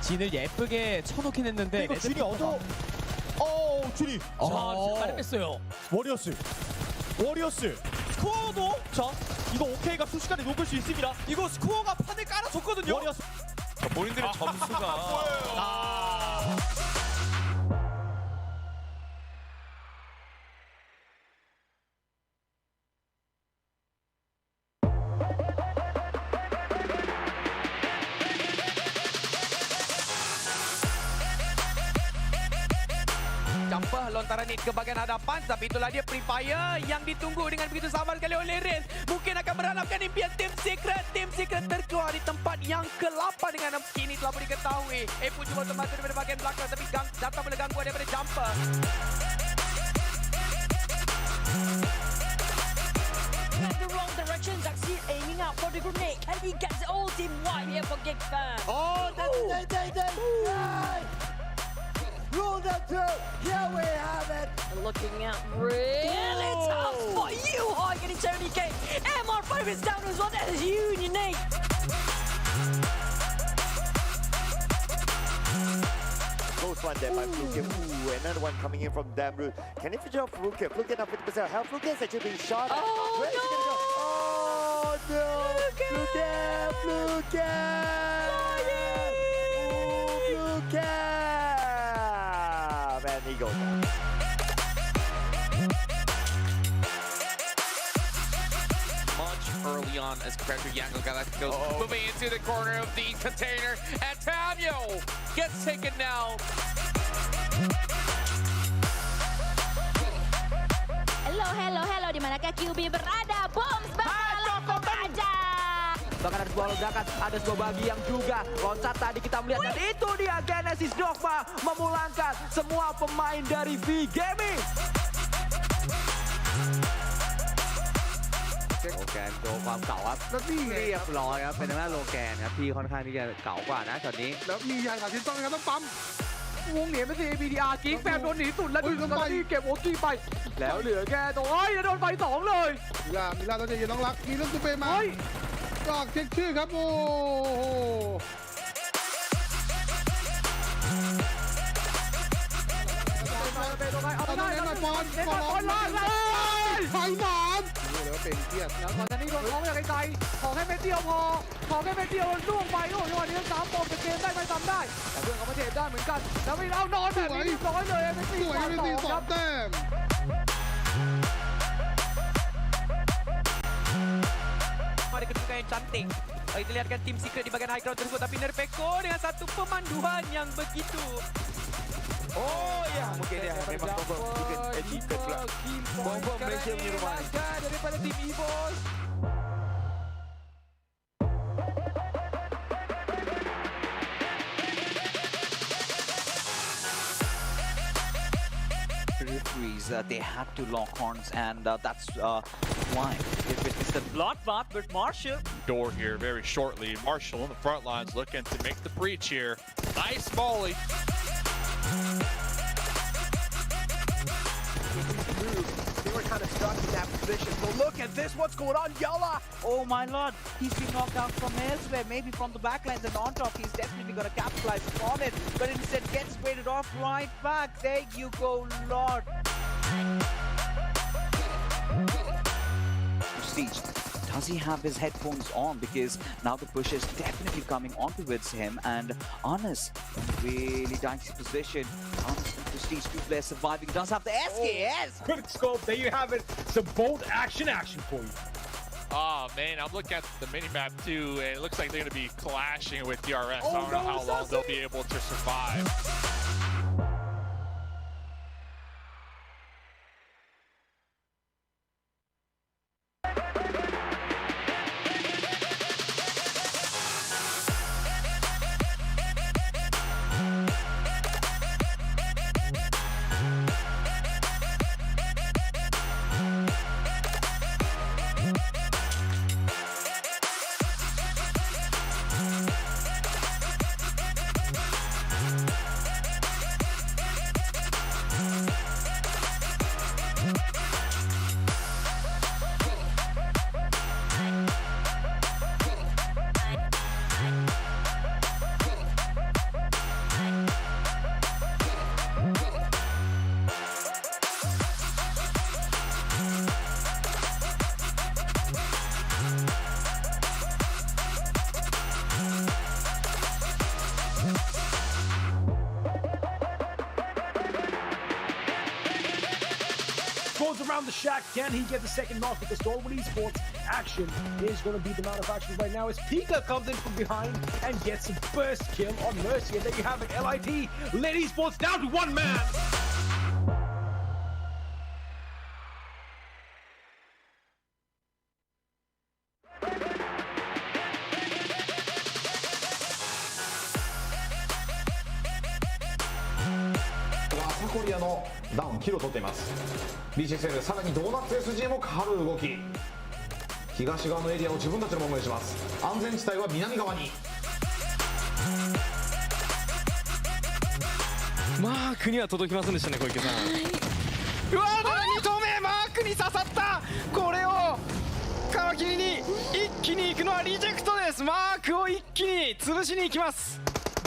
진을 예쁘게 쳐놓긴 했는데 이거 준이 얻어. 준이. 자, 잘 뺐어요. 워리어스. 스코어도 자 이거 오케이가 순식간에 녹을 수 있습니다. 이거 스코어가 판을 깔아줬거든요. 워리어스. 본인들의 점수가 Jumper lontaran hit ke bahagian hadapan, tapi itulah dia Free Fire yang ditunggu dengan begitu sabar sekali oleh Riz. Mungkin akan meranapkan impian Team Secret. Team Secret terkeluar di tempat yang ke-8 dengan kini telah boleh diketahui. pun cuba untuk masuk daripada bahagian belakang, tapi datang oleh gangguan daripada Jumper. In the wrong direction, Zaxir aiming out for the grenade. And he gets the whole team wide here for Gig Fan. Oh, that's Rule that through. Here we have it. Looking out really tough for you, Hoi getting 70k. MR5 is down as well. That is unique. Close one there by Fluke. Ooh, another one coming in from Damroot. Can he finish off Fluke? Fluke now 50% health. Fluke is actually being shot at. Oh, Where is he gonna go? Oh no! Fluke! Ooh, Fluke! Man, he goes down. Much early on as compared to Erangel Galacticos moving into the corner of the container, and Tamio gets taken now. Hello, di manakah QB berada? Bombs bakal aja. Bahkan ada sebuah ledakan, ada sebuah bagi yang juga loncat tadi kita melihat. Dan itu dia Genesis Dogma memulangkan semua pemain dari V Gaming. โลแกนโดนความเก่าครับแล้วนี่เรียบร้อยครับเป็นทางด้านโลแกนครับที่ค่อนข้างที่จะเก่ากว่านะช็อตนี้แล้วมียายขาชิ้นต้องนะครับต้องปั๊มวงเหนียนเป็น CBDR กิ๊กแฟมโดนหนีสุดแล้วดึงตอนนี้เก็บโอกี้ไปแล้วเหลือแค่ตัวแล้วโดนไฟ2เลยมิลาต้องใจเย็นน้องรักมีเรื่องซูเปอร์มาก็เช็คชื่อครับโอ้โหเอาได้บอลล่างเลยไฟหนอนแล้วเป็นเครียดแล้วก่อนจะนี่โดนคล้องจากไกลๆขอแค่เม็ดเดียวพอขอแค่เม็ดเดียวล่วงไปโอ้ยวันนี้3 ปมเป็นเกมได้ไม่ทำได้แต่เพื่อนเขามาเทได้เหมือนกันแล้วไม่เอานอนแบบนี้ร้อยเลยไม่ตี2 แต้มAda kedudukan yang cantik. Kita lihatkan Team Secret di bahagian high ground tersebut, tapi Nerpeko dengan satu pemanduan yang begitu. Oh ya, mungkin dia memang mungkin achievement pula. Bomba Malaysia Miramar daripada tim EVOS. Referees, they had to lock horns, and that's why they witnessed the bloodbath with Marshall. door here very shortly. Marshall on the front lines looking to make the breach here. Nice volley. They were kind of stuck in that position. So look at this, what's going on, Yola? Oh my lord, he's been knocked out from elsewhere, maybe from the backlines, and on top he's definitely going to capitalize on it, but instead gets traded off right back. There you go, Lord. Prestige, does he have his headphones on? Because now the push is definitely coming on towards him, and Honest really dicey position. Honest and Prestige, 2 players surviving, does have the SKS. Quick scope. There you have it. Some bold action for you. Oh man, I'm looking at the mini-map too, and it looks like they're going to be clashing with DRS. I don't know how long they'll be able to survive. around the shack. Can he get the second knock? Because Stormwood Esports action is going to be the amount of action right now as Pika comes in from behind and gets a burst kill on Mercy. And there you have it, LIT led Esports down to one man.コリアのダウンキルを取っています。 BCSL さらにドーナツ SG も変わる動き。東側のエリアを自分たちのものにします。安全地帯は南側に。マークには届きませんでしたね、小池さん。うわー、2投目マークに刺さった。これを皮切りに一気に行くのはリジェクトです。マークを一気に潰しに行きます。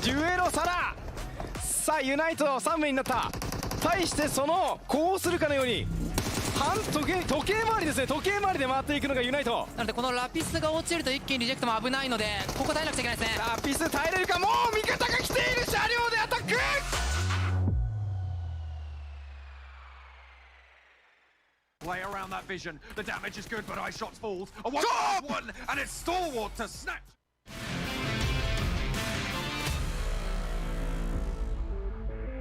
デュエロサラ。さあユナイト3名になった。対してそのこうするかのように時計回りですね。時計回りで回っていくのがユナイトなので、このラピスが落ちると一気にリジェクトも危ないので、ここ耐えなくちゃいけないですね。ラピス耐えれるか。もう味方が来ている。車両でアタック。Play around that vision. The damage is good, but eye shots falls. A 1-1, and it's Stalwart to snatch.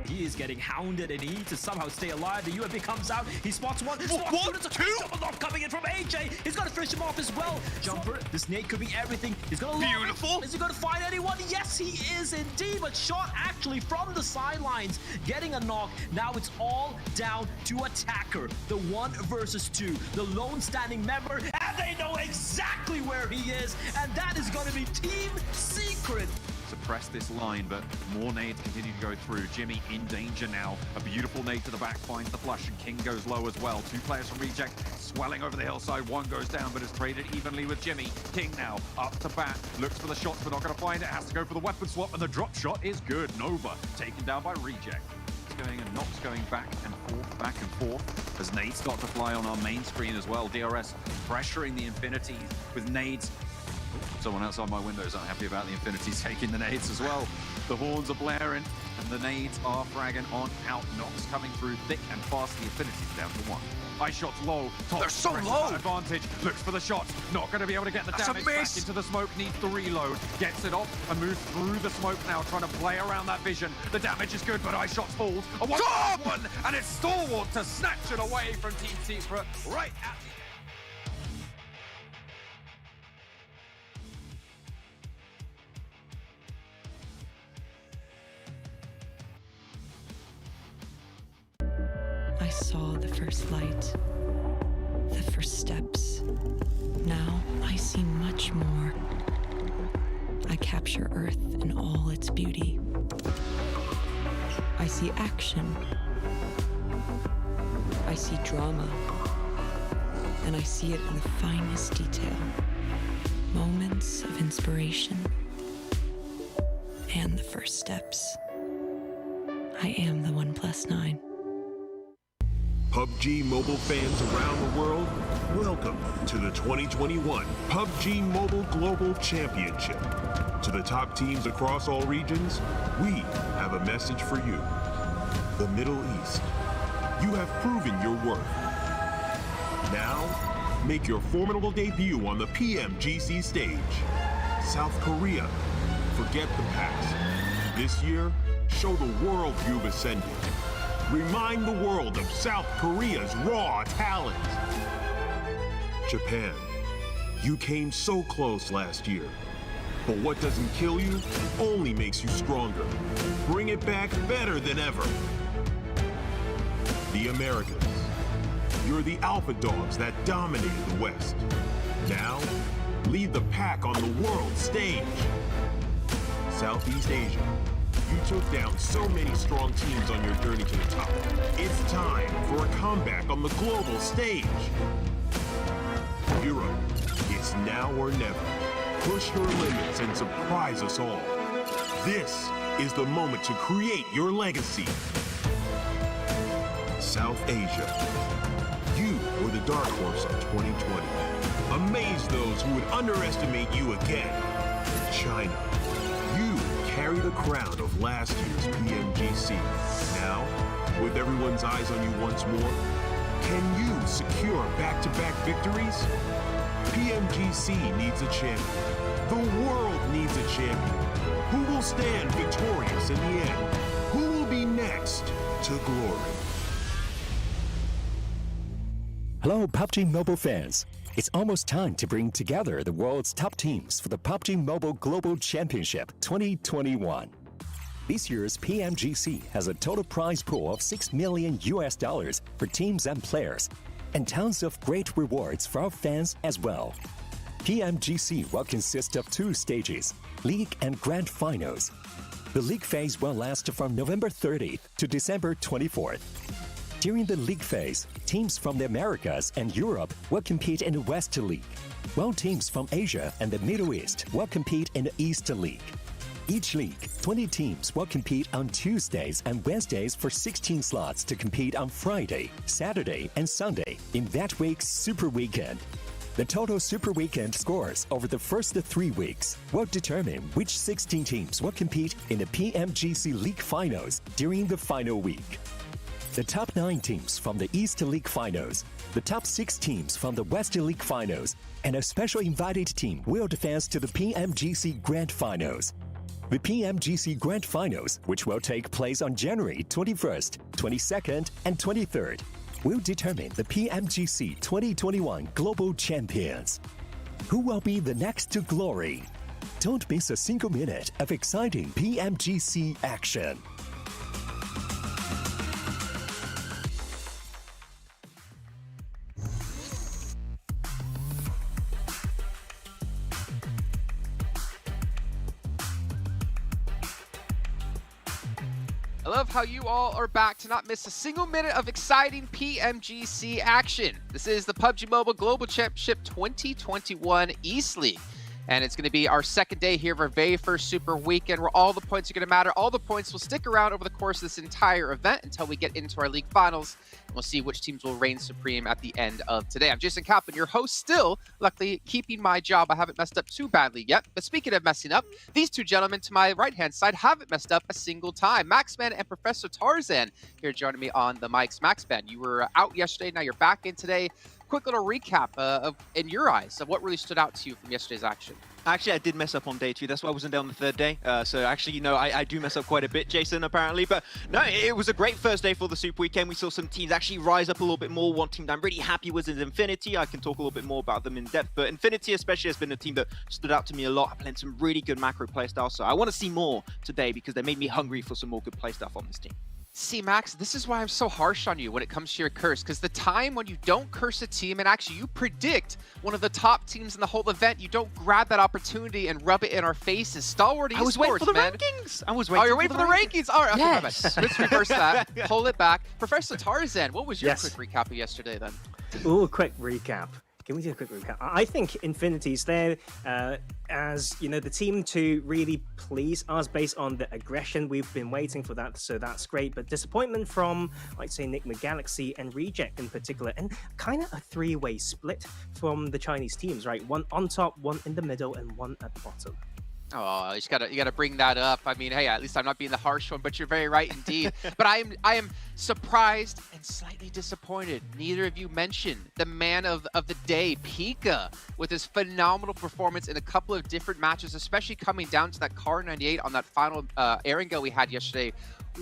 He is getting hounded and he needs to somehow stay alive. The UMP comes out. He spots one. Spots two. Double knock coming in from AJ. He's got to finish him off as well. Jumper. This nade could be everything. He's going to Beautiful. Is he going to find anyone? Yes, he is indeed. But shot actually from the sidelines, getting a knock. Now it's all down to attacker. The 1 versus 2. The lone standing member. And they know exactly where he is. And that is going to be Team Secret. Suppress this line, but more nades continue to go through. Jimmy in danger now. A beautiful nade to the back finds the flush, and King goes low as well. 2 players from Reject swelling over the hillside. 1 goes down, but is traded evenly with Jimmy. King now up to bat, looks for the shots, but not going to find it. Has to go for the weapon swap, and the drop shot is good. Nova taken down by Reject. Going and Nox going back and forth as nades start to fly on our main screen as well. DRS pressuring the Infinity with nades. Someone outside my window is unhappy about the Infinities taking the nades as well. The horns are blaring and the nades are fragging on out. Nox coming through thick and fast. The Infinities down to 1. Eye shots low. Top They're so low. Advantage. Looks for the shot. Not going to be able to get the damage back into the smoke. Needs the reload. Gets it off and moves through the smoke now, trying to play around that vision. The damage is good, but eye shots falls. A 1-1, and it's Stalwart to snatch it away from Team Secret right at the I saw the first light, the first steps. Now I see much more. I capture Earth in all its beauty. I see action. I see drama. And I see it in the finest detail. Moments of inspiration. And the first steps. I am the 1+9. PUBG Mobile fans around the world, welcome to the 2021 PUBG Mobile Global Championship. To the top teams across all regions, we have a message for you. The Middle East, you have proven your worth. Now, make your formidable debut on the PMGC stage. South Korea, forget the past. This year, show the world you've ascended. Remind the world of South Korea's raw talent. Japan, you came so close last year. But what doesn't kill you only makes you stronger. Bring it back better than ever. The Americas, you're the alpha dogs that dominated the West. Now, lead the pack on the world stage. Southeast Asia, you took down so many strong teams on your journey to the top. It's time for a comeback on the global stage. Europe, it's now or never. Push your limits and surprise us all. This is the moment to create your legacy. South Asia, you were the dark horse of 2020. Amaze those who would underestimate you again. China, you carry the crown of last year's PMGC. Now, with everyone's eyes on you once more, Can you secure back-to-back victories? PMGC needs a champion. The world needs a champion. Who will stand victorious in the end? Who will be next to glory? Hello, PUBG Mobile fans. It's almost time to bring together the world's top teams for the PUBG Mobile Global Championship 2021. This year's PMGC has a total prize pool of $6 million for teams and players, and tons of great rewards for our fans as well. PMGC will consist of 2 stages, League and Grand Finals. The League phase will last from November 30th to December 24th. During the League phase, teams from the Americas and Europe will compete in the West League, while teams from Asia and the Middle East will compete in the East League. Each league, 20 teams will compete on Tuesdays and Wednesdays for 16 slots to compete on Friday, Saturday, and Sunday in that week's Super Weekend. The total Super Weekend scores over the first 3 weeks will determine which 16 teams will compete in the PMGC League Finals during the final week. The top 9 teams from the East League Finals, the top 6 teams from the West League Finals, and a special invited team will advance to the PMGC Grand Finals. The PMGC Grand Finals, which will take place on January 21st, 22nd, and 23rd, will determine the PMGC 2021 Global Champions. Who will be the next to glory? Don't miss a single minute of exciting PMGC action. I love how you all are back to not miss a single minute of exciting PMGC action. This is the PUBG Mobile Global Championship 2021 East League. And it's going to be our second day here of our very first Super Weekend where all the points are going to matter. All the points will stick around over the course of this entire event until we get into our league finals. And we'll see which teams will reign supreme at the end of today. I'm Jason Kaplan, your host, still luckily keeping my job. I haven't messed up too badly yet. But speaking of messing up, these two gentlemen to my right-hand side haven't messed up a single time. Maxman and Professor Tarzan here joining me on the mics. Maxman, you were out yesterday. Now you're back in today. Quick little recap of, in your eyes, of what really stood out to you from yesterday's action. Actually, I did mess up on day 2. That's why I wasn't there on the 3rd day. So actually, you know, I do mess up quite a bit, Jason, apparently. But no, it was a great first day for the Super Weekend. We saw some teams actually rise up a little bit more. One team that I'm really happy with is Infinity. I can talk a little bit more about them in depth. But Infinity especially has been a team that stood out to me a lot. I played some really good macro playstyle. So I want to see more today because they made me hungry for some more good playstyle on this team. See, Max, this is why I'm so harsh on you when it comes to your curse, because the time when you don't curse a team and actually you predict one of the top teams in the whole event, you don't grab that opportunity and rub it in our faces. Stalwart esports, I was waiting for the man. rankings. I was waiting you're waiting for the rankings. All right, okay, yes. my bad. Let's reverse that. Pull it back. Professor Tarzan, what was your quick recap of yesterday then? Ooh, quick recap. Can we do a quick recap? I think Infinity's there as, you know, the team to really please us based on the aggression. We've been waiting for that, so that's great. But disappointment from, I'd say, Nick Galaxy and Reject in particular, and kind of a 3-way split from the Chinese teams, right? One on top, one in the middle, and one at the bottom. Oh, you gotta bring that up. I mean, hey, at least I'm not being the harsh one, but you're very right indeed. But I am surprised and slightly disappointed. Neither of you mentioned the man of the day, Pika, with his phenomenal performance in a couple of different matches, especially coming down to that Car 98 on that final Erangel we had yesterday.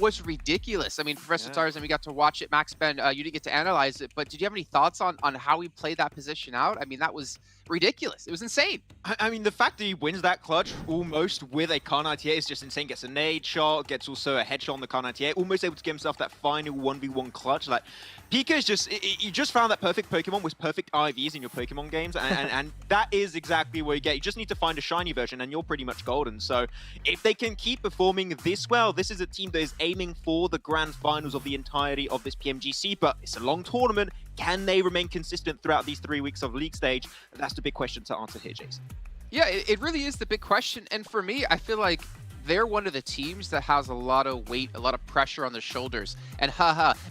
Was ridiculous. I mean, Professor Tarzan, we got to watch it. Max Ben, you didn't get to analyze it, but did you have any thoughts on how he played that position out? I mean, that was ridiculous. It was insane. I mean, the fact that he wins that clutch almost with a Car 98 is just insane. Gets a nade shot, gets also a headshot on the Car 98, almost able to give himself that final 1v1 clutch. Like, Pika is just, you just found that perfect Pokemon with perfect IVs in your Pokemon games, and that is exactly what you get. You just need to find a shiny version, and you're pretty much golden. So if they can keep performing this well, this is a team that is aiming for the grand finals of the entirety of this PMGC, but it's a long tournament. Can they remain consistent throughout these 3 weeks of league stage? That's the big question to answer here, Jason. Yeah, it really is the big question. And for me, I feel like they're one of the teams that has a lot of weight, a lot of pressure on their shoulders. And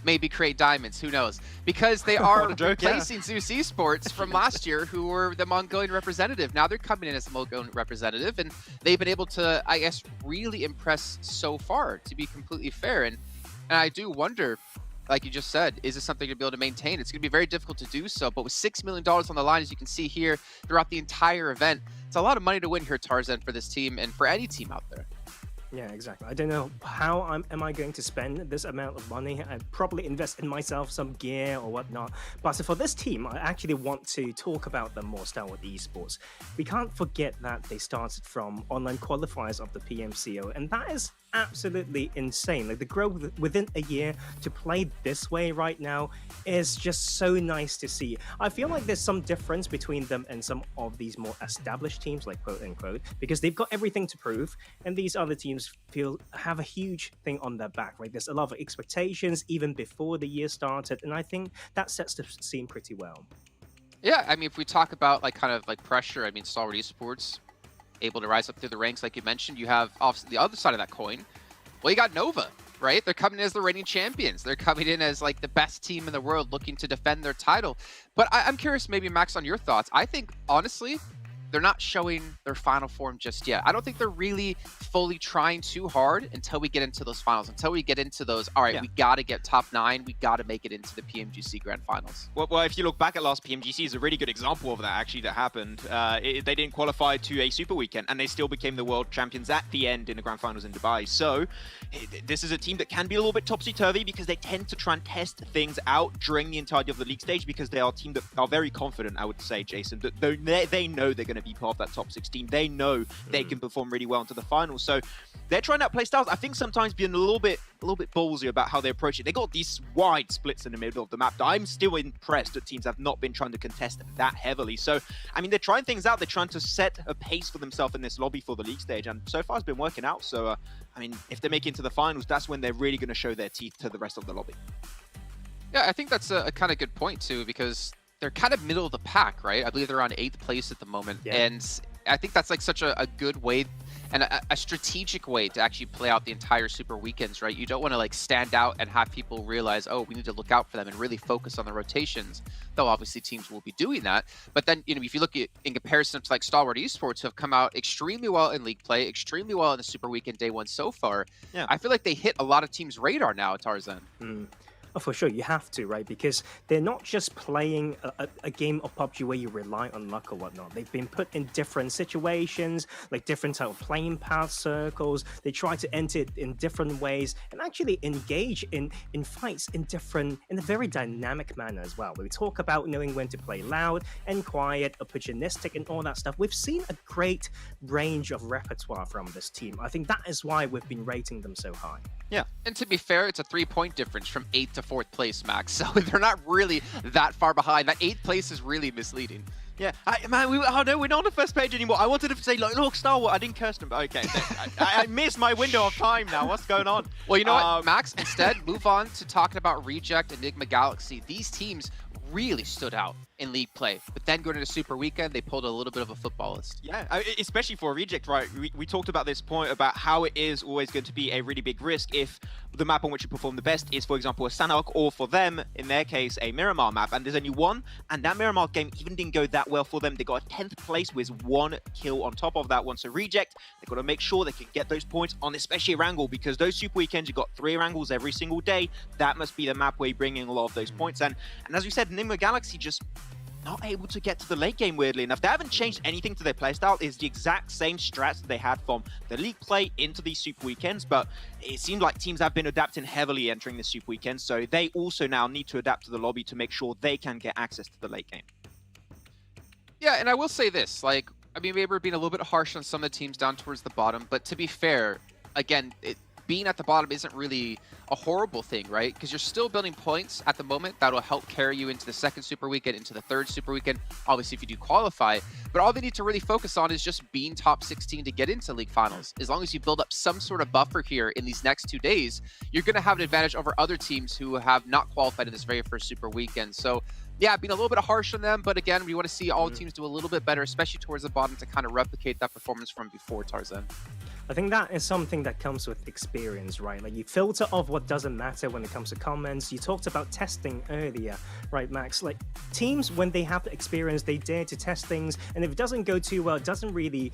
maybe create diamonds, who knows? Because they are replacing Zeus Esports from last year, who were the Mongolian representative. Now they're coming in as the Mongolian representative, and they've been able to, I guess, really impress so far, to be completely fair. And I do wonder, like you just said, is this something to be able to maintain? It's going to be very difficult to do so, but with $6 million on the line, as you can see here, throughout the entire event, it's a lot of money to win here, Tarzan, for this team and for any team out there. Yeah, exactly. I don't know how am I going to spend this amount of money. I'd probably invest in myself some gear or whatnot. But for this team, I actually want to talk about them more, Star Wars Esports. We can't forget that they started from online qualifiers of the PMCO, and that is absolutely insane. Like, the growth within a year to play this way right now is just so nice to see. I feel like there's some difference between them and some of these more established teams, like quote unquote, because they've got everything to prove, and these other teams have a huge thing on their back, right? There's a lot of expectations even before the year started, and I think that sets the scene pretty well. Yeah, I mean, if we talk about like kind of like pressure, I mean, Stalwart Esports able to rise up through the ranks, like you mentioned. You have off the other side of that coin, well, you got Nova, right? They're coming in as the reigning champions. They're coming in as like the best team in the world looking to defend their title. But I'm curious, maybe Max, on your thoughts. I think, honestly, they're not showing their final form just yet. I don't think they're really fully trying too hard until we get into those finals, until we get into those, all right, we got to get top 9, we got to make it into the PMGC Grand Finals. Well, if you look back at last PMGC, is a really good example of that, actually, that happened. They didn't qualify to a Super Weekend, and they still became the world champions at the end in the Grand Finals in Dubai. So this is a team that can be a little bit topsy-turvy because they tend to try and test things out during the entirety of the league stage, because they are a team that are very confident, I would say, Jason, that they know they're going to be part of that top 16. They know they can perform really well into the finals. So they're trying out play styles. I think sometimes being a little bit ballsy about how they approach it. They got these wide splits in the middle of the map that I'm still impressed that teams have not been trying to contest that heavily. So, I mean, they're trying things out. They're trying to set a pace for themselves in this lobby for the league stage, and so far it's been working out. So, I mean, if they make it into the finals, that's when they're really going to show their teeth to the rest of the lobby. Yeah, I think that's a kind of good point too, because they're kind of middle of the pack, right? I believe they're on 8th place at the moment. Yeah. And I think that's like such a good way and a strategic way to actually play out the entire Super Weekends, right? You don't want to like stand out and have people realize, oh, we need to look out for them and really focus on the rotations. Though obviously teams will be doing that. But then, you know, if you look at in comparison to like Stalwart Esports, who have come out extremely well in League play, extremely well in the Super Weekend Day 1 so far, I feel like they hit a lot of teams' radar now, Tarzan. Oh, for sure, you have to, right? Because they're not just playing a game of PUBG where you rely on luck or whatnot. They've been put in different situations, like different type of playing path circles. They try to enter it in different ways and actually engage in fights in a very dynamic manner as well. We talk about knowing when to play loud and quiet, opportunistic, and all that stuff. We've seen a great range of repertoire from this team. I think that is why we've been rating them so high. Yeah, and to be fair, it's a 3-point difference from 8th to 4th place, Max. So they're not really that far behind. That 8th place is really misleading. Yeah, man, we're not on the first page anymore. I wanted to say, look, Star Wars. I didn't curse them, but okay. I missed my window of time now. What's going on? Well, you know what, Max? Instead, move on to talking about Reject, Enigma Galaxy. These teams really stood out in league play, but then going into Super Weekend, they pulled a little bit of a footballist. Yeah, especially for Reject, right? We talked about this point about how it is always going to be a really big risk if the map on which you perform the best is, for example, a Sanhok, or for them, in their case, a Miramar map, and there's only one, and that Miramar game even didn't go that well for them. They got a 10th place with 1 kill on top of that one. So Reject, they've got to make sure they can get those points on, especially Erangel, because those Super Weekends, you've got 3 Erangels every single day. That must be the map where you bring in a lot of those points. And as we said, Enigma Galaxy just not able to get to the late game, weirdly enough. They haven't changed anything to their playstyle. It's the exact same strats that they had from the league play into these Super Weekends, but it seems like teams have been adapting heavily entering the Super Weekends, so they also now need to adapt to the lobby to make sure they can get access to the late game. Yeah, and I will say this, like, I mean, maybe we're being a little bit harsh on some of the teams down towards the bottom, but to be fair, again, being at the bottom isn't really a horrible thing, right? Because you're still building points at the moment that'll help carry you into the 2nd Super Weekend, into the 3rd Super Weekend, obviously if you do qualify. But all they need to really focus on is just being top 16 to get into league finals. As long as you build up some sort of buffer here in these next 2 days, you're going to have an advantage over other teams who have not qualified in this very first Super Weekend. So yeah, being a little bit harsh on them, but again, we want to see all teams do a little bit better, especially towards the bottom, to kind of replicate that performance from before, Tarzan. I think that is something that comes with experience, right? Like, you filter off what doesn't matter when it comes to comments. You talked about testing earlier, right, Max? Like, teams, when they have the experience, they dare to test things, and if it doesn't go too well, it doesn't really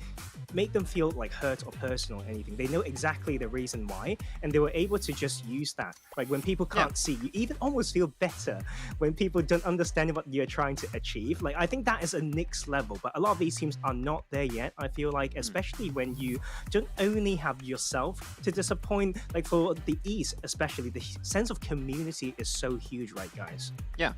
make them feel like hurt or personal or anything. They know exactly the reason why, and they were able to just use that. Like, when people can't see, you even almost feel better when people don't understand what you're trying to achieve. Like, I think that is a next level, but a lot of these teams are not there yet, I feel like, especially when you don't only have yourself to disappoint. Like, for the East especially, the sense of community is so huge, right, guys? Yeah,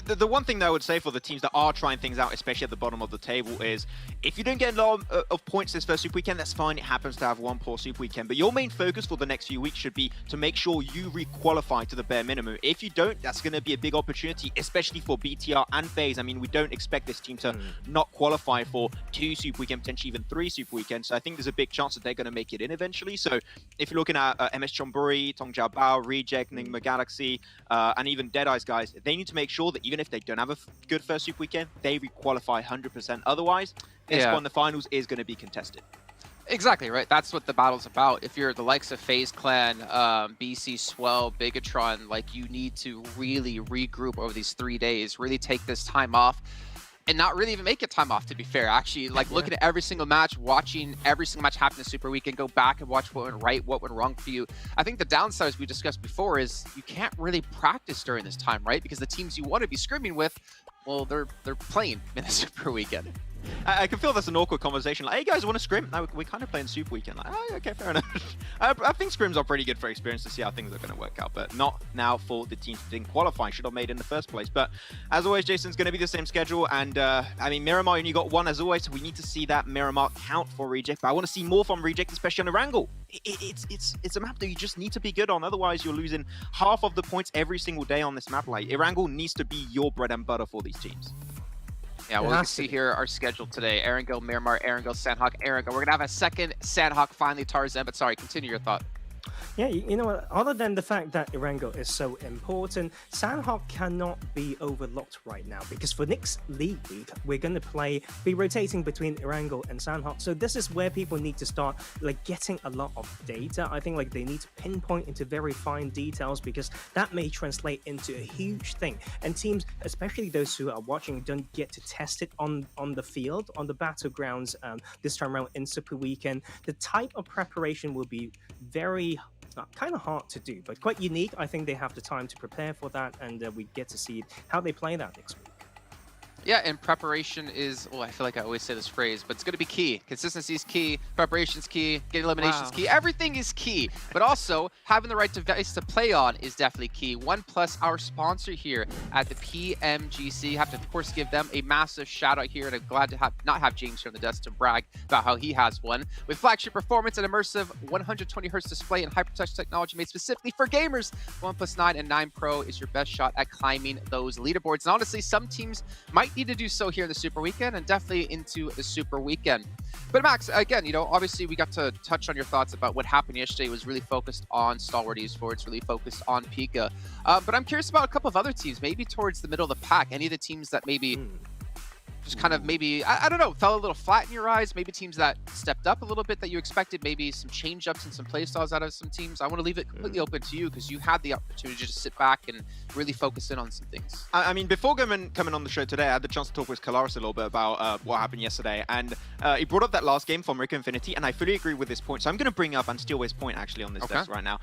the one thing that I would say for the teams that are trying things out, especially at the bottom of the table, is if you don't get a lot of points this first Super Weekend, that's fine. It happens to have one poor Super Weekend, but your main focus for the next few weeks should be to make sure you re-qualify to the bare minimum. If you don't, that's going to be a big opportunity, especially for BTR and FaZe. I mean, we don't expect this team to not qualify for 2 Super Weekend, potentially even 3 Super Weekends, so I think there's a big chance that they're going to make it in eventually. So if you're looking at MS Chonburi, Tong Jiao Bao, Reject, Nigma Galaxy, and even Deadeye's guys, they need to make sure that even if they don't have a good first Super Weekend, they re-qualify 100%. Otherwise, their spot in the finals is going to be contested. Exactly, right? That's what the battle's about. If you're the likes of FaZe Clan, BC Swell, Bigatron, like, you need to really regroup over these 3 days, really take this time off, and not really even make it time off, to be fair. Actually, like, looking at every single match, watching every single match happen in Super Weekend, go back and watch what went right, what went wrong for you. I think the downside, as we discussed before, is you can't really practice during this time, right? Because the teams you want to be scrimming with, well, they're playing in the Super Weekend. I can feel that's an awkward conversation. Like, hey guys, want to scrim? No, we're kind of playing Super Weekend. Like, oh, okay, fair enough. I think scrims are pretty good for experience to see how things are going to work out, but not now for the teams that didn't qualify. Should have made in the first place. But as always, Jason's going to be the same schedule. And I mean, Miramar only got 1 as always, so we need to see that Miramar count for Reject. But I want to see more from Reject, especially on Erangel. It's a map that you just need to be good on. Otherwise, you're losing half of the points every single day on this map. Like, Erangel needs to be your bread and butter for these teams. Yeah, well, we can see here our schedule today. Erangel, Miramar, Erangel, Sanhok, Erangel. We're going to have a second Sanhok finally, Tarzan, but sorry, continue your thought. Yeah, you know what, other than the fact that Erangel is so important, Sanhok cannot be overlooked right now, because for next League Week, we're going to be rotating between Erangel and Sanhok, so this is where people need to start, like, getting a lot of data. I think, like, they need to pinpoint into very fine details, because that may translate into a huge thing, and teams, especially those who are watching, don't get to test it on the field, on the battlegrounds this time around in Super Weekend. The type of preparation will be very kind of hard to do, but quite unique. I think they have the time to prepare for that, and we get to see how they play that next week. Yeah, and preparation is, well, I feel like I always say this phrase, but it's going to be key. Consistency is key, preparation's key, getting eliminations key, everything is key. But also, having the right device to play on is definitely key. OnePlus, our sponsor here at the PMGC, have to, of course, give them a massive shout out here, and I'm glad to not have James here on the desk to brag about how he has one. With flagship performance and immersive 120Hz display and hypertouch technology made specifically for gamers, OnePlus 9 and 9 Pro is your best shot at climbing those leaderboards. And honestly, some teams might need to do so here in the Super Weekend, and definitely into the Super Weekend. But Max, again, you know, obviously we got to touch on your thoughts about what happened yesterday. It was really focused on Stalwart Esports, really focused on Pika. But I'm curious about a couple of other teams, maybe towards the middle of the pack. Any of the teams that maybe just kind of maybe, I don't know, fell a little flat in your eyes, maybe teams that stepped up a little bit that you expected, maybe some change-ups and some playstyles out of some teams. I want to leave it completely open to you, because you had the opportunity to sit back and really focus in on some things. I mean, before coming on the show today, I had the chance to talk with Kalaris a little bit about what happened yesterday, and he brought up that last game from Rick Infinity, and I fully agree with this point, so I'm going to bring up and steal his point actually on this desk right now.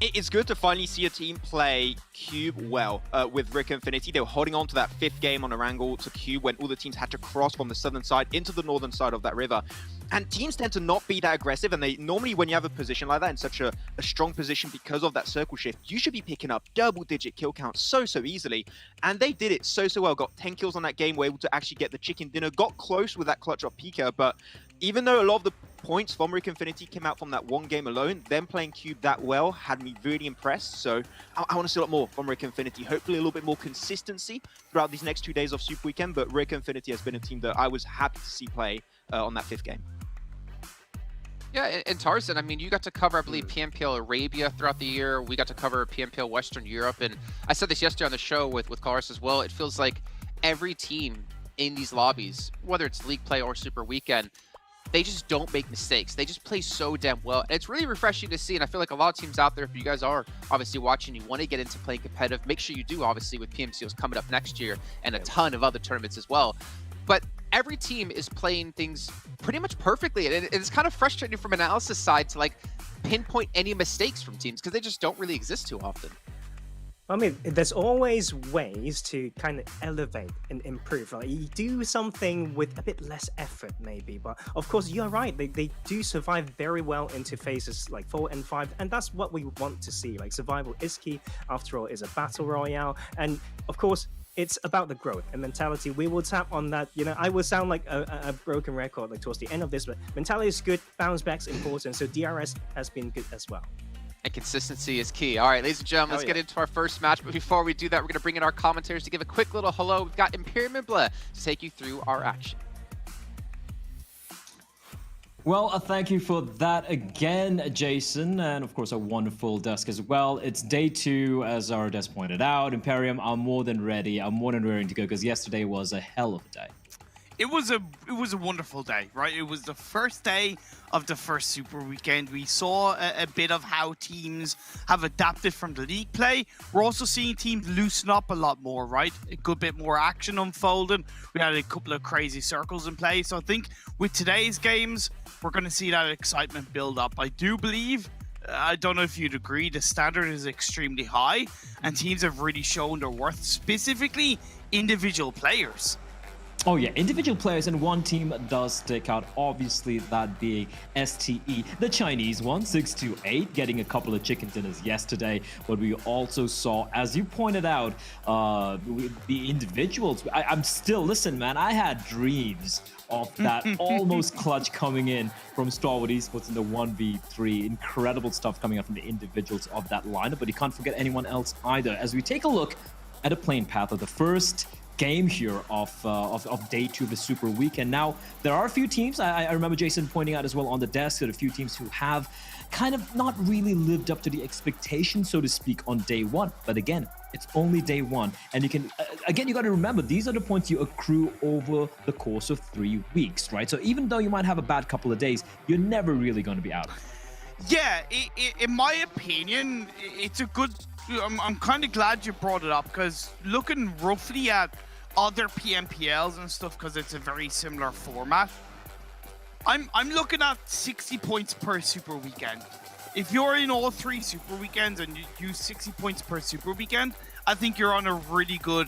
It's good to finally see a team play Cube well with Rick Infinity. They were holding on to that 5th game on Erangel to Cube when all the teams had to cross from the southern side into the northern side of that river. And teams tend to not be that aggressive, and they normally, when you have a position like that, in such a strong position because of that circle shift, you should be picking up double-digit kill counts so easily. And they did it so well. Got 10 kills on that game, were able to actually get the chicken dinner, got close with that clutch of Pika, but even though a lot of the points from Rick Infinity came out from that one game alone, them playing Cube that well had me really impressed. So I want to see a lot more from Rick Infinity. Hopefully a little bit more consistency throughout these next 2 days of Super Weekend, but Rick Infinity has been a team that I was happy to see play on that 5th game. Yeah, and Tarzan, I mean, you got to cover, I believe, PMPL Arabia throughout the year. We got to cover PMPL Western Europe. And I said this yesterday on the show with Cars as well. It feels like every team in these lobbies, whether it's League Play or Super Weekend, they just don't make mistakes. They just play so damn well. And it's really refreshing to see. And I feel like a lot of teams out there, if you guys are obviously watching, you want to get into playing competitive, make sure you do, obviously, with PMCOs coming up next year and a ton of other tournaments as well. But every team is playing things pretty much perfectly. And it's kind of frustrating from analysis side to like pinpoint any mistakes from teams because they just don't really exist too often. I mean, there's always ways to kind of elevate and improve. Like you do something with a bit less effort, maybe. But of course, you're right. They do survive very well into phases like 4 and 5, and that's what we want to see. Like survival is key. After all, it's a battle royale, and of course, it's about the growth and mentality. We will tap on that. You know, I will sound like a broken record like towards the end of this, but mentality is good. Bounce back's important. So DRS has been good as well. And consistency is key. All right, ladies and gentlemen, let's get into our first match. But before we do that, we're going to bring in our commentators to give a quick little hello. We've got Imperium and Bleh to take you through our action. Well, thank you for that again, Jason, and of course a wonderful desk as well. It's day 2, as our desk pointed out. Imperium, I'm more than ready. I'm more than ready to go because yesterday was a hell of a day. It was a wonderful day, right? It was the first day of the first Super Weekend. We saw a bit of how teams have adapted from the league play. We're also seeing teams loosen up a lot more, right? A good bit more action unfolding. We had a couple of crazy circles in play. So I think with today's games, we're going to see that excitement build up. I do believe, I don't know if you'd agree, the standard is extremely high and teams have really shown their worth, specifically individual players. Oh yeah, individual players, and one team does stick out, obviously that being STE, the Chinese one, 628, getting a couple of chicken dinners yesterday. But we also saw, as you pointed out, the individuals. I'm still, listen man, I had dreams of that almost clutch coming in from Starwood Esports in the 1v3. Incredible stuff coming out from the individuals of that lineup, but you can't forget anyone else either. As we take a look at a playing path of the first game here of day 2 of the Super Weekend. Now, there are a few teams, I remember Jason pointing out as well on the desk, that a few teams who have kind of not really lived up to the expectation, so to speak, on day 1. But again, it's only day 1. And you can, again, you got to remember, these are the points you accrue over the course of 3 weeks, right? So even though you might have a bad couple of days, you're never really going to be out. Yeah, in my opinion, it's a good... I'm kind of glad you brought it up, because looking roughly at other PMPLs and stuff, because it's a very similar format, I'm looking at 60 points per Super Weekend. If you're in all 3 Super Weekends and you use 60 points per Super Weekend, I think you're on a really good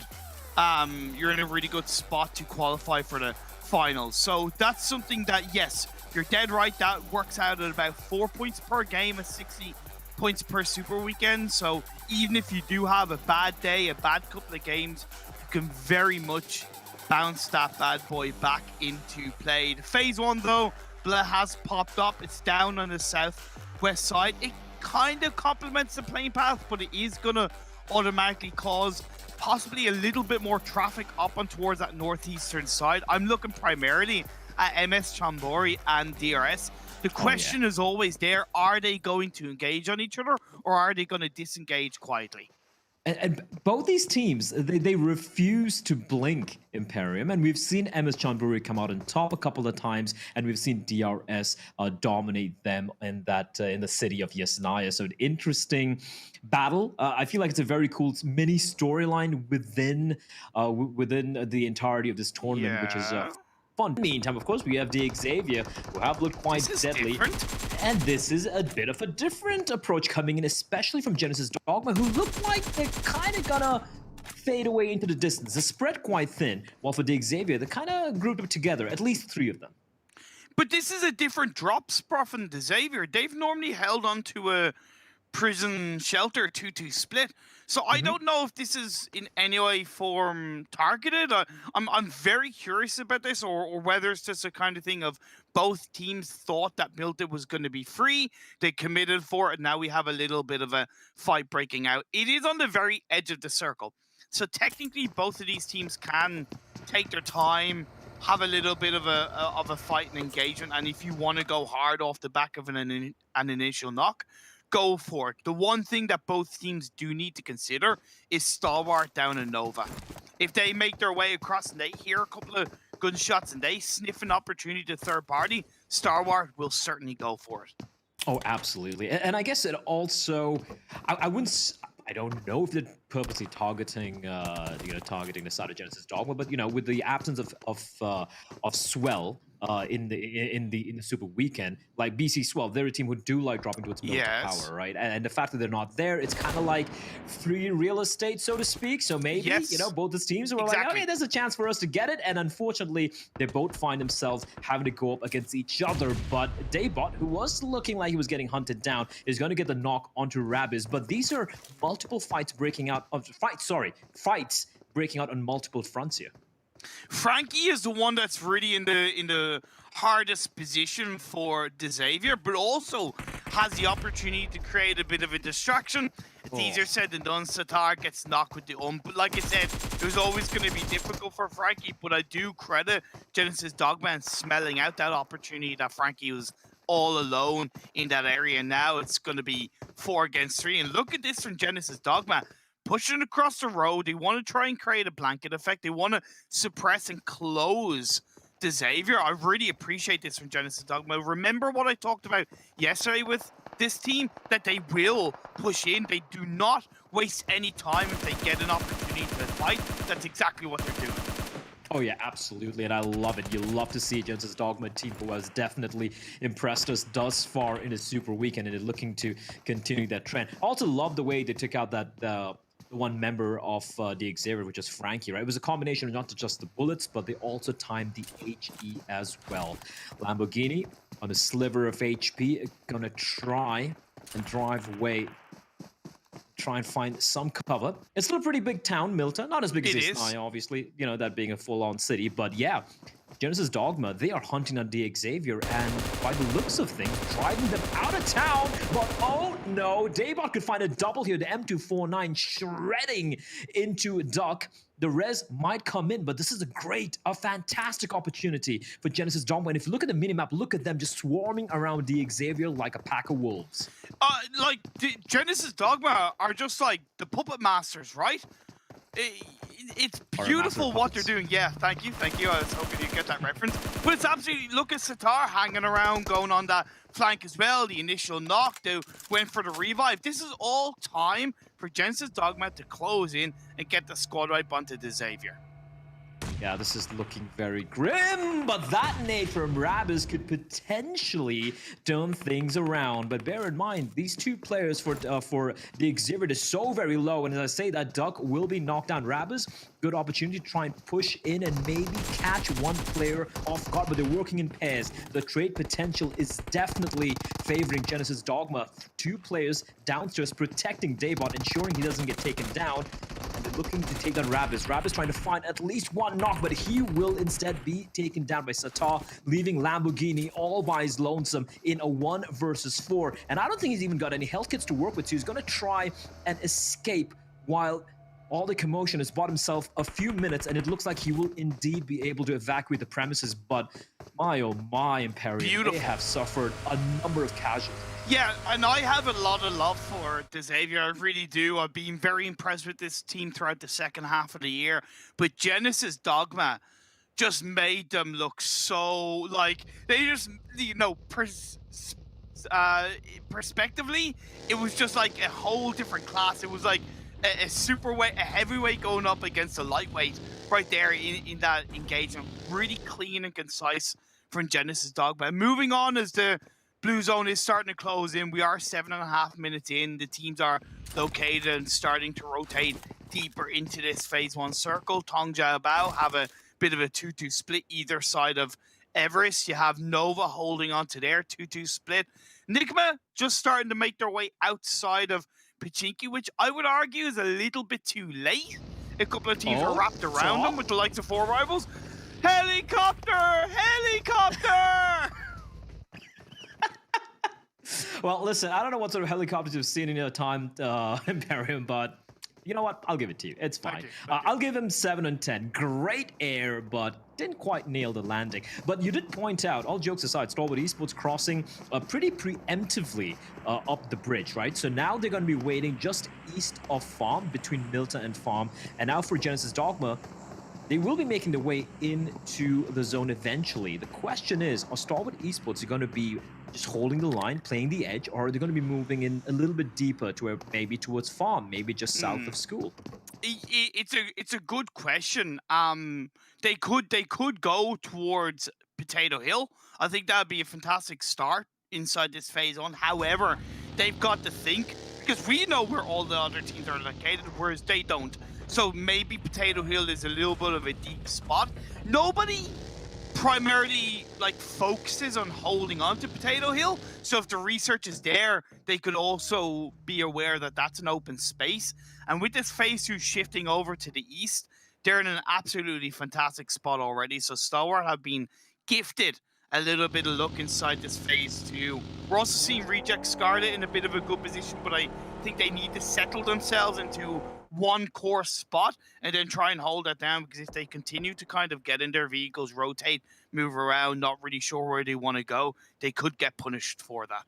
you're in a really good spot to qualify for the finals. So that's something that, yes, you're dead right, that works out at about 4 points per game at 60 points per Super Weekend. So even if you do have a bad day, a bad couple of games, you can very much bounce that bad boy back into play. The phase 1 though, Bleh has popped up. It's down on the southwest side. It kind of complements the playing path, but it is gonna automatically cause possibly a little bit more traffic up and towards that northeastern side. I'm looking primarily at MS Chambori and DRS. The question is always there, are they going to engage on each other, or are they going to disengage quietly? And both these teams, they refuse to blink, Imperium, and we've seen MS Chonburi come out on top a couple of times, and we've seen DRS dominate them in that in the city of Yasnaya. So an interesting battle. I feel like it's a very cool mini storyline within the entirety of this tournament, which is fun. Meantime, of course, we have the Xavier, who have looked quite deadly. Different. And this is a bit of a different approach coming in, especially from Genesis Dogma, who look like they're kind of gonna fade away into the distance. They're spread quite thin, while for the Xavier, they're kind of grouped together, at least 3 of them. But this is a different drop spot from the Xavier. They've normally held on to a prison shelter 2-2 split. So I don't know if this is in any way form targeted. I'm very curious about this, or whether it's just a kind of thing of both teams thought that Milton was going to be free. They committed for it. Now we have a little bit of a fight breaking out. It is on the very edge of the circle. So technically both of these teams can take their time, have a little bit of a fight and engagement, and if you want to go hard off the back of an initial knock, go for it. The one thing that both teams do need to consider is Stalwart down in Nova. If they make their way across and they hear a couple of gunshots and they sniff an opportunity to third party, Stalwart will certainly go for it. Oh, absolutely. And I guess it also, I wouldn't, I don't know if they're purposely targeting, targeting the side of Genesis Dogma, but with the absence of Swell in the Super Weekend, like BC Swell, they're a team who do like dropping towards military power, right? And the fact that they're not there, it's kind of like free real estate, so to speak. So maybe both the teams were like, okay, there's a chance for us to get it, and unfortunately, they both find themselves having to go up against each other. But Daybot, who was looking like he was getting hunted down, is going to get the knock onto Rabbiz. But these are multiple fights breaking out fights breaking out on multiple fronts here. Frankie is the one that's really in the hardest position for Xavier, but also has the opportunity to create a bit of a distraction. It's easier said than done. Satar gets knocked with the but like I said, it was always going to be difficult for Frankie, but I do credit Genesis Dogman smelling out that opportunity that Frankie was all alone in that area. Now it's going to be 4 against 3, and look at this from Genesis Dogman. Pushing across the road, they want to try and create a blanket effect. They want to suppress and close the Xavier. I really appreciate this from Genesis Dogma. Remember what I talked about yesterday with this team? That they will push in. They do not waste any time if they get an opportunity to fight. That's exactly what they're doing. Oh yeah, absolutely, and I love it. You love to see Genesis Dogma team who has definitely impressed us thus far in the Super Weekend and is looking to continue that trend. I also love the way they took out that one member of the Xavier, which is Frankie, right? It was a combination of not just the bullets, but they also timed the HE as well. Lamborghini on a sliver of HP, gonna try and drive away, try and find some cover. It's still a pretty big town, Milton. Not as big as Isnai, obviously, that being a full-on city, but yeah. Genesis Dogma, they are hunting on the Xavier, and by the looks of things, driving them out of town. But oh no, Daybot could find a double here. The M249 shredding into Duck. The res might come in, but this is a fantastic opportunity for Genesis Dogma. And if you look at the minimap, look at them just swarming around the Xavier like a pack of wolves. Like, Genesis Dogma are just like the puppet masters, right? It's beautiful what they're doing. Yeah, thank you. I was hoping you'd get that reference. But it's absolutely, look at Satar hanging around, going on that flank as well. The initial knock, they went for the revive. This is all time for Genesis Dogma to close in and get the squad wipe onto the Xavier. Yeah, this is looking very grim, but that nade from Rabbiz could potentially turn things around. But bear in mind, these two players for the Xavier is so very low, and as I say, that Duck will be knocked down. Rabbiz, good opportunity to try and push in and maybe catch one player off guard, but they're working in pairs. The trade potential is definitely favoring Genesis Dogma. 2 players downstairs protecting Daybot, ensuring he doesn't get taken down. And they're looking to take down Rabbiz. Rabbiz trying to find at least one knock, but he will instead be taken down by Satar, leaving Lamborghini all by his lonesome in a 1 versus 4. And I don't think he's even got any health kits to work with, so he's going to try and escape while all the commotion has bought himself a few minutes, and it looks like he will indeed be able to evacuate the premises. But my oh my, Imperium, they have suffered a number of casualties. Yeah, and I have a lot of love for the Xavier. I really do. I've been very impressed with this team throughout the second half of the year. But Genesis Dogma just made them look so, like, they just, perspectively, it was just like a whole different class. It was like a heavyweight going up against a lightweight right there in that engagement. Really clean and concise from Genesis Dogma. Moving on as the Blue Zone is starting to close in. We are 7.5 minutes in. The teams are located and starting to rotate deeper into this phase 1 circle. Tong Jiao Bao have a bit of a 2-2 split either side of Everest. You have Nova holding on to their 2-2 split. Nigma just starting to make their way outside of Pachinki, which I would argue is a little bit too late. A couple of teams are wrapped around them with the likes of 4 rivals. Helicopter! Helicopter! Well, listen, I don't know what sort of helicopters you've seen in your time, Imperium, but You know what? I'll give it to you. It's fine. I'll give him 7 and 10. Great air, but didn't quite nail the landing. But you did point out, all jokes aside, Stalwart Esports crossing pretty preemptively up the bridge, right? So now they're going to be waiting just east of Farm, between Milta and Farm. And now for Genesis Dogma, they will be making their way into the zone eventually. The question is, are Stalwart Esports going to be just holding the line, playing the edge, or are they going to be moving in a little bit deeper to where maybe towards Farm, maybe just south of school? It's a good question. They could go towards Potato Hill. I think that would be a fantastic start inside this phase on. However, they've got to think, because we know where all the other teams are located, whereas they don't. So maybe Potato Hill is a little bit of a deep spot. Nobody primarily focuses on holding on to Potato Hill. So if the research is there, they could also be aware that that's an open space. And with this phase 2 shifting over to the east, they're in an absolutely fantastic spot already. So Stalwart have been gifted a little bit of luck inside this phase 2. We're also seeing Reject Scarlet in a bit of a good position, but I think they need to settle themselves into one core spot and then try and hold that down, because if they continue to kind of get in their vehicles, rotate, move around, not really sure where they want to go, they could get punished for that.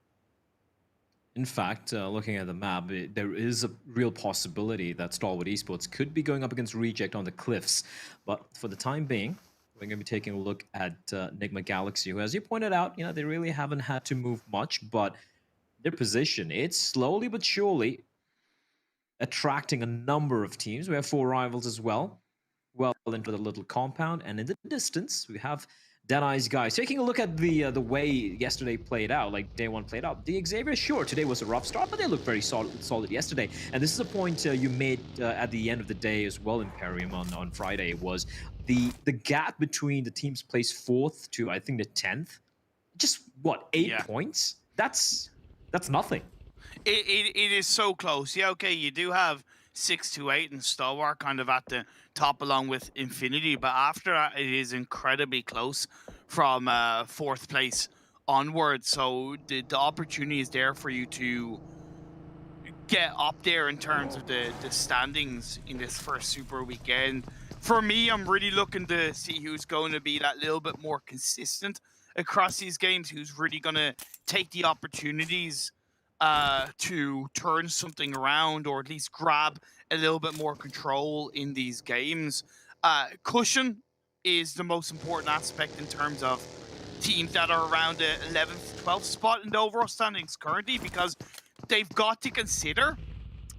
In fact, looking at the map, there is a real possibility that Stalwart Esports could be going up against Reject on the cliffs. But for the time being, we're going to be taking a look at Nigma Galaxy, who, as you pointed out, they really haven't had to move much, but their position, it's slowly but surely attracting a number of teams. We have 4 rivals as well into the little compound, and in the distance, we have Deadeye's guys. Taking a look at the way yesterday played out, like day 1 played out. The Xavier, sure, today was a rough start, but they looked very solid yesterday. And this is a point you made at the end of the day as well, Imperium, on Friday, was the gap between the teams placed 4th to, I think, the 10th. Just, what, 8 points? That's nothing. It is so close. Yeah, okay, you do have 6 to 8 and Stalwart kind of at the top along with Infinity, but after that it is incredibly close from 4th place onward. So the opportunity is there for you to get up there in terms of the standings in this first Super Weekend. For me, I'm really looking to see who's going to be that little bit more consistent across these games, who's really going to take the opportunities to turn something around, or at least grab a little bit more control in these games. Cushion is the most important aspect in terms of teams that are around the 11th, 12th spot in the overall standings currently, because they've got to consider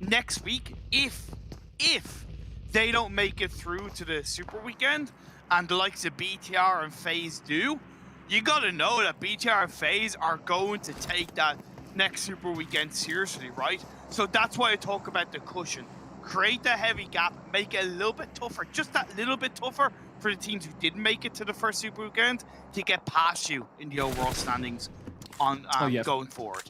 next week, if they don't make it through to the Super Weekend and the likes of BTR and FaZe do, you got to know that BTR and FaZe are going to take that next Super Weekend seriously, right? So that's why I talk about the cushion. Create that heavy gap, make it a little bit tougher, just that little bit tougher for the teams who didn't make it to the first Super Weekend to get past you in the overall standings on going forward.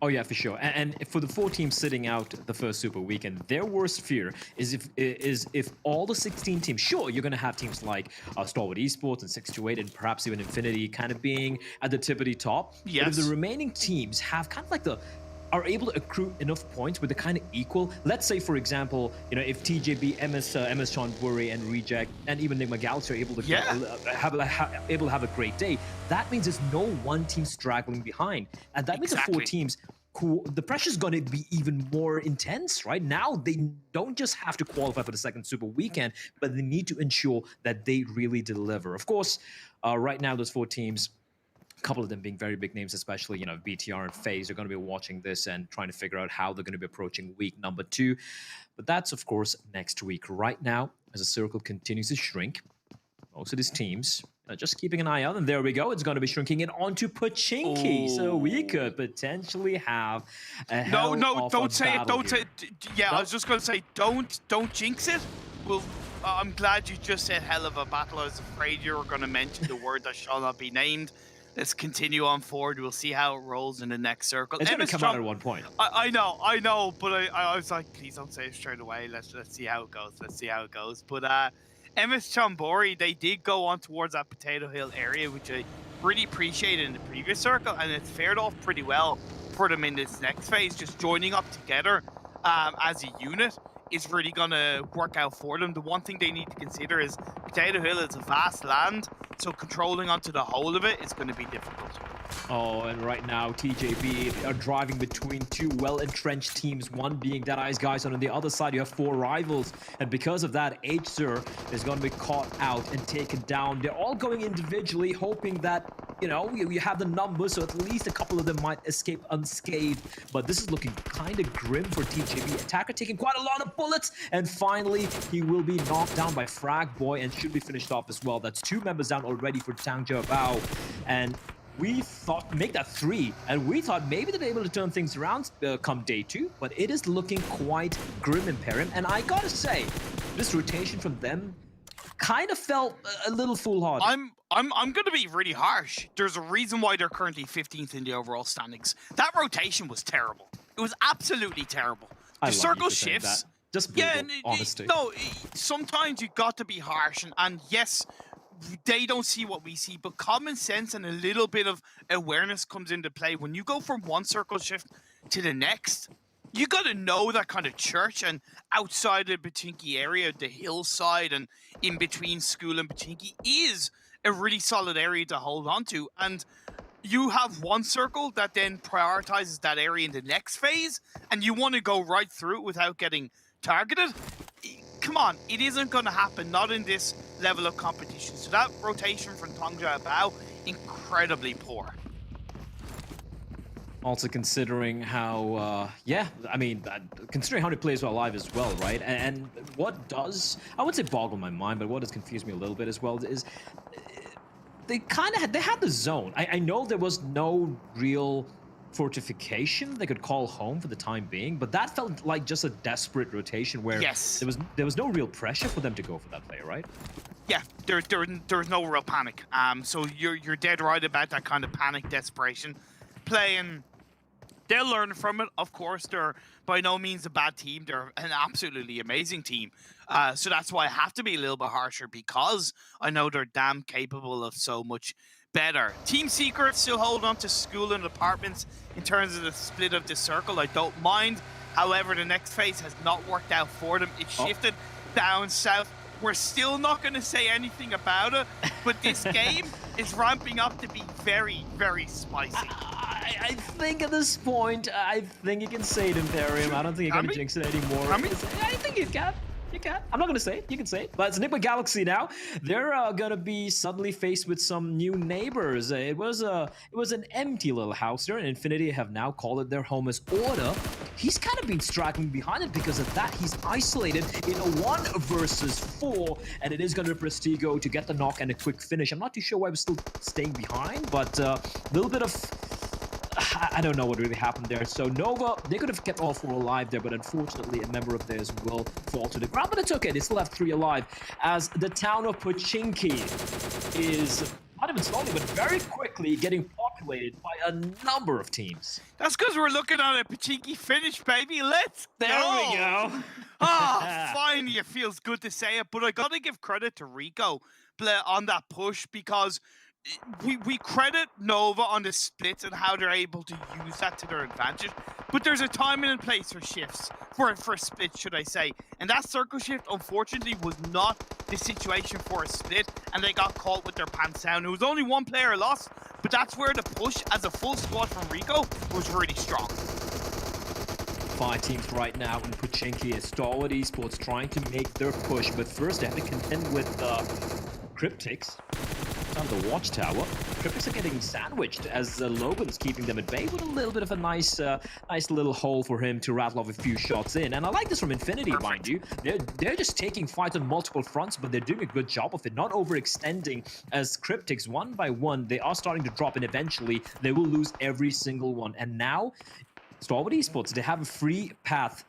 Oh yeah, for sure. And for the 4 teams sitting out the first Super Weekend, their worst fear is if all the 16 teams, sure, you're going to have teams like Stalwart Esports and 628 and perhaps even Infinity kind of being at the tippity top. Yes. But if the remaining teams have kind of like are able to accrue enough points with the kind of equal, let's say, for example, if TJB, MS Chonburi, and Reject, and even Nigma Galaxy are able to have a great day, that means there's no one team straggling behind. And that means the 4 teams who the pressure's going to be even more intense, right? Now they don't just have to qualify for the second Super Weekend, but they need to ensure that they really deliver. Of course, right now, those 4 teams, a couple of them being very big names, especially, BTR and FaZe, are going to be watching this and trying to figure out how they're going to be approaching week number 2. But that's, of course, next week. Right now, as the circle continues to shrink, most of these teams just keeping an eye out, and there we go. It's going to be shrinking it onto Pachinki, so we could potentially have a hell of don't say it. Don't here. say it. Yeah, I was just going to say, don't jinx it. Well, I'm glad you just said hell of a battle. I was afraid you were going to mention the word that shall not be named. Let's continue on forward. We'll see how it rolls in the next circle. It's going to come out at one point. I know, but I was like, please don't say it straight away. Let's see how it goes. Let's see how it goes. But MS Chonburi, they did go on towards that Potato Hill area, which I really appreciated in the previous circle, and it's fared off pretty well for them in this next phase, just joining up together as a unit is really going to work out for them. The one thing they need to consider is Potato Hill is a vast land, so controlling onto the whole of it is going to be difficult. Oh, and right now, TJB are driving between two well-entrenched teams, one being Dead Eyes guys, and on the other side, you have 4 rivals. And because of that, Acer is going to be caught out and taken down. They're all going individually, hoping that, you know, you have the numbers, so at least a couple of them might escape unscathed. But this is looking kind of grim for TJB. Attacker taking quite a lot of bullets, and finally, he will be knocked down by Frag Boy and should be finished off as well. That's 2 members down already for Tangja Bao. And we thought make that 3, and we thought maybe they'd be able to turn things around come day 2, but it is looking quite grim and Imperium. And I gotta say, this rotation from them kind of felt a little foolhardy. I'm gonna be really harsh. There's a reason why they're currently 15th in the overall standings. That rotation was terrible. It was absolutely terrible. The circle shifts. Just brutal, honesty. No, sometimes you got to be harsh, and yes, they don't see what we see, but common sense and a little bit of awareness comes into play. When you go from one circle shift to the next, you got to know that kind of church and outside the Pachinki area, the hillside and in between school and Pachinki is a really solid area to hold on to. And you have one circle that then prioritizes that area in the next phase, and you want to go right through it without getting targeted. Come on, it isn't going to happen, not in this level of competition. So that rotation from Tangja Bao, incredibly poor. Also considering how, considering how many players are alive as well, right? And what does, I wouldn't say boggle my mind, but what has confused me a little bit as well is they kind of had the zone. I know there was no real fortification they could call home for the time being, but that felt like just a desperate rotation where there was no real pressure for them to go for that play, right? Yeah, there's no real panic. So you're dead right about that kind of panic desperation play, and they'll learn from it. Of course, they're by no means a bad team. They're an absolutely amazing team. So that's why I have to be a little bit harsher, because I know they're damn capable of so much better. Team Secret still hold on to school and apartments in terms of the split of the circle. I don't mind. However, the next phase has not worked out for them. It shifted down south. We're still not going to say anything about it, but this game is ramping up to be very, very spicy. I think at this point, I think you can say it, Imperium. I don't think you're going to jinx it anymore. I think you can. You can. I'm not going to say it. You can say it. But it's Enigma Galaxy now. They're going to be suddenly faced with some new neighbors. It was an empty little house there, and Infinity have now called it their home as Order. He's kind of been straggling behind it because of that. He's isolated in a 1 versus 4, and it is going to Prestigo to get the knock and a quick finish. I'm not too sure why we're still staying behind, but a little bit of... I don't know what really happened there. So Nova, they could have kept all 4 alive there, but unfortunately a member of theirs will fall to the ground. But it's okay, they still have 3 alive, as the town of Pachinki is not even slowly, but very quickly getting populated by a number of teams. That's because we're looking at a Pachinki finish, baby. Let's go! There we go. Finally, it feels good to say it, but I gotta give credit to Rico on that push, because we credit Nova on the splits and how they're able to use that to their advantage, but there's a time and a place for shifts, for splits, should I say, and that circle shift unfortunately was not the situation for a split, and they got caught with their pants down. It was only 1 player lost, but that's where the push as a full squad from Rico was really strong. 5 teams right now in Pachinki as Stalwart Esports trying to make their push, but first they have to contend with Cryptics on the watchtower. Cryptics are getting sandwiched as Logan's keeping them at bay with a little bit of a nice little hole for him to rattle off a few shots in. And I like this from Infinity, mind you. They're just taking fights on multiple fronts, but they're doing a good job of it, not overextending, as Cryptics, 1 by 1, they are starting to drop in eventually. They will lose every single one. And now, Stalwart Esports, they have a free path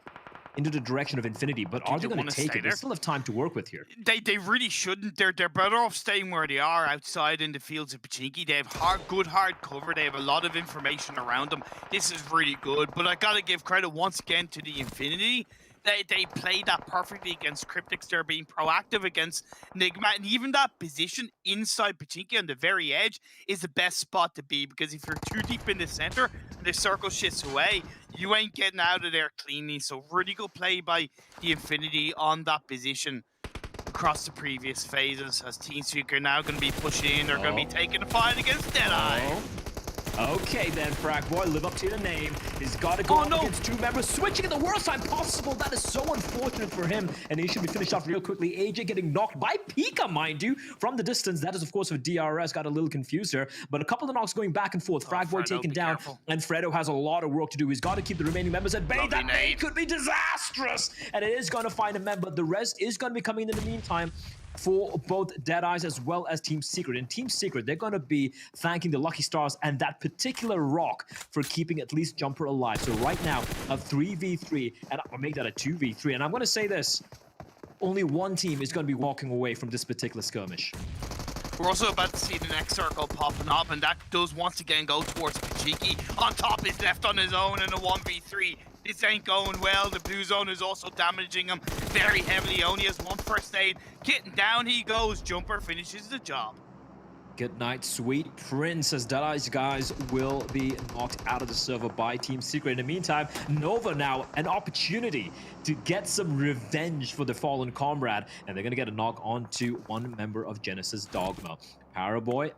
into the direction of Infinity, but are they going to take it? They still have time to work with here. They really shouldn't. They're better off staying where they are outside in the fields of Pachinki. They have good hard cover. They have a lot of information around them. This is really good, but I got to give credit once again to the Infinity. They played that perfectly against Cryptics. They're being proactive against Enigma, and even that position inside Pachinki on the very edge is the best spot to be, because if you're too deep in the center and the circle shifts away, you ain't getting out of there cleanly. So really good play by the Infinity on that position across the previous phases, as Team Secret are now going to be pushing in. They're going to be taking the fight against Deadeye. Okay then, Fragboy, live up to your name. He's got to go up against two members, switching at the worst time possible. That is so unfortunate for him, and he should be finished off real quickly. AJ getting knocked by Pika, mind you, from the distance. That is, of course, with DRS. Got a little confused here, but a couple of knocks going back and forth. Fragboy taken down, and Fredo has a lot of work to do. He's got to keep the remaining members at bay. That bay could be disastrous, and it is going to find a member. The rest is going to be coming in the meantime for both Deadeyes as well as Team Secret. In Team Secret, they're going to be thanking the Lucky Stars and that particular rock for keeping at least Jumper alive. So right now, a 3v3, and I'll make that a 2v3. And I'm going to say this, only one team is going to be walking away from this particular skirmish. We're also about to see the next circle popping up, and that does once again go towards Pachiki. On top is left on his own in a 1v3. This ain't going well. The blue zone is also damaging him very heavily. Only has one first aid. Getting down he goes. Jumper finishes the job. Good night, sweet prince, as Deadeye's guys will be knocked out of the server by Team Secret. In the meantime, Nova now an opportunity to get some revenge for the fallen comrade, and they're going to get a knock onto one member of Genesis Dogma. Paraboy,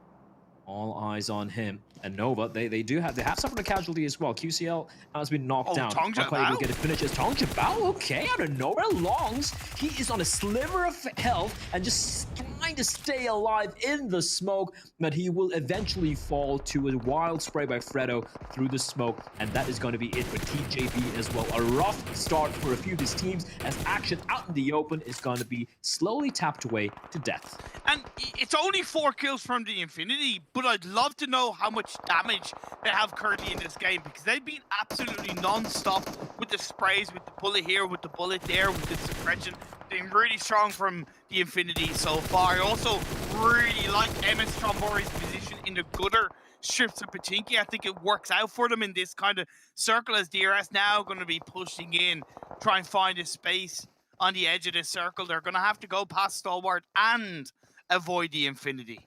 all eyes on him. And Nova, they have suffered a casualty as well. QCL has been knocked down. Not quite able to get it finished. As Tong Jabao, okay, out of nowhere, Longs. He is on a sliver of health and just trying to stay alive in the smoke, but he will eventually fall to a wild spray by Fredo through the smoke, and that is going to be it for TJB as well. A rough start for a few of these teams, as action out in the open is going to be slowly tapped away to death. And it's only 4 kills from the Infinity, but I'd love to know how much damage they have currently in this game, because they've been absolutely non-stop with the sprays, with the bullet here, with the bullet there, with the suppression. Been really strong from the Infinity so far. I also really like MS Trombori's position in the gutter strips of Pachinki. I think it works out for them in this kind of circle, as DRS now going to be pushing in, try and find a space on the edge of this circle. They're going to have to go past Stalwart and avoid the Infinity.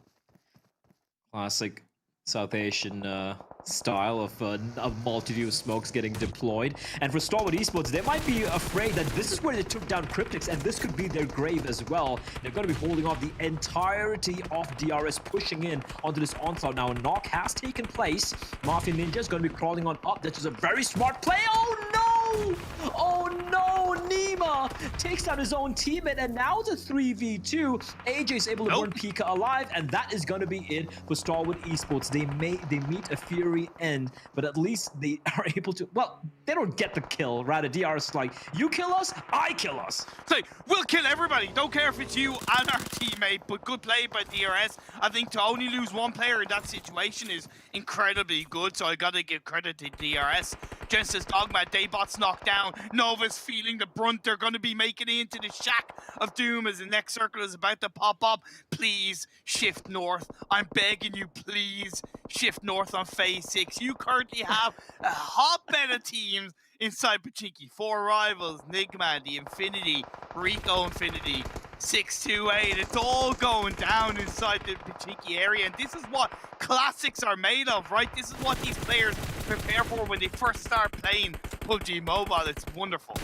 Classic South Asian style of a multitude of smokes getting deployed. And for Stalwart Esports, they might be afraid that this is where they took down Cryptix, and this could be their grave as well. They're going to be holding off the entirety of DRS, pushing in onto this onslaught. Now, a knock has taken place. Mafia Ninja is going to be crawling on up. That is a very smart play. Oh, no! Oh, no! Nima takes down his own teammate, and now it's a 3v2. AJ is able to burn Pika alive, and that is going to be it for Stalwart Esports. They meet a fury end, but at least they are able to, well, they don't get the kill. Rather, DRS is like, you kill us, I kill us. So we'll kill everybody. Don't care if it's you and our teammate, but good play by DRS. I think to only lose one player in that situation is incredibly good, so I gotta give credit to DRS. Genesis Dogma, Daybot's knocked down. Nova's feeling the brunt. They're going to be making it into the shack of doom as the next circle is about to pop up. Please shift north. I'm begging you, please shift north on phase 6. You currently have a hotbed of teams inside Pachinki. 4 rivals, Nigma, the Infinity, Rico Infinity, 628. It's all going down inside the Pachinki area, and this is what classics are made of, right? This is what these players prepare for when they first start playing PUBG Mobile. It's wonderful.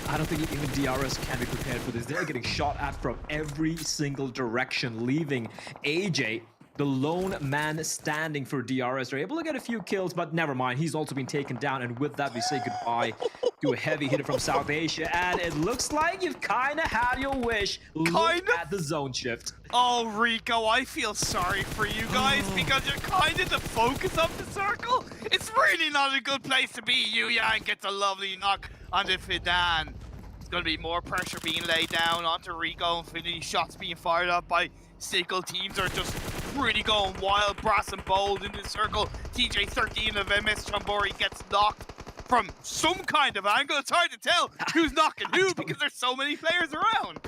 I don't think even DRS can be prepared for this. They're getting shot at from every single direction, leaving AJ, the lone man standing for DRS. They're able to get a few kills, but never mind. He's also been taken down, and with that, we say goodbye to a heavy hitter from South Asia, and it looks like you've kind of had your wish. Look at the zone shift. Oh, Rico, I feel sorry for you guys because you're kind of the focus of the circle. It's really not a good place to be. Yu Yang gets a lovely knock onto Fidan. There's going to be more pressure being laid down onto Rico. Infinity shots being fired up by Sickle. Teams are just really going wild, brass and bold in the circle. TJ13 of MS Chambori gets knocked from some kind of angle. It's hard to tell who's knocking who because there's so many players around.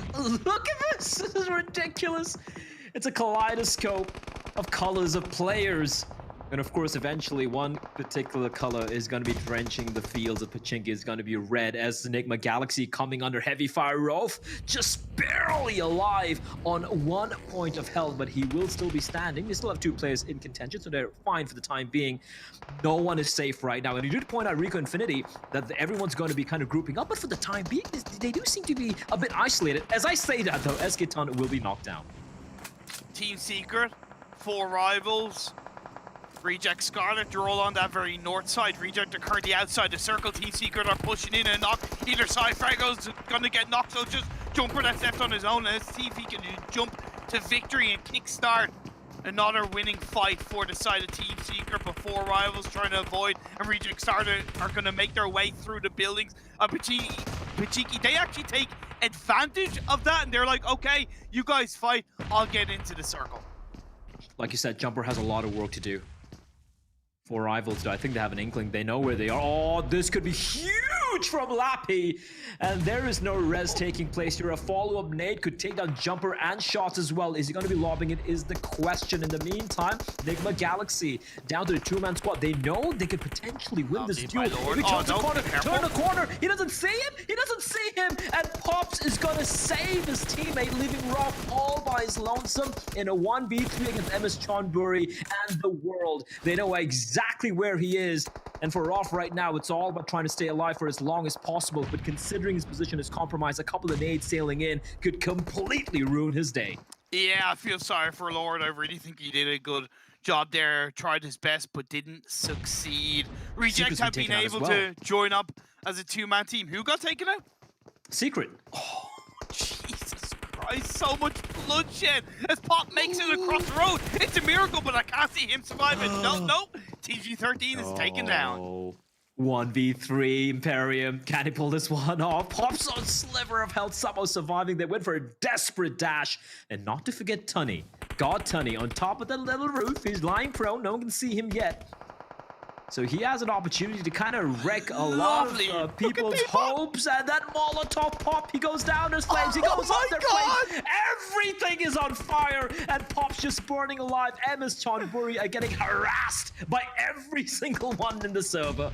Look at this. This is ridiculous. It's a kaleidoscope of colors of players. And of course, eventually, one particular color is going to be drenching the fields of Pachinki. Is going to be red, as Enigma Galaxy coming under heavy fire. Rolf just barely alive on 1 point of health, but he will still be standing. They still have 2 players in contention, so they're fine for the time being. No one is safe right now. And you did point out, Rico Infinity, that everyone's going to be kind of grouping up, but for the time being, they do seem to be a bit isolated. As I say that, though, Esketon will be knocked down. Team Secret, 4 rivals. Reject Scarlet, they're all on that very north side. Reject are currently outside the circle. Team Secret are pushing in and knock either side. Frago's gonna get knocked, so just Jumper that's left on his own. Let's see if he can jump to victory and kickstart another winning fight for the side of Team Secret. But 4 rivals trying to avoid, and Reject Starter are gonna make their way through the buildings. Pachinki, they actually take advantage of that, and they're like, okay, you guys fight, I'll get into the circle. Like you said, Jumper has a lot of work to do. 4 rivals, I think they have an inkling. They know where they are. Oh, this could be huge from Lappy. And there is no res taking place here. A follow-up nade could take down Jumper and Shots as well. Is he going to be lobbing it is the question. In the meantime, Enigma Galaxy down to the 2-man squad. They know they could potentially win this duel. If he turns the corner, turn the corner. He doesn't see him. He doesn't see him. And Pops is going to save his teammate, leaving Rolf all by his lonesome in a 1v3 against MS Chonburi and the world. They know exactly where he is. And for Rolf right now, it's all about trying to stay alive for as long as possible. But considering his position is compromised, a couple of nades sailing in could completely ruin his day. Yeah, I feel sorry for Lord. I really think he did a good job there. Tried his best, but didn't succeed. Reject have been able to join up as a 2-man team. Who got taken out? Secret. Oh, Jesus Christ. So much bloodshed as Pop makes it across the road. It's a miracle, but I can't see him survive it. No. TG13 is taken down. 1v3 Imperium. Can he pull this one off? Pops on sliver of health, somehow surviving. They went for a desperate dash. And not to forget Tunny. God Tunny on top of the little roof. He's lying prone. No one can see him yet. So he has an opportunity to kind of wreck a lot of people's hopes. And that Molotov pop, he goes down as flames. He goes up their flames. Everything is on fire. And Pop's just burning alive. MS Chonburi are getting harassed by every single one in the server.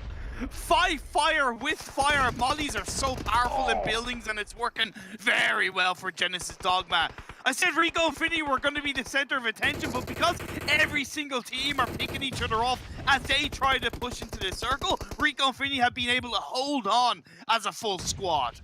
Fire with fire. Mollies are so powerful in buildings, and it's working very well for Genesis Dogma. I said Rico Infinity were going to be the center of attention, but because every single team are picking each other off as they try to push into the circle, Rico Infinity have been able to hold on as a full squad.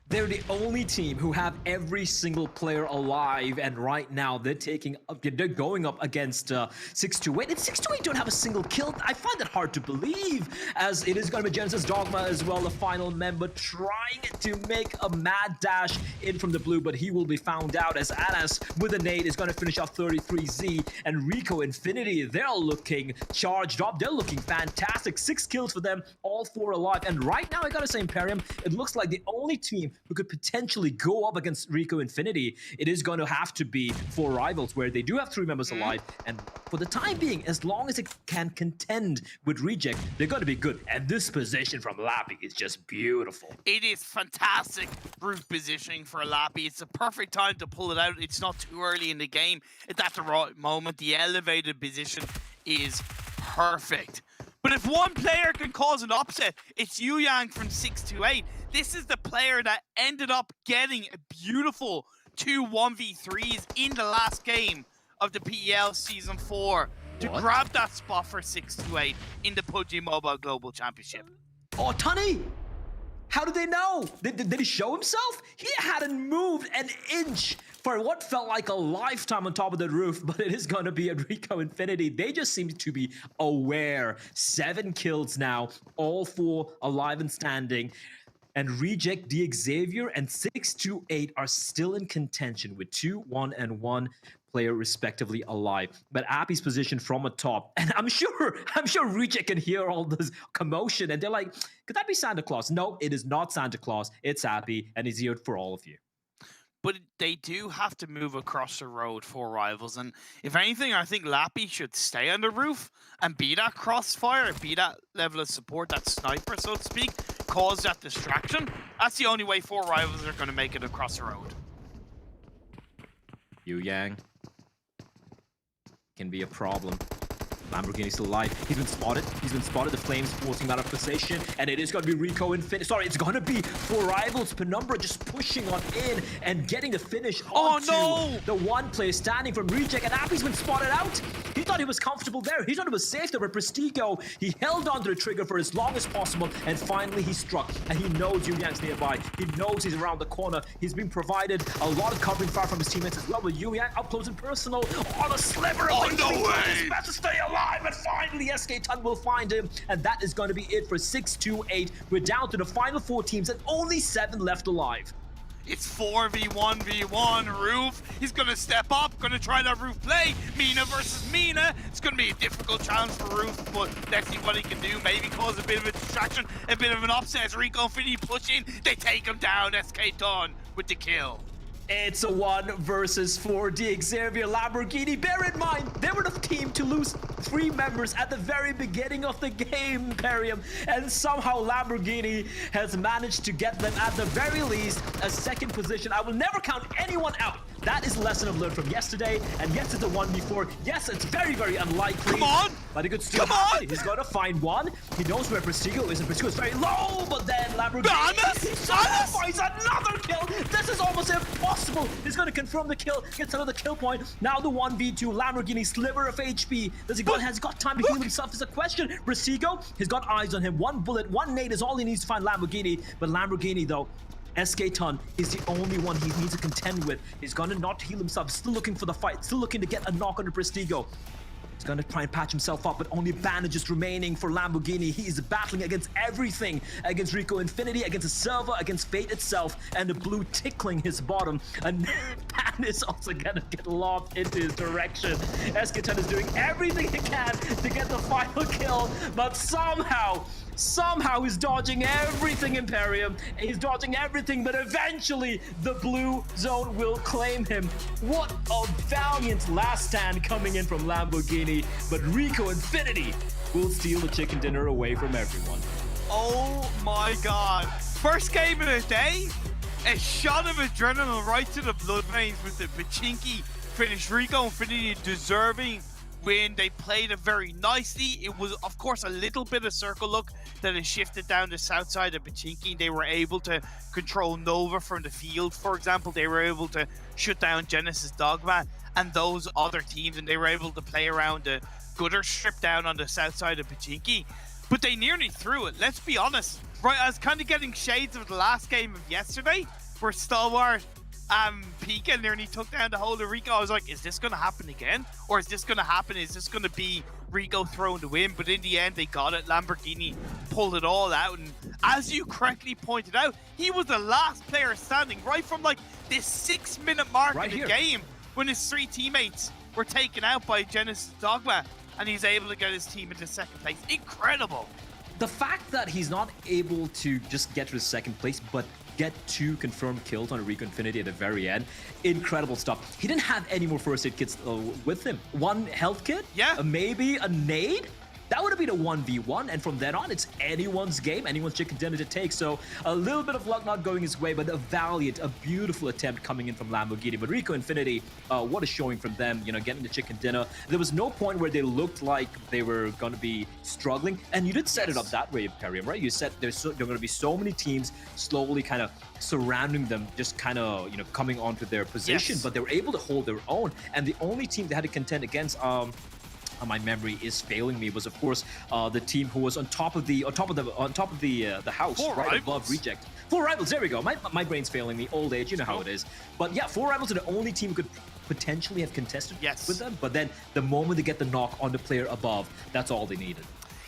They're the only team who have every single player alive, and right now they're going up against 628. And 628 don't have a single kill. I find that hard to believe, as it is going to be Genesis Dogma as well, the final member, trying to make a mad dash in from the blue, but he will be found out as Anas with a nade is going to finish off 33Z. And Rico Infinity, they're looking charged up. They're looking fantastic. 6 kills for them, all 4 alive. And right now, I gotta say, Imperium, it looks like the only team who could potentially go up against Rico Infinity, it is going to have to be 4 rivals, where they do have 3 members alive. And for the time being, as long as it can contend with Reject, they're going to be good. And this position from Lappy is just beautiful. It is fantastic roof positioning for Lappy. It's the perfect time to pull it out. It's not too early in the game. It's at the right moment. The elevated position is perfect. But if one player can cause an upset, it's Yu Yang from 628. This is the player that ended up getting a beautiful 2 1v3s in the last game of the PEL Season 4 to grab that spot for 628 in the PUBG Mobile Global Championship. Oh, Tunny! How did they know? Did he show himself? He hadn't moved an inch for what felt like a lifetime on top of the roof, but it is going to be a Rico Infinity. They just seem to be aware. 7 kills now, all 4 alive and standing. And Reject, the Xavier, and 628 are still in contention with 2, 1, and 1 player respectively alive. But Appy's position from atop, and I'm sure Reject can hear all this commotion, and they're like, could that be Santa Claus? No, it is not Santa Claus. It's Appy, and he's here for all of you. But they do have to move across the road for rivals. And if anything, I think Lappy should stay on the roof and be that crossfire, be that level of support, that sniper, so to speak, cause that distraction. That's the only way 4 rivals are going to make it across the road. Yu Yang can be a problem. Lamborghini still alive. He's been spotted. The Flames forcing him out of position. And it is going to be Rico Infinity. Sorry, it's going to be Four Rivals. Penumbra just pushing on in and getting the finish onto the one player standing from Reject. And Appy's been spotted out. He thought he was comfortable there. He thought it was safe there. But Prestigo, he held onto the trigger for as long as possible. And finally he struck. And he knows Yu Yang's nearby. He knows he's around the corner. He's been provided a lot of covering fire from his teammates as well. With Yu Yang up close and personal on a sliver of no way! He's about to stay alive. And finally SK Tun will find him. And that is going to be it for 6-2-8. We're down to the final 4 teams and only 7 left alive. It's 4v1v1. Roof, he's gonna step up, gonna try that Roof play. Mina versus Mina. It's gonna be a difficult challenge for Roof, but let's see what he can do. Maybe cause a bit of a distraction, a bit of an upset. Rico Infinity pushing, they take him down. SK Dawn with the kill. It's a 1 versus 4. Xavier Lamborghini. Bear in mind, they were the team to lose 3 members at the very beginning of the game, Imperium. And somehow Lamborghini has managed to get them at the very least a 2nd position. I will never count anyone out. That is a lesson I've learned from yesterday. And yes, it's a 1v4. Yes, it's very, very unlikely. Come on! But it could still happen. He's going to find one. He knows where Prestigo is, and Prestigo is very low. But then Lamborghini finds another kill. This is almost impossible. He's going to confirm the kill. Gets another kill point. Now the 1v2. Lamborghini, sliver of HP. Has he got time to heal himself is a question. Prestigo, he's got eyes on him. 1 bullet, 1 nade is all he needs to find Lamborghini. But Lamborghini, though, SK Tun is the only one he needs to contend with. He's gonna not heal himself, still looking for the fight, still looking to get a knock on the Prestigo. He's gonna try and patch himself up, but only bandages remaining for Lamborghini. He is battling against everything, against Rico Infinity, against the server, against Fate itself, and the blue tickling his bottom. And Pan is also gonna get lobbed into his direction. SK Tun is doing everything he can to get the final kill, but somehow he's dodging everything, Imperium. He's dodging everything, but eventually the blue zone will claim him. What a valiant last stand coming in from Lamborghini, but Rico Infinity will steal the chicken dinner away from everyone. Oh my god. First game of the day, a shot of adrenaline right to the blood veins with the Pachinki finish. Rico Infinity deserving win. They played it very nicely. It was, of course, a little bit of circle look that has shifted down the south side of Pachinki. They were able to control Nova from the field, for example. They were able to shut down Genesis Dogma and those other teams, and they were able to play around the gutter strip down on the south side of Pachinki. But they nearly threw it, let's be honest. Right, I was kind of getting shades of the last game of yesterday, where Stalwart Pika nearly took down the whole of Rico. I was like, is this going to happen again? Or is this going to happen? Is this going to be Rico throwing the win? But in the end, they got it. Lamborghini pulled it all out. And as you correctly pointed out, he was the last player standing right from like this 6-minute mark in the game when his 3 teammates were taken out by Genesis Dogma. And he's able to get his team into 2nd place. Incredible. The fact that he's not able to just get to the 2nd place, but get 2 confirmed kills on Rico Infinity at the very end. Incredible stuff. He didn't have any more first aid kits with him. 1 health kit? Yeah. Maybe a nade? That would have been a 1v1, and from then on, it's anyone's game, anyone's chicken dinner to take. So a little bit of luck not going his way, but a valiant, a beautiful attempt coming in from Lamborghini. But Rico Infinity, what a showing from them, you know, getting the chicken dinner. There was no point where they looked like they were going to be struggling, and you did set it up that way, Imperium, right? You said there are going to be so many teams slowly kind of surrounding them, just kind of, you know, coming onto their position, but they were able to hold their own. And the only team they had to contend against, my memory is failing me, was of course the team who was on top of the house, right above Reject. 4 Rivals, there we go. My brain's failing me. Old age, you know how it is. But yeah, 4 Rivals are the only team who could potentially have contested with them. But then the moment they get the knock on the player above, that's all they needed.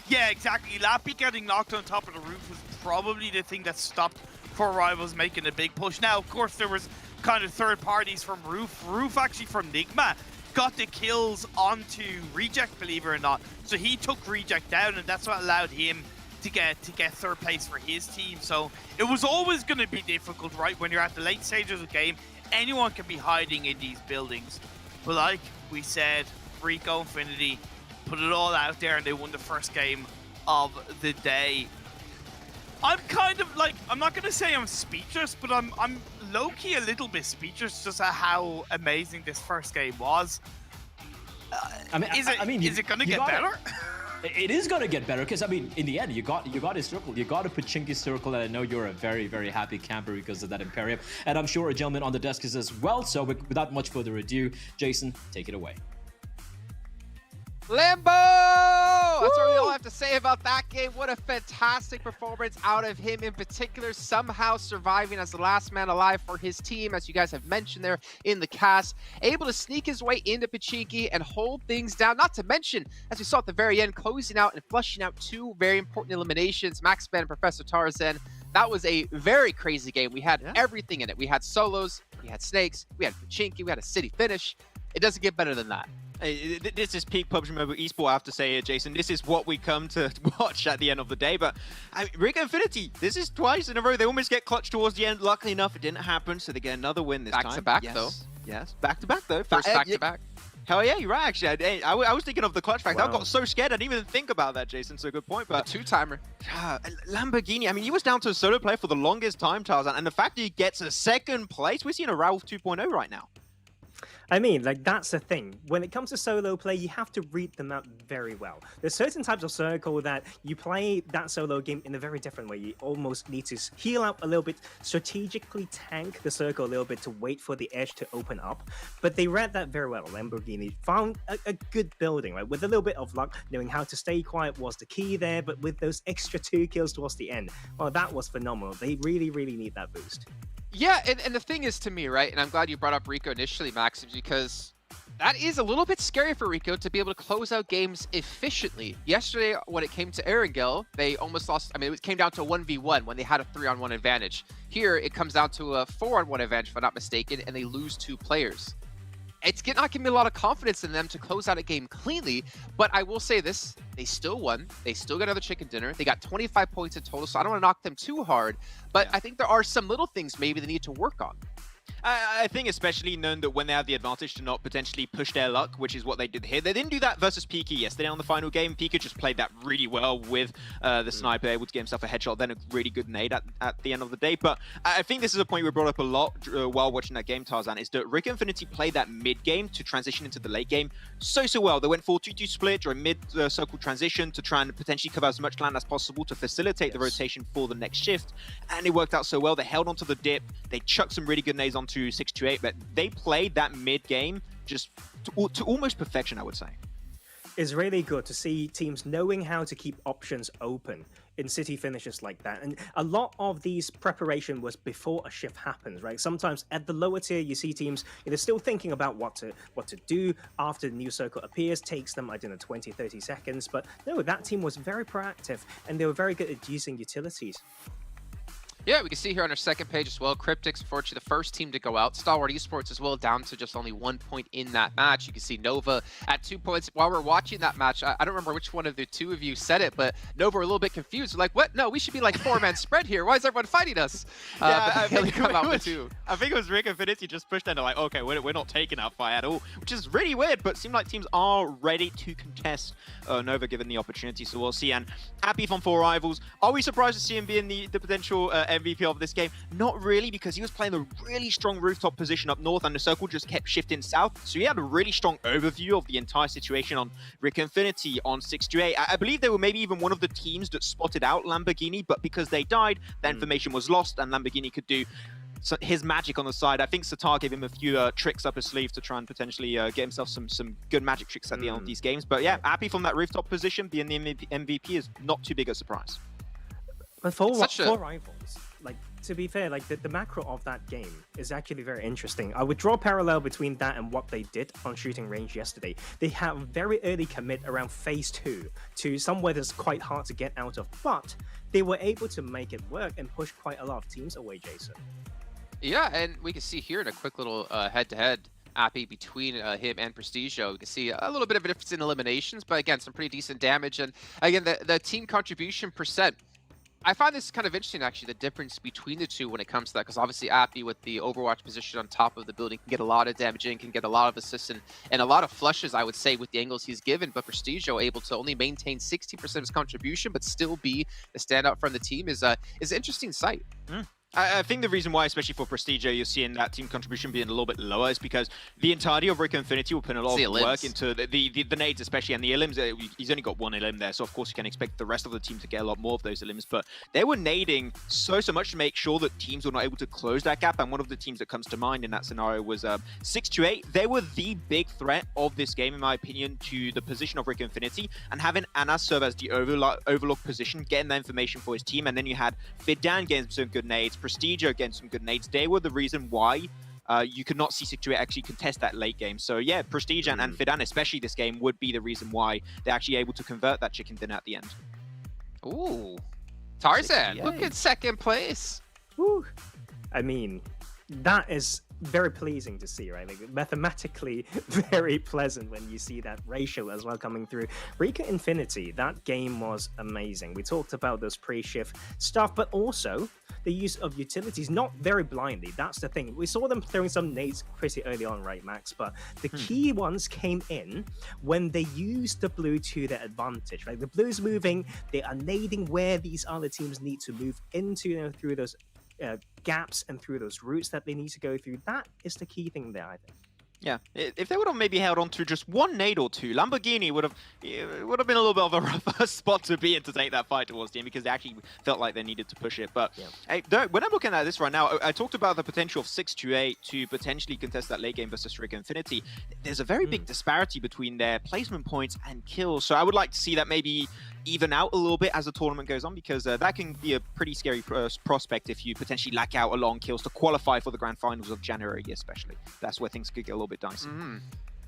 Yeah, exactly. Lappy getting knocked on top of the roof was probably the thing that stopped 4 Rivals making a big push. Now, of course, there was kind of third parties from Roof. Roof actually from Nigma got the kills onto Reject, believe it or not. So he took Reject down, and that's what allowed him to get 3rd place for his team. So it was always going to be difficult, right? When you're at the late stages of the game, anyone can be hiding in these buildings. But like we said, Rico Infinity put it all out there, and they won the first game of the day. I'm kind of like, I'm not going to say I'm speechless, but I'm low-key a little bit speechless just at how amazing this first game was. I mean, is it gonna get better? It is gonna get better because I mean, in the end, you got his circle, you got a Pachinki circle, and I know you're a very, very happy camper because of that Imperium, and I'm sure a gentleman on the desk is as well. So without much further ado, Jason, take it away. Lambo! That's what we all have to say about that game. What a fantastic performance out of him in particular, somehow surviving as the last man alive for his team, as you guys have mentioned there in the cast. Able to sneak his way into Pachinki and hold things down, not to mention, as we saw at the very end, closing out and flushing out two very important eliminations, Maxman and Professor Tarzan. That was a very crazy game. We had everything in it. We had solos, we had snakes, we had Pachinki, we had a city finish. It doesn't get better than that. This is peak PUBG Mobile eSport, I have to say here, Jason. This is what we come to watch at the end of the day. But Rick Infinity, this is twice in a row. They almost get clutched towards the end. Luckily enough, it didn't happen, so they get another win this time. Back-to-back, though. Yes, back-to-back, though. First back-to-back. Hell yeah, you're right, actually. I was thinking of the clutch fact. I got so scared, I didn't even think about that, Jason. So good point. But a two-timer. Lamborghini, I mean, he was down to a solo play for the longest time, Tarzan. And the fact that he gets a second place, we're seeing a Ralph 2.0 right now. I mean, like, that's the thing. When it comes to solo play, you have to read them out very well. There's certain types of circle that you play that solo game in a very different way. You almost need to heal out a little bit, strategically tank the circle a little bit to wait for the edge to open up. But they read that very well. Lamborghini found a good building, right? With a little bit of luck, knowing how to stay quiet was the key there, but with those extra 2 kills towards the end, well, that was phenomenal. They really, really need that boost. Yeah, and the thing is to me, right, and I'm glad you brought up Rico initially, Max, because that is a little bit scary for Rico to be able to close out games efficiently. Yesterday, when it came to Erangel, they almost lost. I mean, it came down to a 1v1 when they had a 3-on-1 advantage. Here, it comes down to a 4-on-1 advantage, if I'm not mistaken, and they lose 2 players. It's not giving me a lot of confidence in them to close out a game cleanly, but I will say this, they still won. They still got another chicken dinner. They got 25 points in total, so I don't want to knock them too hard, but I think there are some little things maybe they need to work on. I think especially known that when they have the advantage to not potentially push their luck, which is what they did here. They didn't do that versus Pika yesterday on the final game. Pika just played that really well with the sniper, able to get himself a headshot, then a really good nade at the end of the day. But I think this is a point we brought up a lot while watching that game, Tarzan, is that Rick Infinity played that mid game to transition into the late game so well. They went 4-2-2 split during mid-circle transition to try and potentially cover as much land as possible to facilitate the rotation for the next shift. And it worked out so well. They held onto the dip. They chucked some really good nades onto 628, but they played that mid-game just to almost perfection, I would say. It's really good to see teams knowing how to keep options open in city finishes like that. And a lot of these preparation was before a shift happens, right? Sometimes at the lower tier, you see teams still thinking about what to do after the new circle appears, takes them, I don't know, 20, 30 seconds. But no, that team was very proactive and they were very good at using utilities. Yeah, we can see here on our second page as well, Cryptics, unfortunately, the first team to go out. Stalwart Esports as well, down to just only 1 point in that match. You can see Nova at 2 points. While we're watching that match, I don't remember which one of the two of you said it, but Nova were a little bit confused. We're like, what? No, we should be like 4-man spread here. Why is everyone fighting us? Yeah, I think it was Rick Infinity just pushed in. They're like, okay, we're not taking that fight at all, which is really weird, but it seemed like teams are ready to contest Nova given the opportunity. So we'll see. And happy from 4 rivals. Are we surprised to see him being the potential MVP of this game? Not really, because he was playing a really strong rooftop position up north and the circle just kept shifting south. So he had a really strong overview of the entire situation on Rick Infinity, on 628. I believe they were maybe even one of the teams that spotted out Lamborghini, but because they died, the information was lost and Lamborghini could do his magic on the side. I think Satar gave him a few tricks up his sleeve to try and potentially get himself some good magic tricks at the end of these games. But yeah, happy from that rooftop position. Being the MVP is not too big a surprise. But for rivals, like, to be fair, like the macro of that game is actually very interesting. I would draw a parallel between that and what they did on shooting range yesterday. They have very early commit around phase 2 to somewhere that's quite hard to get out of, but they were able to make it work and push quite a lot of teams away, Jason. Yeah, and we can see here in a quick little head-to-head Appy between him and Prestigio. We can see a little bit of a difference in eliminations, but again, some pretty decent damage. And again, the team contribution percent, I find this kind of interesting, actually, the difference between the two when it comes to that, because obviously Appy with the Overwatch position on top of the building can get a lot of damage in, can get a lot of assists and a lot of flushes, I would say, with the angles he's given, but Prestigio able to only maintain 60% of his contribution, but still be the standout from the team is an interesting sight. I think the reason why, especially for Prestigio, you're seeing that team contribution being a little bit lower is because the entirety of Rico Infinity will put a lot of work into the nades, especially, and the elims. He's only got one elim there, so of course you can expect the rest of the team to get a lot more of those elims. But they were nading so much to make sure that teams were not able to close that gap. And one of the teams that comes to mind in that scenario was 628. They were the big threat of this game, in my opinion, to the position of Rico Infinity, and having Anas serve as the overlook position, getting that information for his team, and then you had Fidan getting some good nades, Prestigio against some good nades. They were the reason why you could not see 628 actually contest that late game. So yeah, Prestige and Fidan, especially this game, would be the reason why they're actually able to convert that chicken dinner at the end. Ooh, Tarzan, look at second place. Woo. I mean, that is very pleasing to see, right? Like, mathematically very pleasant when you see that ratio as well coming through. Rico Infinity, that game was amazing. We talked about those pre-shift stuff, but also the use of utilities, not very blindly. That's the thing. We saw them throwing some nades pretty early on, right, Max? But the key ones came in when they used the blue to their advantage, right? The blue's moving, they are nading where these other teams need to move into, you know, through those gaps and through those routes that they need to go through. That is the key thing there, I think. Yeah, if they would have maybe held on to just one nade or two, Lamborghini would have been a little bit of a rougher spot to be in to take that fight towards the end, because they actually felt like they needed to push it. But hey, when I'm looking at this right now, I talked about the potential of 628 to potentially contest that late game versus Rico Infinity. There's a very big disparity between their placement points and kills, so I would like to see that maybe even out a little bit as the tournament goes on, because that can be a pretty scary prospect if you potentially lack out a lot on kills to qualify for the grand finals of January, especially. That's where things could get a little bit dicey.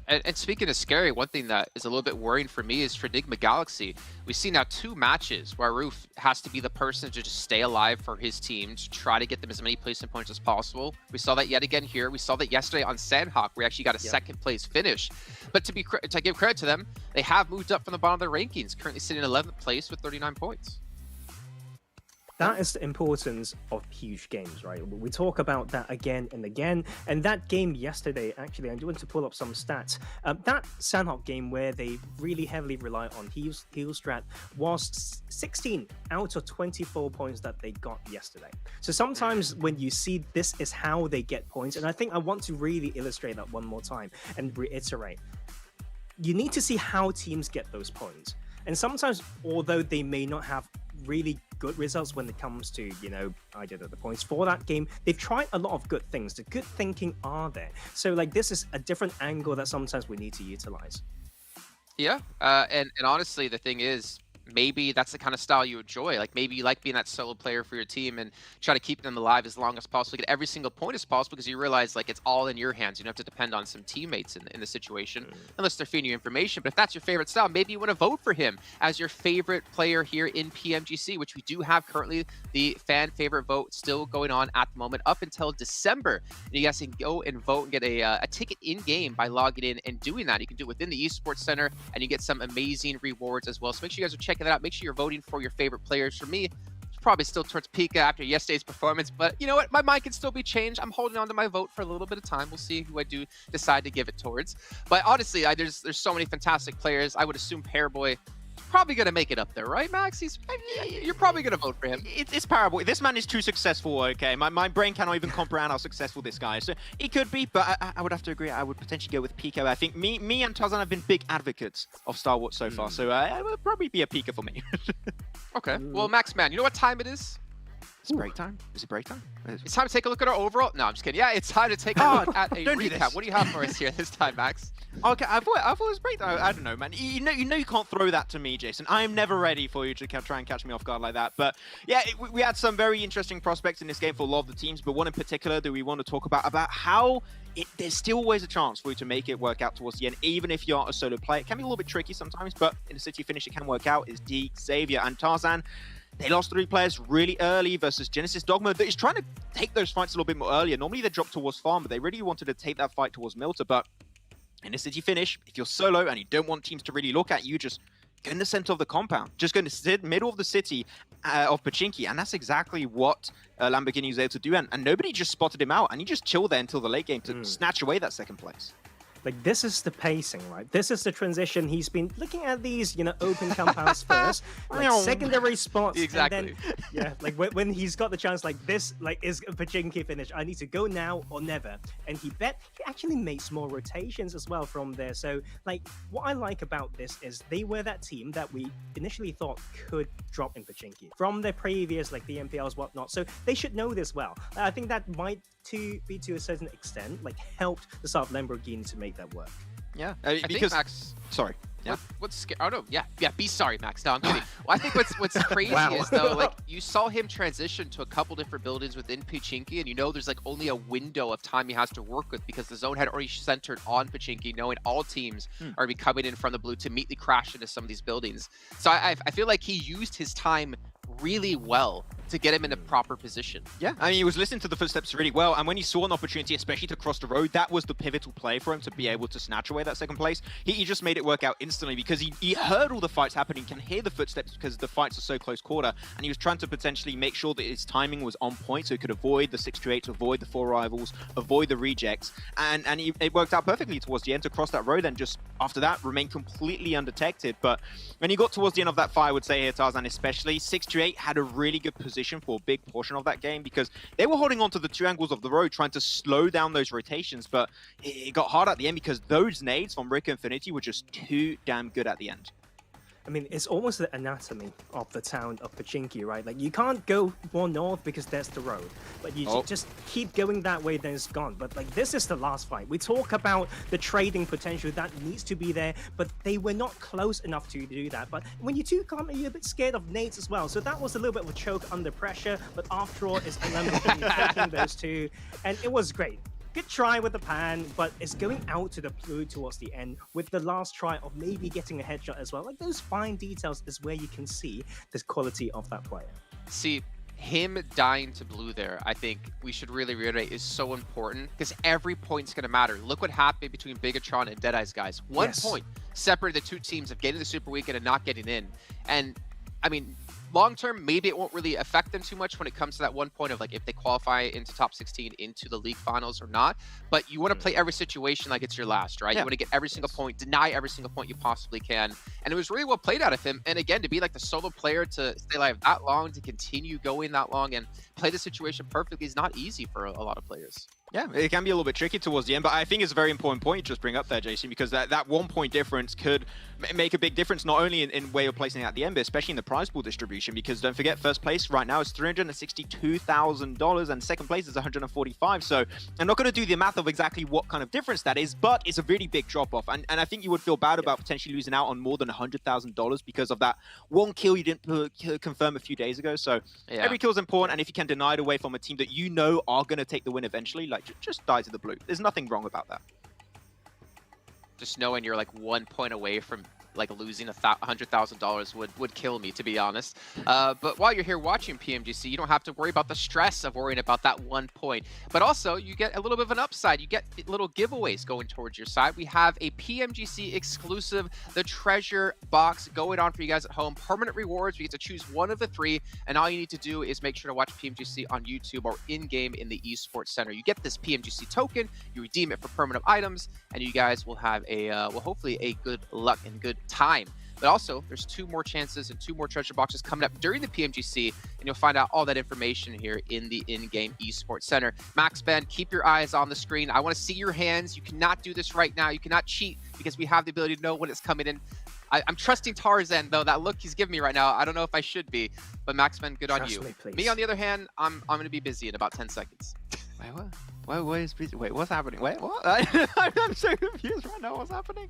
And speaking of scary, one thing that is a little bit worrying for me is Trenigma Galaxy. We see now 2 matches where Roof has to be the person to just stay alive for his team, to try to get them as many placement points as possible. We saw that yet again here. We saw that yesterday on Sanhok, we actually got a second place finish. But to give credit to them, they have moved up from the bottom of the rankings, currently sitting in 11th place with 39 points. That is the importance of huge games, right? We talk about that again and again. And that game yesterday, actually, I do want to pull up some stats. That Sanhok game where they really heavily rely on heal strat was 16 out of 24 points that they got yesterday. So sometimes when you see this is how they get points, and I think I want to really illustrate that one more time and reiterate. You need to see how teams get those points. And sometimes, although they may not have really good results when it comes to, you know, either the points for that game, they've tried a lot of good things. The good thinking are there. So, like, this is a different angle that sometimes we need to utilize. Yeah, and honestly, the thing is, maybe that's the kind of style you enjoy. Like, maybe you like being that solo player for your team and try to keep them alive as long as possible, get every single point as possible, because you realize, like, it's all in your hands. You don't have to depend on some teammates in the situation, unless they're feeding you information. But if that's your favorite style, maybe you want to vote for him as your favorite player here in PMGC, which we do have currently the fan favorite vote still going on at the moment up until December. And you guys can go and vote and get a ticket in-game by logging in and doing that. You can do it within the Esports Center, and you get some amazing rewards as well. So make sure you guys are checking that out. Make sure you're voting for your favorite players. For me, it's probably still towards Pika after yesterday's performance, but you know what? My mind can still be changed. I'm holding on to my vote for a little bit of time. We'll see who I do decide to give it towards. But honestly, there's so many fantastic players. I would assume Pairboy probably going to make it up there, right, Max? You're probably going to vote for him. It's Pairboy. This man is too successful, okay? My brain cannot even comprehend how successful this guy is. So he could be, but I would have to agree. I would potentially go with Pika. I think me and Tarzan have been big advocates of Star Wars so far, so it would probably be a Pika for me. Okay. Well, Max, man, you know what time it is? It's break time. Is it break time? It's time to take a look at our overall. No, I'm just kidding. Yeah, it's time to take a look at a recap. What do you have for us here this time, Max? Okay, I thought it was break time. I don't know, man. You know you can't throw that to me, Jason. I am never ready for you to try and catch me off guard like that. But yeah, we had some very interesting prospects in this game for a lot of the teams, but one in particular that we want to talk about how there's still always a chance for you to make it work out towards the end, even if you're a solo player. It can be a little bit tricky sometimes, but in a city finish, it can work out. Is Deke, Xavier, and Tarzan. They lost 3 players really early versus Genesis Dogma that is trying to take those fights a little bit more earlier. Normally they drop towards farm, but they really wanted to take that fight towards Milta. But in a city finish, if you're solo and you don't want teams to really look at you, just go in the center of the compound. Just go in the middle of the city of Pachinki. And that's exactly what Lamborghini was able to do. And nobody just spotted him out. And he just chilled there until the late game to snatch away that second place. Like, this is the pacing, right? This is the transition. He's been looking at these, open compounds first, like secondary spots. Exactly. And then, yeah, like when he's got the chance, like this, like is a Pachinki finish. I need to go now or never. And he actually made small rotations as well from there. So, like, what I like about this is they were that team that we initially thought could drop in Pachinki from their previous, like, the MPLs, whatnot. So they should know this well. I think that might be to a certain extent, like, helped the South Lamborghini to make that work. Yeah, I because think Max. Sorry. Yeah. What's scary? Oh no, yeah. Be sorry, Max. No, I'm kidding. Well, I think what's crazy Wow. is though, like you saw him transition to a couple different buildings within Pachinki, and there's like only a window of time he has to work with because the zone had already centered on Pachinki, knowing all teams are coming in from the blue to immediately crash into some of these buildings. So I feel like he used his time really well to get him in a proper position. Yeah, I mean, he was listening to the footsteps really well, and when he saw an opportunity, especially to cross the road, that was the pivotal play for him to be able to snatch away that second place. He just made it work out instantly because he heard all the fights happening, can hear the footsteps because the fights are so close quarter, and he was trying to potentially make sure that his timing was on point so he could avoid the 6-8, avoid the 4 rivals, avoid the rejects, and it worked out perfectly towards the end to cross that road, and just after that remain completely undetected. But when he got towards the end of that fight, I would say here, Tarzan especially, 6-8 had a really good position for a big portion of that game because they were holding on to the two angles of the road, trying to slow down those rotations, but it got hard at the end because those nades from Rick Infinity were just too damn good at the end. I mean, it's almost the anatomy of the town of Pachinki, right? Like, you can't go more north because that's the road. But you just keep going that way, then it's gone. But, like, this is the last fight. We talk about the trading potential that needs to be there, but they were not close enough to do that. But when you two come, you're a bit scared of nades as well. So that was a little bit of a choke under pressure. But after all, it's Lamborghini taking those two. And it was great. Good try with the pan, but it's going out to the blue towards the end with the last try of maybe getting a headshot as well. Like, those fine details is where you can see the quality of that player. See, him dying to blue there, I think we should really reiterate, is so important because every point's going to matter. Look what happened between Bigatron and Deadeye's guys. One point separated the two teams of getting the Super Weekend and not getting in. And, I mean, long term, maybe it won't really affect them too much when it comes to that one point of like if they qualify into top 16 into the league finals or not. But you want to play every situation like it's your last, right? You want to get every single point, deny every single point you possibly can. And it was really well played out of him. And again, to be like the solo player to stay alive that long, to continue going that long and play the situation perfectly is not easy for a lot of players. Yeah, it can be a little bit tricky towards the end, but I think it's a very important point you just bring up there, Jason, because that 1 point difference could make a big difference, not only in where you're placing it at the end, but especially in the prize pool distribution, because don't forget, first place right now is $362,000 and second place is $145,000. So I'm not going to do the math of exactly what kind of difference that is, but it's a really big drop-off. And I think you would feel bad about potentially losing out on more than $100,000 because of that one kill you didn't confirm a few days ago. So every kill is important, and if you can deny it away from a team that you know are going to take the win eventually, like just die to the blue. There's nothing wrong about that. Just knowing you're like 1 point away from like losing $100,000 would kill me, to be honest. But while you're here watching PMGC, you don't have to worry about the stress of worrying about that 1 point. But also, you get a little bit of an upside. You get little giveaways going towards your side. We have a PMGC exclusive, the treasure box going on for you guys at home. Permanent rewards. We get to choose one of the three, and all you need to do is make sure to watch PMGC on YouTube or in-game in the Esports Center. You get this PMGC token, you redeem it for permanent items, and you guys will have a, well, hopefully a good luck and good time. But also, there's 2 more chances and 2 more treasure boxes coming up during the PMGC, and you'll find out all that information here in the in-game Esports Center. Max, Ben, keep your eyes on the screen. I want to see your hands. You cannot do this right now. You cannot cheat because we have the ability to know when it's coming in. I'm trusting Tarzan, though. That look he's giving me right now, I don't know if I should be. But Max, Ben, good on you. Me, on the other hand, I'm going to be busy in about 10 seconds. Wait, what? What is busy? Wait, what's happening? Wait, what? I'm so confused right now. What's happening?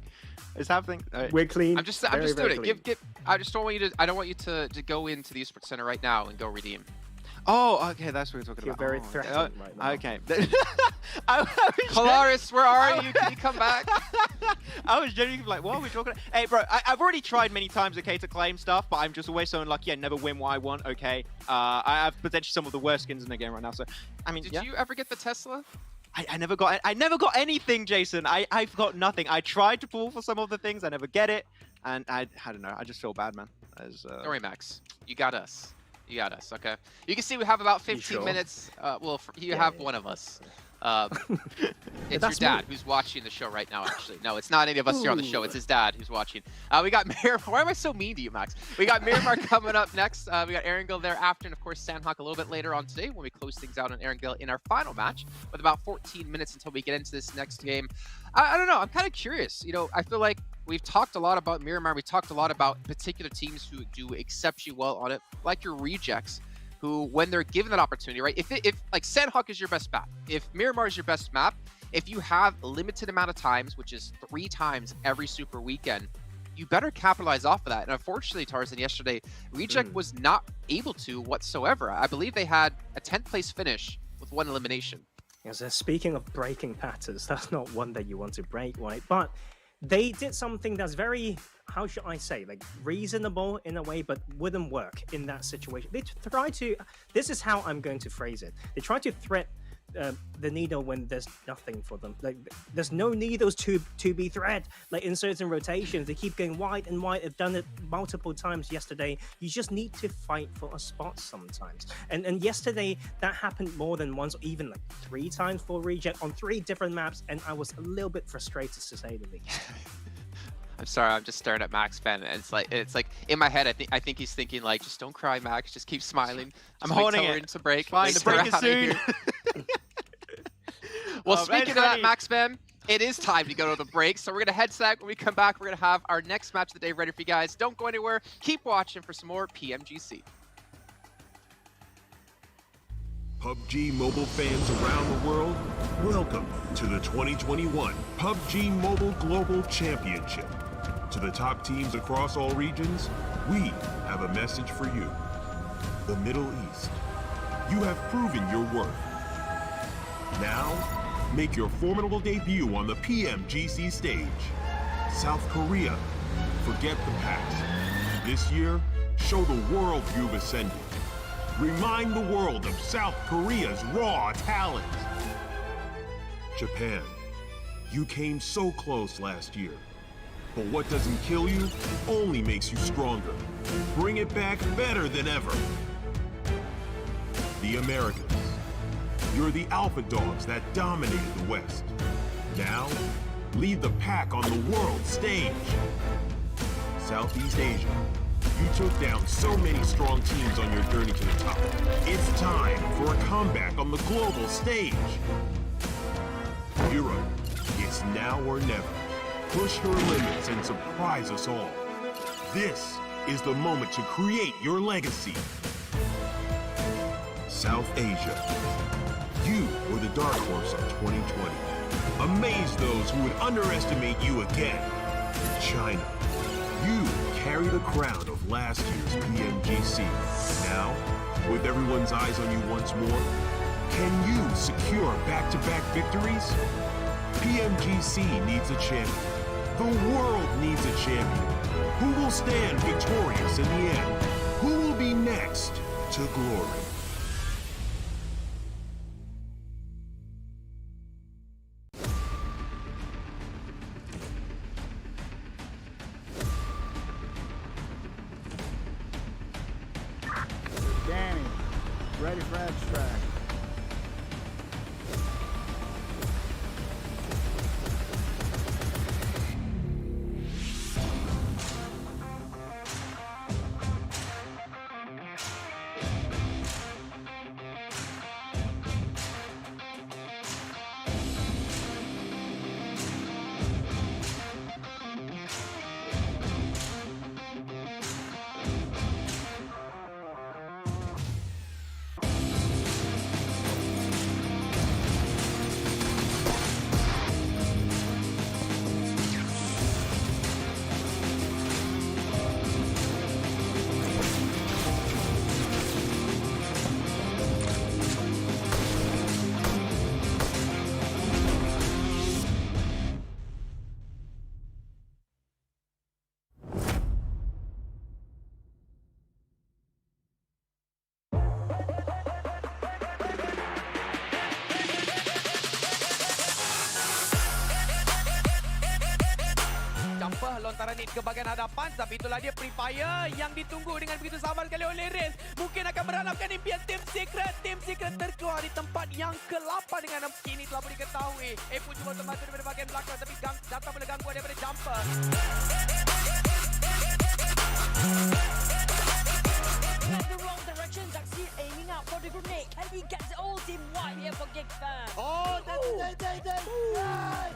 It's happening. Right. We're clean. I'm just doing it. I just don't want you to. I don't want you to go into the Esports Center right now and go redeem. Oh, okay, that's what we're talking about. You're very threatening right now. Okay. Polaris, where are you? Can you come back? I was genuinely like, what are we talking about? Hey, bro, I've already tried many times, okay, to claim stuff, but I'm just always so unlucky. I never win what I want, okay? I have potentially some of the worst skins in the game right now, so, I mean, Did you ever get the Tesla? I never got anything, Jason. I've got nothing. I tried to pull for some of the things. I never get it. And I don't know. I just feel bad, man. Don't worry, Max. You got us. You got us, okay. You can see we have about 15 sure? minutes. Well, you have one of us. It's your dad who's watching the show right now, actually. No, it's not any of us here on the show. It's his dad who's watching. We got Miramar. Why am I so mean to you, Max? We got Miramar coming up next. We got Erangel thereafter, and of course, Sanhok a little bit later on today when we close things out on Erangel in our final match with about 14 minutes until we get into this next game. I don't know. I'm kind of curious. You know, I feel like we've talked a lot about Miramar. We talked a lot about particular teams who do exceptionally well on it, like your rejects, who, when they're given that opportunity, right? If like Sanhok is your best map, if Miramar is your best map, if you have a limited amount of times, which is 3 times every super weekend, you better capitalize off of that. And unfortunately, Tarzan, yesterday, Reject was not able to whatsoever. I believe they had a 10th place finish with 1 elimination. Yes, speaking of breaking patterns, that's not one that you want to break, right? But they did something that's very, how should I say, like reasonable in a way, but wouldn't work in that situation. They try to, this is how I'm going to phrase it. They try to thread the needle when there's nothing for them. Like there's no needles to be thread. Like in certain rotations, they keep going wide and wide. I've done it multiple times yesterday. You just need to fight for a spot sometimes. And yesterday that happened more than once, or even like 3 times for Reject on 3 different maps, and I was a little bit frustrated to say the least. I'm sorry, I'm just staring at Max, Ben, and it's like in my head, I think he's thinking like, just don't cry, Max, just keep smiling. I'm holding it to break. Fine, the break is soon. Well, speaking of that, Max, Ben, it is time to go to the break. So we're gonna head sack. When we come back, we're gonna have our next match of the day ready for you guys. Don't go anywhere. Keep watching for some more PMGC. PUBG Mobile fans around the world, welcome to the 2021 PUBG Mobile Global Championship. To the top teams across all regions, we have a message for you. The Middle East. You have proven your worth. Now, make your formidable debut on the PMGC stage. South Korea, forget the past. This year, show the world you've ascended. Remind the world of South Korea's raw talent. Japan, you came so close last year. But what doesn't kill you only makes you stronger. Bring it back better than ever. The Americans, you're the alpha dogs that dominated the West. Now, lead the pack on the world stage. Southeast Asia, you took down so many strong teams on your journey to the top. It's time for a comeback on the global stage. Europe, it's now or never. Push your limits and surprise us all. This is the moment to create your legacy. South Asia, you were the dark horse of 2020. Amaze those who would underestimate you again. China, you carry the crown of last year's PMGC. Now, with everyone's eyes on you once more, can you secure back-to-back victories? PMGC needs a champion. The world needs a champion. Who will stand victorious in the end? Who will be next to glory? Danny, ready for abstract. Taranit ke bahagian hadapan, tapi itulah dia Free Fire yang ditunggu dengan begitu sabar sekali oleh Rails. Mungkin akan berharapkan impian Team Secret. Team Secret terkeluar di tempat yang ke-8 dengan kini telah boleh diketahui. Pun cuba untuk masuk daripada bahagian belakang, tapi datang boleh gangguan daripada jumper. The wrong direction, Zaxir aiming out for the grenade, and he gets the whole team wide here for Gig Fan. Oh, that's right!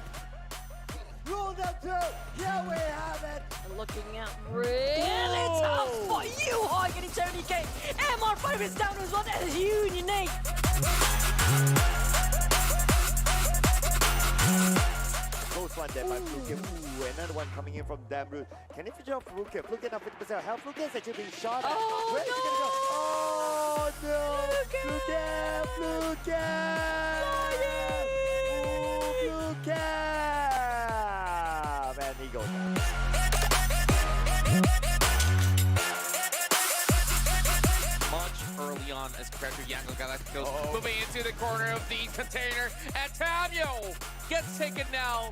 Rule them through. Here we have it. Looking out really tough for you, Hoi, getting 70k. MR5 is down as well. That is unique. Close one there by Fluke. Ooh, another one coming in from Damroot. Can he figure out Fluke? Fluke enough 50% health. Fluke is actually being shot at. Where is he gonna go? Oh no! Fluke! Ooh, Fluke! And he goes down. Much early on as compared to Erangel Galacticos moving into the corner of the container, and Tamio gets taken down.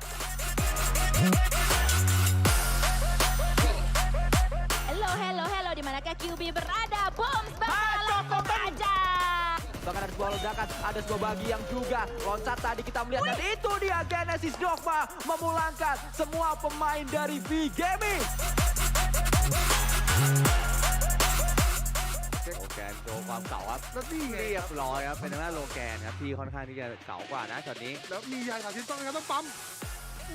Hello, di manakah QB berada? Bombs bakal aja. Bahkan ada sebuah ledakan, ada sebuah bagi yang juga loncat tadi kita melihat, dan itu dia Genesis Dogma memulangkan semua pemain dari V Gaming. โลแกนโชว์ความเก่าครับแล้วนี่เรียบร้อยครับเป็นทางด้านโลแกนครับที่ค่อนข้างที่จะเก่ากว่านะช็อตนี้แล้วมียายขาชิ้นต้องนะครับต้องปั๊ม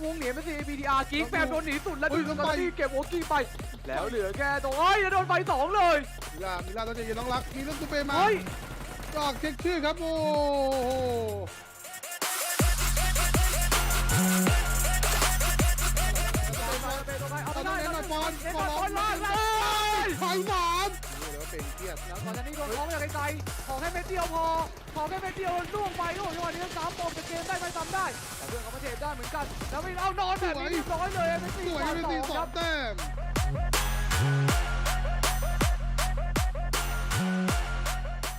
วงเหนียนเป็น CBTR กิ๊กแฟมโดนหนีสุดแล้วดูตอนที่เก็บโอกี้ไปแล้วเหลือแค่ตรงจะโดนไฟ2เลยมีลาตอนนี้น้องรักมีเรื่องตูเปมาจอกเช็คชื่อครับโอ้โหเอาได้มาปอนไฟหนอนเป็นเครียดแล้วตอนนี้โดนคล้องจากไกลๆขอแค่เม็ดเดียวพอขอแค่เม็ดเดียวล่วงไปโอ้ยวันนี้3 ปมจะเกมได้ไม่ทำได้แต่เพื่อนเขามาเทปได้เหมือนกันแล้วไม่เอานอนแบบนี้เรียบร้อยเลยไม่ตี2 แต้ม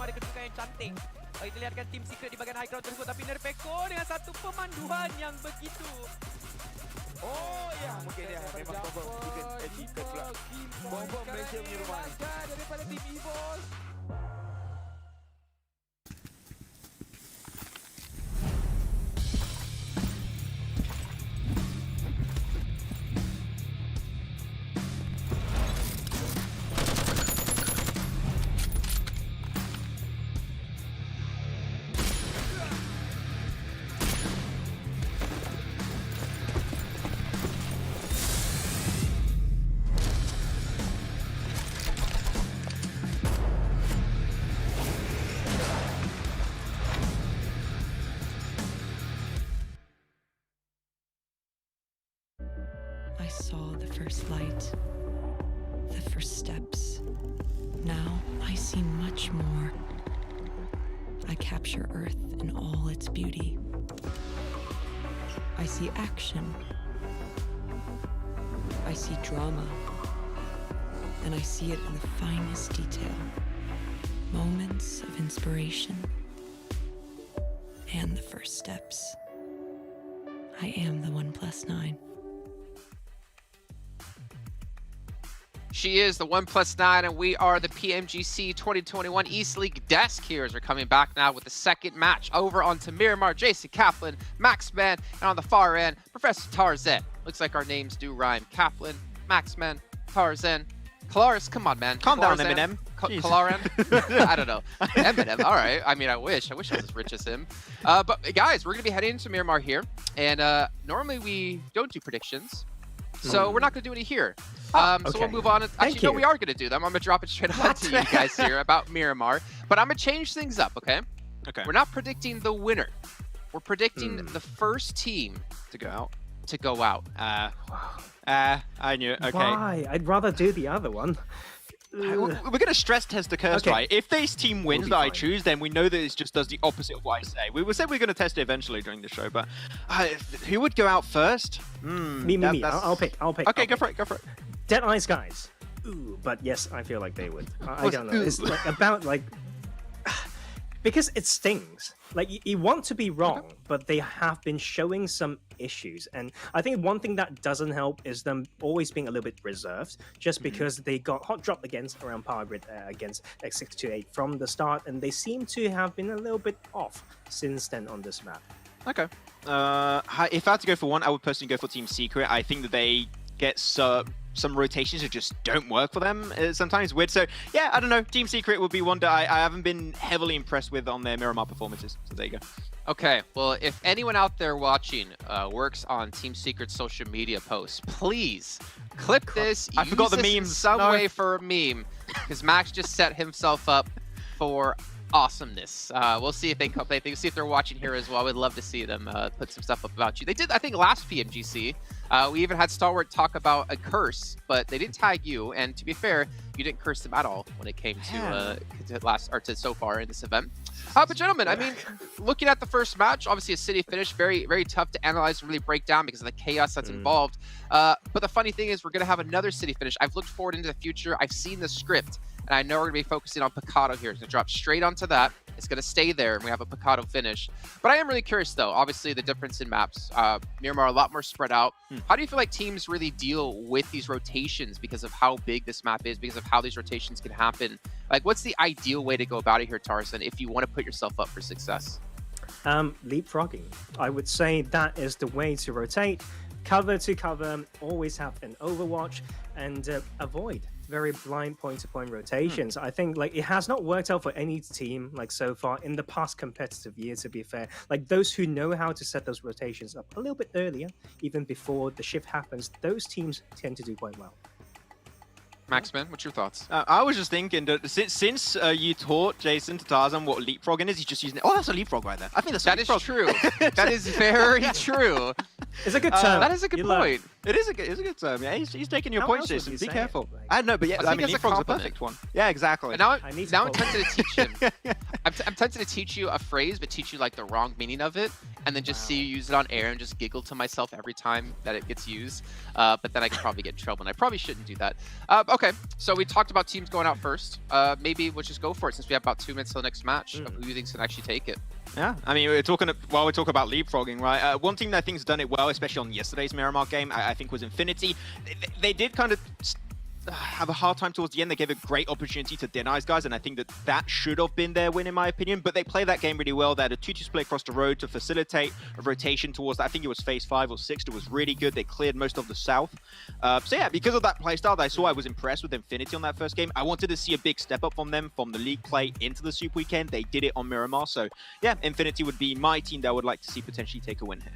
ada kedudukan yang cantik. Kita lihatkan tim Secret di bagian high ground tersebut, tapi Nerpeko dengan satu pemanduan yang begitu. Oh ya, mungkin ya memang Bomber bikin achievement pula. Bomber Malaysia Miramar daripada tim EVOS. I saw the first light, the first steps. Now I see much more. I capture Earth in all its beauty. I see action. I see drama. And I see it in the finest detail. Moments of inspiration. And the first steps. I am the 1+9. She is the 1+9, and we are the PMGC 2021 East League desk here as we're coming back now with the second match over onto Miramar, Jason Kaplan, Maxman, and on the far end, Professor Tarzan. Looks like our names do rhyme. Kaplan, Maxman, Tarzan, Kalaris. Come on, man. Calm down, Eminem. Kalaran? I don't know. Eminem. All right. I mean, I wish I was as rich as him. But guys, we're going to be heading into Miramar here, and normally we don't do predictions. So we're not going to do any here. So we'll move on. Actually, no, we are going to do them. I'm going to drop it straight on to you guys here about Miramar. But I'm going to change things up, okay? Okay. We're not predicting the winner. We're predicting the first team to go out. To go out. I knew it. Okay. Why? I'd rather do the other one. We're going to stress test the curse, right? If this team wins that I choose, then we know that it just does the opposite of what I say. We said we're going to test it eventually during the show, but who would go out first? Me. I'll pick. Okay, go for it. Dead Eye Skies. Ooh, but yes, I feel like they would. I don't know. It's like about like because it stings. Like, you want to be wrong, but they have been showing some issues. And I think one thing that doesn't help is them always being a little bit reserved, just because they got hot dropped against around Power Grid against X628 from the start, and they seem to have been a little bit off since then on this map. Okay. If I had to go for one, I would personally go for Team Secret. I think that they get some rotations that just don't work for them. Sometimes weird. So yeah, I don't know. Team Secret would be one that I haven't been heavily impressed with on their Miramar performances. So there you go. Okay, well, if anyone out there watching works on Team Secret's social media posts, please clip this. I forgot the use this memes. in some way for a meme, because Max just set himself up for awesomeness. We'll see if they see if they're watching here as well. We'd love to see them put some stuff up about you. They did, I think, last PMGC. We even had Stalwart talk about a curse, but they didn't tag you. And to be fair, you didn't curse them at all when it came to so far in this event. But gentlemen, I mean, looking at the first match, obviously a city finish, very, very tough to analyze and really break down because of the chaos that's involved. But the funny thing is we're going to have another city finish. I've looked forward into the future. I've seen the script, and I know we're going to be focusing on Picado here. It's going to drop straight onto that. It's going to stay there, and we have a Picado finish. But I am really curious, though, obviously, the difference in maps. Miramar, a lot more spread out. How do you feel like teams really deal with these rotations because of how big this map is, because of how these rotations can happen? Like, what's the ideal way to go about it here, Tarzan, if you want to put yourself up for success? Leapfrogging. I would say that is the way to rotate. Cover to cover, always have an overwatch, and avoid very blind point-to-point rotations. I think like it has not worked out for any team like so far in the past competitive year, to be fair. Like those who know how to set those rotations up a little bit earlier, even before the shift happens, those teams tend to do quite well. Maxman, what's your thoughts? I was just thinking that since you taught Jason to Tarzan what leapfrogging is, he's just using it. Oh, that's a leapfrog right there. I think that's a leapfrog. That is true. That is very true. It's a good term. That is a good point. It is a good term. Yeah, he's taking your points, Jason. Be careful. Like, I know, but yeah, I mean, leapfrog's a perfect one. Yeah, exactly. And now I'm tempted to teach him. I'm tempted to teach you a phrase, but teach you like the wrong meaning of it, and then just see you use it on air and just giggle to myself every time that it gets used. But then I could probably get in trouble, and I probably shouldn't do that. Okay, so we talked about teams going out first. Maybe we'll just go for it since we have about 2 minutes till the next match of who you think's gonna actually take it. Yeah, I mean, while we're talking about leapfrogging, right? One team that I think has done it well, especially on yesterday's Miramar game, I think was Infinity. They did kind of have a hard time towards the end. They gave a great opportunity to Denai's guys, and I think that should have been their win, in my opinion. But they played that game really well. They had a 2-2 split across the road to facilitate a rotation towards, I think it was phase 5 or 6. It was really good. They cleared most of the south. So yeah, because of that playstyle that I saw, I was impressed with Infinity on that first game. I wanted to see a big step up from them from the league play into the Super Weekend. They did it on Miramar. So yeah, Infinity would be my team that I would like to see potentially take a win here.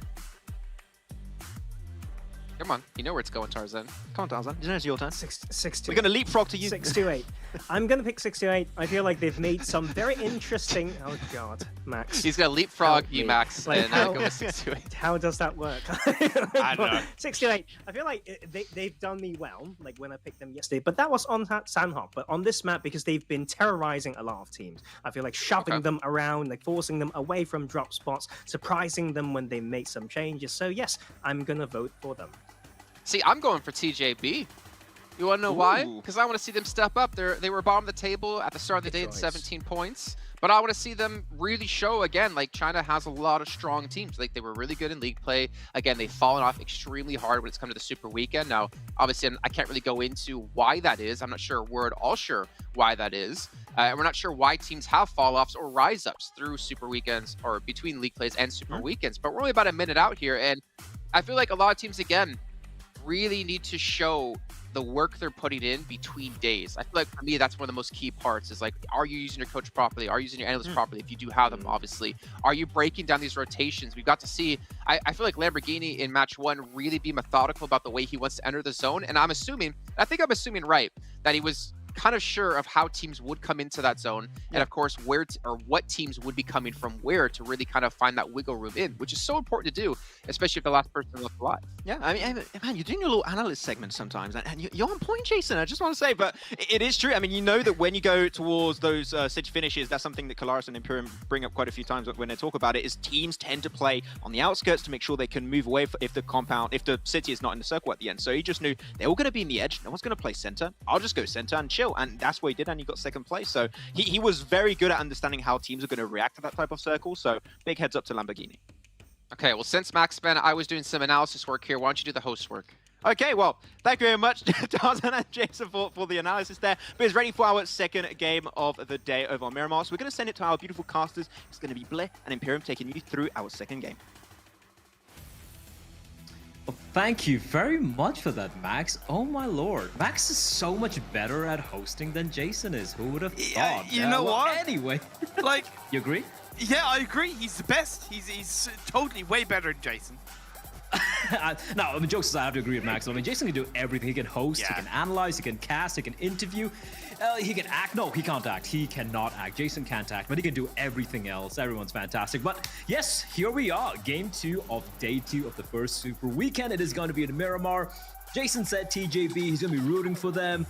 Come on, you know where it's going, Tarzan. Come on, Tarzan. It's your turn. 6-2. We're going to leapfrog to you. 6-2-8. I'm going to pick 6-2-8. I feel like they've made some very interesting... Oh, God, Max. He's going to leapfrog you, Max, like, and go with 6-2-8. How does that work? I don't know. 6-2-8. I feel like they've done me well, like when I picked them yesterday, but that was on Sanhok. But on this map, because they've been terrorizing a lot of teams, I feel like shoving them around, like forcing them away from drop spots, surprising them when they make some changes. So yes, I'm going to vote for them. See, I'm going for TJB. You want to know why? Because I want to see them step up. They were bottom of the table at the start of the day at 17 points. But I want to see them really show again, like China has a lot of strong teams. Like they were really good in league play. Again, they've fallen off extremely hard when it's come to the Super Weekend. Now, obviously, I can't really go into why that is. I'm not sure we're at all sure why that is. And we're not sure why teams have fall-offs or rise-ups through Super Weekends or between league plays and Super Weekends. But we're only about a minute out here. And I feel like a lot of teams, again, really need to show the work they're putting in between days. I feel like for me, that's one of the most key parts is like, are you using your coach properly? Are you using your analyst properly? If you do have them, obviously. Are you breaking down these rotations? We've got to see, I feel like Lamborghini in match 1 really be methodical about the way he wants to enter the zone. And I'm assuming right, that he was kind of sure of how teams would come into that zone, and of course what teams would be coming from where to really kind of find that wiggle room in, which is so important to do, especially if the last person left alive. Yeah, I mean, man, you're doing your little analyst segment sometimes, and you're on point, Jason. I just want to say, but it is true. I mean, you know that when you go towards those city finishes, that's something that Kalaris and Imperium bring up quite a few times when they talk about it. Is teams tend to play on the outskirts to make sure they can move away if the city is not in the circle at the end. So he just knew they're all going to be in the edge. No one's going to play center. I'll just go center and chill, and that's what he did, and he got second place. So he was very good at understanding how teams are going to react to that type of circle. So big heads up to Lamborghini. Okay, well, since Max spent, I was doing some analysis work here. Why don't you do the host work? Okay, well, thank you very much, Tarzan and Jason, for the analysis there. But it's ready for our second game of the day over on Miramar. So we're going to send it to our beautiful casters. It's going to be Blair and Imperium taking you through our second game. Well, thank you very much for that, Max. Oh my lord. Max is so much better at hosting than Jason is. Who would have thought? You know what? Anyway. Like, you agree? Yeah, I agree. He's the best. He's totally way better than Jason. No, I mean, jokes aside, I have to agree with Max. I mean, Jason can do everything. He can host, he can analyze, he can cast, he can interview, he can act. No, he can't act. He cannot act. Jason can't act, but he can do everything else. Everyone's fantastic. But yes, here we are. Game 2 of day 2 of the first Super Weekend. It is going to be in Miramar. Jason said TJB. He's going to be rooting for them.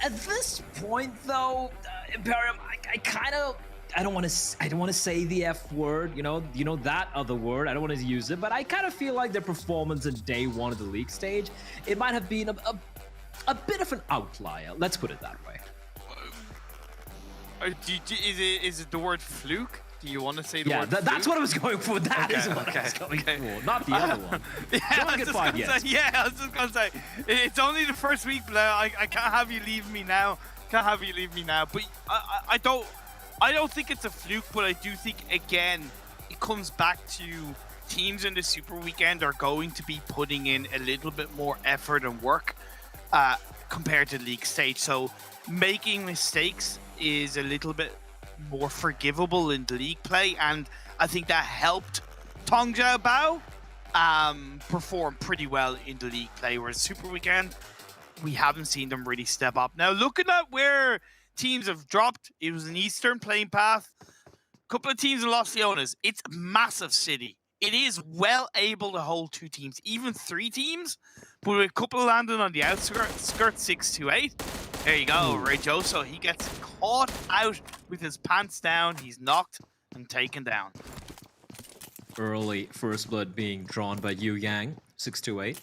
At this point, though, Imperium, I don't want to say the F word, you know that other word. I don't want to use it, but I kind of feel like their performance in day 1 of the league stage, it might have been a bit of an outlier. Let's put it that way. Is it the word fluke? Do you want to say the word fluke? That's what I was going for. That is what I was going for, not the other one. I was just gonna say, it's only the first week, Blair. I can't have you leave me now. But I don't think it's a fluke, but I do think, again, it comes back to teams in the Super Weekend are going to be putting in a little bit more effort and work compared to league stage. So making mistakes is a little bit more forgivable in league play, and I think that helped Tong Jiao Bao perform pretty well in the league play, whereas Super Weekend, we haven't seen them really step up. Now, looking at where teams have dropped, it was an Eastern playing path. A couple of teams in Los Leones. It's a massive city. It is well able to hold 2 teams, even 3 teams, but with a couple landing on the outskirts, 6-8. There you go, Reyjoso. He gets caught out with his pants down. He's knocked and taken down. Early first blood being drawn by Yu Yang, 6-8.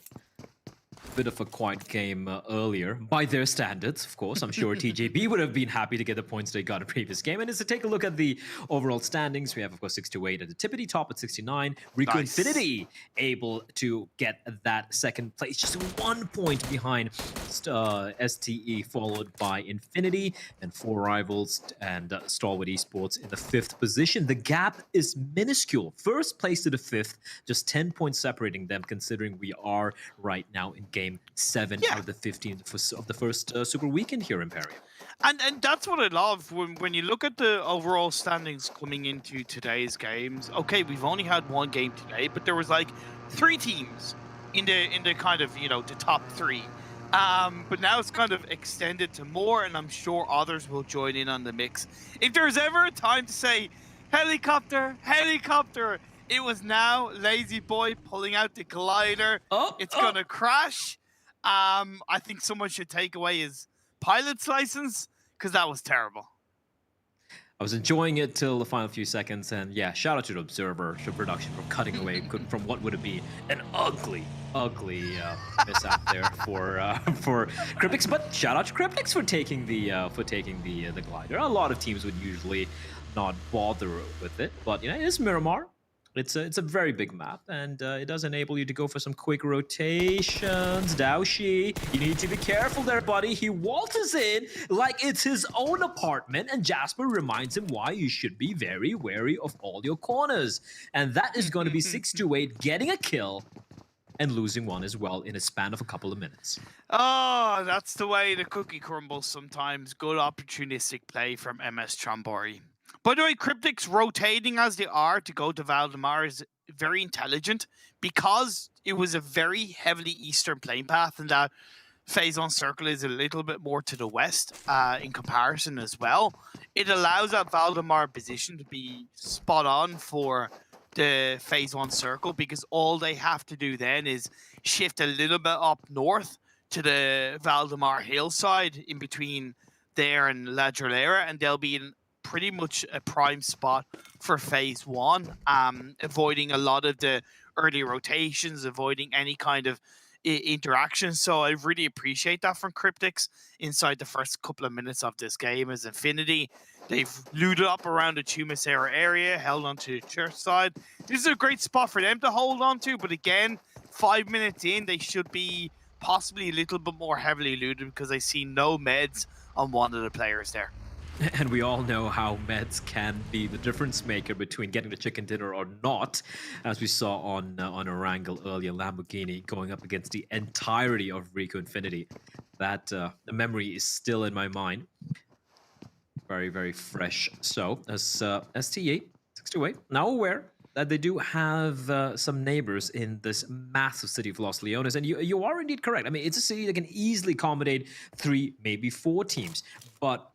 Bit of a quiet game earlier, by their standards, of course. I'm sure TJB would have been happy to get the points they got in the previous game. And as to take a look at the overall standings, we have, of course, 6-8 at the tippity top at 69. Rico Infinity able to get that second place, just 1 point behind STE, followed by Infinity, and 4 rivals and Stalwart Esports in the 5th position. The gap is minuscule. First place to the 5th, just 10 points separating them, considering we are right now in game 7 out of the 15 of the first Super Weekend here in Imperium. And that's what I love when you look at the overall standings coming into today's games. Okay, we've only had 1 game today, but there was like 3 teams in the kind of, the top 3. But now it's kind of extended to more, and I'm sure others will join in on the mix. If there's ever a time to say helicopter, helicopter, it was now. Lazy boy pulling out the glider. It's gonna crash. I think someone should take away his pilot's license, because that was terrible. I was enjoying it till the final few seconds, and yeah, shout out to the Observer production for cutting away from what would have been an ugly miss out there for Cryptix. But shout out to Cryptix for taking the glider. A lot of teams would usually not bother with it, but it is Miramar. It's a very big map, and it does enable you to go for some quick rotations. Daoshi, you need to be careful there, buddy. He waltzes in like it's his own apartment, and Jasper reminds him why you should be very wary of all your corners. And that is going to be 6-8, getting a kill and losing one as well in a span of a couple of minutes. Oh, that's the way the cookie crumbles sometimes. Good opportunistic play from MS Chambori. By the way, Cryptix rotating as they are to go to Valdemar is very intelligent, because it was a very heavily eastern playing path, and that Phase 1 circle is a little bit more to the west in comparison as well. It allows that Valdemar position to be spot on for the Phase 1 circle, because all they have to do then is shift a little bit up north to the Valdemar hillside in between there and La Drolera, and they'll be in pretty much a prime spot for Phase 1, avoiding a lot of the early rotations, avoiding any kind of interactions. So I really appreciate that from Cryptics inside the first couple of minutes of this game. As Infinity, they've looted up around the Chumisera area, held onto the church side. This is a great spot for them to hold on to, but again, 5 minutes in, they should be possibly a little bit more heavily looted because I see no meds on one of the players there. And we all know how meds can be the difference maker between getting the chicken dinner or not, as we saw on Erangel earlier, Lamborghini going up against the entirety of Rico Infinity. That the memory is still in my mind. Very, very fresh. So, as ST8, 628, now aware that they do have some neighbors in this massive city of Los Leones. And you are indeed correct. I mean, it's a city that can easily accommodate 3, maybe 4 teams. But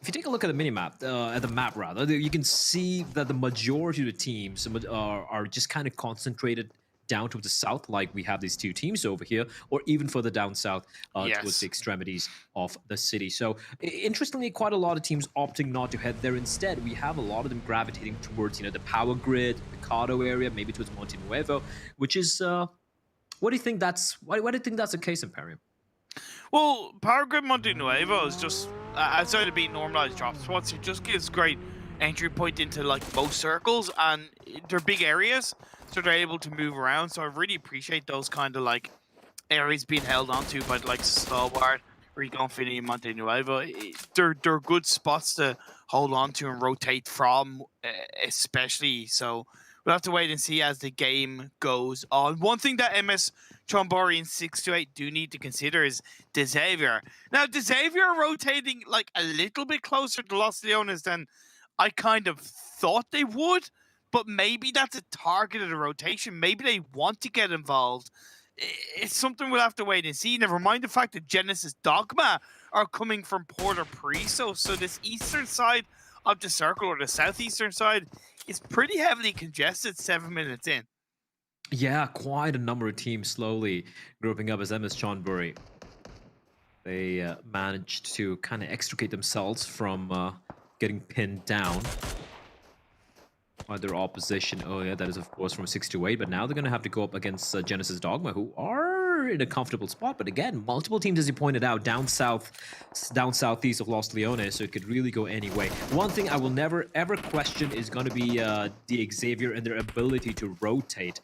if you take a look at the minimap, at the map rather, you can see that the majority of the teams are just kind of concentrated down to the south, like we have these 2 teams over here, or even further down south towards the extremities of the city. So interestingly, quite a lot of teams opting not to head there. Instead, we have a lot of them gravitating towards, the power grid, Picado area, maybe towards Monte Nuevo, which is, why do you think that's the case, Imperium? Well, Power Grid Monte Nuevo is just, outside of being normalized drop spots, it just gives great entry point into like most circles, and they're big areas, so they're able to move around. So I really appreciate those kind of like areas being held onto by like Stalwart, Rico Infinity, Monte Nuevo. They're good spots to hold on to and rotate from, especially. So we'll have to wait and see as the game goes on. One thing that MS Chombori and 628 do need to consider is DeXavier. Now, DeXavier rotating like a little bit closer to Los Leones than I kind of thought they would, but maybe that's a targeted rotation. Maybe they want to get involved. It's something we'll have to wait and see. Never mind the fact that Genesis Dogma are coming from Porto Priso, so this eastern side of the circle, or the southeastern side, is pretty heavily congested 7 minutes in. Yeah, quite a number of teams slowly grouping up as MS Chonburi. They managed to kind of extricate themselves from getting pinned down by their opposition. Oh yeah, that is of course from 628, but now they're going to have to go up against Genesis Dogma, who are in a comfortable spot. But again, multiple teams, as you pointed out, down southeast of Los Leones, so it could really go any way. One thing I will never ever question is going to be the Xavier and their ability to rotate,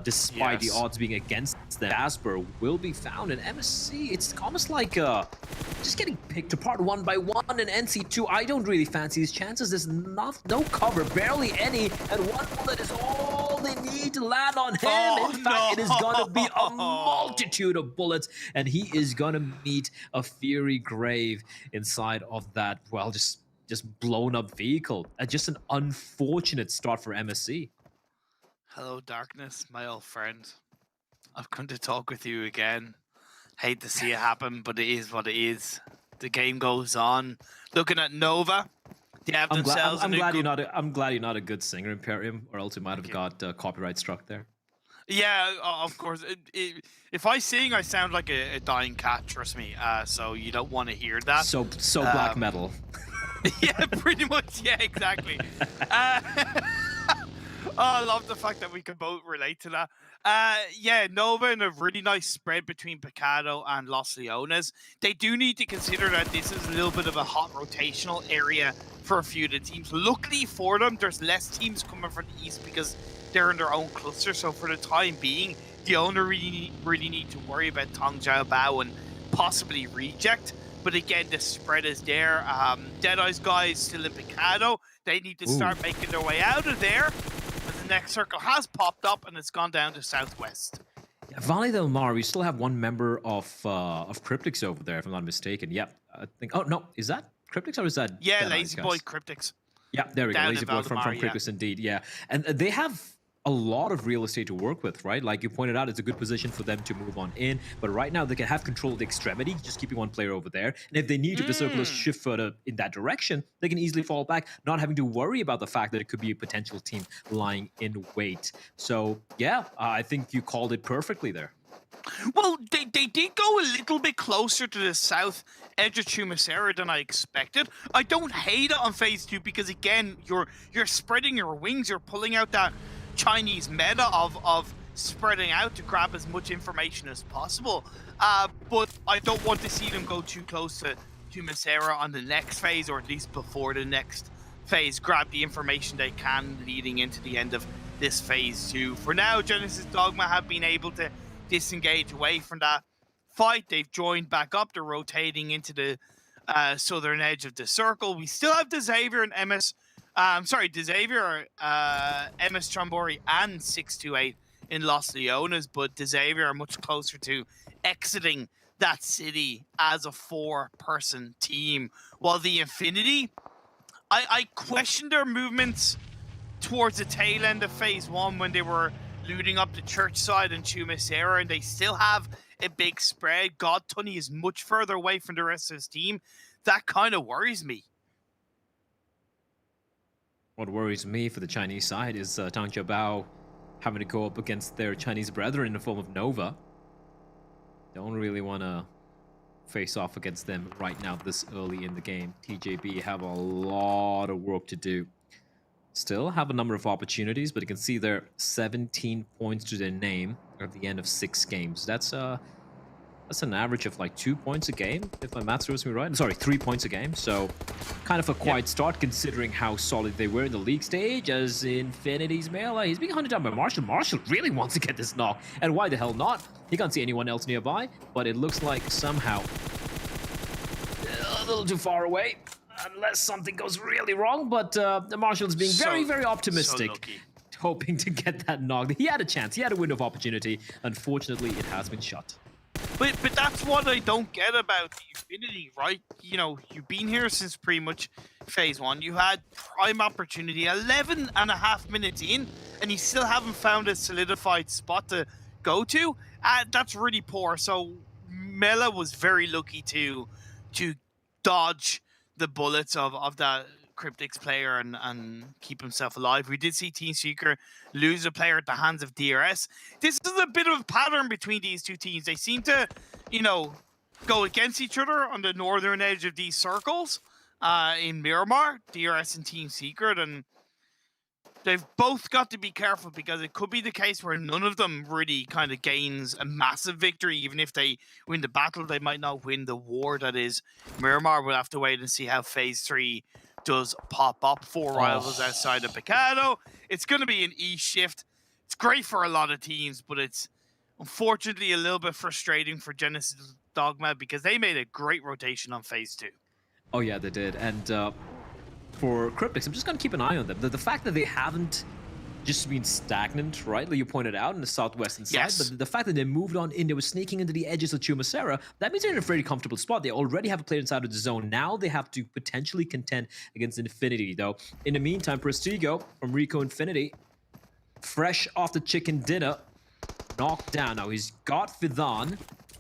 despite the odds being against them. Jasper will be found, and MSC, it's almost like just getting picked apart one by one. And NC2, I don't really fancy his chances. There's no cover, barely any, and one bullet is all they need to land on him. In fact, it is going to be a multitude of bullets, and he is going to meet a fiery grave inside of that, well, just blown up vehicle. Just an unfortunate start for MSC. Hello, Darkness, my old friend. I've come to talk with you again. Hate to see it happen, but it is what it is. The game goes on. Looking at Nova, they have themselves. I'm glad you're not a good singer, Imperium, or else you might have got copyright struck there. Yeah, of course. If I sing, I sound like a dying cat. Trust me. So you don't want to hear that. So black metal. Yeah, pretty much. Yeah, exactly. I love the fact that we can both relate to that. Yeah, Nova in a really nice spread between Picado and Los Leones. They do need to consider that this is a little bit of a hot rotational area for a few of the teams. Luckily for them, there's less teams coming from the east because they're in their own cluster. So for the time being, the owner really need to worry about Tong Jiao Bao and possibly Reject. But again, the spread is there. Deadeye's guys still in Picado. They need to start making their way out of there. The next circle has popped up and it's gone down to southwest. Yeah, Valle del Mar, we still have one member of Cryptics over there, if I'm not mistaken. Yep, I think. Oh no, is that Cryptics or is that? Yeah, Lazy Boy Cryptics. Yeah, there we go. Lazy Boy from Cryptics, indeed. Yeah, and they have a lot of real estate to work with, right? Like you pointed out, it's a good position for them to move on in. But right now, they can have control of the extremity, just keeping one player over there. And if they need to, the circle is shift further in that direction, they can easily fall back, not having to worry about the fact that it could be a potential team lying in wait. So, yeah, I think you called it perfectly there. Well, they did go a little bit closer to the south edge of Chumisera than I expected. I don't hate it on phase 2 because, again, you're spreading your wings, you're pulling out that Chinese meta of spreading out to grab as much information as possible. But I don't want to see them go too close to Misera on the next phase, or at least before the next phase. Grab the information they can leading into the end of this phase 2. For now, Genesis Dogma have been able to disengage away from that fight. They've joined back up. They're rotating into the southern edge of the circle. We still have Xavier and MS Xavier, MS Trombori and 628 in Los Leones, but Xavier are much closer to exiting that city as a 4-person team, while the Infinity, I question their movements towards the tail end of phase 1 when they were looting up the church side and Chumisera, and they still have a big spread. God Tunny is much further away from the rest of his team. That kind of worries me. What worries me for the Chinese side is Tang Jiabao having to go up against their Chinese brethren in the form of Nova. Don't really want to face off against them right now this early in the game. TJB have a lot of work to do. Still have a number of opportunities, but you can see they're 17 points to their name at the end of 6 games. That's an average of like 2 points a game, if my math serves me right. Sorry, 3 points a game. So kind of a quiet start considering how solid they were in the league stage. As Infinity's melee, he's being hunted down by Marshall. Marshall really wants to get this knock, and why the hell not? He can't see anyone else nearby, but it looks like somehow a little too far away. Unless something goes really wrong, but the Marshall's being very optimistic, hoping to get that knock. He had a chance, he had a window of opportunity. Unfortunately, it has been shut. But that's what I don't get about the Infinity, right? You know, you've been here since pretty much phase 1. You had prime opportunity, 11.5 minutes in, and you still haven't found a solidified spot to go to. That's really poor. So Mela was very lucky to dodge the bullets of that Cryptics player and keep himself alive. We did see Team Seeker lose a player at the hands of DRS. This is a bit of a pattern between these two teams. They seem to, you know, go against each other on the northern edge of these circles in Miramar, DRS and Team Secret, and they've both got to be careful because it could be the case where none of them really kind of gains a massive victory. Even if they win the battle, they might not win the war that is Miramar. We'll have to wait and see how phase 3 does pop up. 4 rivals outside of Picado. It's going to be an E shift. It's great for a lot of teams, but it's unfortunately a little bit frustrating for Genesis Dogma because they made a great rotation on phase 2. Oh yeah, they did. And for Cryptics, I'm just going to keep an eye on them. The fact that they haven't just been stagnant, right, like you pointed out, in the southwestern side, but the fact that they moved on in, they were sneaking into the edges of Chumisera, that means they're in a very comfortable spot. They already have a player inside of the zone. Now they have to potentially contend against Infinity, though. In the meantime, Prestigo from Rico Infinity, fresh off the chicken dinner, knocked down. Now he's got Fidan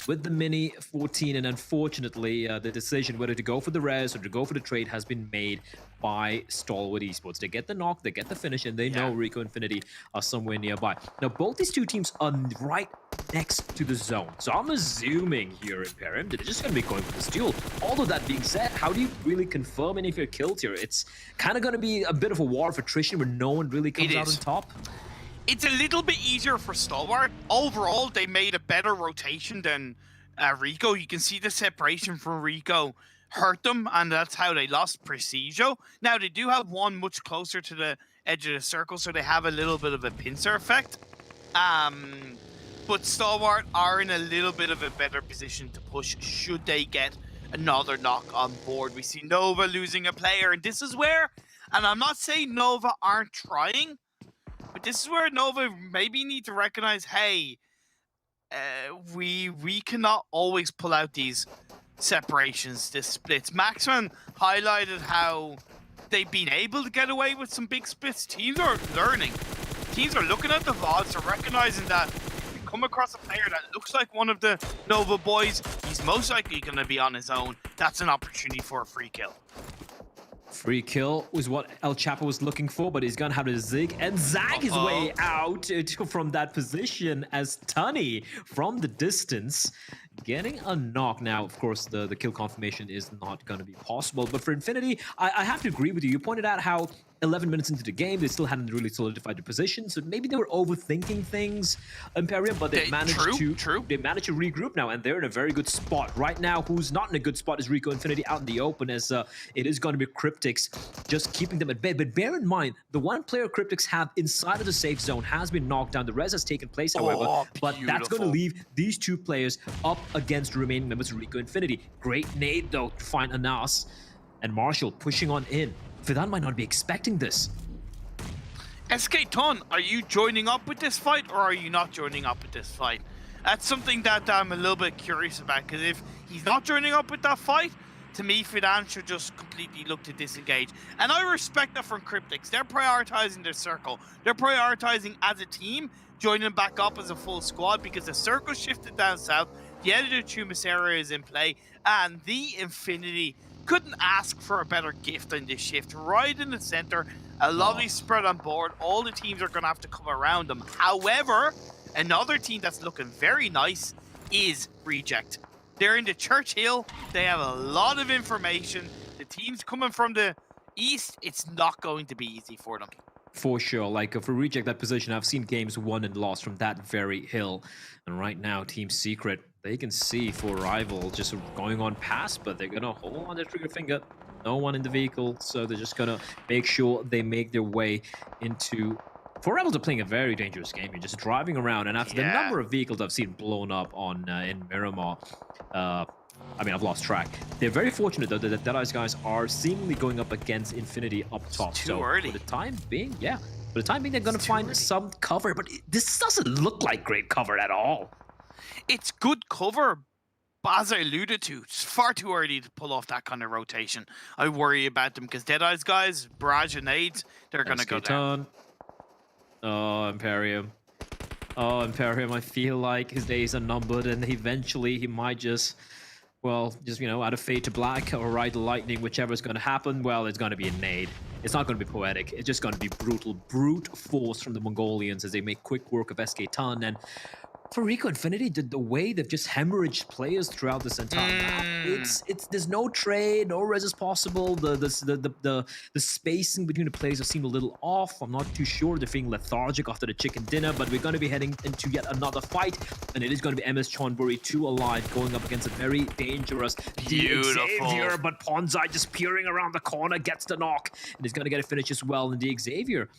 with the Mini 14, and unfortunately, the decision whether to go for the res or to go for the trade has been made by Stalwart Esports. They get the knock, they get the finish, and they know Rico Infinity are somewhere nearby. Now, both these two teams are right next to the zone, so I'm assuming here in Perim that they're just going to be going for this duel. Although that being said, how do you really confirm any of your kills here? It's kind of going to be a bit of a war of attrition where no one really comes out on top. It's a little bit easier for Stalwart. Overall, they made a better rotation than Rico. You can see the separation from Rico hurt them, and that's how they lost Preciso. Now, they do have one much closer to the edge of the circle, so they have a little bit of a pincer effect. But Stalwart are in a little bit of a better position to push should they get another knock on board. We see Nova losing a player, and this is where, and I'm not saying Nova aren't trying, but this is where Nova maybe need to recognize, hey, we cannot always pull out these separations, this splits. Maxman highlighted how they've been able to get away with some big splits. Teams are learning. Teams are looking at the VODs, they're recognizing that if you come across a player that looks like one of the Nova boys, he's most likely going to be on his own. That's an opportunity for a free kill. Free kill was what El Chapo was looking for, but he's gonna have to zig and zag his way out from that position as Tunny from the distance getting a knock now. Of course, the kill confirmation is not going to be possible. But for Infinity, I have to agree with you. You pointed out how 11 minutes into the game, they still hadn't really solidified their position. So maybe they were overthinking things, Imperium, but they managed to regroup now, and they're in a very good spot. Right now, who's not in a good spot is Rico Infinity out in the open, as it is going to be Cryptics just keeping them at bay. But bear in mind, the one player Cryptics have inside of the safe zone has been knocked down. The res has taken place, however, but that's going to leave these two players up against the remaining members of Rico Infinity. Great nade, though, to find Anas. And Marshall pushing on in. Fidan might not be expecting this. SK Ton, are you joining up with this fight, or are you not joining up with this fight? That's something that I'm a little bit curious about, because if he's not joining up with that fight, to me, Fidan should just completely look to disengage. And I respect that from Cryptics. They're prioritizing their circle. They're prioritizing as a team, joining back up as a full squad, because the circle shifted down south, the editor Tumis area is in play, and the Infinity couldn't ask for a better gift than this shift. Right in the center, a lovely spread on board. All the teams are going to have to come around them. However, another team that's looking very nice is Reject. They're in the Churchill. They have a lot of information. The teams coming from the east, it's not going to be easy for them. For sure, like for Reject that position, I've seen games won and lost from that very hill. And right now, Team Secret, they can see for Rival just going on past, but they're gonna hold on their trigger finger. No one in the vehicle, so they're just gonna make sure they make their way into... For Rebels are playing a very dangerous game. You're just driving around, and after the number of vehicles I've seen blown up on in Miramar, I mean, I've lost track. They're very fortunate, though, that the Deadeye's guys are seemingly going up against Infinity up top. Too early. For the time being, for the time being, they're going to find some cover, but this doesn't look like great cover at all. It's good cover, but as I alluded to, it's far too early to pull off that kind of rotation. I worry about them, because Deadeye's guys, barrage and nades, they're going to go down. Oh, Imperium. Oh, Imperium, I feel like his days are numbered, and eventually he might just... Well, just, you know, out of fade to black or ride the lightning, whichever is going to happen, well, it's going to be a nade. It's not going to be poetic. It's just going to be brutal, brute force from the Mongolians as they make quick work of SK Ton. And for Rico Infinity, the way they've just hemorrhaged players throughout this entire map, there's no trade, no res is possible. The spacing between the players have seemed a little off. I'm not too sure. They're feeling lethargic after the chicken dinner, but we're going to be heading into yet another fight, and it is going to be MS Chonburi 2 alive going up against a very dangerous Xavier, but Ponzai just peering around the corner, gets the knock, and he's going to get a finish as well in the Xavier.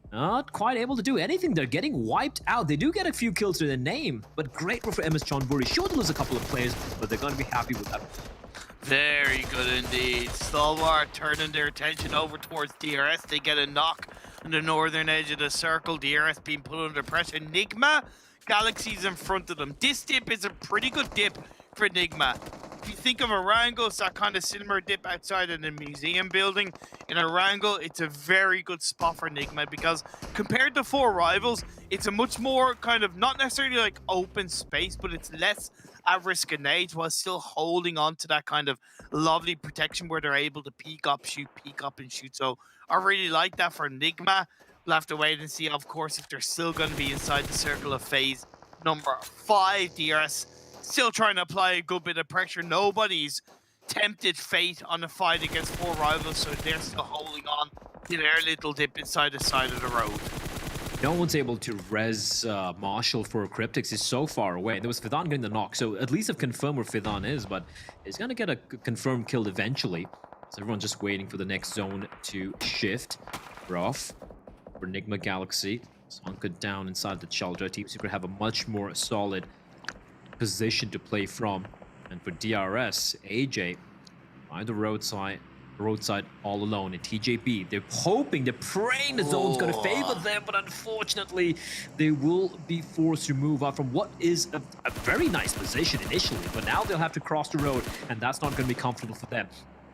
Not quite able to do anything. They're getting wiped out. They do get a few kills to their name, but great for MS Chonburi. Sure to lose a couple of players, but they're going to be happy with that. Very good indeed. Stalwart turning their attention over towards DRS. They get a knock on the northern edge of the circle. DRS being put under pressure. Enigma, Galaxy's in front of them. This dip is a pretty good dip for Enigma. If you think of Erangel, it's that kind of similar dip outside of the museum building. In Erangel, it's a very good spot for Enigma, because compared to 4 Rivals, it's a much more kind of, not necessarily like open space, but it's less at risk of nades while still holding on to that kind of lovely protection where they're able to peek up and shoot. So I really like that for Enigma. We'll have to wait and see, of course, if they're still going to be inside the circle of phase number 5. DRS still trying to apply a good bit of pressure. Nobody's tempted fate on a fight against 4 Rivals, so they're still holding on to their little dip inside the side of the road. No one's able to res Marshall for Cryptics. He's so far away. There was Fidan getting the knock, so at least I've confirmed where Fidan is, but he's going to get a confirmed kill eventually. So everyone's just waiting for the next zone to shift. Rough for Enigma Galaxy. It's hunkered down inside the shelter. Team Secret have a much more solid position to play from. And for DRS, AJ by the roadside all alone. And TJB, they're hoping, they're praying the zone's going to favor them, but unfortunately they will be forced to move out from what is a very nice position initially, but now they'll have to cross the road, and that's not going to be comfortable for them.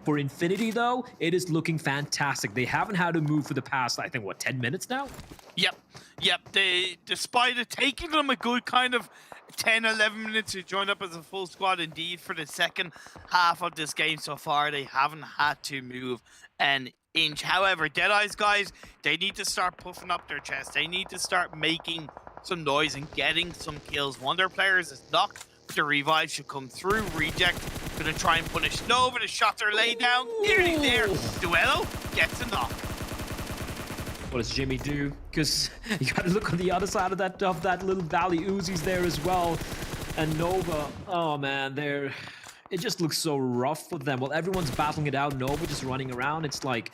For Infinity, though, it is looking fantastic. They haven't had to move for the past, I think, what, 10 minutes now? Yep. Despite it taking them a good kind of 10-11 minutes to join up as a full squad, indeed, for the second half of this game so far, they haven't had to move an inch. However, Deadeye's guys, they need to start puffing up their chest. They need to start making some noise and getting some kills. One of their players is knocked but the revive should come through. Reject gonna try and punish Nova. The shots are laid down. Nearly there. Duello gets a knock. What does Jimmy do? Because you gotta look on the other side of that little valley. Uzi's there as well. And Nova, oh man, it just looks so rough for them. Well, everyone's battling it out. Nova just running around. It's like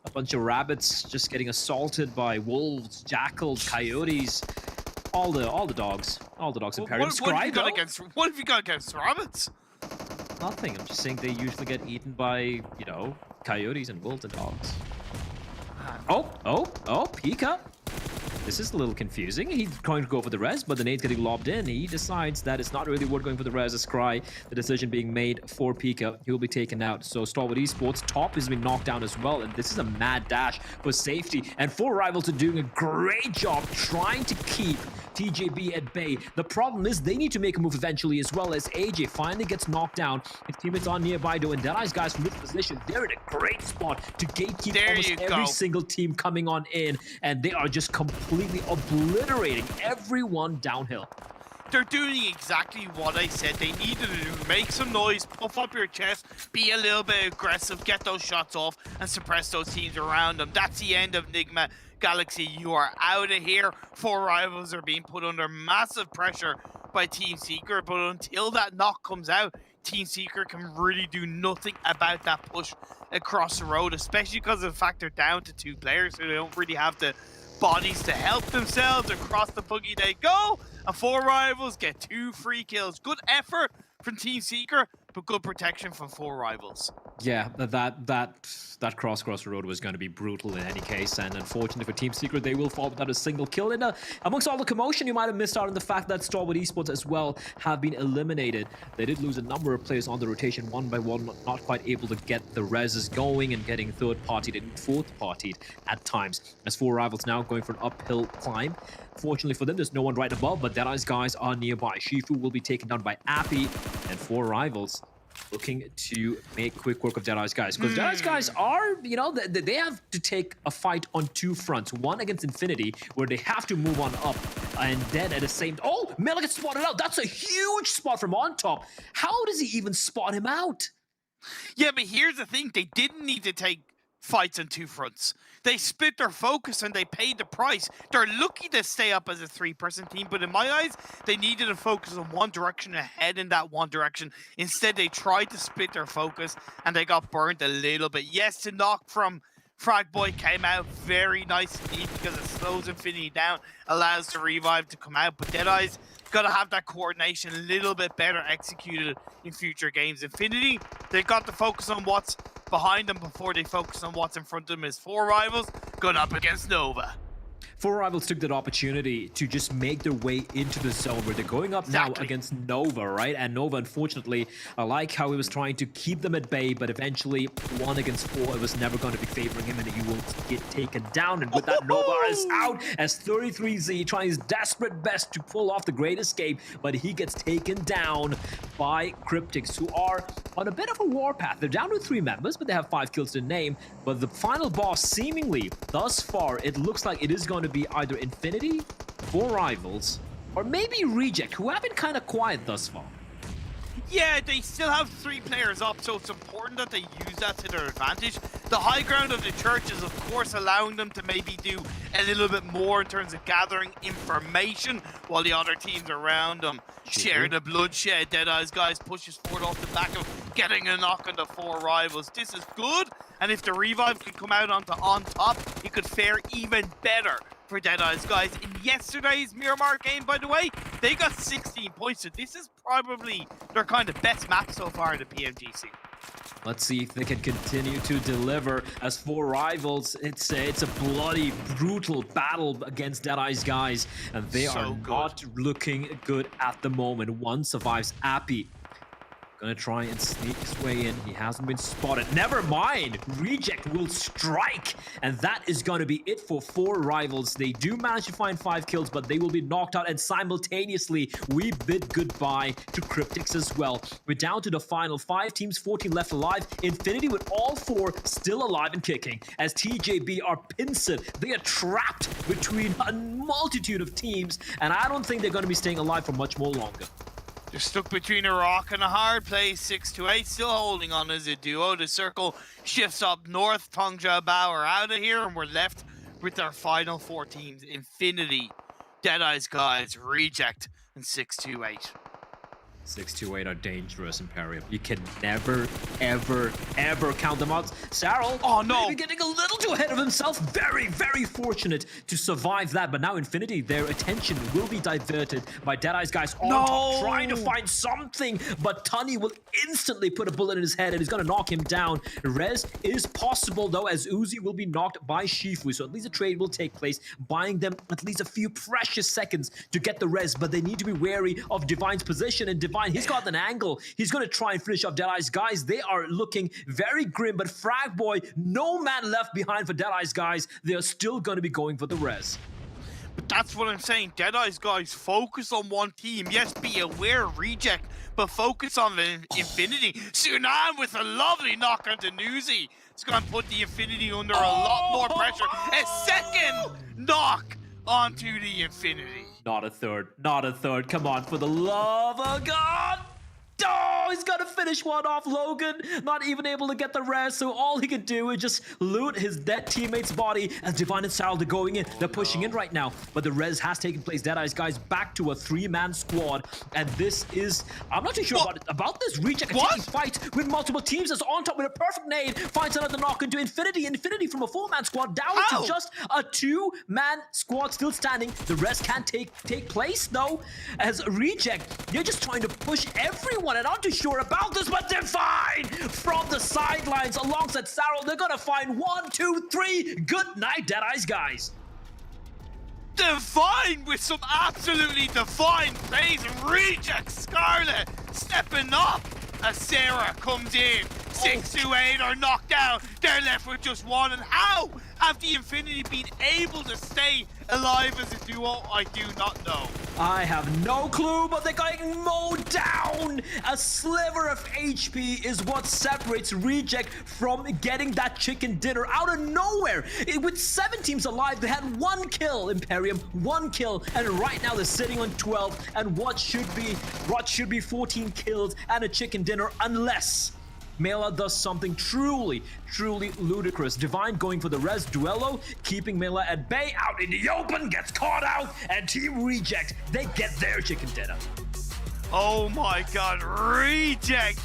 a bunch of rabbits just getting assaulted by wolves, jackals, coyotes, all the dogs. All the dogs in Paradise. What have you got against rabbits? Nothing. I'm just saying they usually get eaten by, you know, coyotes and wolves and dogs. Oh, Pika. This is a little confusing. He's going to go for the res, but the nade's getting lobbed in. He decides that it's not really worth going for the res as Cry. The decision being made for Pika. He will be taken out. So Stalwart Esports, top has been knocked down as well. And this is a mad dash for safety. And 4 Rivals are doing a great job trying to keep TJB at bay. The problem is they need to make a move eventually, as well as AJ finally gets knocked down. His teammates are nearby though, and Deadeye's guys from this position, they're in a great spot to gatekeep almost every single team coming on in, and they are just completely obliterating everyone downhill. They're doing exactly what I said they needed to do. Make some noise, puff up your chest, be a little bit aggressive, get those shots off, and suppress those teams around them. That's the end of Nigma Galaxy. You are out of here. 4 Rivals are being put under massive pressure by Team Secret, but until that knock comes out, Team Secret can really do nothing about that push across the road, especially because of the fact they're down to 2 players, so they don't really have the bodies to help themselves. Across the buggy they go, and 4 Rivals get 2 free kills. Good effort from Team Secret, but good protection from 4 Rivals. Yeah, that cross the road was going to be brutal in any case, and unfortunately for Team Secret, they will fall without a single kill. And amongst all the commotion, you might have missed out on the fact that Stalwart Esports as well have been eliminated. They did lose a number of players on the rotation, one by one, not quite able to get the reses going and getting third-partied and fourth-partied at times. As 4 Rivals now going for an uphill climb. Fortunately for them, there's no one right above, but Deadeye's guys are nearby. Shifu will be taken down by Appy, and 4 Rivals looking to make quick work of Deadeye's guys. Because Deadeye's guys are, you know, they have to take a fight on 2 fronts. One against Infinity, where they have to move on up. And then at the same... Oh, Mela gets spotted out. That's a huge spot from on top. How does he even spot him out? Yeah, but here's the thing. They didn't need to take fights on 2 fronts. They split their focus and they paid the price. They're lucky to stay up as a 3-person team, but in my eyes, they needed to focus on one direction and head in that one direction. Instead, they tried to split their focus and they got burnt a little bit. Yes, the knock from Frag Boy came out very nice indeed because it slows Infinity down, allows the revive to come out, but Deadeye's got to have that coordination a little bit better executed in future games. Infinity, they got to focus on what's behind them before they focus on what's in front of them. Is 4 Rivals going up against Nova. 4 Rivals took that opportunity to just make their way into the zone where they're going up now against Nova, right? And Nova, unfortunately, I like how he was trying to keep them at bay, but eventually 1 against 4, it was never going to be favoring him, and he will get taken down. And with that, Nova is out as 33Z trying his desperate best to pull off the great escape, but he gets taken down by Cryptics, who are on a bit of a warpath. They're down to 3 members, but they have 5 kills to name. But the final boss, seemingly, thus far, it looks like it is going to be either Infinity, 4 Rivals, or maybe Reject, who have been kind of quiet thus far. Yeah, they still have 3 players up, so it's important that they use that to their advantage. The high ground of the church is, of course, allowing them to maybe do a little bit more in terms of gathering information while the other teams around them share the bloodshed. Deadeye's guys pushes forward off the back of getting a knock on the 4 Rivals. This is good, and if the revive can come out on top, it could fare even better for Deadeye's guys. In yesterday's Miramar game, by the way, they got 16 points, so this is probably their kind of best map so far in the PMGC. Let's see if they can continue to deliver. As 4 Rivals, it's a bloody, brutal battle against Deadeye's guys, and they are not looking good at the moment. 1 survives, Appy. Gonna try and sneak his way in. He hasn't been spotted. Never mind. Reject will strike. And that is gonna be it for 4 Rivals. They do manage to find 5 kills, but they will be knocked out. And simultaneously, we bid goodbye to Cryptics as well. We're down to the final 5 teams, 14 left alive. Infinity with all 4 still alive and kicking. As TJB are pincered. They are trapped between a multitude of teams. And I don't think they're gonna be staying alive for much more longer. They're stuck between a rock and a hard place. 6-8 still holding on as a duo. The circle shifts up north. Tongja Bao are out of here, and we're left with our final 4 teams. Infinity, Deadeye's Guys, Reject, and 6-8. 6-8 are dangerous, Imperium. You can never, ever, ever count them out. Sarl, oh no, maybe getting a little too ahead of himself. Very, very fortunate to survive that. But now Infinity, their attention will be diverted by Deadeye's Guys on top, trying to find something. But Tunny will instantly put a bullet in his head and he's going to knock him down. Res is possible, though, as Uzi will be knocked by Shifu. So at least a trade will take place, buying them at least a few precious seconds to get the res. But they need to be wary of Divine's position, and Divine, he's got an angle. He's going to try and finish off Deadeye's Guys. They are looking very grim, but Frag Boy, no man left behind for Deadeye's Guys. They are still going to be going for the res. But that's what I'm saying. Deadeye's Guys, focus on one team. Yes, be aware, Reject, but focus on the Infinity. Sunan with a lovely knock onto Nuzi. It's going to put the Infinity under a lot more pressure. A second knock onto the Infinity. Not a third. Not a third. Come on, for the love of God. Oh, he's got to finish one off. Logan not even able to get the rest, so all he can do is just loot his dead teammate's body as Divine and Sarl are going in. They're pushing in right now, but the res has taken place. Deadeye's Guys back to a 3-man squad, and this is... I'm not too sure about this. Reject taking fight with multiple teams. Is on top with a perfect nade. Finds another knock into Infinity. Infinity from a 4-man squad down to just a 2-man squad still standing. The res can't take place, though, as Reject, you're just trying to push everyone. And I'm not too sure about this, but Divine from the sidelines alongside Sarl. They're gonna find 1, 2, 3. Good night, Deadeye's Guys. Divine with some absolutely divine plays. Reject Scarlet stepping up as Sarah comes in. 6-8 are knocked down. They're left with just one. And how have the Infinity been able to stay alive as a duo? I do not know. I have no clue, but they're getting mowed down. A sliver of HP is what separates Reject from getting that chicken dinner out of nowhere. With 7 teams alive, they had 1 kill, Imperium, 1 kill, and right now they're sitting on 12 and what should be 14 kills and a chicken dinner, unless Mela does something truly ludicrous. Divine going for the res duello, keeping Mela at bay. Out in the open, gets caught out, and Team Reject, they get their chicken dinner. Oh my god, Reject!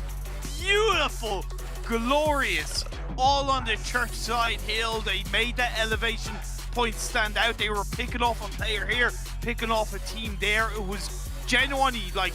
Beautiful, glorious, all on the church side hill. They made that elevation point stand out. They were picking off a player here, picking off a team there. It was genuinely, like,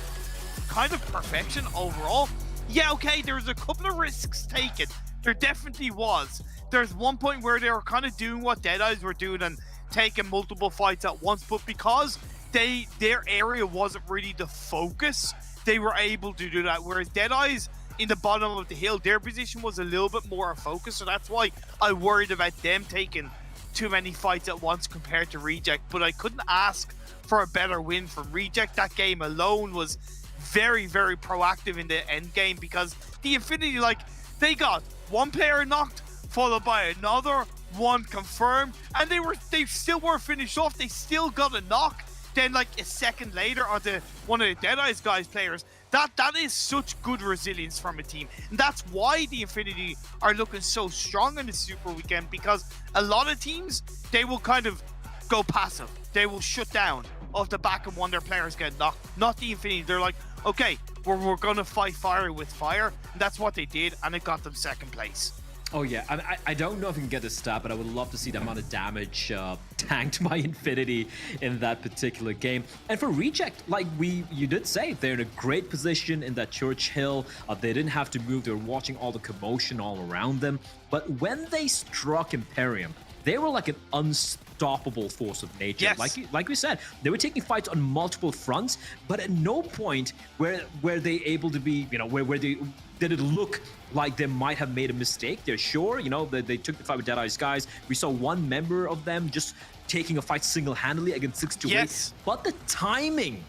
kind of perfection overall. Yeah, okay, there was a couple of risks taken. There definitely was. There's one point where they were kind of doing what Deadeyes were doing and taking multiple fights at once, but because their area wasn't really the focus, they were able to do that. Whereas Deadeyes in the bottom of the hill, their position was a little bit more a focus, so that's why I worried about them taking too many fights at once compared to Reject. But I couldn't ask for a better win from Reject. That game alone was very, very proactive in the end game, because the Infinity, like, they got one player knocked, followed by another, one confirmed, and they still weren't finished off. They still got a knock. Then, like, a second later, or one of the Deadeye's Guys players. That is such good resilience from a team, and that's why the Infinity are looking so strong in the Super Weekend, because a lot of teams, they will kind of go passive. They will shut down off the back of one of their players get knocked. Not the Infinity. They're like, okay, we're going to fight fire with fire. And that's what they did, and it got them second place. Oh yeah, I don't know if we can get this stat, but I would love to see the amount of damage tanked by Infinity in that particular game. And for Reject, like you did say, they're in a great position in that Church Hill. They didn't have to move. They were watching all the commotion all around them. But when they struck Imperium, they were like an unstoppable force of nature. Yes. Like we said, they were taking fights on multiple fronts, but at no point were they able to be, where they did it look like they might have made a mistake. They're sure, they took the fight with Deadeye's Guys. We saw one member of them just taking a fight single-handedly against 6-8. Yes. But the timing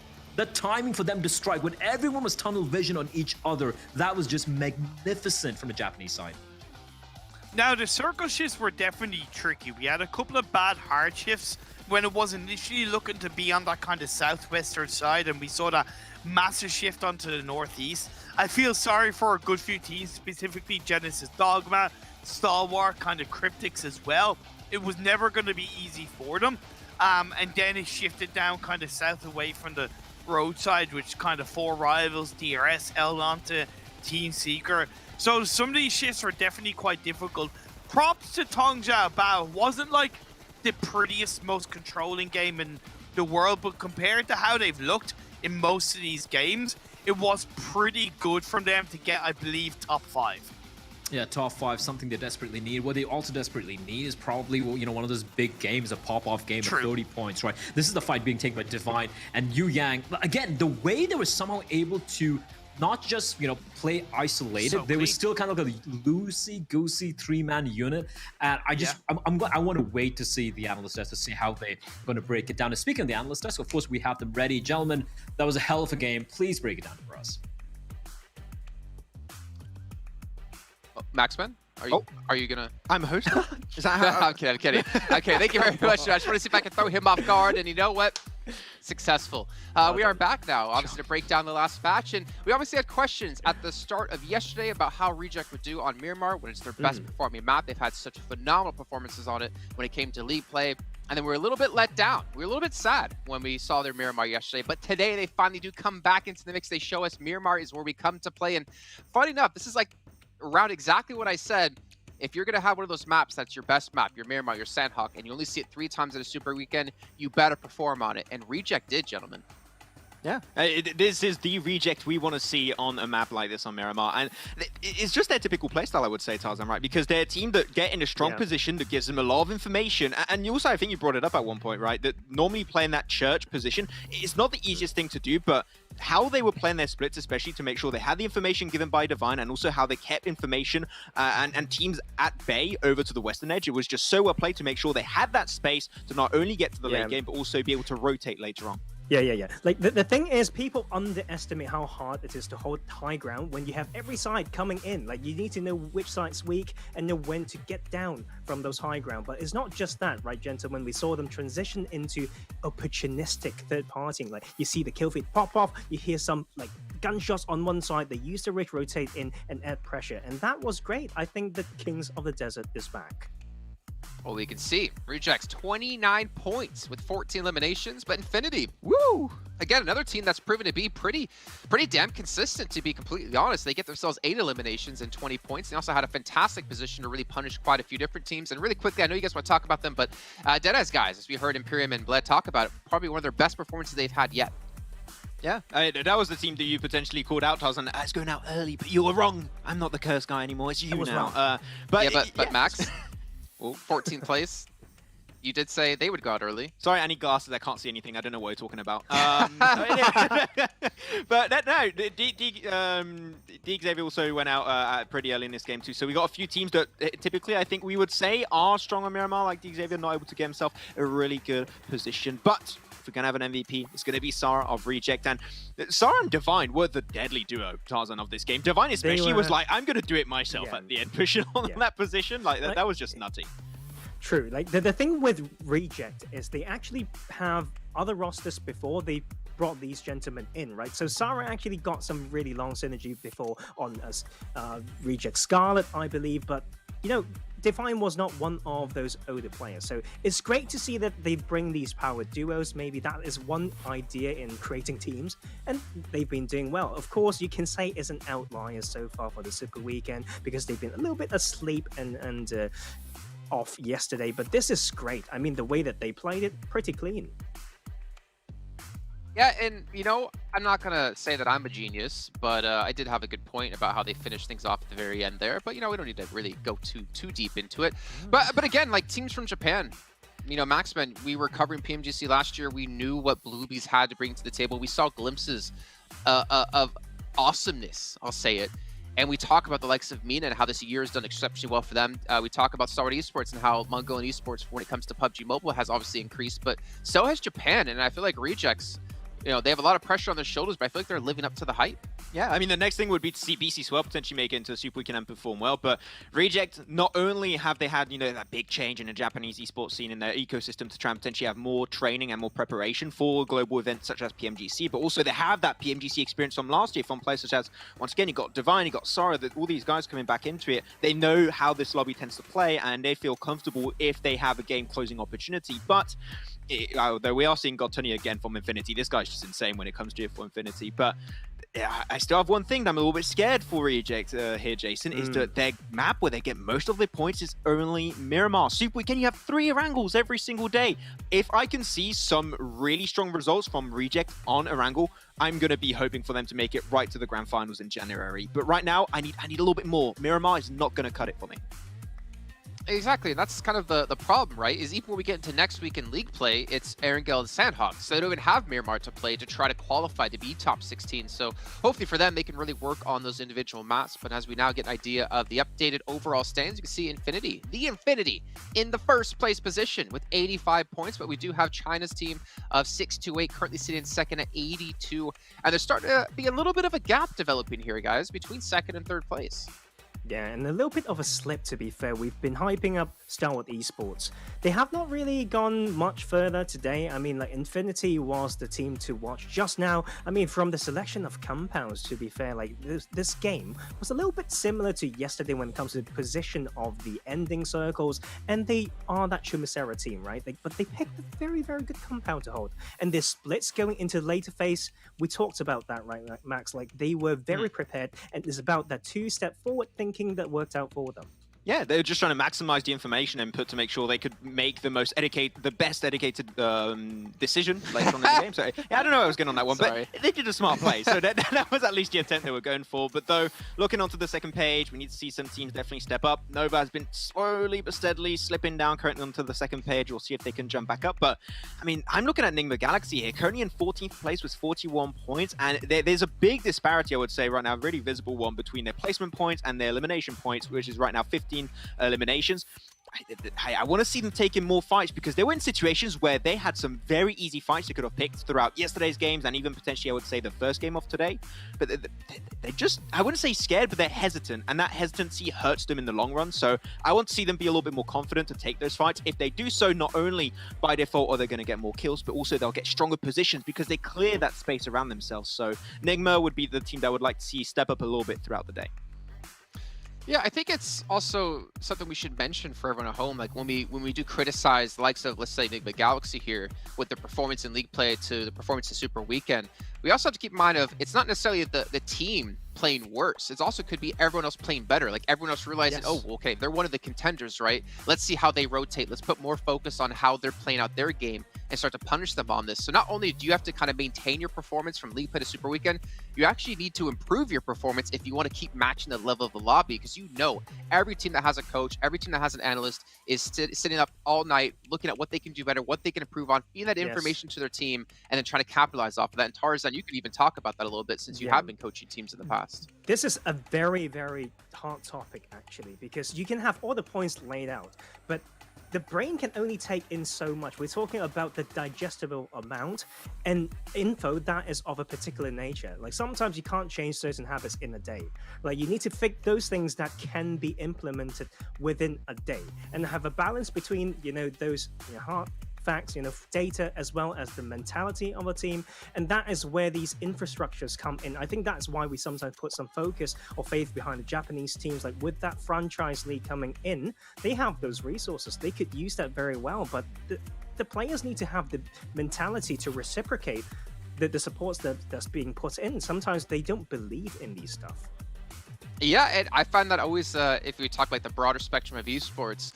for them to strike when everyone was tunnel vision on each other, that was just magnificent from the Japanese side. Now, the circle shifts were definitely tricky. We had a couple of bad hard shifts when it was initially looking to be on that kind of southwestern side, and we saw that massive shift onto the Northeast. I feel sorry for a good few teams, specifically Genesis Dogma, Stalwart, kind of Cryptics as well. It was never going to be easy for them. And then it shifted down kind of south away from the roadside, which kind of 4 rivals, DRS, Elonta, Team Seeker. So some of these shifts were definitely quite difficult. Props to Tongja Bao. Wasn't like the prettiest, most controlling game in the world, but compared to how they've looked in most of these games, it was pretty good from them to get, I believe, top 5. Yeah, top 5, something they desperately need. What they also desperately need is probably, you know, one of those big games, a pop-off game of 30 points, right? This is the fight being taken by Divine and Yu Yang. Again, the way they were somehow able to not just, you know, play isolated, they were still kind of like a loosey-goosey 3-man unit. And I just, I want to wait to see the analyst desk to see how they're going to break it down. And speaking of the analyst desk, of course, we have them ready. Gentlemen, that was a hell of a game. Please break it down for us. Maxman, are you gonna? I'm a host. Is that how? I'm kidding. Okay, thank you very much. I just want to see if I can throw him off guard, and you know what? Successful. We are back now, obviously, to break down the last match, and we obviously had questions at the start of yesterday about how Reject would do on Miramar when it's their best performing map. They've had such phenomenal performances on it when it came to league play, and then we were a little bit let down. We were a little bit sad when we saw their Miramar yesterday, but today they finally do come back into the mix. They show us Miramar is where we come to play, and funny enough, this is like around exactly what I said. If you're going to have one of those maps that's your best map, your Miramar, your Sanhok, and you only see it 3 times at a Super Weekend, you better perform on it. And Reject did, gentlemen. Yeah, this is the Reject we want to see on a map like this on Miramar. And it's just their typical playstyle, I would say, Tarzan, right? Because they're a team that get in a strong position that gives them a lot of information. And you also, I think you brought it up at one point, right? That normally playing that church position, it's not the easiest thing to do, but how they were playing their splits, especially to make sure they had the information given by Divine, and also how they kept information and teams at bay over to the western edge. It was just so well played to make sure they had that space to not only get to the late game, but also be able to rotate later on. Yeah. Like, the thing is, people underestimate how hard it is to hold high ground when you have every side coming in. Like, you need to know which side's weak and know when to get down from those high ground. But it's not just that, right, gentlemen? We saw them transition into opportunistic third partying. Like, you see the kill feed pop off, you hear some, like, gunshots on one side, they use the ridge rotate in and add pressure. And that was great. I think the Kings of the Desert is back. Well, we can see Reject's 29 points with 14 eliminations, but Infinity, woo! Again, another team that's proven to be pretty damn consistent, to be completely honest. They get themselves 8 eliminations and 20 points. They also had a fantastic position to really punish quite a few different teams. And really quickly, I know you guys want to talk about them, but Deadass guys, as we heard Imperium and Bled talk about it, probably one of their best performances they've had yet. Yeah, that was the team that you potentially called out, Tarzan. It's going out early, but you were wrong. I'm not the curse guy anymore. It's you now. But Max, 14th place. You did say they would go out early. Sorry, I need glasses. I can't see anything. I don't know what you're talking about. But no, D Xavier also went out pretty early in this game too. So we got a few teams that typically I think we would say are strong on Miramar, like D Xavier, not able to get himself a really good position. But if we're going to have an MVP, it's going to be Sara of Reject. And Sara and Divine were the deadly duo, Tarzan, of this game. Divine especially was like, I'm going to do it myself at the end, pushing on that position. Like, that was just nutty. True. Like, the thing with Reject is they actually have other rosters before they brought these gentlemen in, right? So Sara actually got some really long synergy before on Reject Scarlet, I believe. But, you know, Divine was not one of those older players. So it's great to see that they bring these power duos. Maybe that is one idea in creating teams, and they've been doing well. Of course, you can say it's an outlier so far for the Super Weekend because they've been a little bit asleep and off yesterday, but this is great. I mean, the way that they played it, pretty clean. Yeah, and, you know, I'm not going to say that I'm a genius, but I did have a good point about how they finished things off at the very end there. But, you know, we don't need to really go too deep into it. But again, like, teams from Japan, you know, Maxman, we were covering PMGC last year. We knew what Bluebees had to bring to the table. We saw glimpses of awesomeness, I'll say it. And we talk about the likes of Mina and how this year has done exceptionally well for them. We talk about Star Wars Esports and how Mongolian Esports, when it comes to PUBG Mobile, has obviously increased, but so has Japan. And I feel like Rejects, you know, they have a lot of pressure on their shoulders, but I feel like they're living up to the hype. Yeah, I mean, the next thing would be to see BC Swell potentially make it into a Super Weekend and perform well, but Reject, not only have they had, that big change in the Japanese esports scene in their ecosystem to try and potentially have more training and more preparation for global events such as PMGC, but also they have that PMGC experience from last year from players such as, once again, you got Divine, you got Sara, all these guys coming back into it. They know how this lobby tends to play, and they feel comfortable if they have a game-closing opportunity, but though we are seeing Godtoni again from Infinity, this guy's just insane when it comes to it for Infinity, but yeah, I still have one thing that I'm a little bit scared for Reject here, Jason, is that their map where they get most of their points is only Miramar. Super Weekend, you have 3 Erangels every single day. If I can see some really strong results from Reject on Erangel, I'm going to be hoping for them to make it right to the Grand Finals in January. But right now, I need a little bit more. Miramar is not going to cut it for me. Exactly, and that's kind of the problem, right? Is even when we get into next week in league play, it's Erangel and Sanhok, so they don't even have Miramar to play to try to qualify to be top 16. So hopefully for them, they can really work on those individual maps. But as we now get an idea of the updated overall standings, you can see Infinity, the Infinity, in the first place position with 85 points. But we do have China's team of 628 currently sitting in second at 82, and there's starting to be a little bit of a gap developing here, guys, between second and third place. Yeah, and a little bit of a slip, to be fair. We've been hyping up Stalwart Esports. They have not really gone much further today. I mean, like, Infinity was the team to watch just now. I mean, from the selection of compounds, to be fair, like, this game was a little bit similar to yesterday when it comes to the position of the ending circles, and they are that Chumisera team, right? But they picked a very, very good compound to hold. And their splits going into the later phase, we talked about that, right, Max? Like, they were very prepared, and it's about that two-step forward thinking that worked out for them. Yeah, they were just trying to maximize the information input to make sure they could make the best educated decision later on in the game. So yeah, I don't know how I was going on that one, but they did a smart play. So that was at least the attempt they were going for. But though, looking onto the second page, we need to see some teams definitely step up. Nova has been slowly but steadily slipping down currently onto the second page. We'll see if they can jump back up. But I mean, I'm looking at Nigma Galaxy here, currently in 14th place with 41 points. And there's a big disparity, I would say, right now, a really visible one between their placement points and their elimination points, which is right now 15 eliminations. I want to see them taking more fights because they were in situations where they had some very easy fights they could have picked throughout yesterday's games and even potentially, I would say, the first game of today. But they're just, I wouldn't say scared, but they're hesitant, and that hesitancy hurts them in the long run. So I want to see them be a little bit more confident to take those fights. If they do so, not only by default are they going to get more kills, but also they'll get stronger positions because they clear that space around themselves. So Nigma would be the team that I would like to see step up a little bit throughout the day. Yeah, I think it's also something we should mention for everyone at home. Like when we do criticize the likes of, let's say, Nigma Galaxy here with the performance in league play to the performance in Super Weekend, we also have to keep in mind of it's not necessarily the team playing worse. It also could be everyone else playing better. Like everyone else realizing, oh, okay, they're one of the contenders, right? Let's see how they rotate. Let's put more focus on how they're playing out their game and start to punish them on this. So not only do you have to kind of maintain your performance from league play to Super Weekend, you actually need to improve your performance if you want to keep matching the level of the lobby, because you know every team that has a coach, every team that has an analyst is sitting up all night looking at what they can do better, what they can improve on, feeding that information to their team, and then trying to capitalize off of that. And Tarzan, you can even talk about that a little bit since you have been coaching teams in the past. This is a very, very hard topic, actually, because you can have all the points laid out, but the brain can only take in so much. We're talking about the digestible amount and info that is of a particular nature. Like sometimes you can't change certain habits in a day. Like you need to fix those things that can be implemented within a day and have a balance between, those hard facts, data, as well as the mentality of a team. And that is where these infrastructures come in. I think that's why we sometimes put some focus or faith behind the Japanese teams. Like with that franchise league coming in, they have those resources. They could use that very well, but the players need to have the mentality to reciprocate the supports that's being put in. Sometimes they don't believe in these stuff. Yeah, and I find that always, if we talk like the broader spectrum of esports,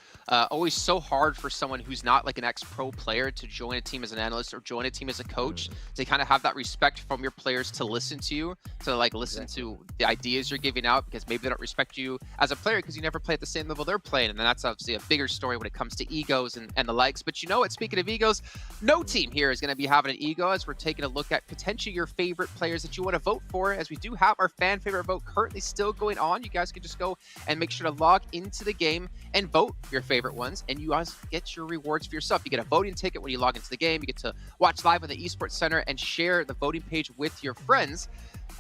always so hard for someone who's not like an ex-pro player to join a team as an analyst or join a team as a coach, to kind of have that respect from your players to listen to you, to like listen to the ideas you're giving out, because maybe they don't respect you as a player because you never play at the same level they're playing. And then that's obviously a bigger story when it comes to egos and the likes. But you know what, speaking of egos, no team here is going to be having an ego as we're taking a look at potentially your favorite players that you want to vote for, as we do have our fan favorite vote currently still going on. You guys can just go and make sure to log into the game and vote your favorite ones, and you guys get your rewards for yourself. You get a voting ticket when you log into the game. You get to watch live on the Esports Center and share the voting page with your friends.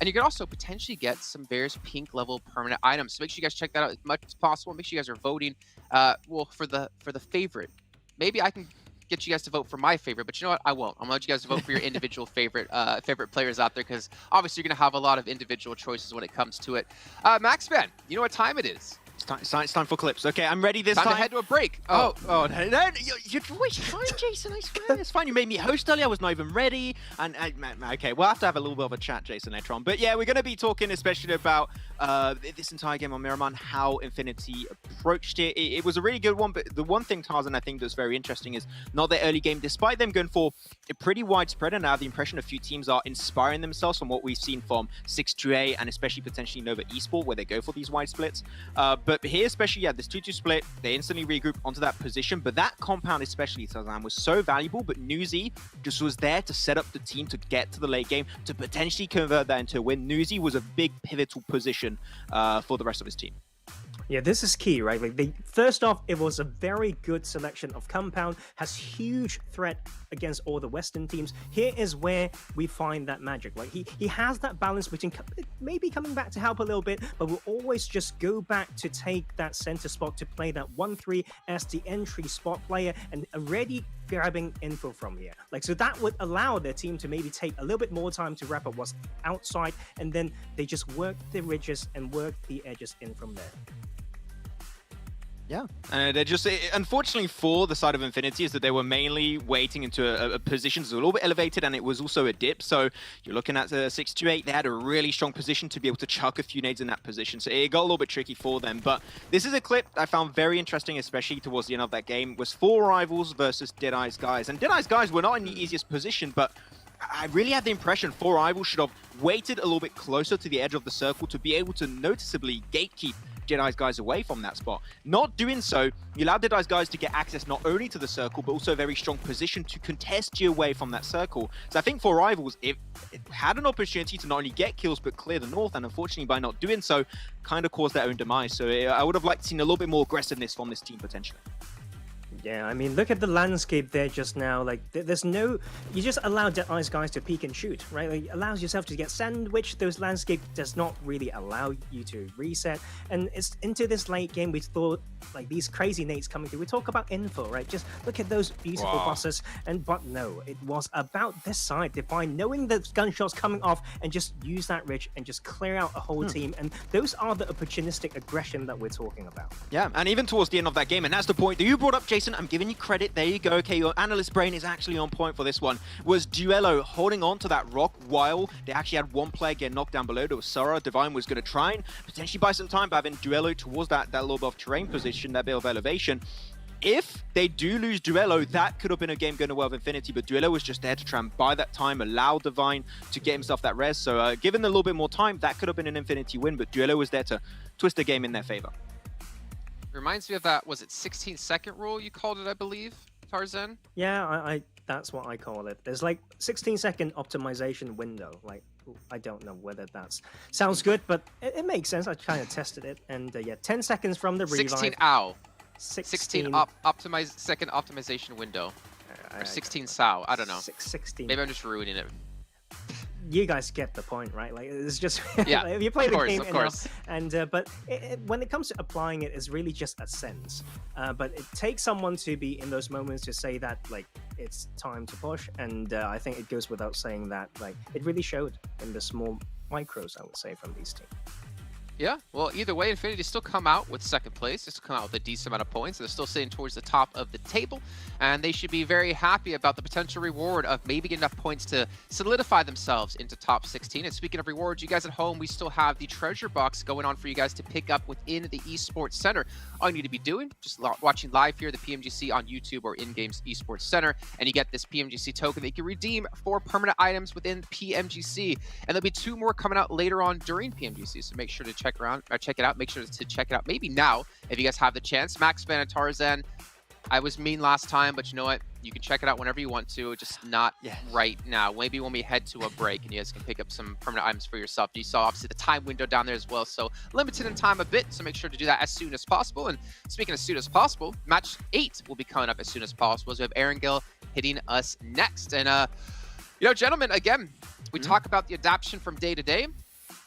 And you can also potentially get some Bears pink level permanent items. So make sure you guys check that out as much as possible. Make sure you guys are voting well for the favorite. Maybe I can get you guys to vote for my favorite, but you know what? I won't. I'm gonna let you guys vote for your individual favorite players out there, because obviously you're gonna have a lot of individual choices when it comes to it. MaxFan, you know what time it is? It's time for clips. Okay, I'm ready this time. Time to head to a break. No, you're always trying, Jason. I swear. It's fine. You made me host earlier. I was not even ready. And okay, we'll have to have a little bit of a chat, Jason, later on. But yeah, we're going to be talking especially about this entire game on Miramar and how Infinity approached it. It was a really good one, but the one thing, Tarzan, I think that's very interesting is not their early game. Despite them going for a pretty widespread, and I have the impression a few teams are inspiring themselves from what we've seen from 628 and especially potentially Nova Esport, where they go for these wide splits. But here, especially, yeah, this 2-2 split, they instantly regroup onto that position. But that compound, especially, Tarzan, was so valuable. But Newsy just was there to set up the team to get to the late game, to potentially convert that into a win. Newsy was a big pivotal position for the rest of his team. Yeah, this is key, right? Like, first off, it was a very good selection of compound, has huge threat against all the Western teams. Here is where we find that magic. Like, he has that balance between maybe coming back to help a little bit, but will always just go back to take that center spot to play that 1-3 as the entry spot player and already grabbing info from here. Like, so that would allow their team to maybe take a little bit more time to wrap up what's outside, and then they just work the ridges and work the edges in from there. Yeah, and they're just, unfortunately for the side of Infinity, is that they were mainly waiting into a position that's a little bit elevated, and it was also a dip. So you're looking at 628, they had a really strong position to be able to chuck a few nades in that position. So it got a little bit tricky for them. But this is a clip I found very interesting, especially towards the end of that game, was 4 rivals versus Deadeye's guys. And Deadeye's guys were not in the easiest position, but I really had the impression 4 rivals should have waited a little bit closer to the edge of the circle to be able to noticeably gatekeep Deadeye's guys away from that spot. Not doing so, you allowed Deadeye's guys to get access not only to the circle, but also a very strong position to contest you away from that circle. So I think for Rivals, it had an opportunity to not only get kills, but clear the north, and unfortunately by not doing so, kind of caused their own demise. So I would have liked to see a little bit more aggressiveness from this team potentially. Yeah, I mean, look at the landscape there just now. Like, there's no... You just allow Deadeye's guys to peek and shoot, right? Like, it allows yourself to get sandwiched. Those landscape does not really allow you to reset. And it's into this late game, we thought, like, these crazy nades coming through. We talk about info, right? Just look at those beautiful buses. But no, it was about this side, Divine, knowing the gunshots coming off and just use that ridge and just clear out a whole team. And those are the opportunistic aggression that we're talking about. Yeah, and even towards the end of that game, and that's the point that you brought up, Jason. I'm giving you credit. There you go. Okay, your analyst brain is actually on point for this one. Was Duello holding on to that rock while they actually had one player get knocked down below? There was Sora. Divine was going to try and potentially buy some time by having Duello towards that little bit of terrain position, that bit of elevation. If they do lose Duello, that could have been a game going to well of Infinity, but Duello was just there to try and buy that time, allow Divine to get himself that res. So given a little bit more time, that could have been an Infinity win, but Duello was there to twist the game in their favor. Reminds me of that, was it 16-second rule you called it, I believe, Tarzan? Yeah, I that's what I call it. There's like 16-second optimization window. Like, I don't know whether that sounds good, but it makes sense. I kind of tested it, and yeah, 10 seconds from the revive. 16 ow. 16 second optimization window. Or 16 SAO, I don't know. 16. Maybe I'm just ruining it. You guys get the point, right? Like, it's just yeah, like, if you play the game of course. And but when it comes to applying it, it's really just a sense. But it takes someone to be in those moments to say that, like, it's time to push. And I think it goes without saying that, like, it really showed in the small micros, I would say, from these teams. Yeah, well, either way, Infinity still come out with second place. They still come out with a decent amount of points. They're still sitting towards the top of the table, and they should be very happy about the potential reward of maybe getting enough points to solidify themselves into top 16. And speaking of rewards, you guys at home, we still have the treasure box going on for you guys to pick up within the Esports Center. All you need to be doing, just watching live here, the PMGC on YouTube or in-games Esports Center, and you get this PMGC token that you can redeem for permanent items within PMGC. And there'll be 2 more coming out later on during PMGC, so make sure to check it out. Make sure to check it out maybe now if you guys have the chance. MaxFan and Tarzan, I was mean last time, but you know what? You can check it out whenever you want to, just not right now. Maybe when we head to a break and you guys can pick up some permanent items for yourself. You saw obviously the time window down there as well, so limited in time a bit, so make sure to do that as soon as possible. And speaking as soon as possible, match 8 will be coming up as soon as possible, as we have Erangel hitting us next. And you know, gentlemen, again, we talk about the adaptation from day to day.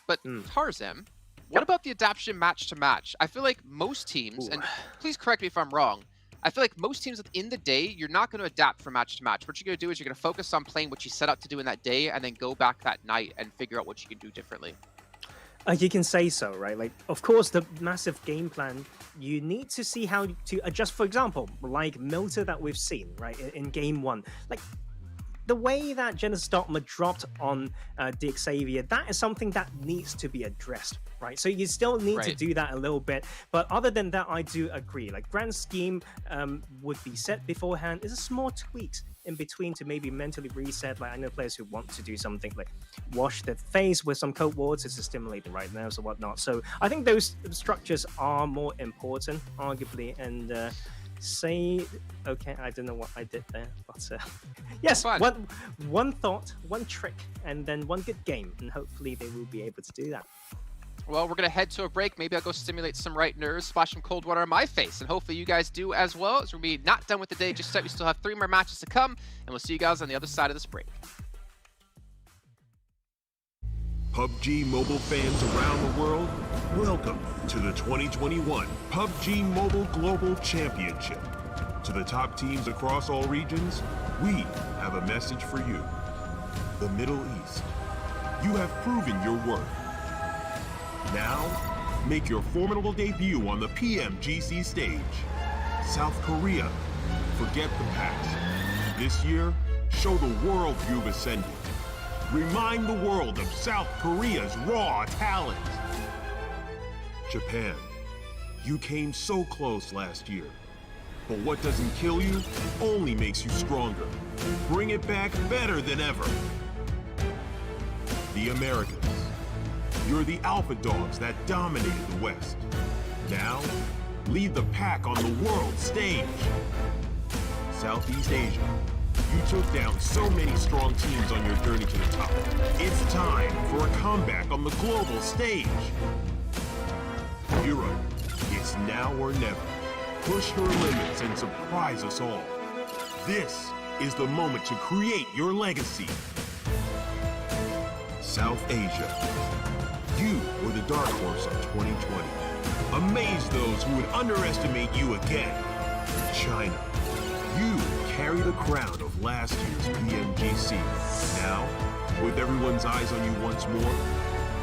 But Tarzan, what about the adaptation match to match? I feel like most teams, and please correct me if I'm wrong, I feel like most teams within the day, you're not going to adapt from match to match. What you're going to do is you're going to focus on playing what you set out to do in that day and then go back that night and figure out what you can do differently. You can say so, right? Like, of course, the massive game plan, you need to see how to adjust. For example, like Milter that we've seen, right, in game one. Like, the way that Genesis Dogma dropped on Dick Xavier, that is something that needs to be addressed, right? So you still need to do that a little bit. But other than that, I do agree. Like, grand scheme would be set beforehand. There's a small tweaks in between to maybe mentally reset. Like, I know players who want to do something like wash their face with some cold water to stimulate the right nerves or whatnot. So I think those structures are more important, arguably, and say, okay, I don't know what I did there, but yes, one thought, one trick, and then one good game, and hopefully they will be able to do that. Well, we're going to head to a break. Maybe I'll go stimulate some right nerves, splash some cold water on my face, and hopefully you guys do as well. So we're going to be not done with the day just yet. We still have 3 more matches to come, and we'll see you guys on the other side of this break. PUBG Mobile fans around the world, welcome to the 2021 PUBG Mobile Global Championship. To the top teams across all regions, we have a message for you. The Middle East. You have proven your worth. Now, make your formidable debut on the PMGC stage. South Korea, forget the past. This year, show the world you've ascended. Remind the world of South Korea's raw talent. Japan, you came so close last year. But what doesn't kill you only makes you stronger. Bring it back better than ever. The Americas, you're the alpha dogs that dominated the West. Now, lead the pack on the world stage. Southeast Asia, you took down so many strong teams on your journey to the top. It's time for a comeback on the global stage. Europe, it's now or never. Push your limits and surprise us all. This is the moment to create your legacy. South Asia, you were the dark horse of 2020. Amaze those who would underestimate you again. China, you carry the crown of last year's PMGC. Now, with everyone's eyes on you once more,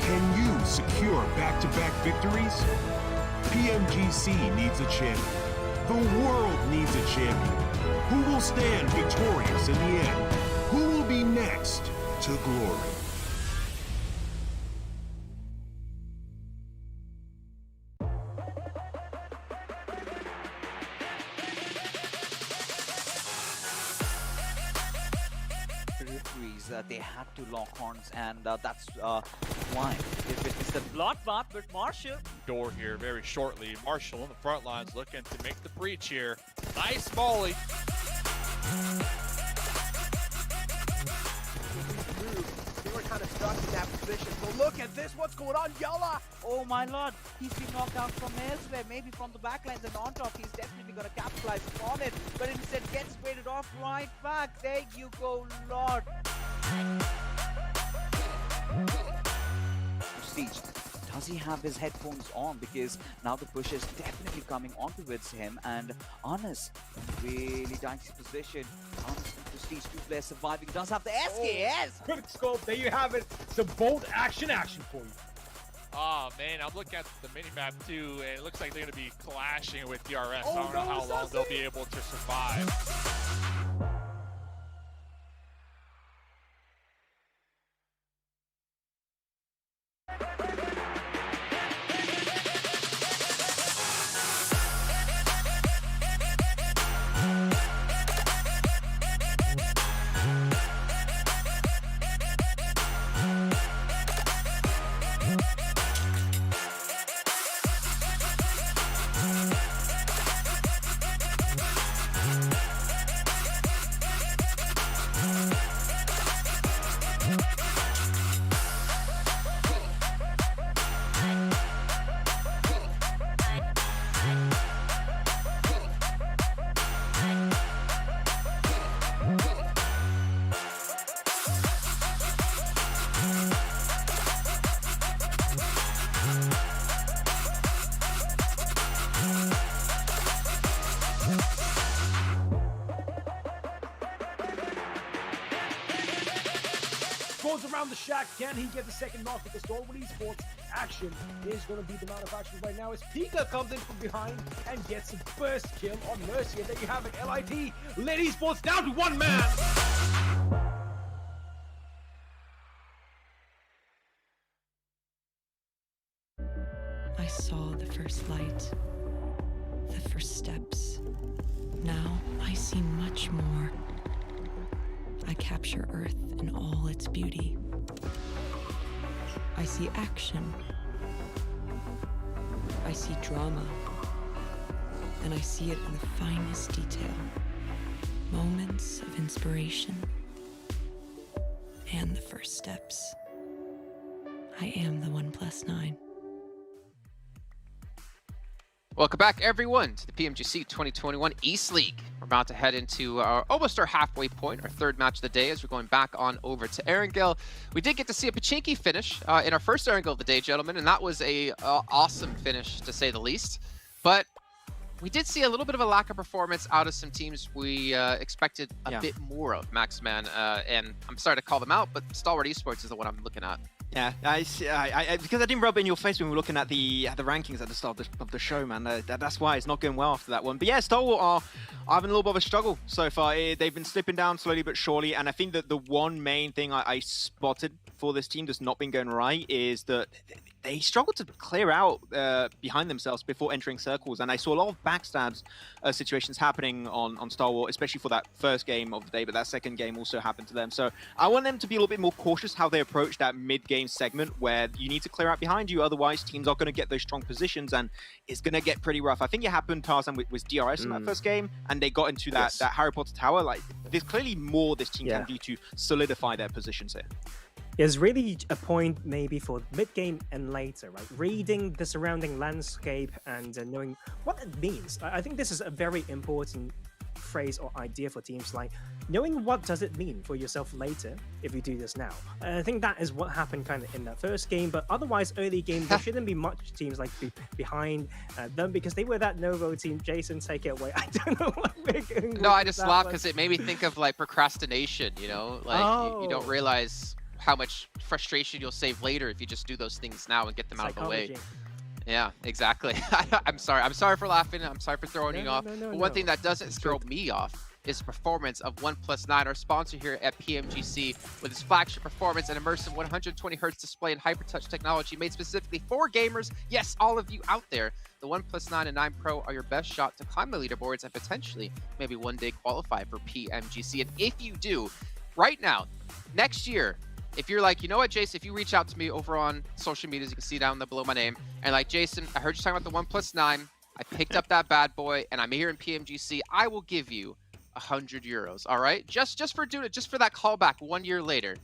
can you secure back-to-back victories? PMGC needs a champion. The world needs a champion. Who will stand victorious in the end? Who will be next to glory? They had to lock horns, and that's why they witnessed the bloodbath with Marshall. Door here very shortly. Marshall on the front lines looking to make the breach here. Nice volley. They were kind of stuck in that position. So look at this. What's going on, Yola? Oh my lord, he's been knocked out from elsewhere, maybe from the backlines, and on top he's definitely going to capitalize on it, but instead gets weighted off right back. There you go, Lord. Siege, does he have his headphones on? Because now the push is definitely coming on towards him, and Anas really dicey position. Anas and Prestige, 2 players surviving, does have the SKS. Quick scope, there you have it. Some bold action for you. Oh man, I'm looking at the minimap too, and it looks like they're going to be clashing with DRS. I don't know how long they'll be able to survive. goes around the shack. Can he get the second knock? Because Stormwood Esports action is going to be the amount of action right now as Pika comes in from behind and gets a burst kill on Mercy. And there you have it, LIT led Esports down to one man. I saw the first light, the first steps. Now I see much more. I capture Earth in all its beauty. I see action. I see drama. And I see it in the finest detail. Moments of inspiration. And the first steps. I am the 1+9. Welcome back, everyone, to the PMGC 2021 East League. We're about to head into almost our halfway point, our third match of the day, as we're going back on over to Erangel. We did get to see a Pachinki finish in our first Erangel of the day, gentlemen, and that was a awesome finish, to say the least. But we did see a little bit of a lack of performance out of some teams we expected a bit more of, Maxman. And I'm sorry to call them out, but Stalwart Esports is the one I'm looking at. Yeah, because I didn't rub it in your face when we were looking at the rankings at the start of the show, man. That's why it's not going well after that one. But yeah, Stalwart are having a little bit of a struggle so far. They've been slipping down slowly but surely, and I think that the one main thing I spotted for this team that's not been going right is that they struggle to clear out behind themselves before entering circles, and I saw a lot of backstabs situations happening on Stalwart, especially for that first game of the day, but that second game also happened to them. So I want them to be a little bit more cautious how they approach that mid-game segment where you need to clear out behind you, otherwise teams are going to get those strong positions and it's going to get pretty rough. I think it happened, Tarzan, with DRS in that first game, and they got into that Harry Potter tower. Like, there's clearly more this team can do to solidify their positions here. There's really a point maybe for mid-game and later, right? Reading the surrounding landscape and knowing what it means. I think this is a very important phrase or idea for teams, like knowing what does it mean for yourself later if you do this now. I think that is what happened kind of in that first game, but otherwise early game there shouldn't be much teams like behind them because they were that Novo team. Jason, take it away. I don't know what we're going. No, I just laughed because it made me think of like procrastination, you know, like you don't realize how much frustration you'll save later if you just do those things now and get them out of the way. Yeah, exactly. I'm sorry for laughing. I'm sorry for throwing you off. But one thing that doesn't throw me off is the performance of 1+9, our sponsor here at PMGC, with its flagship performance and immersive 120Hz display and hypertouch technology made specifically for gamers. Yes, all of you out there, the 1+9 and 9 Pro are your best shot to climb the leaderboards and potentially maybe one day qualify for PMGC. And if you do, right now, next year, if you're like, you know what, Jason, if you reach out to me over on social medias, you can see down below my name, and like, Jason, I heard you talking about the 1+9, I picked up that bad boy, and I'm here in PMGC, I will give you €100, all right? Just for doing it, just for that callback 1 year later.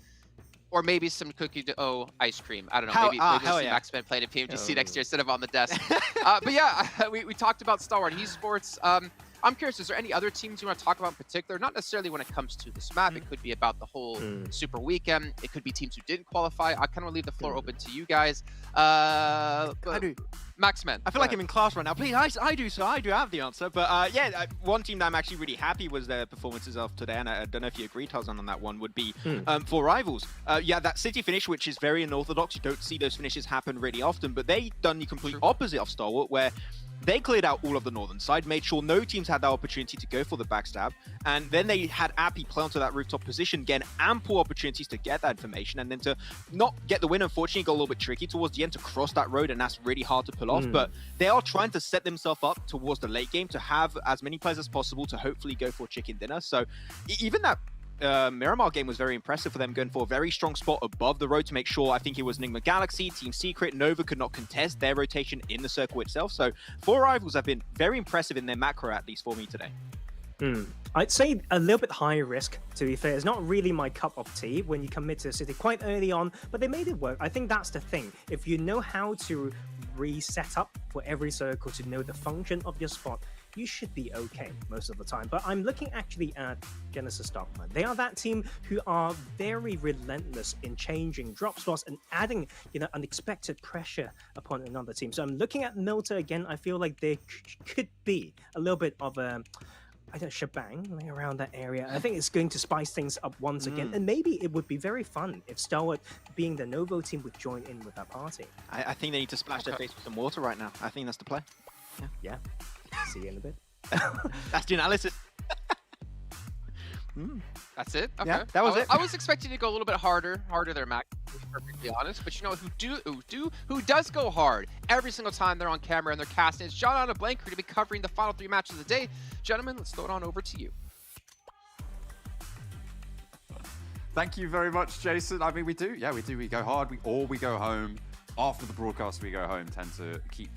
Or maybe some cookie dough ice cream. I don't know. Maybe we'll see Max Ben playing at PMGC next year instead of on the desk. But yeah, we talked about Stalwart Esports. I'm curious, is there any other teams you want to talk about in particular? Not necessarily when it comes to this map. It could be about the whole Super Weekend. It could be teams who didn't qualify. I kind of leave the floor open to you guys. I do. Maxman. I feel like I'm in class right now. Please, I do have the answer. But yeah, one team that I'm actually really happy with their performances of today, and I don't know if you agree, Tarzan, on that one, would be for Rivals. Yeah, that city finish, which is very unorthodox. You don't see those finishes happen really often, but they done the complete opposite of Stalwart, where they cleared out all of the northern side, made sure no teams had that opportunity to go for the backstab, and then they had Appy play onto that rooftop position, getting ample opportunities to get that information, and then to not get the win. Unfortunately, it got a little bit tricky towards the end to cross that road, and that's really hard to pull off, but they are trying to set themselves up towards the late game to have as many players as possible to hopefully go for chicken dinner. So even that Miramar game was very impressive for them, going for a very strong spot above the road to make sure, I think it was Enigma Galaxy, Team Secret, Nova could not contest their rotation in the circle itself. So 4 Rivals have been very impressive in their macro, at least for me today. I'd say a little bit higher risk, to be fair. It's not really my cup of tea when you commit to the city quite early on, but they made it work. I think that's the thing. If you know how to reset up for every circle to know the function of your spot, you should be okay most of the time. But I'm looking actually at Genesis Dogma. They are that team who are very relentless in changing drop spots and adding, unexpected pressure upon another team. So I'm looking at Milta again. I feel like there could be a little bit of a I don't know, shebang like around that area. I think it's going to spice things up once again, and maybe it would be very fun if Stalwart, being the Novo team, would join in with that party. I think they need to splash their face with some water right now. I think that's the play. Yeah. See you in a bit. That's the analysis. That's it? Okay. Yeah, that was it. I was expecting to go a little bit harder there, Mac, to be perfectly honest. But you know who does go hard every single time they're on camera and they're casting? It's John Anna Blanker to be covering the final 3 matches of the day. Gentlemen, let's throw it on over to you. Thank you very much, Jason. I mean, we do. Yeah, we do. We go hard, we go home. After the broadcast, we go home, tend to keep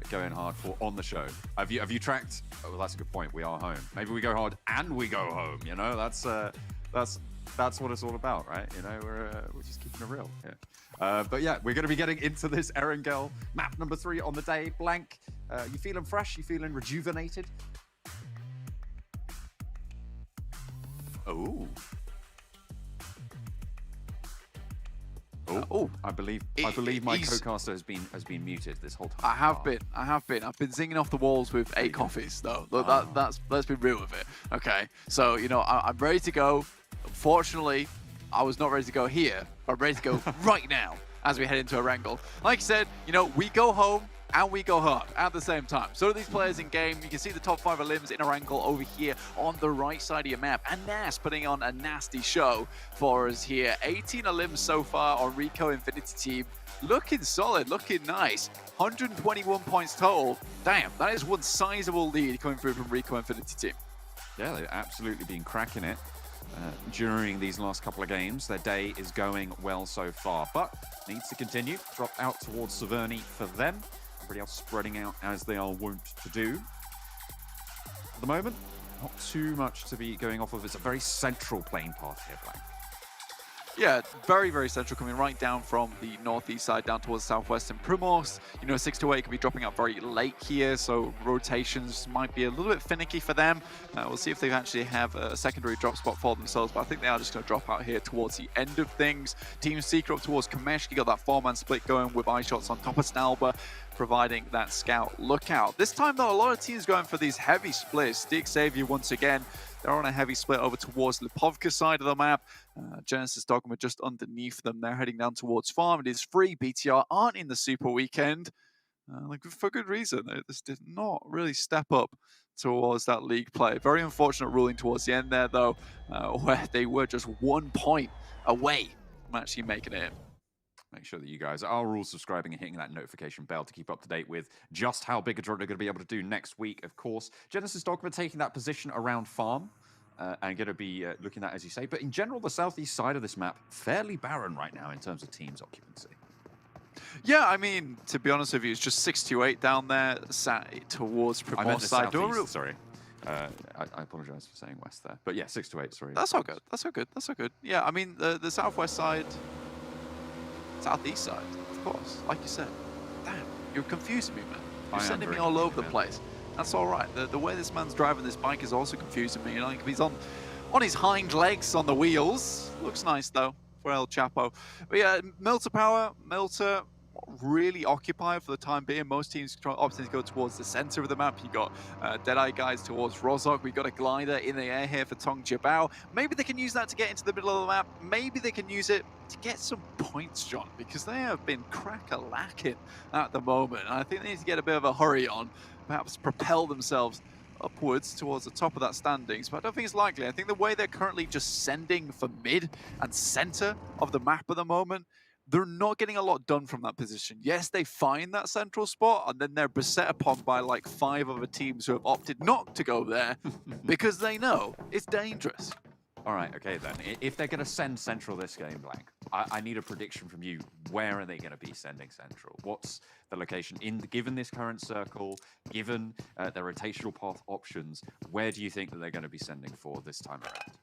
going hard for on the show. Have you tracked? Oh, well, that's a good point. We are home. Maybe we go hard and we go home. You know, that's what it's all about, right? You know, we're just keeping it real. Yeah. But yeah, we're going to be getting into this Erangel map number 3 on the day. Blank, you feeling fresh? You feeling rejuvenated? Oh. Oh, I believe my co-caster has been muted this whole time. I have been. I've been singing off the walls with 8 coffees, though. Let's be real with it. Okay, so you know I'm ready to go. Unfortunately, I was not ready to go here, but I'm ready to go right now as we head into Erangel. Like I said, you know, we go home and we go hard at the same time. So do these players in game. You can see the top 5 limbs in Erangel over here on the right side of your map. And Nas putting on a nasty show for us here. 18 limbs so far on Rico Infinity team. Looking solid, looking nice. 121 points total. Damn, that is one sizable lead coming through from Rico Infinity team. Yeah, they've absolutely been cracking it during these last couple of games. Their day is going well so far, but needs to continue. Drop out towards Severny for them. Everybody else spreading out as they are wont to do. At the moment, not too much to be going off of. It's a very central playing path here, Blank. Yeah, very, very central, coming right down from the northeast side down towards southwest. And Primos, you know, 6 to 8 can be dropping out very late here, so rotations might be a little bit finicky for them. We'll see if they actually have a secondary drop spot for themselves, but I think they are just going to drop out here towards the end of things. Team Seeker up towards Kameshki, got that 4-man split going with eye shots on top of Snalba, providing that scout lookout. This time, though, a lot of teams going for these heavy splits. Stick Xavier once again. They're on a heavy split over towards Lipovka side of the map. Genesis Dogma just underneath them. They're heading down towards farm. It is free. BTR aren't in the Super Weekend. Like for good reason. They just did not really step up towards that league play. Very unfortunate ruling towards the end there, though, where they were just 1 point away from actually making it in. Make sure that you guys are all subscribing and hitting that notification bell to keep up to date with just how big a draw they're going to be able to do next week, of course. Genesis Dogma taking that position around farm and going to be looking at, as you say. But in general, the southeast side of this map, fairly barren right now in terms of teams occupancy. Yeah, I mean, to be honest with you, it's just 6 to 8 down there, sat towards Primos side. Sorry. I apologize for saying west there. But yeah, 6 to 8, sorry. That's all good. That's all good. That's all good. Yeah, I mean, the southwest side... Southeast side, of course, like you said. Damn, you're confusing me, man. You're sending me all over the place. That's all right. The way this man's driving this bike is also confusing me. You know, like he's on his hind legs on the wheels. Looks nice, though, for El Chapo. But yeah, Milter Power, Milter really occupied for the time being. Most teams opting to go towards the center of the map. You got Deadeye guys towards Rozok. We've got a glider in the air here for Tong Jabao. Maybe they can use that to get into the middle of the map. Maybe they can use it to get some points, John, because they have been crack-a-lacking at the moment. And I think they need to get a bit of a hurry on, perhaps propel themselves upwards towards the top of that standings, but I don't think it's likely. I think the way they're currently just sending for mid and center of the map at the moment, they're not getting a lot done from that position. Yes, they find that central spot, and then they're beset upon by like 5 other teams who have opted not to go there because they know it's dangerous. All right, okay then. If they're going to send central this game, Blank, I need a prediction from you. Where are they going to be sending central? What's the location? Given this current circle, given their rotational path options, where do you think that they're going to be sending for this time around?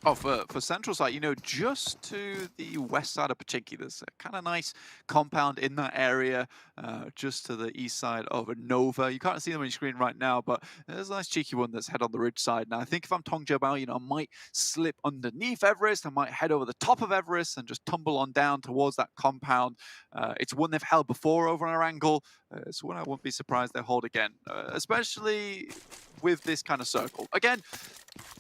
Oh, for central side, you know, just to the west side of Pachinki, there's a kind of nice compound in that area, just to the east side of Nova. You can't see them on your screen right now, but there's a nice cheeky one that's head on the ridge side. Now, I think if I'm Tong Jabao, you know, I might slip underneath Everest. I might head over the top of Everest and just tumble on down towards that compound. It's one they've held before over on Erangel. It's one I wouldn't be surprised they hold again, especially with this kind of circle. Again,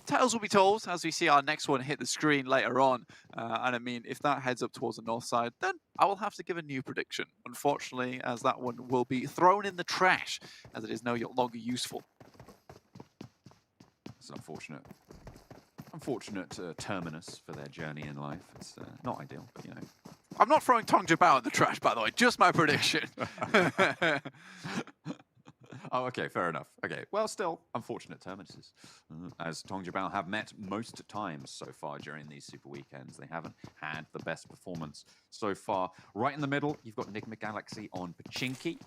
tales will be told as we see our next one hit the screen later on. And I mean, if that heads up towards the north side, then I will have to give a new prediction. Unfortunately, as that one will be thrown in the trash, as it is no longer useful. It's unfortunate. Unfortunate terminus for their journey in life. It's not ideal, but you know. I'm not throwing Tongja Bao in the trash, by the way. Just my prediction. Oh, okay, fair enough. Okay, well, still, unfortunate terminuses. As Tongja Bao have met most times so far during these super weekends. They haven't had the best performance so far. Right in the middle, you've got Enigma Galaxy on Pachinki,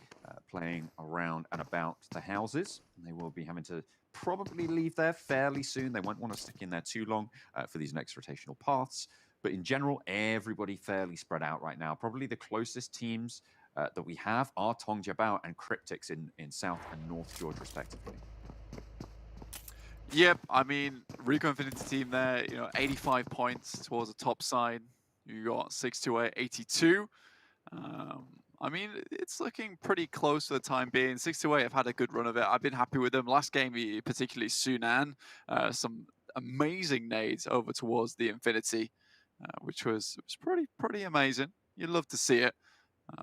playing around and about the houses. And they will be having to probably leave there fairly soon. They won't want to stick in there too long for these next rotational paths. But in general, everybody fairly spread out right now. Probably the closest teams that we have are Tongja Bao and Cryptics in South and North Georgia, respectively. Yep, I mean, Rico Infinity team there, 85 points towards the top side. You got 628, 82. I mean, it's looking pretty close for the time being. 628 have had a good run of it. I've been happy with them. Last game, particularly Sunan, some amazing nades over towards the Infinity, which was pretty amazing. You'd love to see it.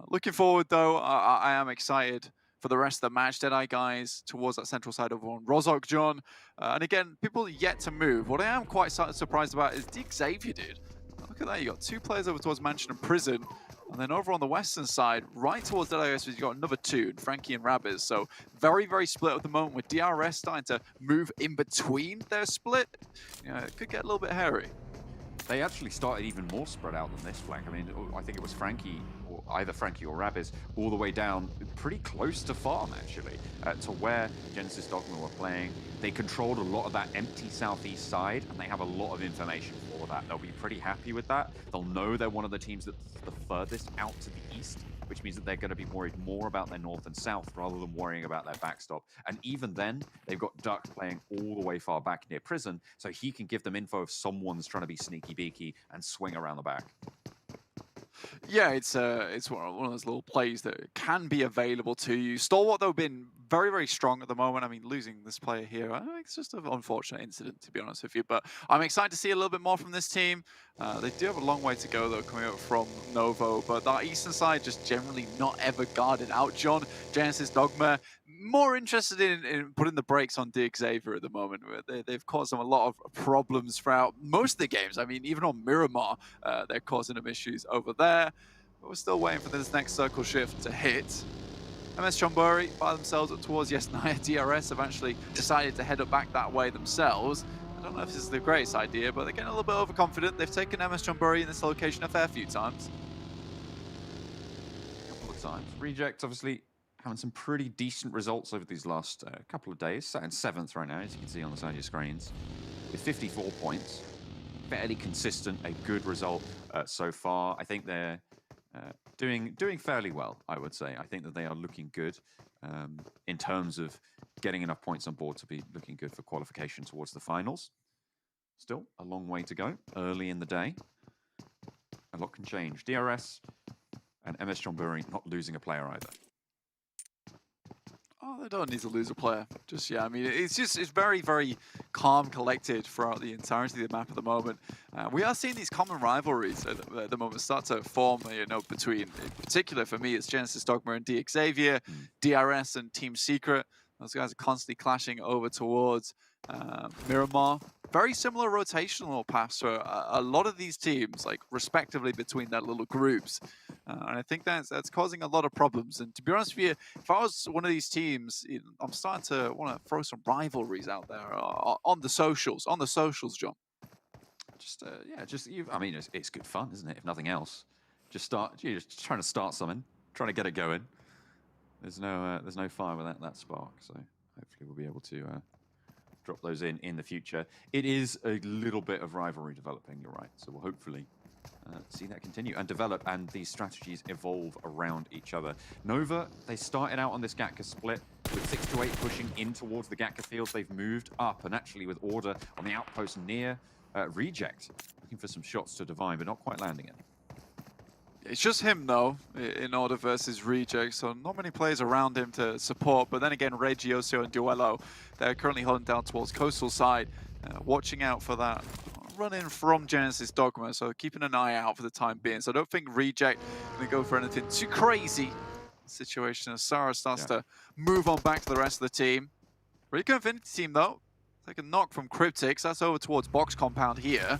Looking forward, though, I am excited for the rest of the match. Deadeye guys towards that central side over on Rozok John. And again, people yet to move. What I am quite surprised about is Dick Xavier, dude. Look at that. You got two players over towards Mansion and Prison. And then over on the western side, right towards Deadeye, you've got another two, Frankie and Rabbiz. So very, very split at the moment with DRS starting to move in between their split. It could get a little bit hairy. They actually started even more spread out than this flank. I mean, I think it was Frankie, or either Frankie or Rabbiz, all the way down pretty close to farm, actually, to where Genesis Dogma were playing. They controlled a lot of that empty southeast side, and they have a lot of information for that. They'll be pretty happy with that. They'll know they're one of the teams that's the furthest out to the east, which means that they're going to be worried more about their north and south rather than worrying about their backstop. And even then, they've got Duck playing all the way far back near Prison, so he can give them info if someone's trying to be sneaky beaky and swing around the back. Yeah, it's one of those little plays that can be available to you. Stalwart, though, been very, very strong at the moment. I mean, losing this player here, I think it's just an unfortunate incident, to be honest with you. But I'm excited to see a little bit more from this team. They do have a long way to go, though, coming up from Novo. But that eastern side just generally not ever guarded out. John, Genesis Dogma, more interested in putting the brakes on Dick Xavier at the moment. They've caused them a lot of problems throughout most of the games. I mean, even on Miramar, they're causing them issues over there. But we're still waiting for this next circle shift to hit. MS Chonburi by themselves up towards Yesnaya. DRS have actually decided to head up back that way themselves. I don't know if this is the greatest idea, but they're getting a little bit overconfident. They've taken MS Chonburi in this location a fair few times. A couple of times. Reject, obviously, having some pretty decent results over these last couple of days. Sat in 7th right now, as you can see on the side of your screens, with 54 points. Fairly consistent, a good result so far. I think they're doing fairly well, I would say. I think that they are looking good in terms of getting enough points on board to be looking good for qualification towards the finals. Still a long way to go, early in the day. A lot can change. DRS and MS Chonburi not losing a player either. Oh, they don't need to lose a player. Just, yeah, I mean, it's very, very calm, collected throughout the entirety of the map at the moment. We are seeing these common rivalries at the moment start to form, between, in particular for me, it's Genesis Dogma and Dick Xavier, DRS and Team Secret. Those guys are constantly clashing over towards Miramar. Very similar rotational paths for a lot of these teams, like respectively between their little groups. And I think that's causing a lot of problems. And to be honest with you, if I was one of these teams, I'm starting to want to throw some rivalries out there on the socials. On the socials, John. I mean, it's good fun, isn't it? If nothing else, just just trying to start something, trying to get it going. There's no fire without that spark. So hopefully we'll be able to drop those in the future. It is a little bit of rivalry developing, you're right. So we'll hopefully see that continue and develop, and these strategies evolve around each other. Nova, they started out on this Gatka split with 6 to 8 pushing in towards the Gatka fields. They've moved up, and actually with Order on the outpost near Reject, looking for some shots to Divine, but not quite landing it. It's just him, though, in order versus Reject, so not many players around him to support. But then again, Reggioso and Duello, they're currently holding down towards coastal side, watching out for that run-in from Genesis Dogma, so keeping an eye out for the time being. So I don't think Reject going to go for anything too crazy situation as Sarah starts to move on back to the rest of the team. Rico Infinity team, though, take a knock from Cryptix. That's over towards Box Compound here.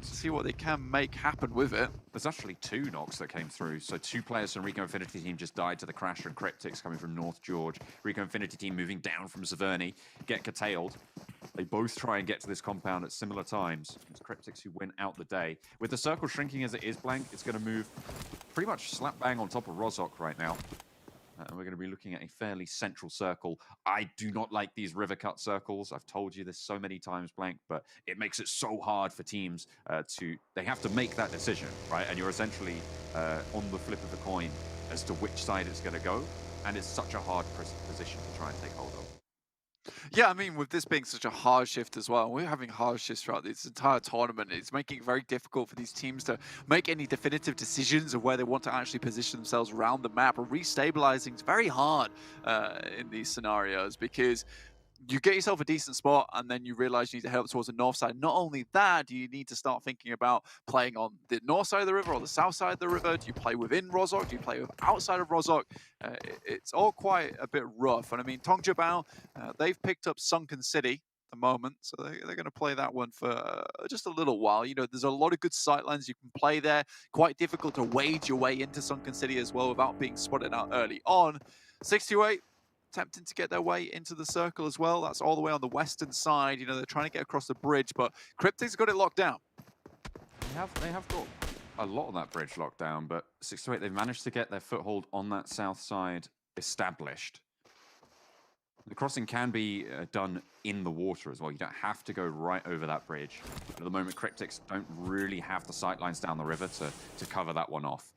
To see what they can make happen with it. There's actually 2 knocks that came through. So 2 players from Rico Infinity team just died to the Crasher and Cryptix coming from North George. Rico Infinity team moving down from Severny, get curtailed. They both try and get to this compound at similar times. It's Cryptix who win out the day. With the circle shrinking as it is, Blank, it's going to move pretty much slap bang on top of Rozhok right now. And we're going to be looking at a fairly central circle. I do not like these river cut circles. I've told you this so many times, Blank, but it makes it so hard for teams they have to make that decision, right? And you're essentially on the flip of the coin as to which side it's going to go. And it's such a hard position to try and take hold of. Yeah, I mean, with this being such a hard shift as well, we're having hard shifts throughout this entire tournament. It's making it very difficult for these teams to make any definitive decisions of where they want to actually position themselves around the map. Restabilizing is very hard in these scenarios because you get yourself a decent spot and then you realize you need to head up towards the north side. Not only that, do you need to start thinking about playing on the north side of the river or the south side of the river? Do you play within Rozhok? Do you play outside of Rozhok? It's all quite a bit rough. And I mean, Tongjabao, they've picked up Sunken City at the moment, so they're going to play that one for just a little while. You know, there's a lot of good sightlines you can play there. Quite difficult to wade your way into Sunken City as well without being spotted out early on. 628. Attempting to get their way into the circle as well. That's all the way on the western side. You know, they're trying to get across the bridge, but Cryptix got it locked down. They have got a lot of that bridge locked down, but 628, they've managed to get their foothold on that south side established. The crossing can be done in the water as well. You don't have to go right over that bridge. But at the moment, Cryptix don't really have the sightlines down the river to cover that one off.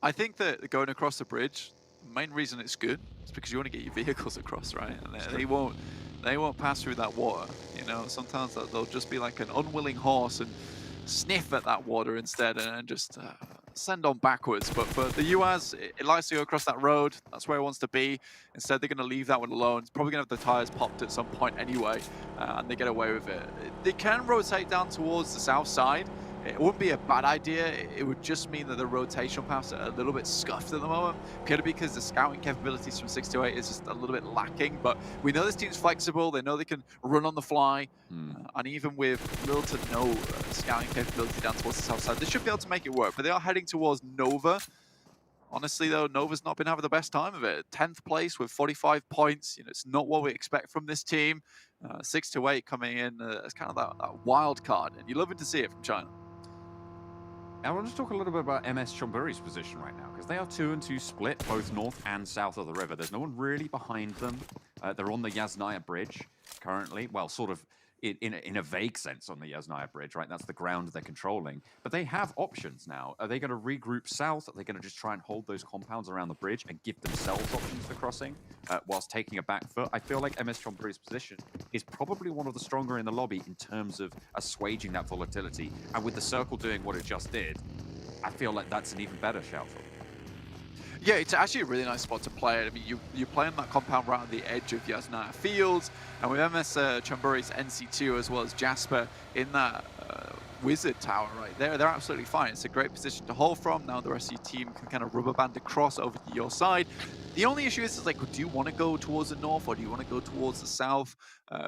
I think that going across the bridge, the main reason it's good is because you want to get your vehicles across, right? And they won't pass through that water. You know, sometimes they'll just be like an unwilling horse and sniff at that water instead and just send on backwards. But for the UAZ, it likes to go across that road. That's where it wants to be. Instead, they're going to leave that one alone. It's probably going to have the tires popped at some point anyway, and they get away with it. They can rotate down towards the south side. It wouldn't be a bad idea. It would just mean that the rotational paths are a little bit scuffed at the moment. Purely because the scouting capabilities from 628 is just a little bit lacking. But we know this team's flexible. They know they can run on the fly. And even with little to no scouting capability down towards the south side, they should be able to make it work. But they are heading towards Nova. Honestly, though, Nova's not been having the best time of it. 10th place with 45 points. You know, it's not what we expect from this team. 628 coming in as kind of that wild card. And you're loving to see it from China. I want to talk a little bit about MS Chonburi's position right now, because they are 2-2 split, both north and south of the river. There's no one really behind them. They're on the Yasnaya Bridge currently. Well, sort of in a vague sense on the Yasnaya Bridge, right? That's the ground they're controlling. But they have options now. Are they going to regroup south? Are they going to just try and hold those compounds around the bridge and give themselves options for crossing whilst taking a back foot? I feel like MS Chonburi's position is probably one of the stronger in the lobby in terms of assuaging that volatility. And with the circle doing what it just did, I feel like that's an even better shout for them. Yeah, it's actually a really nice spot to play it. I mean, you're playing that compound right on the edge of Yasnaya Fields, and with MS Chonburi's NC2 as well as Jasper in that Wizard Tower right there, they're absolutely fine. It's a great position to hold from. Now the rest of your team can kind of rubber band across over to your side. The only issue is like, do you want to go towards the north or do you want to go towards the south?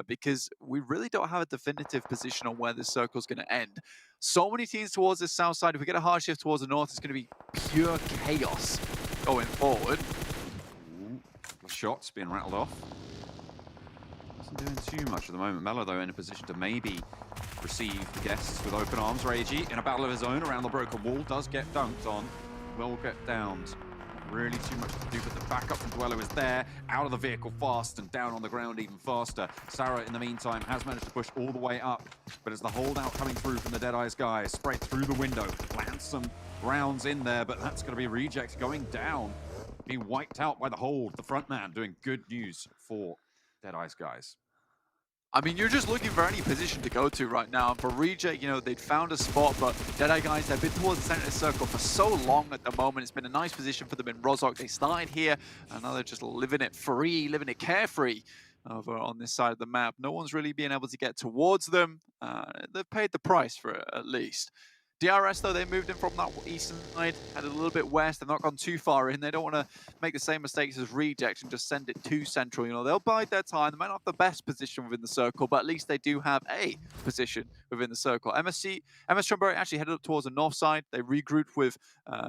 Because we really don't have a definitive position on where this circle is going to end. So many teams towards the south side. If we get a hard shift towards the north, it's going to be pure chaos going forward. Shots being rattled off. Isn't doing too much at the moment. Mello, though, in a position to maybe receive guests with open arms. Reiji, in a battle of his own around the broken wall, does get dunked on. Will get downed. Really too much to do, but the backup from Duello is there. Out of the vehicle fast and down on the ground even faster. Sarah, in the meantime, has managed to push all the way up, but as the holdout coming through from the Deadeyes guys, sprayed through the window, lands some rounds in there, but that's going to be Reject going down. Being wiped out by the hold. The front man doing good news for Deadeyes guys. I mean, you're just looking for any position to go to right now. And for Reject, you know, they'd found a spot, but Deadeye guys, they've been towards the center of the circle for so long at the moment. It's been a nice position for them in Rozhok. They started here, and now they're just living it free, living it carefree over on this side of the map. No one's really been able to get towards them. They've paid the price for it, at least. DRS, though, they moved in from that eastern side, headed a little bit west. They've not gone too far in. They don't want to make the same mistakes as Reject and just send it too central. You know, they'll bide their time. They might not have the best position within the circle, but at least they do have a position within the circle. MS Chumbury actually headed up towards the north side. They regrouped with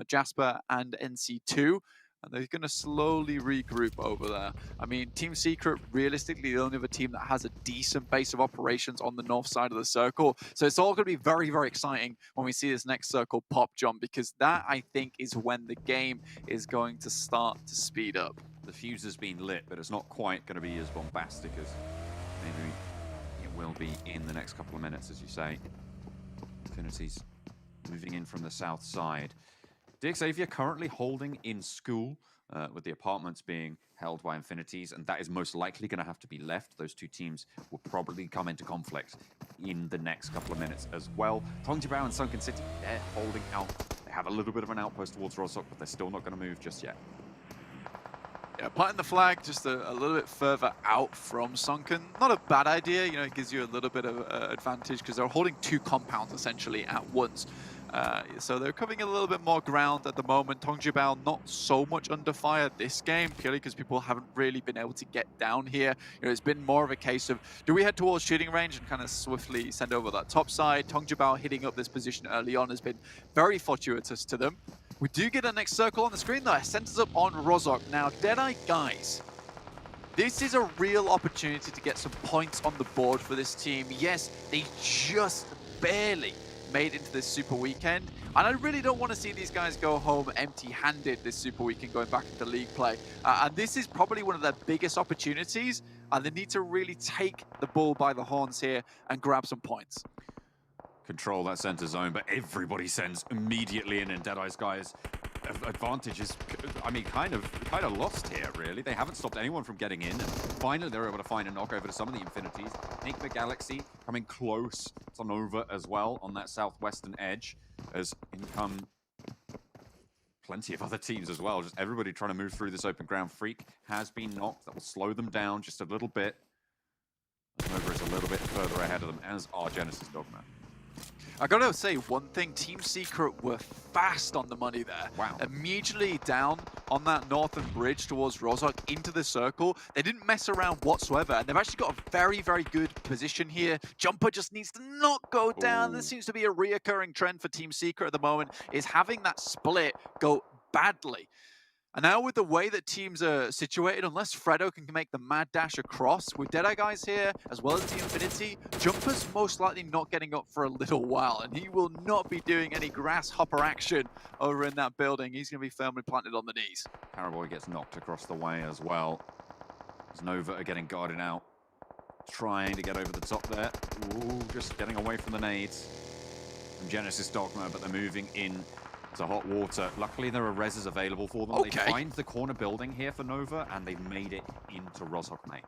Jasper and NC2. And they're going to slowly regroup over there. I mean, Team Secret, realistically, the only other team that has a decent base of operations on the north side of the circle. So it's all going to be very, very exciting when we see this next circle pop jump, because that, I think, is when the game is going to start to speed up. The fuse has been lit, but it's not quite going to be as bombastic as maybe it will be in the next couple of minutes, as you say. Infinity's moving in from the south side. Xavier currently holding in school, with the apartments being held by Infinities, and that is most likely going to have to be left. Those two teams will probably come into conflict in the next couple of minutes as well. Tongjibao and Sunken City, they're holding out. They have a little bit of an outpost towards Rozhok, but they're still not going to move just yet. Yeah, planting the flag just a little bit further out from Sunken. Not a bad idea, you know, it gives you a little bit of advantage because they're holding two compounds essentially at once. So they're covering a little bit more ground at the moment. Tongjibao not so much under fire this game, purely because people haven't really been able to get down here. You know, it's been more of a case of, do we head towards shooting range and kind of swiftly send over that top side? Tongjibao hitting up this position early on has been very fortuitous to them. We do get a next circle on the screen though. It centers up on Rozhok. Now, Deadeye guys, this is a real opportunity to get some points on the board for this team. Yes, they just barely made into this Super Weekend, and I really don't want to see these guys go home empty-handed this Super Weekend going back into league play. And this is probably one of their biggest opportunities, and they need to really take the bull by the horns here and grab some points. Control that center zone, but everybody sends immediately in, and Deadeye's guys' advantage is, I mean, kind of lost here, really. They haven't stopped anyone from getting in, and finally they're able to find a knock over to some of the Infinities. Enigma Galaxy coming close to Nova as well on that southwestern edge, as in come plenty of other teams as well. Just everybody trying to move through this open ground. Freak has been knocked. That will slow them down just a little bit. Nova is a little bit further ahead of them, as are Genesis Dogma. I gotta say one thing, Team Secret were fast on the money there. Wow. Immediately down on that northern bridge towards Rozhok into the circle. They didn't mess around whatsoever, and they've actually got a very, very good position here. Jumper just needs to not go down. This seems to be a reoccurring trend for Team Secret at the moment, is having that split go badly. And now with the way that teams are situated, unless Fredo can make the mad dash across, with Deadeye guys here, as well as the Infinity, Jumper's most likely not getting up for a little while, and he will not be doing any grasshopper action over in that building. He's going to be firmly planted on the knees. Paraboy gets knocked across the way as well. As Nova are getting guarded out, trying to get over the top there. Ooh, just getting away from the nades from Genesis Dogma, but they're moving in to hot water. Luckily, there are reses available for them. Okay. They find the corner building here for Nova, and they've made it into Rozhok, mate.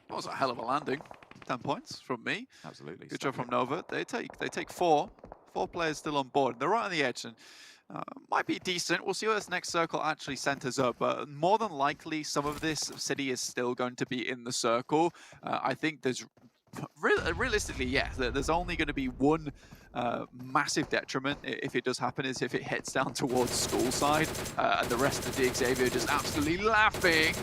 That was a hell of a landing. 10 points from me. Absolutely. Good job from Nova. They take four players still on board. They're right on the edge, and might be decent. We'll see where this next circle actually centers up. But more than likely, some of this city is still going to be in the circle. I think there's realistically, yeah, there's only going to be one massive detriment if it does happen, is if it hits down towards school side, and the rest of the Xavier just absolutely laughing.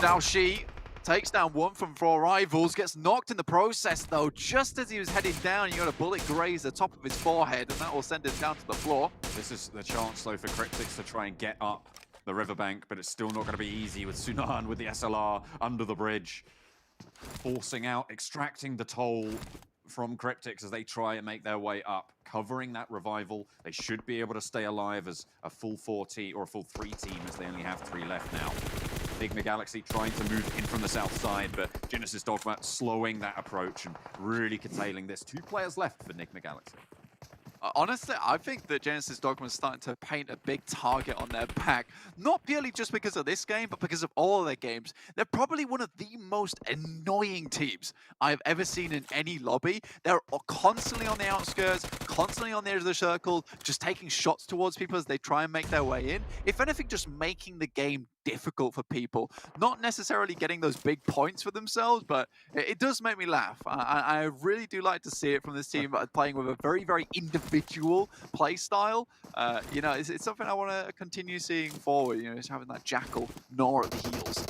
Now she takes down one from 4 rivals, gets knocked in the process though. Just as he was heading down, you got a bullet graze the top of his forehead, and that will send him down to the floor. This is the chance though for Cryptics to try and get up the riverbank, but it's still not going to be easy with Sunan with the SLR under the bridge, forcing out, extracting the toll from Cryptics as they try and make their way up, covering that revival. They should be able to stay alive as a full 4 team, or a full 3 team, as they only have 3 left now. Enigma Galaxy trying to move in from the south side, but Genesis Dogma slowing that approach and really curtailing this. 2 players left for Enigma Galaxy. Honestly, I think that Genesis Dogma is starting to paint a big target on their back. Not purely just because of this game, but because of all of their games. They're probably one of the most annoying teams I've ever seen in any lobby. They're constantly on the outskirts, constantly on the edge of the circle, just taking shots towards people as they try and make their way in. If anything, just making the game difficult for people. Not necessarily getting those big points for themselves, but it does make me laugh. I really do like to see it from this team playing with a very, very individual play style. You know, it's something I want to continue seeing forward. You know, just having that Jackal gnaw at the heels.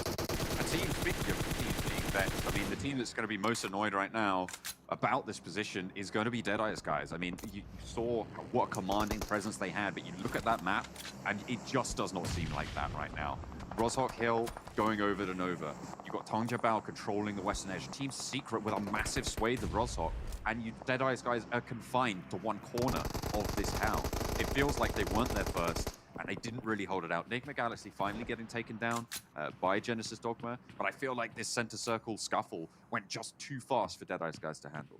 A team, speaking of teams being vexed, I mean, the team that's going to be most annoyed right now about this position is going to be Deadeye's guys. I mean, you saw what a commanding presence they had, but you look at that map, and it just does not seem like that right now. Rozhok Hill going over to Nova. You've got Tong Jabal controlling the western edge. Team Secret with a massive swathe of Rozhok. And Deadeye's guys are confined to one corner of this town. It feels like they weren't there first, and they didn't really hold it out. Enigma Galaxy finally getting taken down by Genesis Dogma, but I feel like this center circle scuffle went just too fast for Deadeye's guys to handle.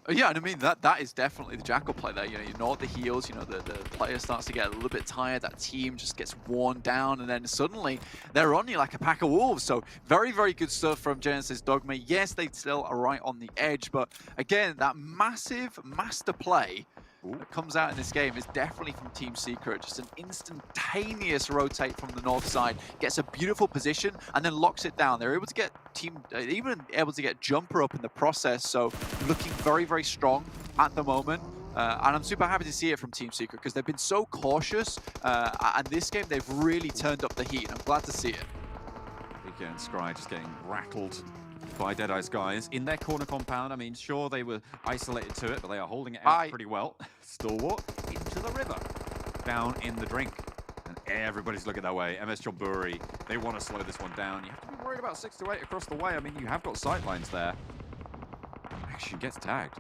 Yeah, and I mean, that is definitely the Jackal play there. You know, you gnaw at the heels, you know, the player starts to get a little bit tired, that team just gets worn down, and then suddenly they're on you like a pack of wolves. So very, very good stuff from Genesis Dogma. Yes, they still are right on the edge, but again, that massive master play that comes out in this game is definitely from Team Secret. Just an instantaneous rotate from the north side, gets a beautiful position, and then locks it down. They're able to get even able to get Jumper up in the process, so looking very, very strong at the moment. And I'm super happy to see it from Team Secret because they've been so cautious, and this game they've really turned up the heat, and I'm glad to see it. Again, Scry just getting rattled by Deadeye's guys in their corner compound. I mean, sure, they were isolated to it, but they are holding it out pretty well. Stalwart into the river, down in the drink. And everybody's looking that way. MS Jomburi, they want to slow this one down. You have to be worried about 6 to 8 across the way. I mean, you have got sightlines there. Actually gets tagged.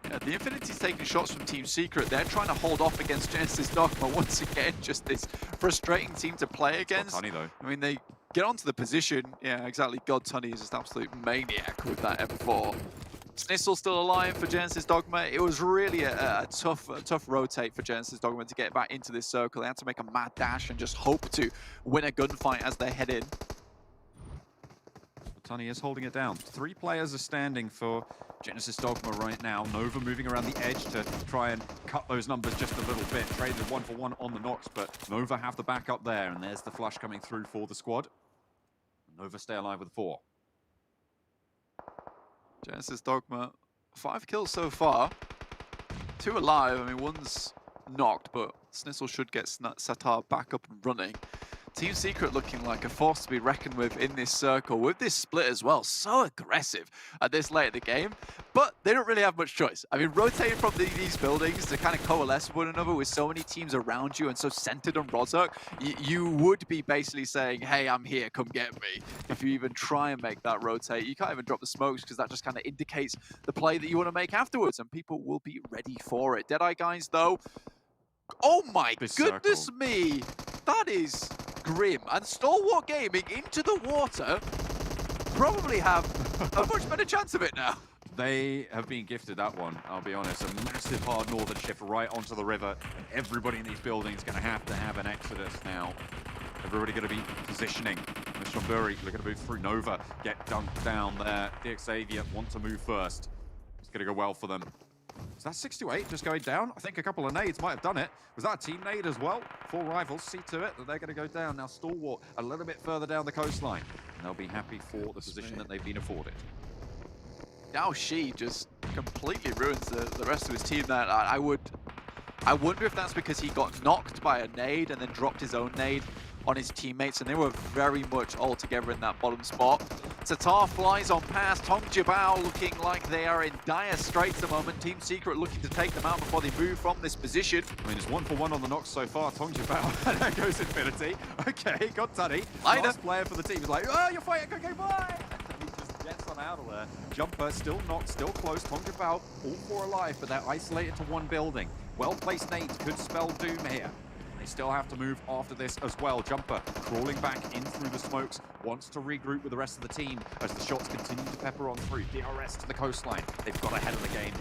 Yeah, the Infinity's taking shots from Team Secret. They're trying to hold off against Genesis Dogma. Once again, just this frustrating team to play against. Honey, though. I mean, they get onto the position. Yeah, exactly. God Tunny is just an absolute maniac with that M4. Snissel still alive for Genesis Dogma. It was really a tough rotate for Genesis Dogma to get back into this circle. They had to make a mad dash and just hope to win a gunfight as they head in. Tunny is holding it down. 3 players are standing for Genesis Dogma right now. Nova moving around the edge to try and cut those numbers just a little bit. Traded 1-for-1 on the knocks, but Nova have the backup there, and there's the flush coming through for the squad. Nova stay alive with 4. Genesis Dogma, 5 kills so far. 2 alive. I mean, one's knocked, but Snissel should get Satar back up and running. Team Secret looking like a force to be reckoned with in this circle, with this split as well. So aggressive at this late in the game, but they don't really have much choice. I mean, rotating from these buildings to kind of coalesce with one another with so many teams around you and so centered on Rozhok, you would be basically saying, hey, I'm here, come get me. If you even try and make that rotate, you can't even drop the smokes because that just kind of indicates the play that you want to make afterwards, and people will be ready for it. Deadeye guys, though, oh my goodness me, that is grim. And Stalwart Gaming into the water probably have a much better chance of it now. They have been gifted that one, I'll be honest. A massive hard northern shift right onto the river. And everybody in these buildings is going to have an exodus now. Everybody going to be positioning. Mr. Burry looking to move through Nova. Get dunked down there. DX Xavier want to move first. It's going to go well for them. Is that 6 to 8 just going down? I think a couple of nades might have done it. Was that a team nade as well? 4 rivals see to it that they're going to go down. Now Stalwart a little bit further down the coastline. And they'll be happy for the position that they've been afforded. Now she just completely ruins the rest of his team there. I wonder if that's because he got knocked by a nade and then dropped his own nade on his teammates, and they were very much all together in that bottom spot. Satar flies on past. Tong Jabal looking like they are in dire straits at the moment. Team Secret looking to take them out before they move from this position. I mean, it's 1-for-1 on the knocks so far. Tong Jabal, there goes Infinity. Okay, got Tunny. Last player for the team is like, oh, you're fighting, okay, bye! He just gets on out of there. Jumper still knocked, still close. Tong Jabal, all 4 alive, but they're isolated to one building. Well-placed nades could spell doom here. They still have to move after this as well. Jumper crawling back in through the smokes, wants to regroup with the rest of the team as the shots continue to pepper on through. DRS to the coastline. They've got ahead of the game.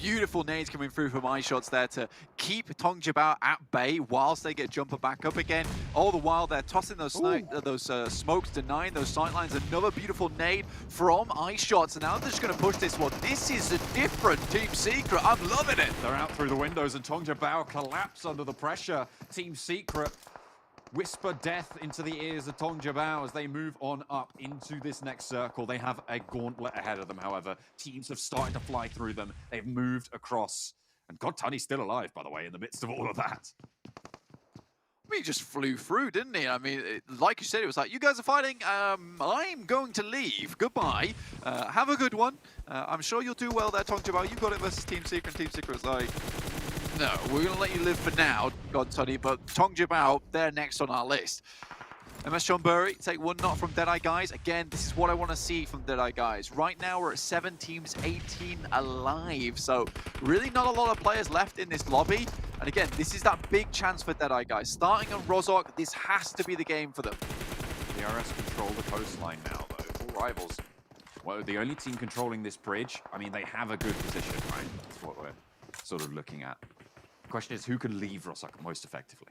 beautiful nades coming through from iShots there to keep Tong Jabao at bay whilst they get jumper back up again. All the while they're tossing those smokes, denying those sightlines. Another beautiful nade from iShots, and now they're just going to push this one. This is a different Team Secret. I'm loving it. They're out through the windows, and Tong Jabao collapse under the pressure. Team Secret whisper death into the ears of Tong Jabao as they move on up into this next circle. They have a gauntlet ahead of them, however. Teams have started to fly through them. They've moved across. And God, Tunny's still alive, by the way, in the midst of all of that. I mean, he just flew through, didn't he? I mean, like you said, it was like, you guys are fighting. I'm going to leave. Goodbye. Have a good one. I'm sure you'll do well there, Tong Jabao. You got it versus Team Secret. Team Secret's like, no, we're going to let you live for now, God Tunny, but Tong Jabao, they're next on our list. MS Chonburi take one knock from Deadeye Guys. Again, this is what I want to see from Deadeye Guys. Right now, we're at 7 teams, 18 alive. So really not a lot of players left in this lobby. And again, this is that big chance for Deadeye Guys. Starting on Rozhok, this has to be the game for them. DRS control the coastline now, though. All Rivals, well, the only team controlling this bridge, I mean, they have a good position, right? That's what we're sort of looking at. The question is, who can leave Rozhok most effectively?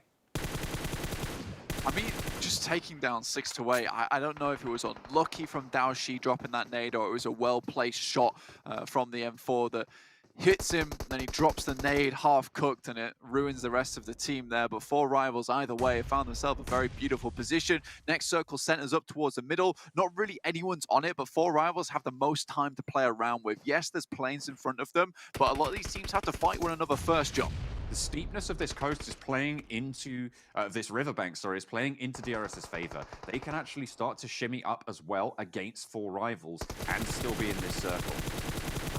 I mean, just taking down 6 to 8, I don't know if it was unlucky from Dao Shi dropping that nade or it was a well-placed shot from the M4 that hits him, then he drops the nade half-cooked and it ruins the rest of the team there. But 4 Rivals, either way, found themselves a very beautiful position. Next circle centers up towards the middle. Not really anyone's on it, but 4 Rivals have the most time to play around with. Yes, there's planes in front of them, but a lot of these teams have to fight one another first, John. The steepness of this coast is playing into, this riverbank, sorry, is playing into DRS's favor. They can actually start to shimmy up as well against 4 Rivals and still be in this circle.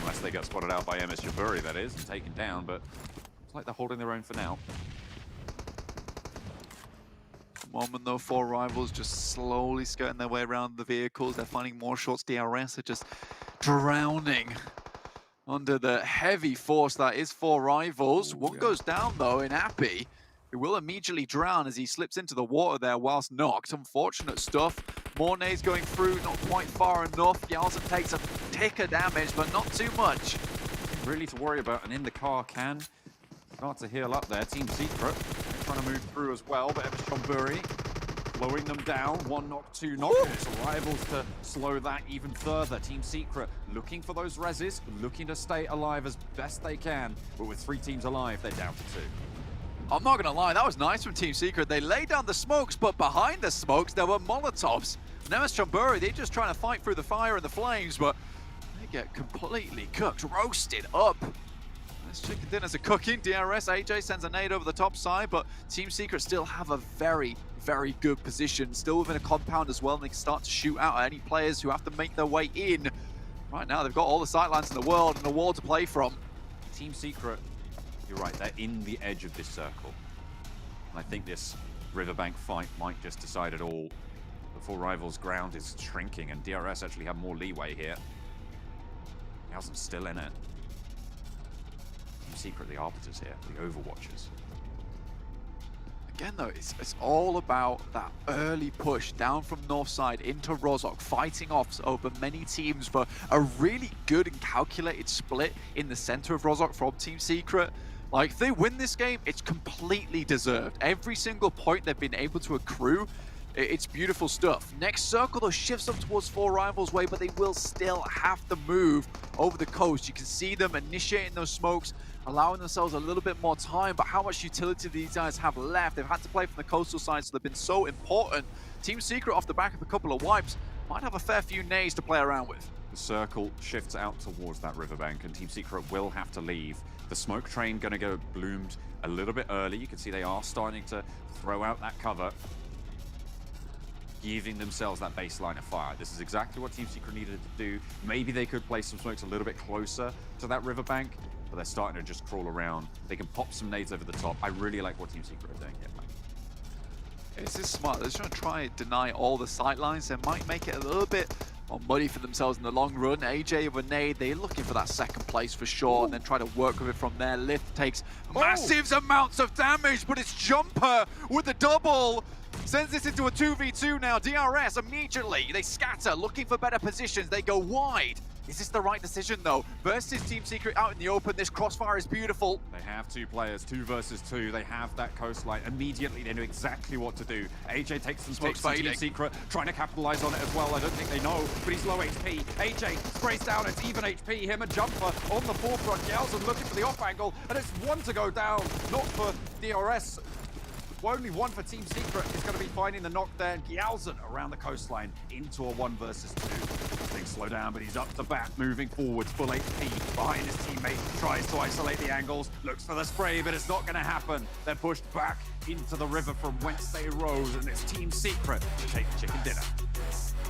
Unless they get spotted out by MS Chonburi, that is, and taken down, but it's like they're holding their own for now. At the moment, though, 4 Rivals just slowly skirting their way around the vehicles. They're finding more shots. DRS are just drowning under the heavy force that is 4 Rivals. One goes down, though, in Appy. He will immediately drown as he slips into the water there whilst knocked. Unfortunate stuff. More nades going through, not quite far enough. Yalzen takes a tick of damage, but not too much. Really to worry about, and in the car can start to heal up there. Team Secret, they're trying to move through as well, but MS Chonburi slowing them down. 1 knock, 2 knock. It's Rivals to slow that even further. Team Secret looking for those reses, looking to stay alive as best they can, but with 3 teams alive, they're down to 2. I'm not going to lie, that was nice from Team Secret. They laid down the smokes, but behind the smokes, there were Molotovs. MS Chonburi, they're just trying to fight through the fire and the flames, but they get completely cooked, roasted up. This chicken dinners are cooking. DRS, AJ sends a nade over the top side, but Team Secret still have a very, very good position. Still within a compound as well, and they can start to shoot out at any players who have to make their way in. Right now, they've got all the sightlines in the world and a wall to play from. Team Secret, you're right, they're in the edge of this circle. And I think this riverbank fight might just decide it all. The 4 Rivals ground is shrinking, and DRS actually have more leeway here. Yalzen's still in it. Team Secret, the arbiters here, the overwatchers. Again, though, it's all about that early push down from north side into Rozhok, fighting off over many teams for a really good and calculated split in the center of Rozhok from Team Secret. Like, if they win this game, it's completely deserved. Every single point they've been able to accrue, it's beautiful stuff. Next circle, though, shifts up towards 4 Rivals' way, but they will still have to move over the coast. You can see them initiating those smokes, allowing themselves a little bit more time, but how much utility do these guys have left? They've had to play from the coastal side, so they've been so important. Team Secret, off the back of a couple of wipes, might have a fair few nades to play around with. The circle shifts out towards that riverbank, and Team Secret will have to leave. The smoke train going to go bloomed a little bit early. You can see they are starting to throw out that cover, giving themselves that baseline of fire. This is exactly what Team Secret needed to do. Maybe they could place some smokes a little bit closer to that riverbank, but they're starting to just crawl around. They can pop some nades over the top. I really like what Team Secret are doing here. This is smart. They're just going to try and deny all the sightlines. They might make it a little bit more muddy for themselves in the long run. AJ with a nade, they're looking for that second place for sure, and then try to work with it from there. Lift takes massive amounts of damage, but it's Jumper with the double. Sends this into a 2v2 now. DRS immediately, they scatter, looking for better positions. They go wide. Is this the right decision though? Versus Team Secret out in the open, this crossfire is beautiful. They have 2 players, 2 versus 2. They have that coastline. Immediately, they know exactly what to do. AJ takes some smokes from Team Secret, trying to capitalize on it as well. I don't think they know, but he's low HP. AJ sprays down, it's even HP. Him and Jumper on the forefront. Yelson looking for the off angle, and it's 1 to go down. Not for DRS. Only 1 for Team Secret is going to be finding the knock there. And Gyalzen around the coastline into a 1 versus 2. Things slow down, but he's up to bat, moving forwards, full HP behind his teammate. Tries to isolate the angles, looks for the spray, but it's not going to happen. They're pushed back into the river from whence they rose, and it's Team Secret to take the chicken dinner.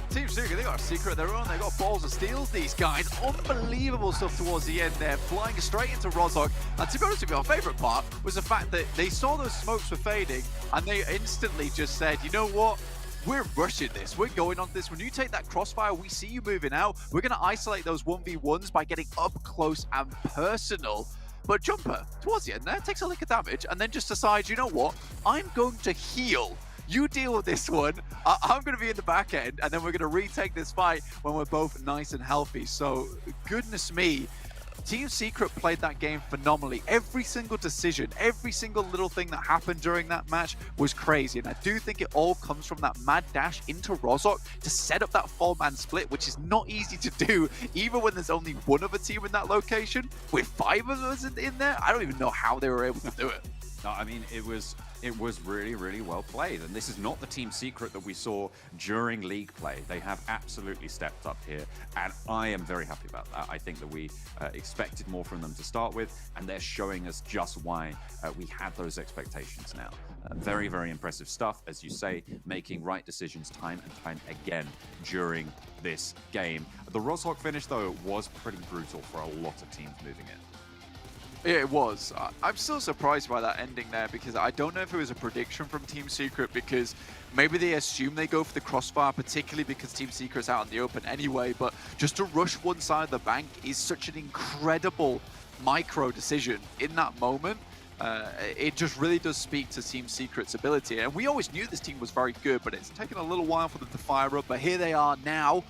Team Secret, they got a secret of their own. They got balls of steel, these guys. Unbelievable stuff towards the end there, flying straight into Rozhok. And to be honest with you, our favorite part was the fact that they saw those smokes were fading, and they instantly just said, you know what? We're rushing this. We're going on this. When you take that crossfire, we see you moving out. We're going to isolate those 1v1s by getting up close and personal. But Jumper, towards the end there, takes a lick of damage and then just decides, you know what? I'm going to heal. You deal with this one. I'm going to be in the back end, and then we're going to retake this fight when we're both nice and healthy. So, goodness me, Team Secret played that game phenomenally. Every single decision, every single little thing that happened during that match was crazy. And I do think it all comes from that mad dash into Rozhok to set up that 4-man split, which is not easy to do, even when there's only 1 other team in that location. With 5 of us in there, I don't even know how they were able to do it. No, I mean, it was really, really well played. And this is not the Team Secret that we saw during League play. They have absolutely stepped up here, and I am very happy about that. I think that we expected more from them to start with, and they're showing us just why we had those expectations now. Very, very impressive stuff, as you say, making right decisions time and time again during this game. The Rozhok finish, though, was pretty brutal for a lot of teams moving in. Yeah, it was. I'm still surprised by that ending there, because I don't know if it was a prediction from Team Secret, because maybe they assume they go for the crossfire, particularly because Team Secret's out in the open anyway, but just to rush one side of the bank is such an incredible micro decision in that moment. It just really does speak to Team Secret's ability, and we always knew this team was very good, but it's taken a little while for them to fire up, but here they are now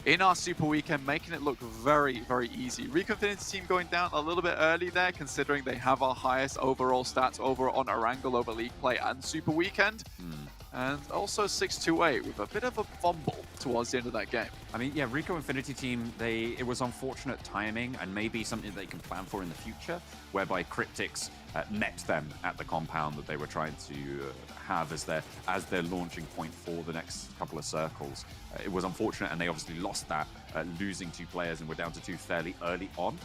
in our Super Weekend, making it look very, very easy. Rico Infinity's team going down a little bit early there, considering they have our highest overall stats over on Erangel over League Play and Super Weekend. And also 6-2-8 with a bit of a fumble towards the end of that game. I mean, yeah, Rico Infinity team, it was unfortunate timing, and maybe something they can plan for in the future, whereby Cryptics met them at the compound that they were trying to have as their launching point for the next couple of circles. It was unfortunate, and they obviously lost that, losing 2 players, and we're down to 2 fairly early on.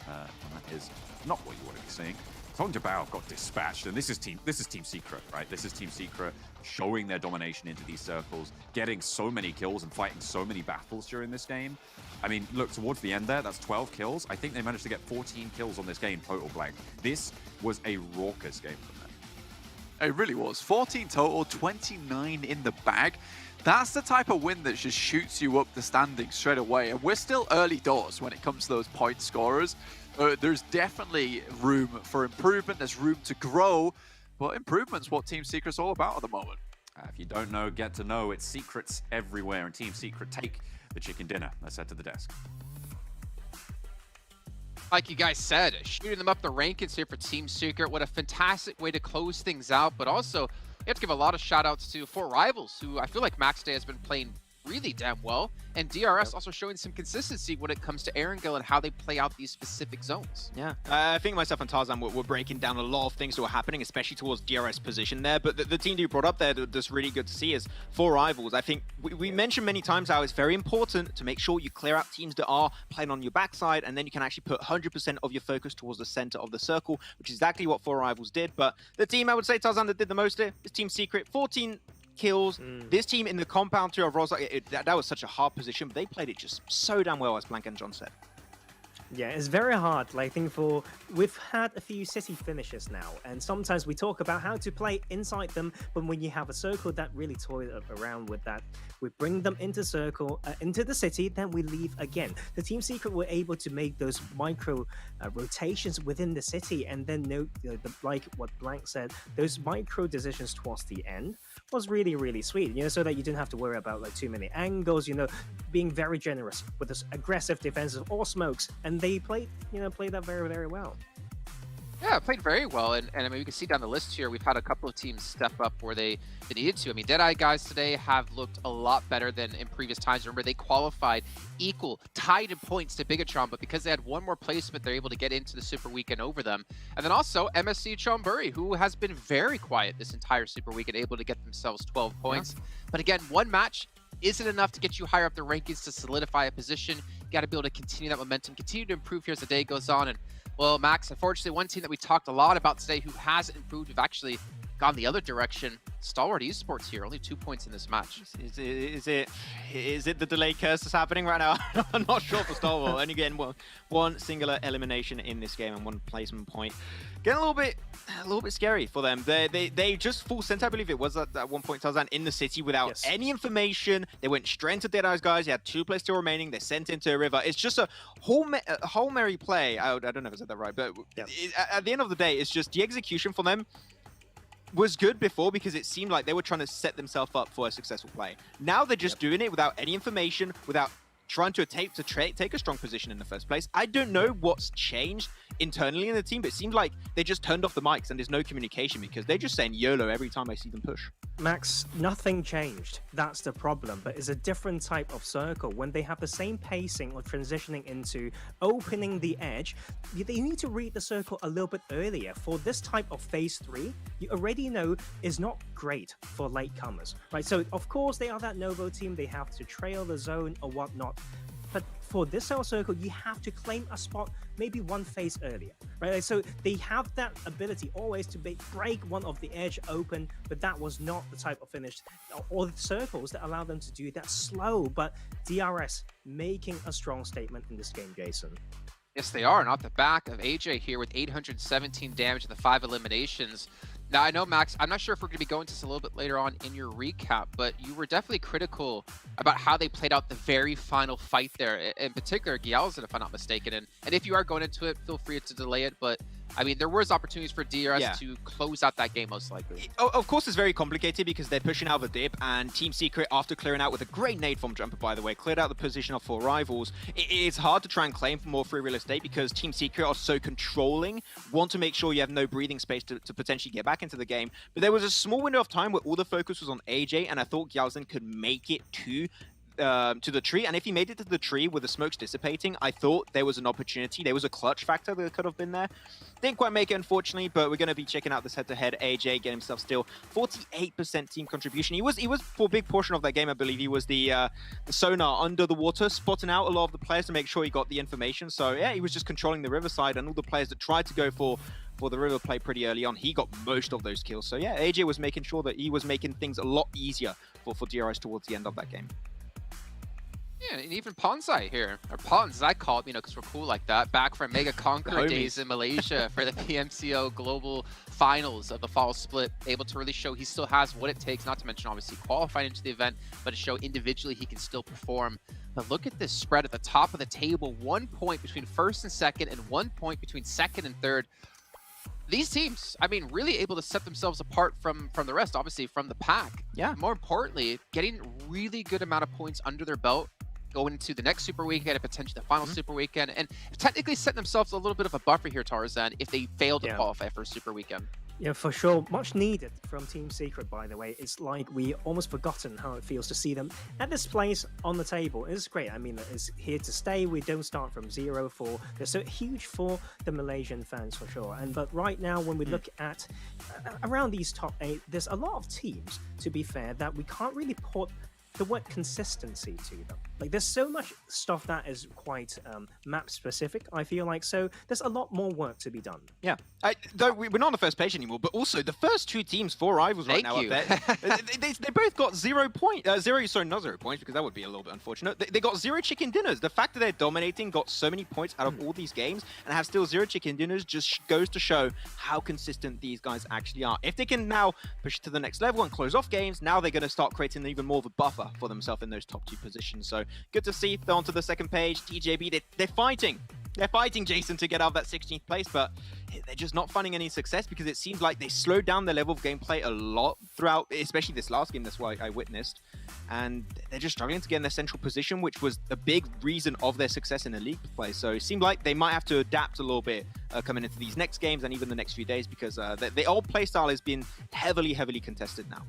And that is not what you want to be seeing. Tong Jabao got dispatched, and this is Team Secret, right? This is Team Secret showing their domination into these circles, getting so many kills and fighting so many battles during this game. I mean, look, towards the end there, that's 12 kills. I think they managed to get 14 kills on this game, total blank. This was a raucous game from them. It really was. 14 total, 29 in the bag. That's the type of win that just shoots you up the standings straight away. And we're still early doors when it comes to those point scorers. There's definitely room for improvement. There's room to grow. But improvement's what Team Secret's all about at the moment. If you don't know, get to know. It's secrets everywhere, and Team Secret take the chicken dinner. Let's head to the desk. Like you guys said, shooting them up the rankings here for Team Secret. What a fantastic way to close things out. But also, you have to give a lot of shout outs to 4 Rivals, who I feel like Max Day has been playing really damn well, and DRS also showing some consistency when it comes to Erangel and how they play out these specific zones. Yeah, I think myself and Tarzan were breaking down a lot of things that were happening, especially towards DRS position there, but the team that you brought up there that's really good to see is 4 Rivals. I think we mentioned many times how it's very important to make sure you clear out teams that are playing on your backside, and then you can actually put 100% of your focus towards the center of the circle, which is exactly what 4 Rivals did. But the team, I would say, Tarzan, that did the most here is Team Secret. 14 kills. This team in the compound tier of Rozhok, that was such a hard position, but they played it just so damn well, as Blank and John said. Yeah, it's very hard. Like, I think we've had a few city finishes now, and sometimes we talk about how to play inside them, but when you have a circle that really toys around with that, we bring them into into the city, then we leave again. The Team Secret were able to make those micro rotations within the city, and then like what Blank said, those micro decisions towards the end was really, really sweet, so that you didn't have to worry about like too many angles, being very generous with this aggressive defensive or smokes, and they played that very, very well. Yeah, played very well, and I mean, we can see down the list here, we've had a couple of teams step up where they needed to. I mean, Deadeye guys today have looked a lot better than in previous times. Remember, they qualified tied in points to Bigatron, but because they had one more placement, they're able to get into the Super Weekend over them. And then also MSC Chonburi, who has been very quiet this entire Super Weekend, able to get themselves 12 points. Yeah. But again, one match isn't enough to get you higher up the rankings to solidify a position. You got to be able to continue that momentum, continue to improve here as the day goes on. And well, Max, unfortunately, one team that we talked a lot about today who hasn't improved, we've actually gone the other direction. Stalwart Esports here, only 2 points in this match. Is it the delay curse that's happening right now? I'm not sure for Stalwart. Only getting one singular elimination in this game and one placement point. Getting a little bit scary for them. They just full sent, I believe it was at one point, Tarzan, in the city without any information. They went straight into Deadeye's guys. They had 2 players still remaining. They sent into a river. It's just a whole merry play. I don't know if I said that right, but at the end of the day, it's just the execution for them was good before because it seemed like they were trying to set themselves up for a successful play. Now they're just doing it without any information, without trying to take a strong position in the first place. I don't know what's changed internally in the team, but it seems like they just turned off the mics and there's no communication because they're just saying YOLO every time I see them push. Max, nothing changed. That's the problem, but it's a different type of circle. When they have the same pacing of transitioning into opening the edge, they need to read the circle a little bit earlier. For this type of phase 3, you already know is not great for latecomers, right? So of course they are that Novo team, they have to trail the zone or whatnot. But for this cell circle, you have to claim a spot maybe one phase earlier, right? So they have that ability always to break one of the edge open, but that was not the type of finish or the circles that allow them to do that slow. But DRS making a strong statement in this game, Jason. Yes, they are. And off the back of AJ here with 817 damage in the 5 eliminations. Now, I know, Max, I'm not sure if we're going to be going to this a little bit later on in your recap, but you were definitely critical about how they played out the very final fight there. In particular, Gyalzin, if I'm not mistaken. And if you are going into it, feel free to delay it. But, I mean, there was opportunities for DRS to close out that game, most likely. Of course, it's very complicated because they're pushing out the dip, and Team Secret, after clearing out with a great nade from Jumper, by the way, cleared out the position of 4 rivals. It's hard to try and claim for more free real estate because Team Secret are so controlling, want to make sure you have no breathing space to potentially get back into the game. But there was a small window of time where all the focus was on AJ, and I thought Gyalzin could make it to the tree, and if he made it to the tree with the smokes dissipating, I thought there was an opportunity. There was a clutch factor that could have been there. Didn't quite make it, unfortunately, but we're going to be checking out this head-to-head. AJ getting himself still 48% team contribution. He was for a big portion of that game, I believe. He was the sonar under the water, spotting out a lot of the players to make sure he got the information. So yeah, he was just controlling the riverside, and all the players that tried to go for the river play pretty early on, he got most of those kills. So yeah, AJ was making sure that he was making things a lot easier for DRS towards the end of that game. Yeah, and even Ponsai here, or Pons as I call it, because we're cool like that, back from Mega Conqueror days in Malaysia for the PMCO Global Finals of the Fall Split, able to really show he still has what it takes, not to mention obviously qualifying into the event, but to show individually he can still perform. But look at this spread at the top of the table, 1 point between first and second, and 1 point between second and third. These teams, I mean, really able to set themselves apart from the rest, obviously from the pack. Yeah. More importantly, getting really good amount of points under their belt, going into the next Super Weekend and potentially the final Super Weekend, and technically setting themselves a little bit of a buffer here, Tarzan, if they fail to qualify for a Super Weekend. Yeah, for sure. Much needed from Team Secret, by the way. It's like we almost forgotten how it feels to see them at this place on the table. It's great. I mean, it's here to stay. We don't start from zero. They're so huge for the Malaysian fans, for sure. But right now, when we look at around these top 8, there's a lot of teams, to be fair, that we can't really put the word consistency to them. Like, there's so much stuff that is quite map specific, I feel like, so there's a lot more work to be done. Yeah, though we're not on the first page anymore, but also the first 2 teams for rivals right now up there, they both got 0 points, not 0 points, because that would be a little bit unfortunate. They got 0 chicken dinners. The fact that they're dominating, got so many points out of all these games, and have still 0 chicken dinners just goes to show how consistent these guys actually are. If they can now push it to the next level and close off games, now they're going to start creating even more of a buffer for themselves in those top 2 positions. So good to see. They're onto the second page. TJB, they're fighting. they're fighting Jason to get out of that 16th place, but they're just not finding any success because it seems like they slowed down their level of gameplay a lot throughout, especially this last game. That's what I witnessed. And they're just struggling to get in their central position, which was a big reason of their success in the league play. So it seemed like they might have to adapt a little bit coming into these next games and even the next few days, because the old playstyle has been heavily contested now.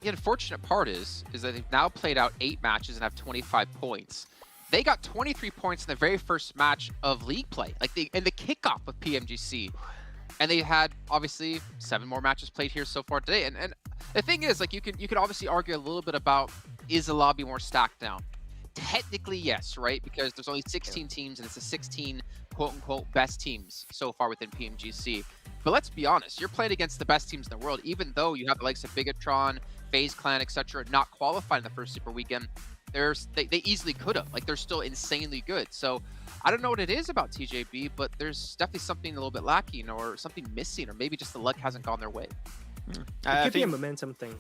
The unfortunate part is that they've now played out 8 matches and have 25 points. They got 23 points in the very first match of league play, like in the kickoff of PMGC. And they had, obviously, 7 more matches played here so far today. And the thing is, like, you could obviously argue a little bit about, is the lobby more stacked down? Technically, yes, right? Because there's only 16 teams, and it's the 16 quote-unquote best teams so far within PMGC. But let's be honest, you're playing against the best teams in the world, even though you have the likes of Bigatron, FaZe Clan, etc., not qualified in the first Super Weekend. They easily could have. Like, they're still insanely good. So I don't know what it is about TJB, but there's definitely something a little bit lacking or something missing, or maybe just the luck hasn't gone their way. It could be a momentum thing.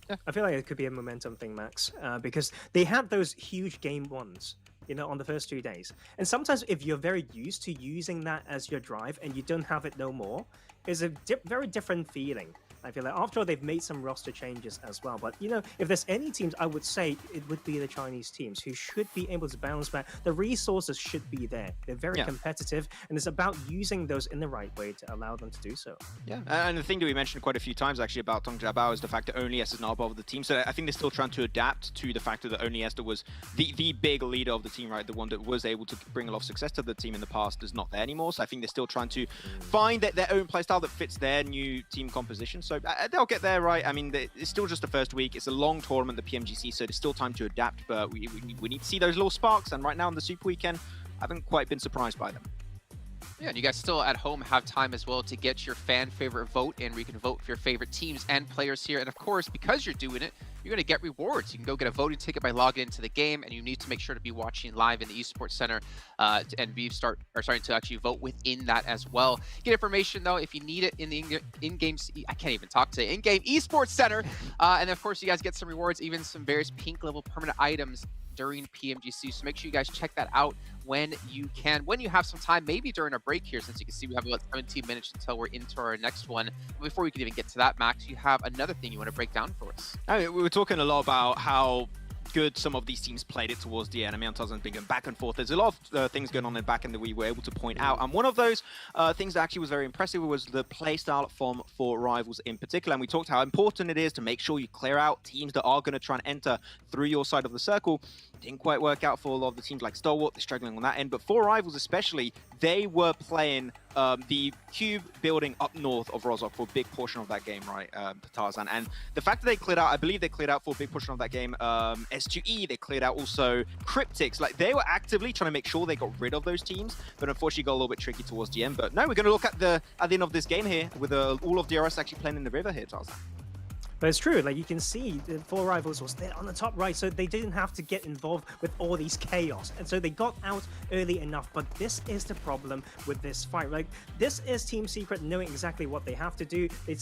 Yeah. I feel like it could be a momentum thing, Max, because they had those huge game ones, you know, on the first 2 days. And sometimes if you're very used to using that as your drive and you don't have it no more, it's a very different feeling. I feel like after all, they've made some roster changes as well. But, you know, if there's any teams, I would say it would be the Chinese teams who should be able to bounce back. The resources should be there. They're very competitive, and it's about using those in the right way to allow them to do so. Yeah, and the thing that we mentioned quite a few times actually about Tong Jiabao is the fact that Only S is not above of the team. So I think they're still trying to adapt to the fact that Only S that was the big leader of the team, right? The one that was able to bring a lot of success to the team in the past is not there anymore. So I think they're still trying to find their own playstyle that fits their new team composition. So they'll get there, right? I mean, it's still just the first week. It's a long tournament, the PMGC, so there's still time to adapt, but we need to see those little sparks, and right now in the Super Weekend, I haven't quite been surprised by them. Yeah, and you guys still at home have time as well to get your fan favorite vote in, where you can vote for your favorite teams and players here. And of course, because you're doing it, you're going to get rewards. You can go get a voting ticket by logging into the game, and you need to make sure to be watching live in the Esports Center and be starting to actually vote within that as well. Get information, though, if you need it in the in-game, I can't even talk today, in-game Esports Center. And of course, you guys get some rewards, even some various pink level permanent items during PMGC. So make sure you guys check that out when you can, when you have some time, maybe during a break here, since you can see we have about 17 minutes until we're into our next one. But before we can even get to that, Max, you have another thing you want to break down for us. I mean, we were talking a lot about how good some of these teams played it towards the end. I mean, Tarzan's been going back and forth. There's a lot of things going on in the back end that we were able to point out. And one of those things that actually was very impressive was the play style from 4 Rivals in particular. And we talked how important it is to make sure you clear out teams that are going to try and enter through your side of the circle. Didn't quite work out for a lot of the teams like Stalwart. They're struggling on that end. But 4 Rivals especially, they were playing the cube building up north of Rozhok for a big portion of that game, right, Tarzan? And the fact that they cleared out, I believe they cleared out for a big portion of that game, S2E, they cleared out also Cryptics. Like, they were actively trying to make sure they got rid of those teams, but unfortunately got a little bit tricky towards the end. But no, we're going to look at the end of this game here with all of DRS actually playing in the river here, Tarzan. But it's true, like you can see the 4 Rivals was there on the top right, so they didn't have to get involved with all these chaos. And so they got out early enough, but this is the problem with this fight. Like, this is Team Secret knowing exactly what they have to do. They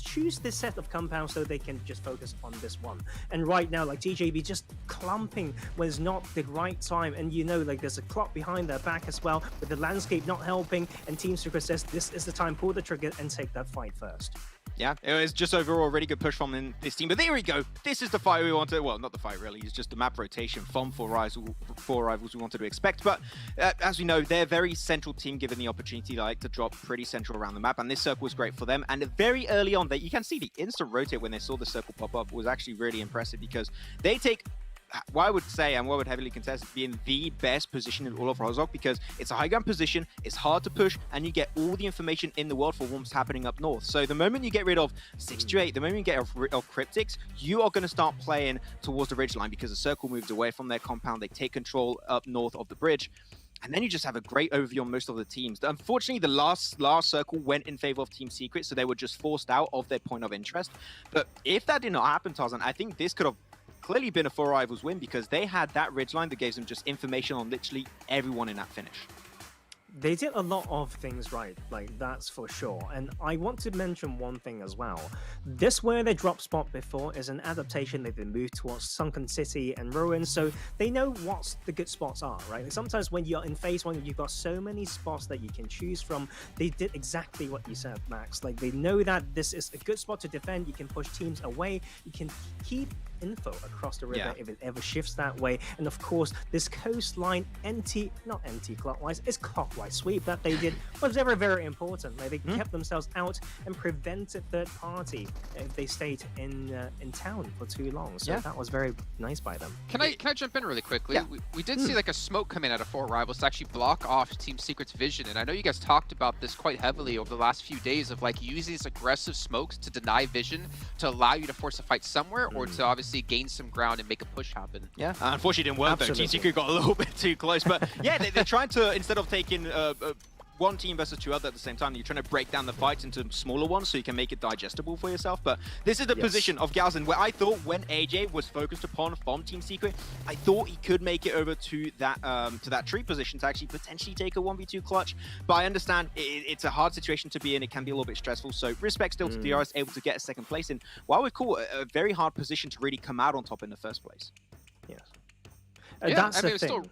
choose this set of compounds so they can just focus on this one. And right now, like TJB just clumping when it's not the right time. And you know, like there's a clock behind their back as well, with the landscape not helping. And Team Secret says, this is the time, pull the trigger and take that fight first. Yeah, it was just overall a really good push from this team. But there we go. This is the fight we wanted. Well, not the fight, really. It's just the map rotation from 4 Rivals we wanted to expect. But as we know, they're a very central team given the opportunity to drop pretty central around the map. And this circle was great for them. And very early on, you can see the instant rotate when they saw the circle pop up was actually really impressive, because they take what I would say, and what I would heavily contest, being the best position in all of Rozhok, because it's a high ground position, it's hard to push, and you get all the information in the world for what's happening up north. So the moment you get rid of 628, the moment you get rid of Cryptics, you are going to start playing towards the ridge line, because the circle moves away from their compound, they take control up north of the bridge. And then you just have a great overview on most of the teams. Unfortunately, the last circle went in favor of Team Secret, so they were just forced out of their point of interest. But if that did not happen, Tarzan, I think this could have clearly been a 4 Rivals win, because they had that ridgeline that gave them just information on literally everyone in that finish. They did a lot of things right, like that's for sure. And I want to mention one thing as well. This where they dropped spot before is an adaptation. They've been moved towards Sunken City and Ruins, so they know what the good spots are, right? Like sometimes when you're in phase 1, you've got so many spots that you can choose from. They did exactly what you said, Max. Like they know that this is a good spot to defend. You can push teams away. You can keep info across the river if it ever shifts that way. And of course, this coastline not anti-clockwise, it's clockwise sweep that they did was very, very important. Like they kept themselves out and prevented third party if they stayed in town for too long. So that was very nice by them. Can I jump in really quickly? We did see like a smoke come in out of 4 rivals to actually block off Team Secret's vision, and I know you guys talked about this quite heavily over the last few days of like using these aggressive smokes to deny vision to allow you to force a fight somewhere or to obviously gain some ground and make a push happen. Yeah, unfortunately it didn't work though. Team Secret got a little bit too close, but yeah, they're trying to, instead of taking one team versus 2 other at the same time, you're trying to break down the fights into smaller ones so you can make it digestible for yourself. But this is the position of Galzin where I thought when AJ was focused upon from Team Secret, I thought he could make it over to that tree position to actually potentially take a 1v2 clutch. But I understand it's a hard situation to be in. It can be a little bit stressful. So respect still to DRS, able to get a 2nd place in what I would call a very hard position to really come out on top in the first place. Yes. That's the thing.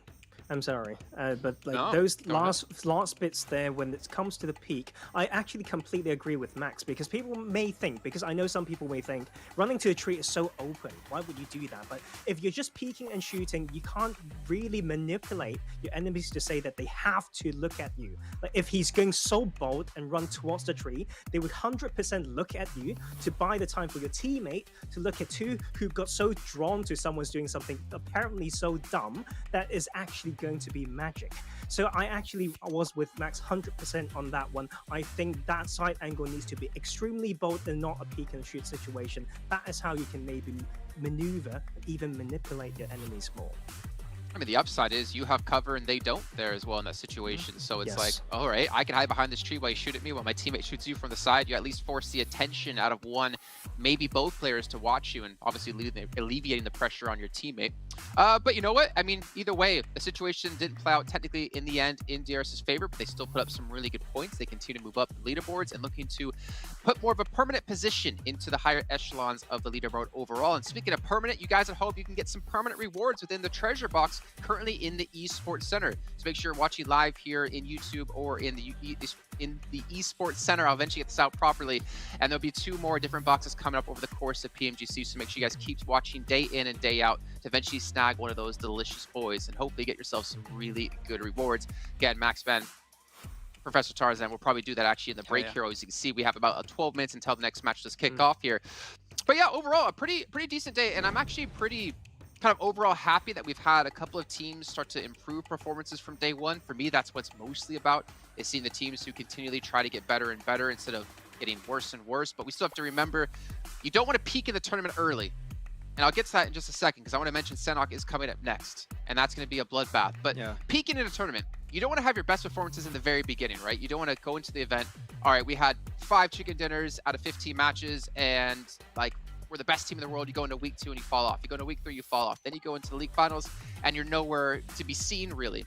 I'm sorry, but like those last bits there, when it comes to the peak, I actually completely agree with Max, because people may think, because I know some people may think, running to a tree is so open, why would you do that? But if you're just peeking and shooting, you can't really manipulate your enemies to say that they have to look at you. Like if he's going so bold and run towards the tree, they would 100% look at you to buy the time for your teammate to look at you who got so drawn to someone's doing something apparently so dumb that is actually going to be magic. So I actually was with Max 100% on that one. I think that side angle needs to be extremely bold and not a peek and shoot situation. That is how you can maybe maneuver, even manipulate your enemies more. I mean, the upside is you have cover and they don't there as well in that situation. So it's like, all right, I can hide behind this tree while you shoot at me. While my teammate shoots you from the side, you at least force the attention out of one, maybe both players to watch you and obviously alleviating the pressure on your teammate. But you know what? I mean, either way, the situation didn't play out technically in the end in DRS's favor, but they still put up some really good points. They continue to move up the leaderboards and looking to put more of a permanent position into the higher echelons of the leaderboard overall. And speaking of permanent, you guys at home, you can get some permanent rewards within the treasure box currently in the esports center. So make sure you're watching live here in YouTube or in the esports center. I'll eventually get this out properly, and there'll be 2 more different boxes coming up over the course of PMGC. So make sure you guys keep watching day in and day out to eventually snag one of those delicious boys and hopefully get yourself some really good rewards. Again, Max, Ben, Professor Tarzan, we'll probably do that actually in the break here. As you can see, we have about 12 minutes until the next match does kick off here. But yeah, overall, a pretty decent day, and I'm actually pretty kind of overall happy that we've had a couple of teams start to improve performances from day one. For me, that's what's mostly about, is seeing the teams who continually try to get better and better instead of getting worse and worse. But we still have to remember, you don't want to peak in the tournament early. And I'll get to that in just a second, because I want to mention Sanhok is coming up next, and that's going to be a bloodbath. But peaking in a tournament, you don't want to have your best performances in the very beginning, right? You don't want to go into the event, all right, we had 5 chicken dinners out of 15 matches, and like, we're the best team in the world. You go into week 2 and you fall off. You go into week 3, you fall off. Then you go into the league finals and you're nowhere to be seen, really.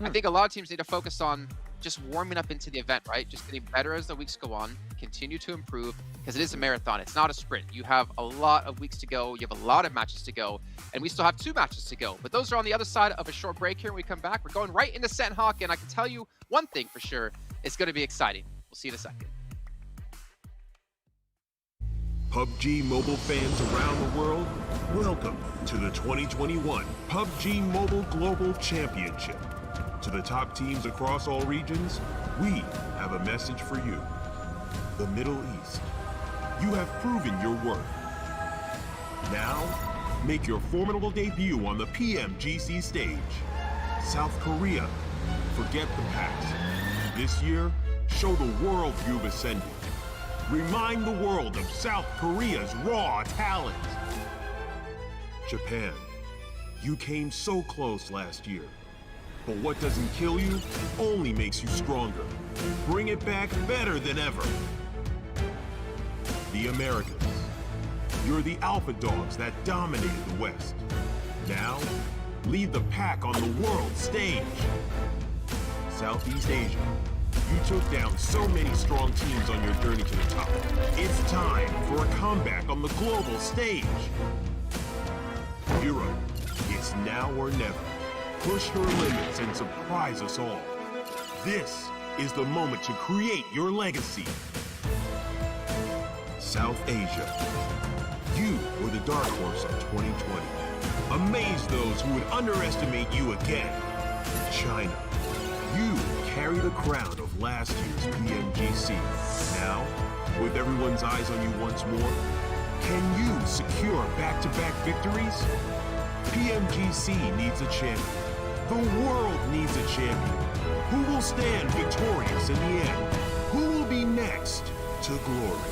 I think a lot of teams need to focus on just warming up into the event, right? Just getting better as the weeks go on, continue to improve, because it is a marathon. It's not a sprint. You have a lot of weeks to go. You have a lot of matches to go, and we still have 2 matches to go. But those are on the other side of a short break here. When we come back, we're going right into Sanhok, and I can tell you one thing for sure, it's going to be exciting. We'll see you in a second. PUBG Mobile fans around the world, welcome to the 2021 PUBG Mobile Global Championship. To the top teams across all regions, we have a message for you. The Middle East. You have proven your worth. Now, make your formidable debut on the PMGC stage. South Korea, forget the past. This year, show the world you've ascended. Remind the world of South Korea's raw talent. Japan, you came so close last year. But what doesn't kill you only makes you stronger. Bring it back better than ever. The Americans, you're the alpha dogs that dominated the West. Now, lead the pack on the world stage. Southeast Asia. You took down so many strong teams on your journey to the top. It's time for a comeback on the global stage. Europe, it's now or never. Push her limits and surprise us all. This is the moment to create your legacy. South Asia, you were the dark horse of 2020. Amaze those who would underestimate you again. China, you carry the crown of last year's PMGC. Now, with everyone's eyes on you once more, can you secure back-to-back victories? PMGC needs a champion. The world needs a champion. Who will stand victorious in the end? Who will be next to glory?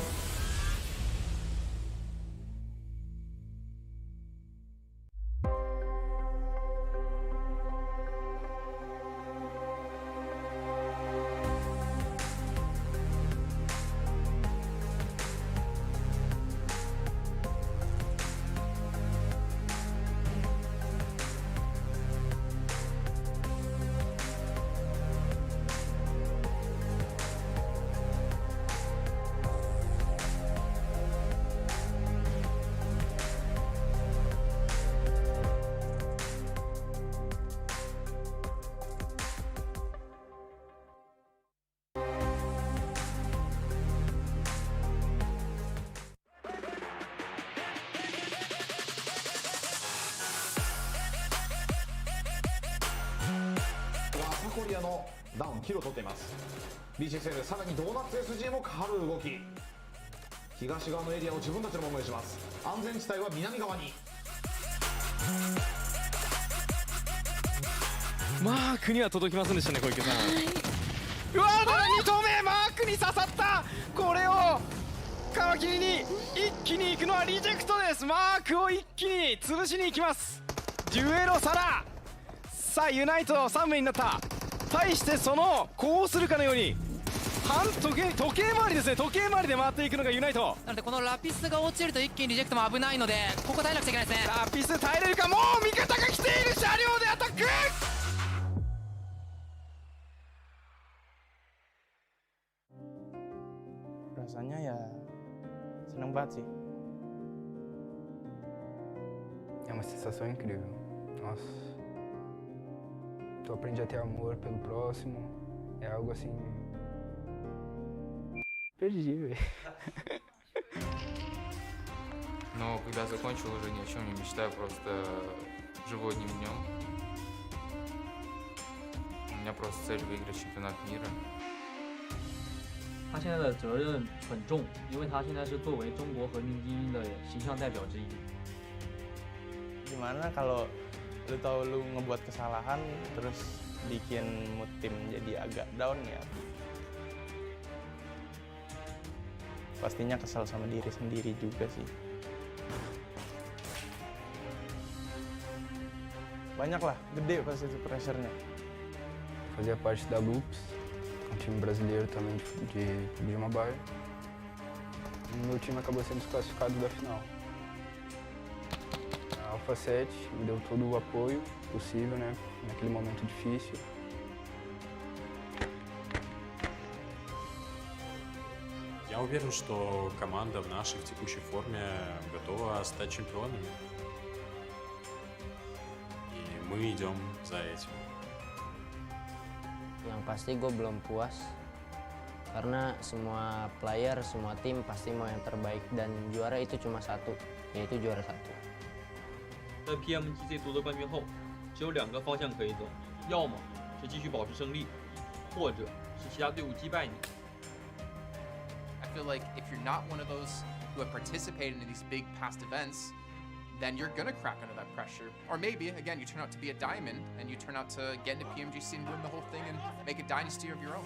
ダウンキルを取っています。 BCSL でさらにドーナツ SG も変わる動き。東側のエリアを自分たちのものにします。安全地帯は南側に。マークには届きませんでしたね、小池さん。うわー、2投目マークに刺さった。これを皮切りに一気に行くのはリジェクトです。マークを一気に潰しに行きます。デュエロサラ。さあユナイト3名になった。対してそのこうするかのように時計回りですね。時計回りで回っていくのがユナイトなので、このラピスが落ちると一気にリジェクトも危ないので、ここ耐えなくちゃいけないですね。ラピス耐えれるか。もう味方が来ている。車両でアタック。Rasanya ya seneng banget sih. É uma sensação incrível. Nossa. Tu aprende a ter amor pelo próximo. É algo assim. Perdi, velho. Но когда закончил, уже ни о чем не мечтаю, просто живу одним днем. У меня просто цель выиграть чемпионат мира. 他现在的责任很重，因为他现在是作为中国革命精英的形象代表之一。 Gimana kalau lu tahu lu ngebuat kesalahan terus bikin mood tim jadi agak down ya? Pastinya kesal sama diri sendiri juga sih. Banyak lah, gede pasti itu pressure-nya. Fazia parte da Loops, um time brasileiro também de PUBG Mobile. E meu time acabou sendo desclassificado da final. A Alpha 7 me deu todo o apoio possível, né, naquele momento difícil. Я уверен, что команда в нашей текущей форме готова стать чемпионами. И мы идем за этим. Yang pasti gue belum puas karena semua player, semua tim pasti mau yang terbaik dan juara itu cuma satu, yaitu juara satu. 在 PMGC 夺得冠军后，只有2个方向可以走，要么是继续保持胜利，或者是其他队伍击败你。 I feel like if you're not one of those who have participated in these big past events, then you're gonna crack under that pressure. Or maybe, again, you turn out to be a diamond and you turn out to get into PMGC and win the whole thing and make a dynasty of your own.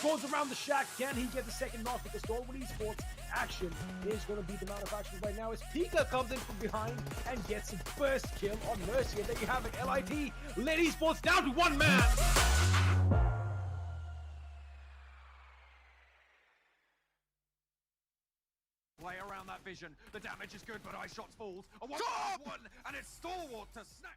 Goes around the shack. Can he get the second knock? Because Dolwood Esports action is going to be the amount of action right now as Pika comes in from behind and gets a burst kill on Mercy. And there you have it. LIT led Esports down to one man. Play around that vision. The damage is good, but iShots falls. A 1-1, and it's Stalwart to snatch.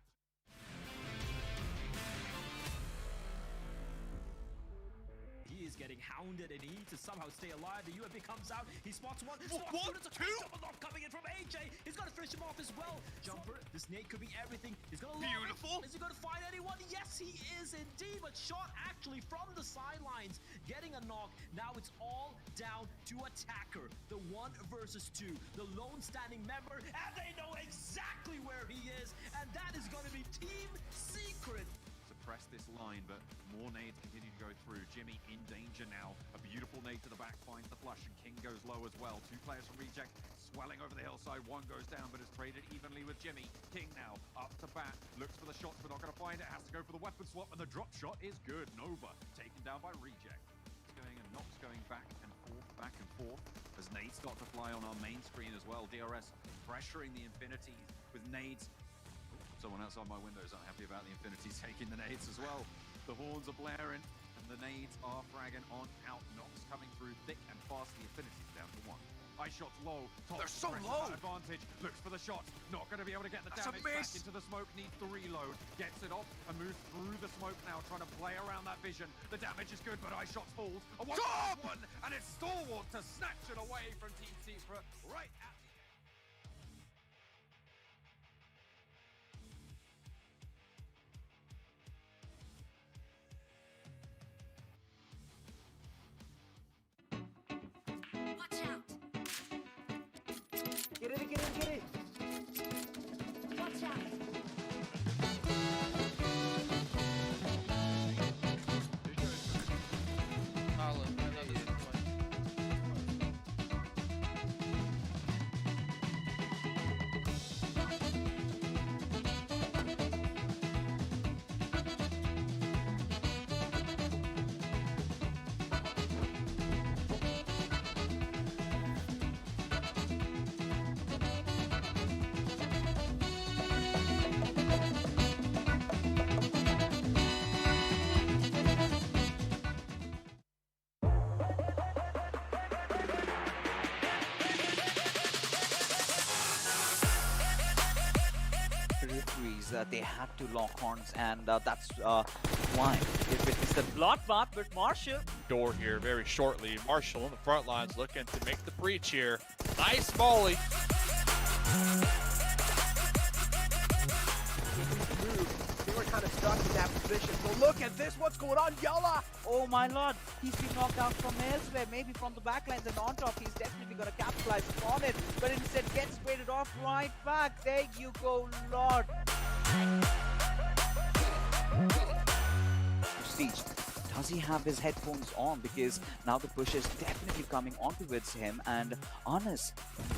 He is getting hounded and he needs to somehow stay alive. The UMP comes out. He spots one. Spots what? two. There's a double knock coming in from AJ. He's going to finish him off as well. Jumper. This nade could be everything. He's going to Beautiful. Is he going to find anyone? Yes, he is indeed. But shot actually from the sidelines, getting a knock. Now it's all down to attacker. The 1 versus 2. The lone standing member. And they know exactly where he is. And that is going to be Team Secret. Suppress this line, but more nades continue to go through. Jimmy in danger now. A beautiful nade to the back finds the flush, and King goes low as well. 2 players from Reject swelling over the hillside. 1 goes down, but is traded evenly with Jimmy. King now up to bat, looks for the shots, but not going to find it. Has to go for the weapon swap, and the drop shot is good. Nova taken down by Reject. Going and Nox going back and forth as nades start to fly on our main screen as well. DRS pressuring the Infinities with nades. Someone outside my window is unhappy about the Infinities taking the nades as well. The horns are blaring, and the nades are fragging on out. Nox coming through thick and fast. The Infinities down to 1. iShot's low. They're so low. Advantage. Looks for the shot. Not going to be able to get the damage back into the smoke. Needs the reload. Gets it off and moves through the smoke now, trying to play around that vision. The damage is good, but iShot's falls. A 1-1, and it's Stalwart to snatch it away from Team Secret right at the Get it, get it, get it. Watch out. They had to lock horns, and that's why they witnessed the bloodbath with Marshall. Door here very shortly. Marshall on the front lines looking to make the breach here. Nice volley. They were kind of stuck in that position. So look at this. What's going on, Yola? Oh my lord, he's been knocked out from elsewhere, maybe from the backlines, and on top he's definitely going to capitalize upon it, but instead gets weighted off right back. There you go, Lord. Prestige, does he have his headphones on? Because now the push is definitely coming on towards him, and Honest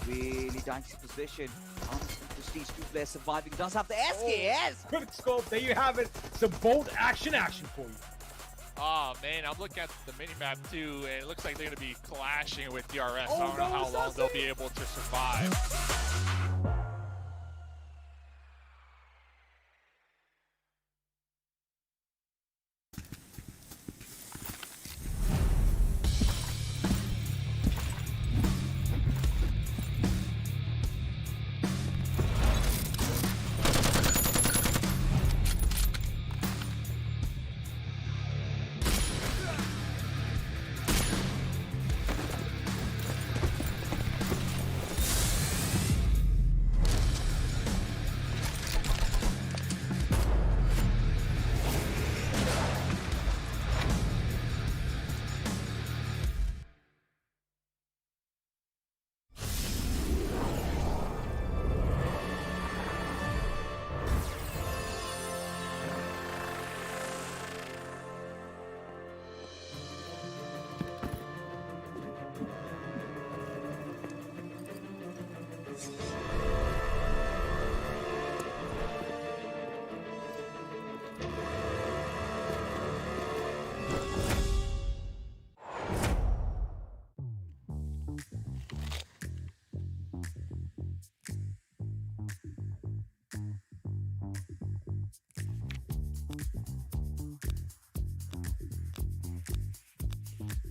really dicey position. Honest and Prestige, 2 players surviving, does have the SKS. Quick scope, there you have it. Some bold action for you. Oh man, I'm looking at the minimap too, and it looks like they're going to be clashing with DRS. I don't know how long they'll be able to survive.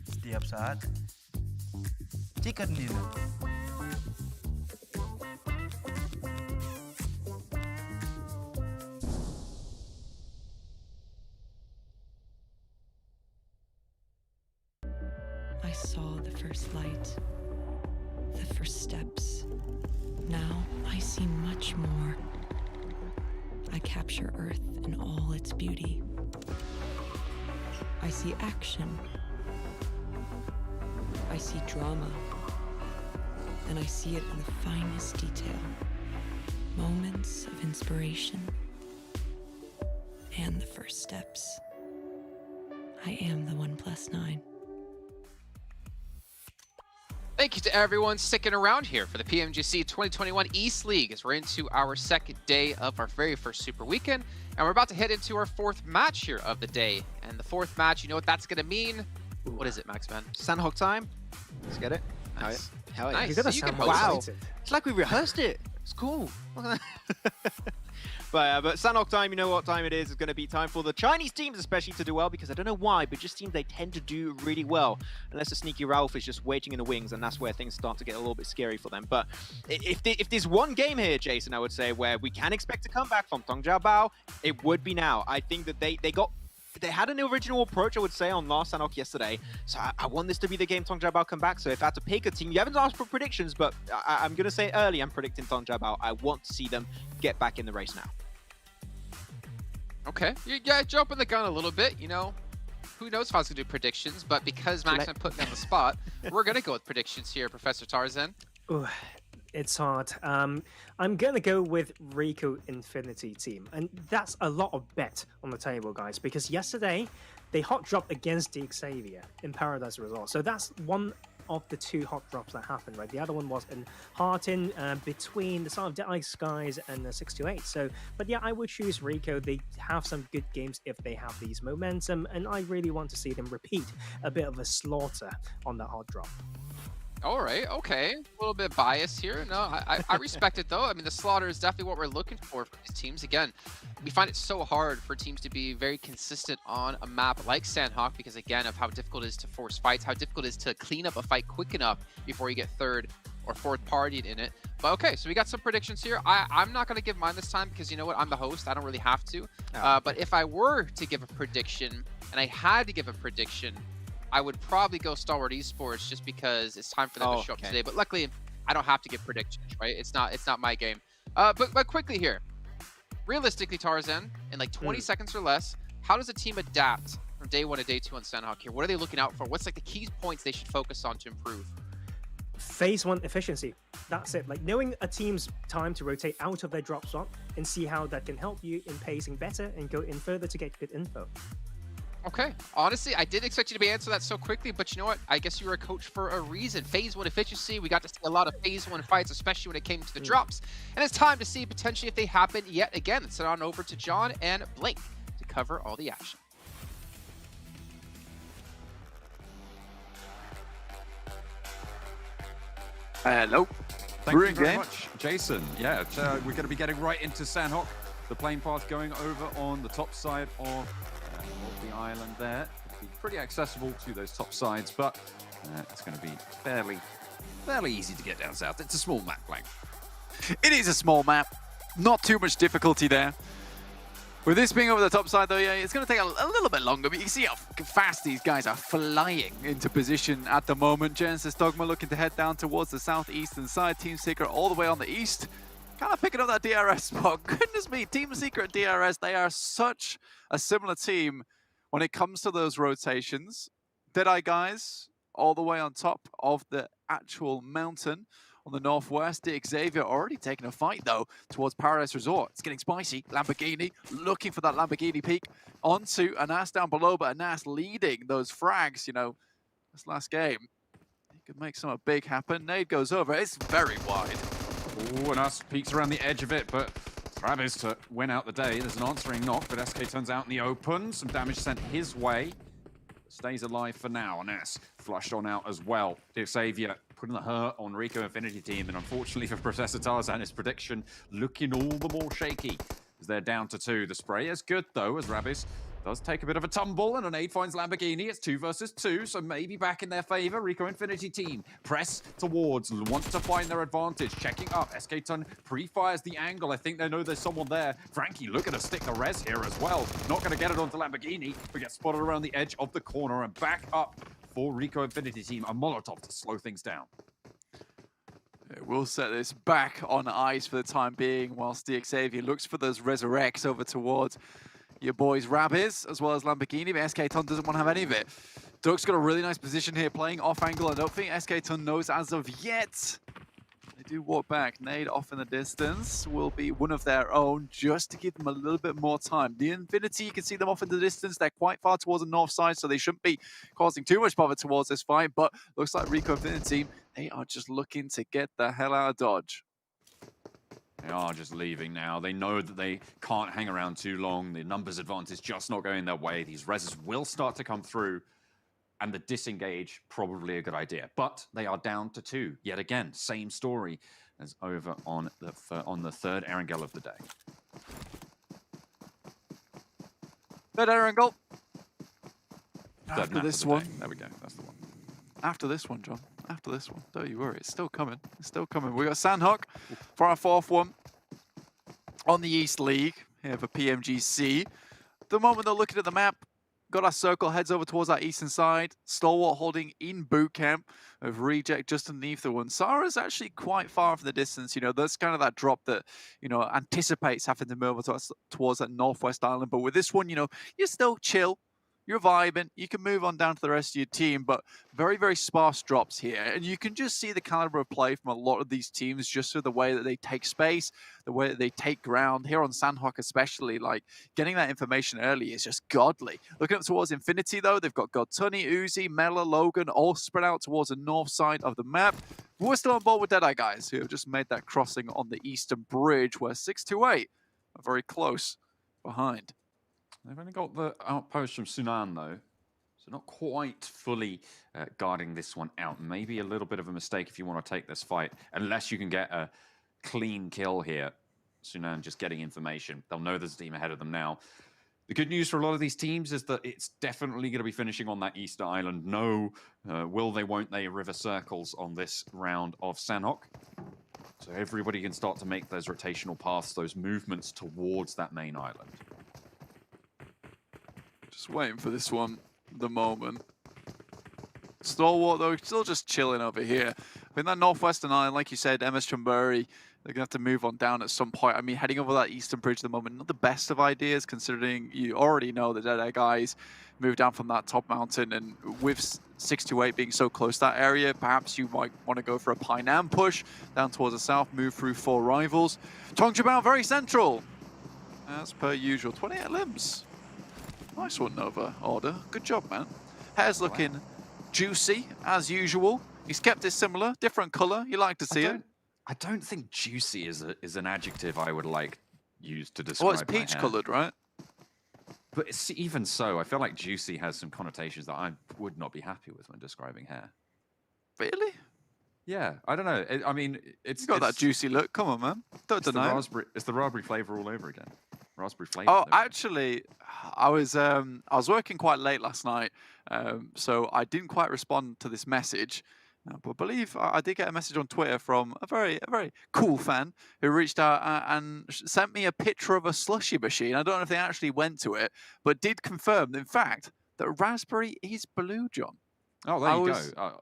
Setiap saat, chicken dinner. I saw the first light, the first steps. Now I see much more. I capture Earth in all its beauty. I see action. I see drama. And I see it in the finest detail. Moments of inspiration. And the first steps. I am the 1+9. Thank you to everyone sticking around here for the PMGC 2021 East League as we're into our second day of our very first Super Weekend. And we're about to head into our fourth match here of the day. And the fourth match, you know what that's going to mean? What is it, Maxman? Sanhok time. Let's get it. Nice. Hell Nice. yeah. So you can host Wow. it. It's like we rehearsed it. It's cool. But Sanhok time, you know what time it is. It's going to be time for the Chinese teams especially to do well, because I don't know why, but just seems they tend to do really well. Unless the sneaky Ralph is just waiting in the wings, and that's where things start to get a little bit scary for them. But if there's one game here, Jason, I would say, where we can expect a comeback from Tong Jiabao, it would be now. I think that they had an original approach, I would say, on last Sanhok yesterday. So I want this to be the game Tong Jiabao come back. So if I had to pick a team, you haven't asked for predictions, but I'm going to say early, I'm predicting Tong Jiabao. I want to see them get back in the race now. Okay, you gotta jump in the gun a little bit, you know. Who knows if I was gonna do predictions, but because Maxman put me on the spot, we're gonna go with predictions here, Professor Tarzan. Ooh, it's hard. I'm going to go with Rico Infinity team. And that's a lot of bet on the table, guys, because yesterday they hot dropped against the Xavier in Paradise Resort. So that's one of the two hot drops that happened, right? The other one was in Hartin between the Son of Dead Eye Skies and the 628. So, but yeah, I would choose Rico. They have some good games if they have these momentum, and I really want to see them repeat a bit of a slaughter on that hot drop. All right, okay. A little bit biased here. No, I respect it, though. I mean, the slaughter is definitely what we're looking for these teams. Again, we find it so hard for teams to be very consistent on a map like Sanhok because, again, of how difficult it is to force fights, how difficult it is to clean up a fight quick enough before you get third or fourth partied in it. But, okay, so we got some predictions here. I'm not going to give mine this time because, you know what, I'm the host. I don't really have to. But if I were to give a prediction, and I had to give a prediction, I would probably go Stalwart Esports just because it's time for them to show up today. But luckily, I don't have to give predictions, right? It's not my game. But quickly here, realistically, Tarzan, in like 20 seconds or less, how does a team adapt from day 1 to day 2 on Sanhok here? What are they looking out for? What's like the key points they should focus on to improve? Phase 1 efficiency. That's it. Like knowing a team's time to rotate out of their drop slot and see how that can help you in pacing better and go in further to get good info. Okay, honestly, I didn't expect you to be answer that so quickly, but you know what? I guess you were a coach for a reason. Phase 1 efficiency, we got to see a lot of Phase 1 fights, especially when it came to the drops. And it's time to see potentially if they happen yet again. Let's head on over to John and Blake to cover all the action. Hello. Thank We're you in very game. much, Jason. Yeah, we're going to be getting right into Sanhok. The plane path going over on the top side of the island there. It'll be pretty accessible to those top sides, but it's going to be fairly easy to get down south. It's a small map, Blake. It is a small map. Not too much difficulty there. With this being over the top side, though, yeah, it's going to take a little bit longer, but you can see how fast these guys are flying into position at the moment. Genesis Dogma looking to head down towards the southeastern side. Team Secret all the way on the east. Kind of picking up that DRS spot. Goodness me, Team Secret DRS, they are such a similar team when it comes to those rotations. Deadeye guys all the way on top of the actual mountain on the northwest. The Xavier already taking a fight, though, towards Paradise Resort. It's getting spicy. Lamborghini looking for that Lamborghini peak onto Anas down below, but Anas leading those frags, you know, this last game. He could make something big happen. Nade goes over. It's very wide. Ooh, and us peeks around the edge of it, but Travis to win out the day. There's an answering knock, but SK turns out in the open. Some damage sent his way. Stays alive for now. Ness flushed on out as well. Xavier putting the hurt on Rico Infinity Team, and unfortunately for Professor Tarzan, his prediction looking all the more shaky as they're down to 2. The spray is good though, as Rabis does take a bit of a tumble, and an aid finds Lamborghini. It's 2 versus 2, so maybe back in their favor. Rico Infinity Team press towards, want to find their advantage. Checking up, SK Ton pre-fires the angle. I think they know there's someone there. Frankie looking to stick the res here as well. Not going to get it onto Lamborghini, but gets spotted around the edge of the corner, and back up for Rico Infinity Team. A Molotov to slow things down. We'll set this back on ice for the time being, whilst Xavier looks for those resurrects over towards your boys Rabbiz, as well as Lamborghini, but SK Ton doesn't want to have any of it. Duck's got a really nice position here, playing off angle. I don't think SK Ton knows as of yet. They do walk back. Nade off in the distance will be one of their own, just to give them a little bit more time. The Infinity, you can see them off in the distance. They're quite far towards the north side, so they shouldn't be causing too much bother towards this fight, but looks like Rico Infinity, they are just looking to get the hell out of Dodge. They are just leaving now. They know that they can't hang around too long. The numbers advantage just not going their way. These reses will start to come through, and the disengage probably a good idea. But they are down to 2. Yet again, same story as over on the third Erangel of the day. Third Erangel. Third After map this of the one. day. There we go. That's the one. After this one, John. After this one. Don't you worry. It's still coming. It's still coming. We got Sanhok for our 4th one on the East League here for PMGC. The moment they're looking at the map, got our circle, heads over towards our eastern side. Stalwart holding in boot camp of Reject just underneath the one. Sara's actually quite far from the distance. You know, that's kind of that drop that, you know, anticipates having to move towards that northwest island. But with this one, you know, you're still chill. You're vibing, you can move on down to the rest of your team, but very, very sparse drops here. And you can just see the caliber of play from a lot of these teams just through the way that they take space, the way that they take ground. Here on Sanhok especially, like, getting that information early is just godly. Looking up towards Infinity, though, they've got Godtunny, Uzi, Mela, Logan, all spread out towards the north side of the map. We're still on board with Deadeye guys, who have just made that crossing on the eastern bridge, where 628 are very close behind. They've only got the outpost from Sunan, though, so not quite fully guarding this one out. Maybe a little bit of a mistake if you want to take this fight, unless you can get a clean kill here. Sunan just getting information. They'll know there's a team ahead of them now. The good news for a lot of these teams is that it's definitely going to be finishing on that Easter Island. No will they, won't they, river circles on this round of Sanhok. So everybody can start to make those rotational paths, those movements towards that main island. Just waiting for this one, the moment. Stalwart, though, still just chilling over here. In that northwestern island, like you said, MS Chumbury, they're going to have to move on down at some point. I mean, heading over that eastern bridge at the moment, not the best of ideas, considering you already know the Deadeye guys moved down from that top mountain, and with 628 being so close to that area, perhaps you might want to go for a Painam push down towards the south, move through 4 rivals. Tongjiabao very central, as per usual. 28 limbs. Nice one, Nova Order. Good job, man. Hair's looking juicy, as usual. He's kept it similar, different color. You like to see it. I don't think juicy is an adjective I would like use to describe. Well, it's peach colored, right? But it's, even so, I feel like juicy has some connotations that I would not be happy with when describing hair. Really? Yeah, I don't know. I mean, it's got that juicy look. Come on, man. Don't deny it. It's the raspberry flavor all over again. Raspberry flavor. Oh, actually, I was working quite late last night, so I didn't quite respond to this message. But I believe I did get a message on Twitter from a very cool fan who reached out and sent me a picture of a slushy machine. I don't know if they actually went to it, but did confirm, in fact, that raspberry is blue, John. Oh, there you go.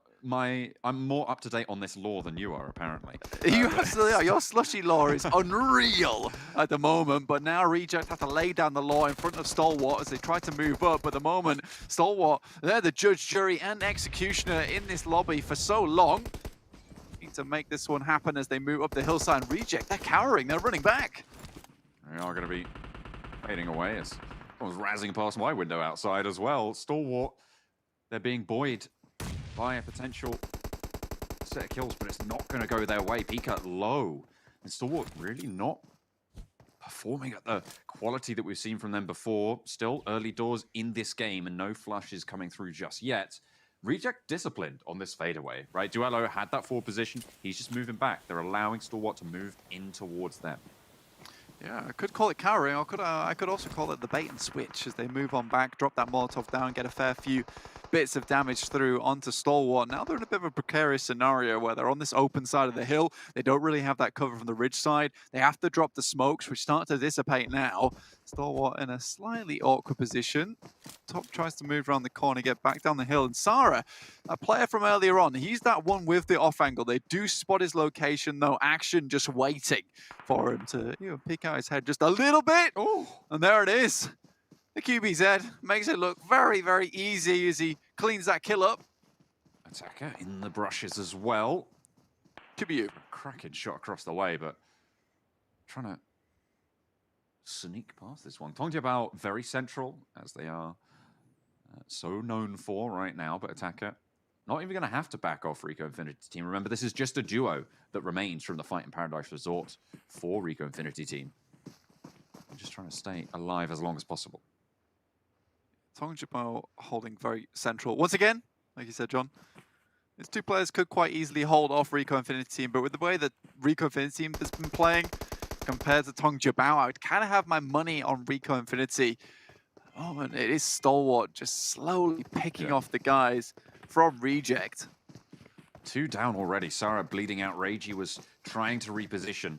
I'm more up to date on this lore than you are, apparently. You absolutely are. Your slushy lore is unreal at the moment, but now Reject have to lay down the law in front of Stalwart as they try to move up. At the moment, Stalwart, they're the judge, jury, and executioner in this lobby for so long. Need to make this one happen as they move up the hillside. Reject, they're cowering, they're running back. They are going to be fading away as someone's razzing past my window outside as well. Stalwart, they're being buoyed by a potential set of kills, but it's not going to go their way. Pika low And Stalwart really not performing at the quality that we've seen from them before. Still early doors in this game and no flushes coming through just yet. Reject disciplined on this fadeaway, right? Duello had that forward position. He's just moving back. They're allowing Stalwart to move in towards them. Yeah, I could call it cowering, or I could also call it the bait and switch as they move on back, drop that Molotov down, get a fair few bits of damage through onto Stalwart. Now they're in a bit of a precarious scenario where they're on this open side of the hill. They don't really have that cover from the ridge side. They have to drop the smokes, which start to dissipate now. Stalwart in a slightly awkward position. Top tries to move around the corner, get back down the hill. And Sara, a player from earlier on, he's that one with the off angle. They do spot his location, though. Action just waiting for him to peek out his head just a little bit. Oh, and there it is. The QBZ makes it look very, very easy as he cleans that kill up. Attacker in the brushes as well. Could be you. Cracking shot across the way, but trying to sneak past this one. Pubgmobile very central, as they are so known for right now, but Attacker not even going to have to back off Rico Infinity Team. Remember, this is just a duo that remains from the Fight in Paradise Resort for Rico Infinity Team. I'm just trying to stay alive as long as possible. Pubgmobile holding very central. Once again, like you said, John, these two players could quite easily hold off Rico Infinity Team, but with the way that Rico Infinity Team has been playing compared to Pubgmobile, I would kind of have my money on Rico Infinity. Oh, and it is Stalwart just slowly picking off the guys from Reject. 2 down already. Sara bleeding out. Reiji was trying to reposition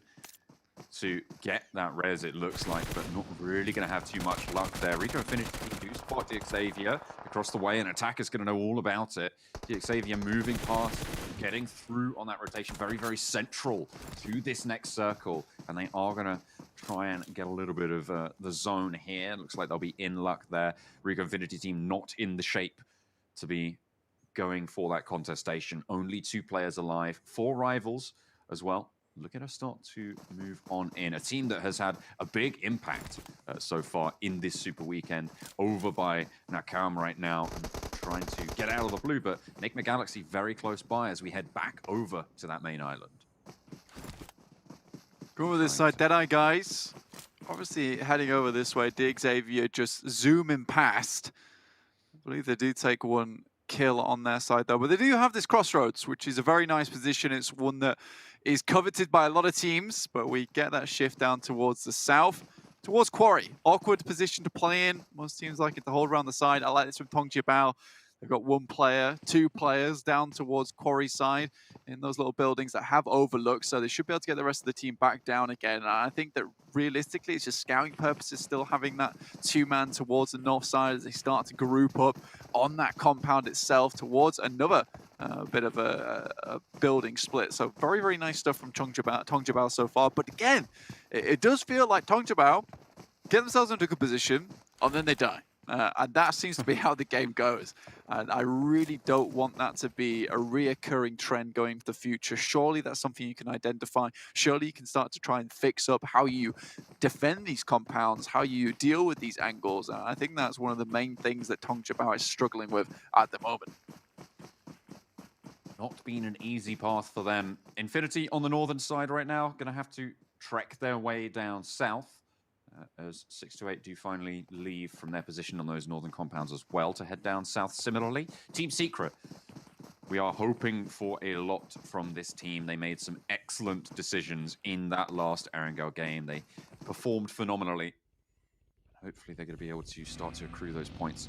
to get that res, it looks like, but not really going to have too much luck there. Rico Infinity do spot DXavier across the way, and Attacker's going to know all about it. DXavier moving past, getting through on that rotation, very, very central to this next circle, and they are going to try and get a little bit of the zone here. Looks like they'll be in luck there. Rico Infinity Team not in the shape to be going for that contestation. Only 2 players alive, 4 rivals as well. Look at us start to move on in. A team that has had a big impact so far in this Super Weekend, over by Nakam right now, and trying to get out of the blue, but Enigma Galaxy very close by as we head back over to that main island. Go over this side, Deadeye guys. Obviously heading over this way, DXavier just zooming past. I believe they do take 1 kill on their side though, but they do have this crossroads, which is a very nice position. It's one that is coveted by a lot of teams, but we get that shift down towards the south, towards Quarry. Awkward position to play in. Most teams like it to hold around the side. I like this from Pubgmobile. They've got 1 player, 2 players down towards Quarry side in those little buildings that have overlooked, so they should be able to get the rest of the team back down again. And I think that realistically, it's just scouting purposes, still having that 2-man towards the north side as they start to group up on that compound itself towards another bit of a building split. So very, very nice stuff from Pubgmobile so far. But again, it does feel like Pubgmobile get themselves into a good position and then they die. And that seems to be how the game goes. And I really don't want that to be a reoccurring trend going into the future. Surely that's something you can identify. Surely you can start to try and fix up how you defend these compounds, how you deal with these angles. And I think that's one of the main things that Pubgmobile is struggling with at the moment. Not been an easy path for them. Infinity on the northern side right now, going to have to trek their way down south. As 628 do finally leave from their position on those northern compounds as well to head down south similarly. Team Secret, we are hoping for a lot from this team. They made some excellent decisions in that last Erangel game. They performed phenomenally. Hopefully they're going to be able to start to accrue those points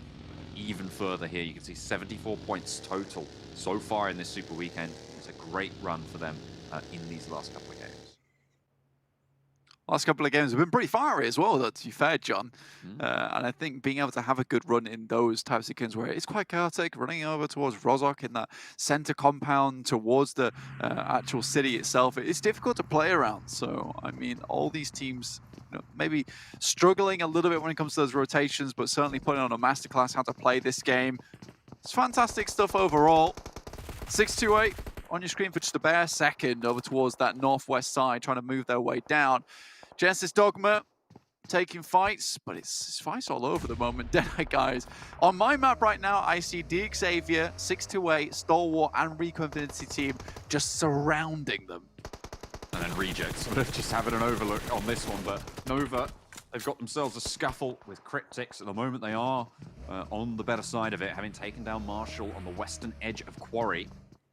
even further here. You can see 74 points total so far in this Super Weekend. It's a great run for them in these last couple of games. Last couple of games have been pretty fiery as well, though, to be fair, John. And I think being able to have a good run in those types of games where it's quite chaotic, running over towards Rozhok in that center compound towards the actual city itself, it's difficult to play around. So, I mean, all these teams maybe struggling a little bit when it comes to those rotations, but certainly putting on a masterclass how to play this game. It's fantastic stuff overall. 628 on your screen for just a bare second over towards that northwest side, trying to move their way down. Genesis Dogma taking fights, but it's fights all over the moment. Deadeye guys. On my map right now, I see DXavier, 628, Stalwart, and Rico Infinity Team just surrounding them. And then Reject sort of just having an overlook on this one, but Nova, they've got themselves a scuffle with Cryptics. At the moment, they are on the better side of it, having taken down Marshall on the western edge of Quarry.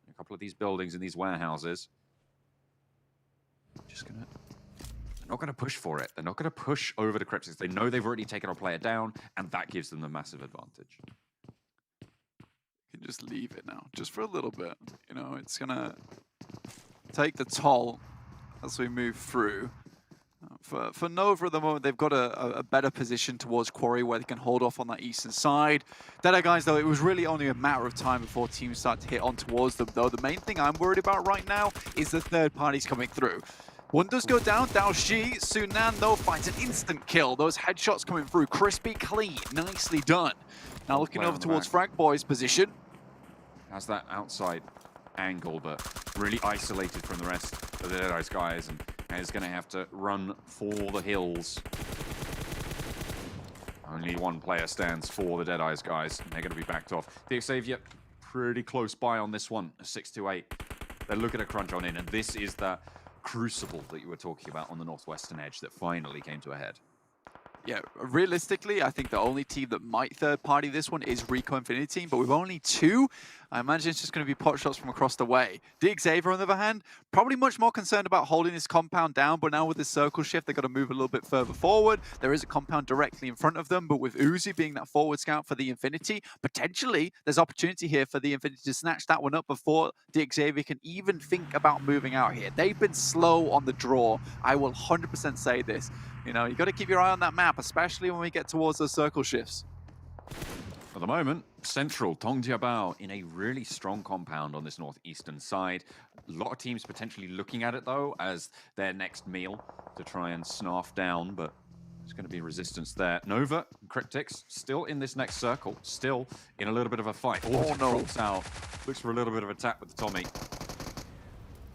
A couple of these buildings and these warehouses. They're not gonna push for it. They're not gonna push over to Cryptics. They know they've already taken a player down, and that gives them the massive advantage. You can just leave it now, just for a little bit. You know, it's gonna take the toll as we move through. For Nova at the moment, they've got a better position towards Quarry where they can hold off on that eastern side. Dead guys, though, it was really only a matter of time before teams start to hit on towards them, though. The main thing I'm worried about right now is the third parties coming through. One does go down, Dao Shi, Sunan, though, finds an instant kill. Those headshots coming through, crispy, clean, nicely done. Now looking over towards Fragboy's position. Has that outside angle, but really isolated from the rest of the Deadeyes guys, and is going to have to run for the hills. Only one player stands for the Deadeyes guys, and they're going to be backed off. The Xavier pretty close by on this one, 6-8. They're looking at crunch on in, and this is the crucible that you were talking about on the northwestern edge that finally came to a head. Yeah, realistically, I think the only team that might third party this one is Rico Infinity Team, but with only two, I imagine it's just going to be pot shots from across the way. The Xavier, on the other hand, probably much more concerned about holding this compound down, but now with this circle shift, they've got to move a little bit further forward. There is a compound directly in front of them, but with Uzi being that forward scout for the Infinity, potentially there's opportunity here for the Infinity to snatch that one up before the Xavier can even think about moving out here. They've been slow on the draw. I will 100% say this. You know, you got to keep your eye on that map, especially when we get towards those circle shifts. For the moment, Central, Tongjiabao in a really strong compound on this northeastern side. A lot of teams potentially looking at it, though, as their next meal to try and snarf down, but there's going to be resistance there. Nova, Cryptics, still in this next circle, still in a little bit of a fight. Oh, no. Out. Looks for a little bit of attack with the Tommy.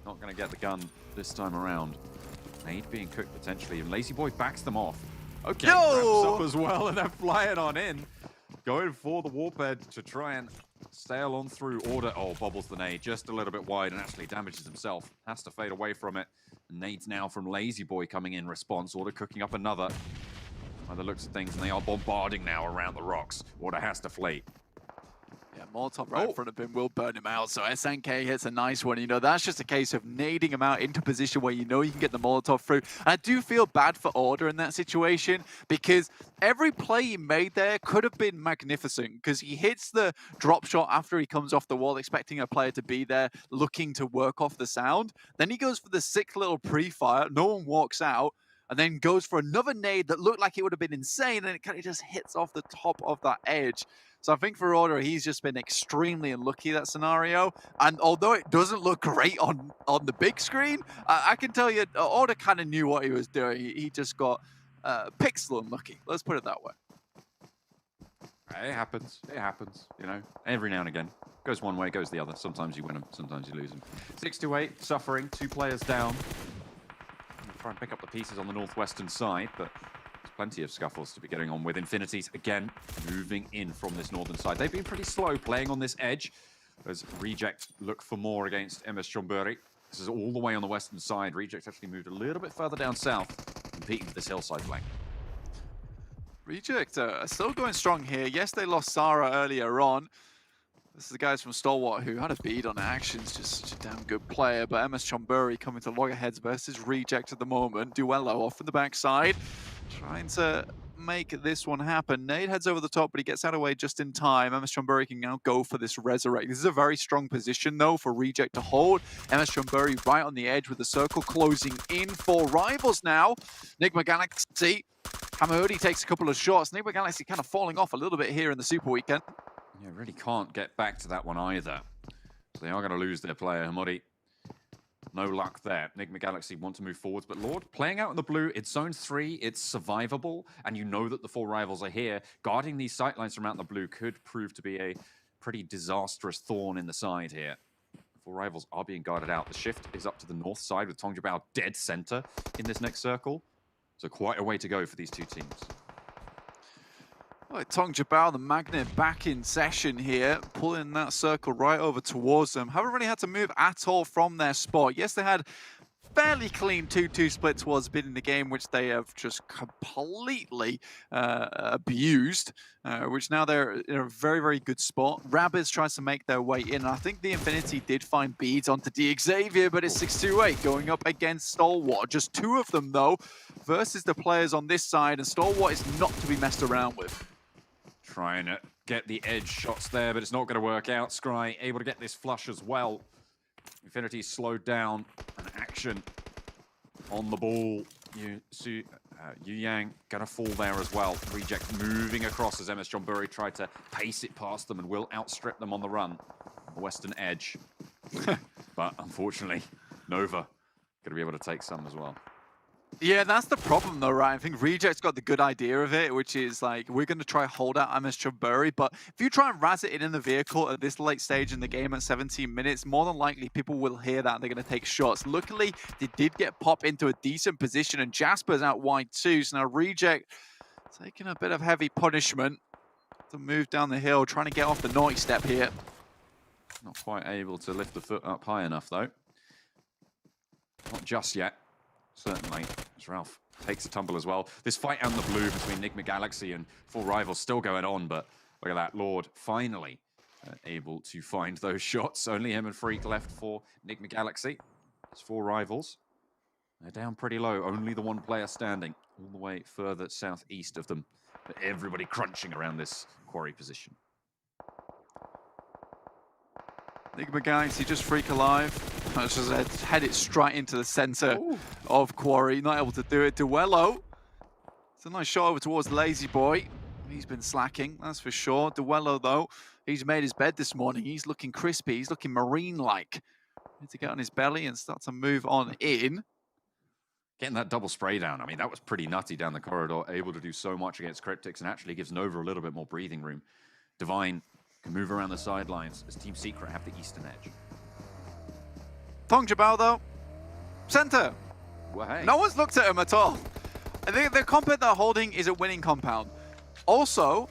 Not going to get the gun this time around. Nade being cooked potentially, and Lazy Boy backs them off. Okay, wraps up as well, and they're flying on in. Going for the warp head to try and sail on through. Order, oh, bobbles the nade just a little bit wide and actually damages himself. Has to fade away from it. Nades now from Lazy Boy coming in response. Order cooking up another. By the looks of things, and they are bombarding now around the rocks. Order has to flee. Yeah, Molotov right in front of him will burn him out. So SNK hits a nice one. You know, that's just a case of nading him out into position where you know you can get the Molotov through. And I do feel bad for Order in that situation because every play he made there could have been magnificent because he hits the drop shot after he comes off the wall, expecting a player to be there, looking to work off the sound. Then he goes for the sick little pre-fire. No one walks out. And then goes for another nade that looked like it would have been insane, and it kind of just hits off the top of that edge. So I think for Order, he's just been extremely unlucky, that scenario. And although it doesn't look great on the big screen, I can tell you, Order kind of knew what he was doing. He just got pixel unlucky. Let's put it that way. It happens. It happens, you know, every now and again. Goes one way, goes the other. Sometimes you win them, sometimes you lose them. 6-8, suffering, 2 players down. Try and pick up the pieces on the northwestern side, but there's plenty of scuffles to be getting on with. Infinities, again, moving in from this northern side. They've been pretty slow playing on this edge as Reject look for more against MS Chonburi. This is all the way on the western side. Reject actually moved a little bit further down south, competing for this hillside flank. Reject are still going strong here. Yes, they lost Sarah earlier on. This is the guys from Stalwart who had a bead on actions, just such a damn good player. But MS Chonburi coming to loggerheads versus Reject at the moment. Duello off from the backside, trying to make this one happen. Nade heads over the top, but he gets out of the way just in time. MS Chonburi can now go for this resurrect. This is a very strong position, though, for Reject to hold. MS Chonburi right on the edge with the circle closing in for Rivals now. Nigma Galaxy, Hammerhoodie takes a couple of shots. Nigma Galaxy kind of falling off a little bit here in the Super Weekend. Yeah, really can't get back to that one either. So they are going to lose their player, Hamodi. No luck there. Nigma Galaxy want to move forwards, but Lord, playing out in the blue, it's zone 3, it's survivable, and you know that the 4 rivals are here. Guarding these sightlines from out in the blue could prove to be a pretty disastrous thorn in the side here. The 4 rivals are being guarded out. The shift is up to the north side with Tongjiabao dead center in this next circle. So quite a way to go for these two teams. Right, Tongjiabao, the Magnet, back in session here, pulling that circle right over towards them. Haven't really had to move at all from their spot. Yes, they had fairly clean 2-2 split towards mid in the game, which they have just completely abused, which now they're in a very, very good spot. Rabbids tries to make their way in, and I think the Infinity did find beads onto the Xavier, but it's 6-2-8 going up against Stalwart. Just two of them, though, versus the players on this side, and Stalwart is not to be messed around with. Trying to get the edge shots there, but it's not going to work out. Scry able to get this flush as well. Infinity slowed down, and action on the ball. Yu Yang gonna fall there as well. Reject moving across as MS John Burry tried to pace it past them and will outstrip them on the run. On the western edge. But unfortunately, Nova gonna be able to take some as well. Yeah, that's the problem though, right? I think Reject's got the good idea of it, which is like, we're going to try hold out MS Chumbury, but if you try and razz it in the vehicle at this late stage in the game at 17 minutes, more than likely people will hear that and they're going to take shots. Luckily, they did get popped into a decent position, and Jasper's out wide too, so now Reject taking a bit of heavy punishment to move down the hill, trying to get off the naughty step here. Not quite able to lift the foot up high enough though. Not just yet. Certainly, as Ralph takes a tumble as well. This fight out in the blue between Enigma Galaxy and four rivals still going on, but look at that, Lord finally able to find those shots. Only him and Freak left for Enigma Galaxy. It's four rivals. They're down pretty low, only the one player standing all the way further southeast of them. But everybody crunching around this quarry position. Enigma Galaxy just Freak alive. That's just head it straight into the center of Quarry. Not able to do it. Duello. It's a nice shot over towards Lazy Boy. He's been slacking, that's for sure. Duello, though, he's made his bed this morning. He's looking crispy. He's looking marine-like. Need to get on his belly and start to move on in. Getting that double spray down, I mean, that was pretty nutty down the corridor. Able to do so much against Cryptics and actually gives Nova a little bit more breathing room. Divine can move around the sidelines as Team Secret have the eastern edge. Tong Jabal, though, center. Well, hey. No one's looked at him at all. I think the compound they're holding is a winning compound. Also,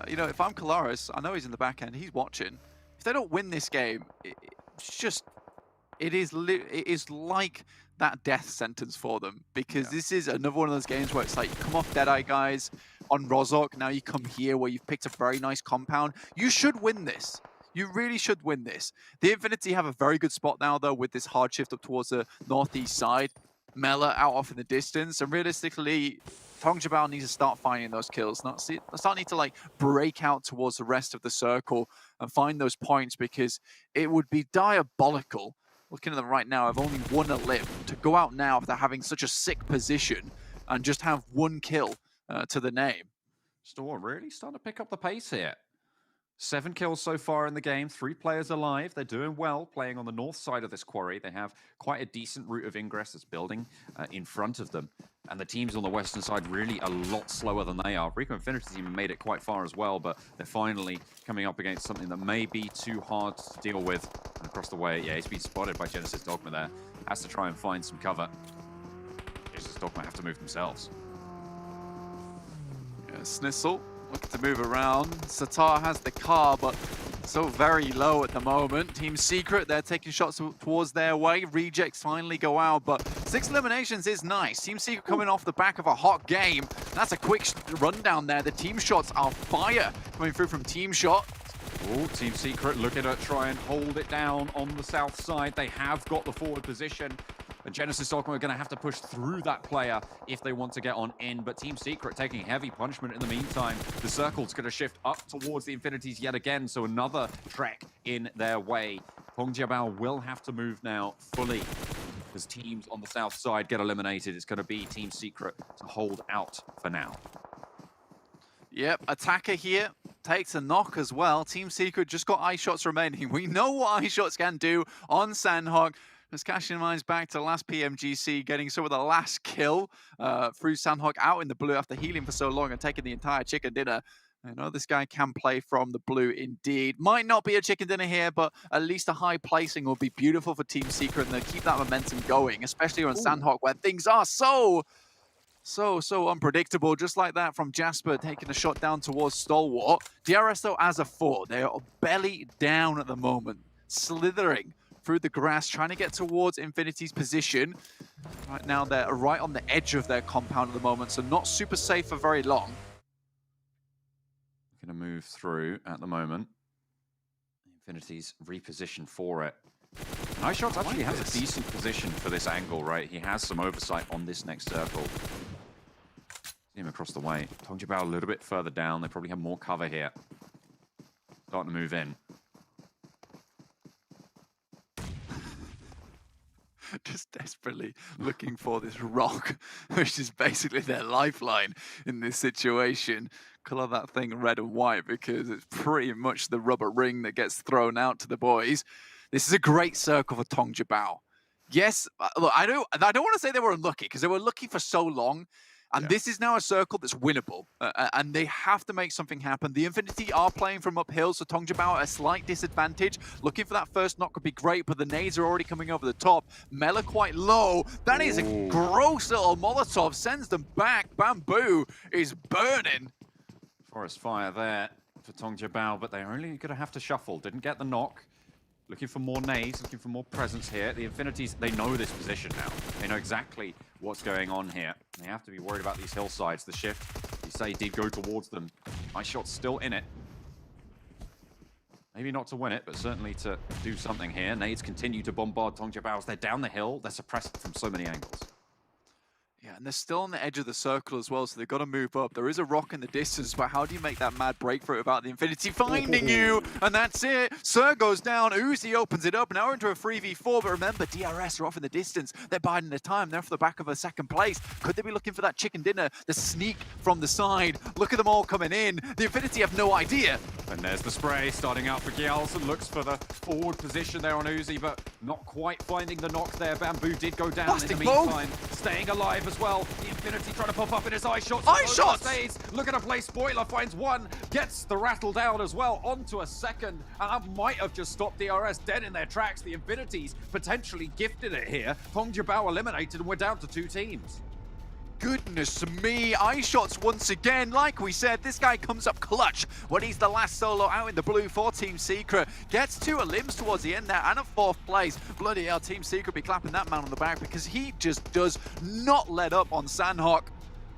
you know, if I'm Kalaris, I know he's in the back end, he's watching. If they don't win this game, it is like that death sentence for them, because this is another one of those games where it's like, you come off Deadeye, guys, on Rozok, now you come here where you've picked a very nice compound. You should win this. You really should win this. The Infinity have a very good spot now, though, with this hard shift up towards the northeast side. Mela out off in the distance, and realistically, Tong Jabal needs to start finding those kills. Start need to like break out towards the rest of the circle and find those points, because it would be diabolical. Looking at them right now, I've only won a lip. To go out now after having such a sick position and just have one kill to the name. Storm really starting to pick up the pace here. 7 kills so far in the game, 3 players alive. They're doing well, playing on the north side of this quarry. They have quite a decent route of ingress that's building in front of them. And the teams on the western side really a lot slower than they are. Rico Infinity team made it quite far as well, but they're finally coming up against something that may be too hard to deal with. And across the way, yeah, he's been spotted by Genesis Dogma there. Has to try and find some cover. Genesis Dogma have to move themselves. Yeah, Snissel looking to move around. Satar has the car, but so very low at the moment. Team Secret, they're taking shots towards their way. Rejects finally go out, but 6 eliminations is nice. Team Secret coming off the back of a hot game. That's a quick rundown there. The team shots are fire coming through from Team Shot. Oh, Team Secret looking to try and hold it down on the south side. They have got the forward position. And Genesis Dogma are going to have to push through that player if they want to get on in. But Team Secret taking heavy punishment in the meantime. The circle's going to shift up towards the Infinities yet again. So another trek in their way. Tong Jabal will have to move now fully as teams on the south side get eliminated. It's going to be Team Secret to hold out for now. Yep, attacker here takes a knock as well. Team Secret just got eye shots remaining. We know what eye shots can do on Sanhok. As cashing mines back to last PMGC, getting some of the last kill through Sanhok out in the blue after healing for so long and taking the entire chicken dinner. I know this guy can play from the blue indeed. Might not be a chicken dinner here, but at least a high placing will be beautiful for Team Secret, and they'll keep that momentum going, especially on Sanhok, where things are so unpredictable. Just like that from Jasper taking a shot down towards Stalwart. DRS, though, as a 4, they are belly down at the moment, slithering through the grass, trying to get towards Infinity's position. Right now, they're right on the edge of their compound at the moment, so not super safe for very long. Going to move through at the moment. Infinity's repositioned for it. iShots actually has a decent position for this angle, right? He has some oversight on this next circle. See him across the way. Tongjibao a little bit further down. They probably have more cover here. Starting to move in. Just desperately looking for this rock, which is basically their lifeline in this situation. Color that thing red and white because it's pretty much the rubber ring that gets thrown out to the boys. This is a great circle for Tongjibao. Yes, look, I don't want to say they were unlucky because they were lucky for so long. And this is now a circle that's winnable, and they have to make something happen. The Infinity are playing from uphill, so Tongjibao at a slight disadvantage. Looking for that first knock could be great, but the nades are already coming over the top. Mela quite low. That is a gross little Molotov. Sends them back. Bamboo is burning. Forest fire there for Tongjibao, but they're only going to have to shuffle. Didn't get the knock. Looking for more nades, looking for more presence here. The Infinities, they know this position now. They know exactly what's going on here. They have to be worried about these hillsides. The shift, you say, did go towards them. iShot's still in it. Maybe not to win it, but certainly to do something here. Nades continue to bombard Tongjibao as they're down the hill. They're suppressed from so many angles. Yeah, and they're still on the edge of the circle as well, so they've got to move up. There is a rock in the distance, but how do you make that mad breakthrough without the Infinity finding you? And that's it. Sir goes down. Uzi opens it up. Now we're into a 3v4, but remember, DRS are off in the distance. They're biding their time. They're off the back of a second place. Could they be looking for that chicken dinner? The sneak from the side. Look at them all coming in. The Infinity have no idea. And there's the spray starting out for Gyalson. Looks for the forward position there on Uzi, but not quite finding the knock there. Bamboo did go down in the meantime. Staying alive as well. The Infinity trying to pop up in his iShots. iShots! Looking to play spoiler, finds one, gets the rattle down as well, onto a second, and that might have just stopped DRS dead in their tracks. The Infinities potentially gifted it here. Tongjibao eliminated, and we're down to 2 teams. Goodness me, iShots once again. Like we said, this guy comes up clutch when he's the last solo out in the blue for Team Secret. Gets 2 limbs towards the end there and a 4th place. Bloody hell, Team Secret be clapping that man on the back because he just does not let up on Sanhok.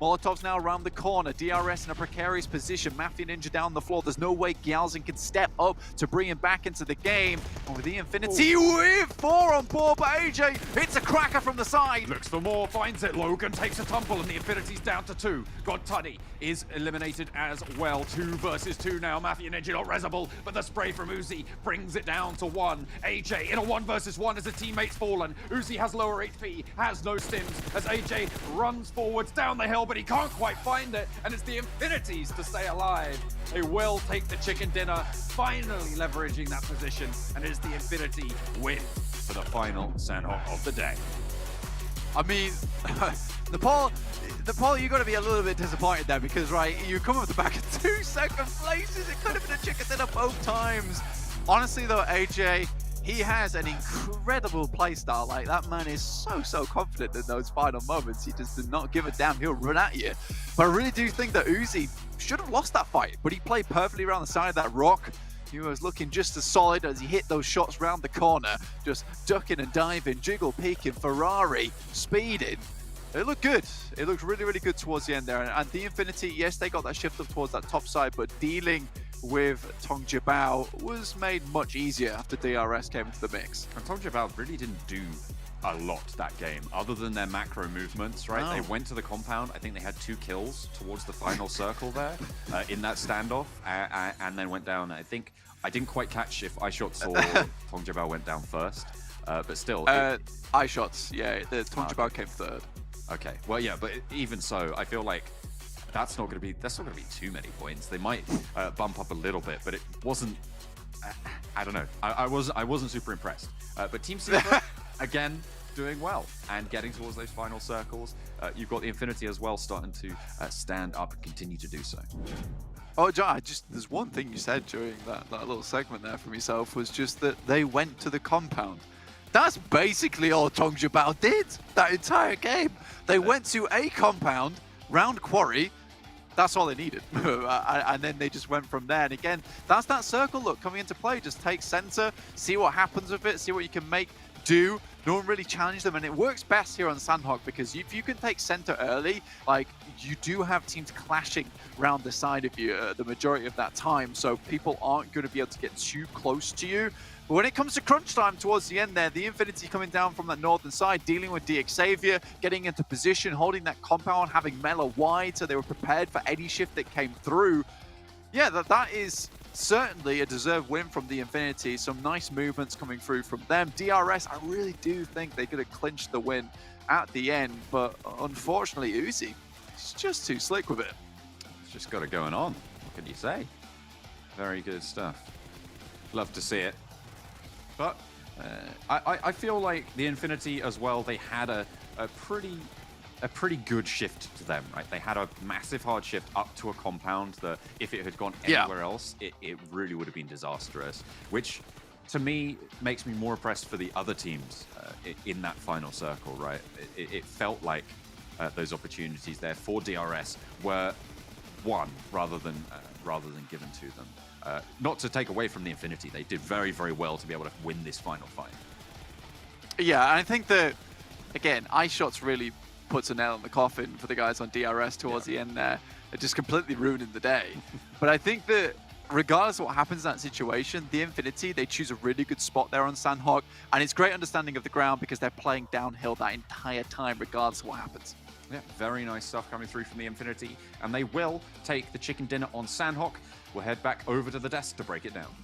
Molotov's now around the corner. DRS in a precarious position. Mafia Ninja down the floor. There's no way Gyalzen can step up to bring him back into the game. And with the Infinity, with 4 on board, but AJ hits a cracker from the side. Looks for more, finds it. Logan takes a tumble, and the Infinity's down to 2. God Tuddy is eliminated as well. 2 versus 2 now. Mafia Ninja not resable, but the spray from Uzi brings it down to 1. AJ in a 1 versus 1 as a teammate's fallen. Uzi has lower HP, has no stims, as AJ runs forwards down the hill, but he can't quite find it, and it's the Infinities to stay alive. They will take the chicken dinner, finally leveraging that position, and it is the Infinity win for the final Sanhok of the day. I mean, Nepal, you got to be a little bit disappointed there because, right, you come up the back of 2 second places. It could have been a chicken dinner both times. Honestly, though, AJ, he has an incredible playstyle. Like, that man is so confident in those final moments. He just did not give a damn. He'll run at you. But I really do think that Uzi should have lost that fight, but he played perfectly around the side of that rock. He was looking just as solid as he hit those shots round the corner, just ducking and diving, jiggle peeking, Ferrari, speeding. It looked good. It looked really good towards the end there. And the Infinity, yes, they got that shift up towards that top side, but dealing with Tongjibao was made much easier after DRS came into the mix. And Tongjibao really didn't do a lot that game, other than their macro movements, right? They went to the compound. I think they had 2 kills towards the final circle there in that standoff, and then went down. I think I didn't quite catch if iShots or Tongjibao went down first, but still. iShots, yeah, the Tongjibao came 3rd. Okay, well, yeah, but even so, I feel like that's not going to be too many points. They might bump up a little bit, but it wasn't. I don't know. I wasn't super impressed. But Team Secret again doing well and getting towards those final circles. You've got the Infinity as well starting to stand up and continue to do so. Oh, John, there's one thing you said during that little segment there from yourself was just that they went to the compound. That's basically all Tongjibao did that entire game. They went to a compound, round quarry, that's all they needed. And then they just went from there. And again, that's that circle look coming into play. Just take center, see what happens with it, see what you can make do. No one really challenged them, and it works best here on Sanhok because if you can take center early, like, you do have teams clashing around the side of you the majority of that time, so people aren't going to be able to get too close to you. But when it comes to crunch time towards the end there, the Infinity coming down from that northern side, dealing with DXavier, getting into position, holding that compound, having Mela wide, so they were prepared for any shift that came through. Yeah, that is certainly a deserved win from the Infinity. Some nice movements coming through from them. DRS, I really do think they could have clinched the win at the end, but unfortunately, Uzi, he's just too slick with it. It's just got it going on. What can you say? Very good stuff. Love to see it. But I feel like the Infinity as well, they had a pretty good shift to them, right? They had a massive hard shift up to a compound that if it had gone anywhere else, it really would have been disastrous, which to me makes me more impressed for the other teams in that final circle, right? It felt like those opportunities there for DRS were won rather than given to them. Not to take away from the Infinity, they did very, very well to be able to win this final fight. Yeah, I think that, again, Ice Shots really puts a nail in the coffin for the guys on DRS towards the end there. It just completely ruining the day. But I think that regardless of what happens in that situation, the Infinity, they choose a really good spot there on Sanhok, and it's great understanding of the ground because they're playing downhill that entire time regardless of what happens. Yeah, very nice stuff coming through from the Infinity, and they will take the chicken dinner on Sanhok. We'll head back over to the desk to break it down.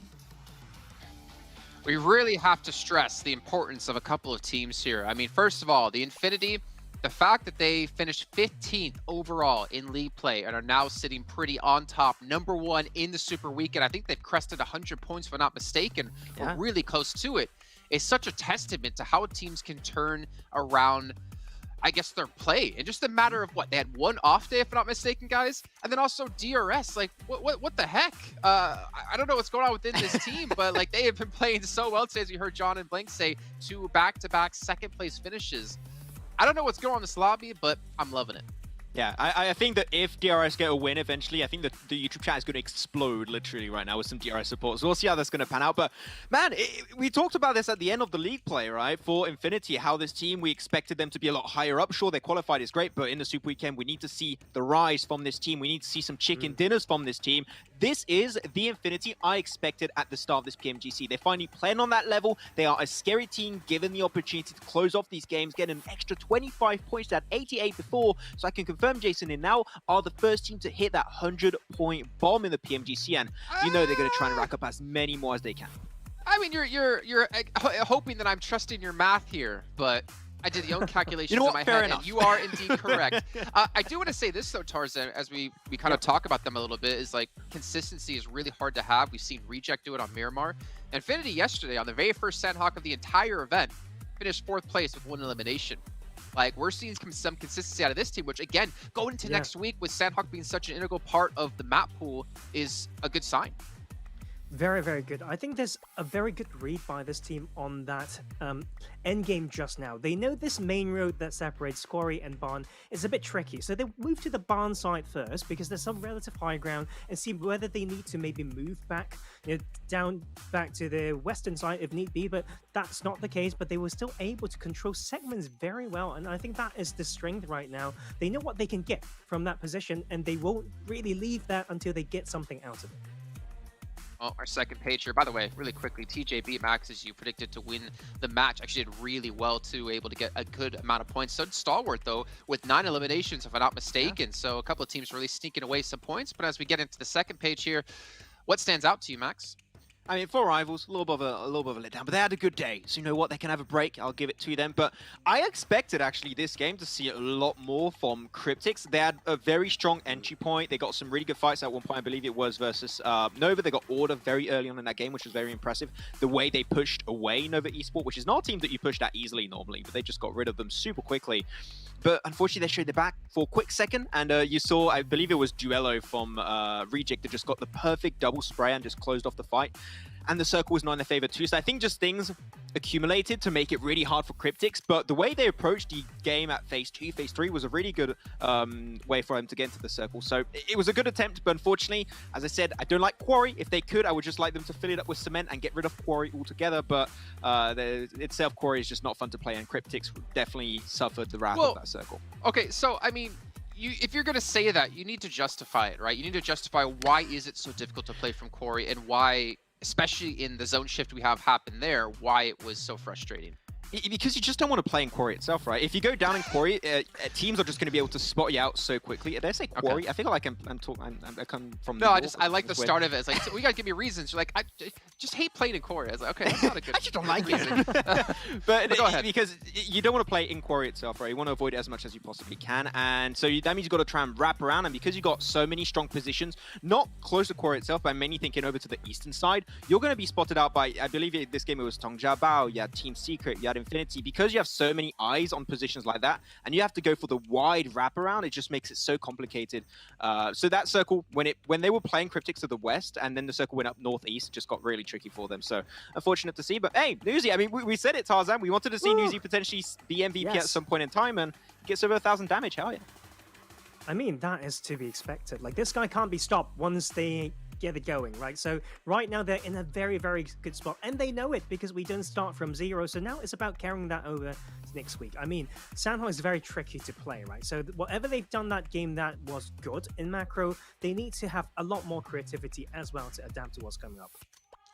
We really have to stress the importance of a couple of teams here. I mean, first of all, the Infinity, the fact that they finished 15th overall in league play and are now sitting pretty on top, #1 in the Super Weekend. I think they've crested 100 points, if I'm not mistaken, or really close to it. It's such a testament to how teams can turn around, I guess, their play in just a matter of what? They had one off day, if I'm not mistaken, guys. And then also DRS, like, what the heck? I don't know what's going on within this team, but like, they have been playing so well today, as we heard John and Blank say, 2 back-to-back second place finishes. I don't know what's going on in this lobby, but I'm loving it. Yeah, I think that if DRS get a win eventually, I think that the YouTube chat is going to explode literally right now with some DRS support. So we'll see how that's going to pan out. But man, we talked about this at the end of the league play, right? For Infinity, how this team, we expected them to be a lot higher up. Sure, they qualified is great, but in the Super Weekend, we need to see the rise from this team. We need to see some chicken dinners from this team. This is the Infinity I expected at the start of this PMGC. They're finally playing on that level. They are a scary team given the opportunity to close off these games, get an extra 25 points at 88 before. So I can confirm, Jason, and now are the first team to hit that 100-point bomb in the PMGC, and you know they're going to try and rack up as many more as they can. I mean, you're hoping that I'm trusting your math here, but I did the own calculations in my head, and you are indeed correct. I do want to say this, though, Tarzan, as we kind of talk about them a little bit, is like consistency is really hard to have. We've seen Reject do it on Miramar. Infinity yesterday, on the very first Sanhok of the entire event, finished 4th place with 1 elimination. Like, we're seeing some consistency out of this team, which, again, going into next week with Sanhok being such an integral part of the map pool is a good sign. Very, very good. I think there's a very good read by this team on that endgame just now. They know this main road that separates Quarry and Barn is a bit tricky, so they move to the Barn side first because there's some relative high ground and see whether they need to maybe move back, down back to the western side if need be, but that's not the case. But they were still able to control segments very well, and I think that is the strength right now. They know what they can get from that position, and they won't really leave that until they get something out of it. Well, our second page here, by the way, really quickly, TJB Max, as you predicted to win the match, actually did really well too, able to get a good amount of points. So did Stalwart, though, with 9 eliminations, if I'm not mistaken. So a couple of teams really sneaking away some points. But as we get into the second page here, what stands out to you, Max? I mean, for Rivals, a little bit of a letdown, but they had a good day. So you know what? They can have a break. I'll give it to them. But I expected, actually, this game to see a lot more from Cryptics. They had a very strong entry point. They got some really good fights at one point. I believe it was versus Nova. They got Order very early on in that game, which was very impressive. The way they pushed away Nova Esport, which is not a team that you push that easily normally, but they just got rid of them super quickly. But unfortunately, they showed their back for a quick second, and you saw, I believe it was Duello from Reject that just got the perfect double spray and just closed off the fight. and the circle was not in their favor too. So I think just things accumulated to make it really hard for Cryptics, but the way they approached the game at phase 2, phase 3 was a really good way for them to get into the circle. So it was a good attempt, but unfortunately, as I said, I don't like Quarry. If they could, I would just like them to fill it up with cement and get rid of Quarry altogether, but itself, Quarry is just not fun to play, and Cryptics definitely suffered the wrath of that circle. Okay, so I mean, if you're going to say that, you need to justify it, right? You need to justify why is it so difficult to play from Quarry, and why, especially in the zone shift we have happen there, why it was so frustrating. Because you just don't want to play in Quarry itself, right? If you go down in Quarry, teams are just going to be able to spot you out so quickly. Did I say Quarry? Okay. I feel like I come from. No, I like the start of it. It's like, so we got to give me reasons. You're like, I just hate playing in Quarry. I was like, okay, that's not a good. I just don't like it. but go ahead. Because you don't want to play in Quarry itself, right? You want to avoid it as much as you possibly can, and so that means you've got to try and wrap around. And because you got so many strong positions, not close to Quarry itself, but mainly thinking over to the eastern side, you're going to be spotted out by. I believe this game it was Tongjabao, you had Team Secret, you had Infinity. Because you have so many eyes on positions like that, and you have to go for the wide wraparound, it just makes it so complicated. So that circle, when they were playing Cryptics to the west, and then the circle went up northeast, just got really tricky for them. So unfortunate to see. But hey, Newsy, I mean, we said it, Tarzan. We wanted to see Newsy potentially be MVP at some point in time, and gets over 1,000 damage. Hell yeah. I mean, that is to be expected. Like, this guy can't be stopped once they get it going, right? So right now they're in a very, very good spot, and they know it because we didn't start from 0. So now it's about carrying that over to next week. I mean, Sanhok is very tricky to play, right? So whatever they've done that game that was good in macro, they need to have a lot more creativity as well to adapt to what's coming up.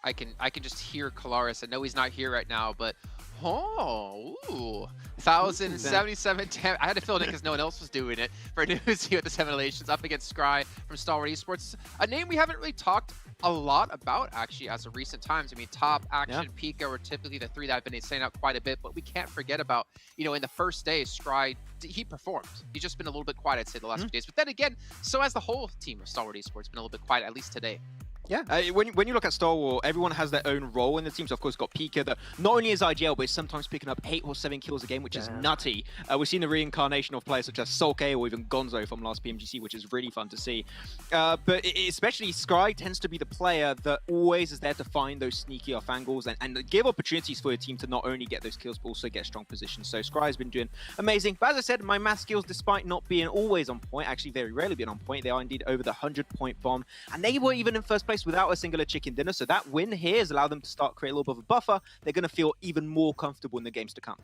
I can just hear Kalaris. I know he's not here right now, but 1,077 damage. I had to fill it in because no one else was doing it for Newsy with the 7 eliminations up against Scry from Stalwart Esports. A name we haven't really talked a lot about actually as of recent times. I mean, Top, Action, Pika were typically the 3 that have been staying out quite a bit, but we can't forget about, in the first day, Scry, he performed. He's just been a little bit quiet, I'd say, the last few days. But then again, so has the whole team of Stalwart Esports been a little bit quiet, at least today. Yeah, when you look at Star Wars, everyone has their own role in the team. So of course, got Pika that not only is IGL, but is sometimes picking up 8 or 7 kills a game, which is nutty. We've seen the reincarnation of players such as Solke or even Gonzo from last PMGC, which is really fun to see. But especially Scry tends to be the player that always is there to find those sneaky off angles and give opportunities for your team to not only get those kills, but also get strong positions. So Scry has been doing amazing. But as I said, my math skills, despite not being always on point, actually very rarely being on point, they are indeed over the 100-point bomb. And they were even in first place without a singular chicken dinner. So that win here has allowed them to start create a little bit of a buffer. They're going to feel even more comfortable in the games to come.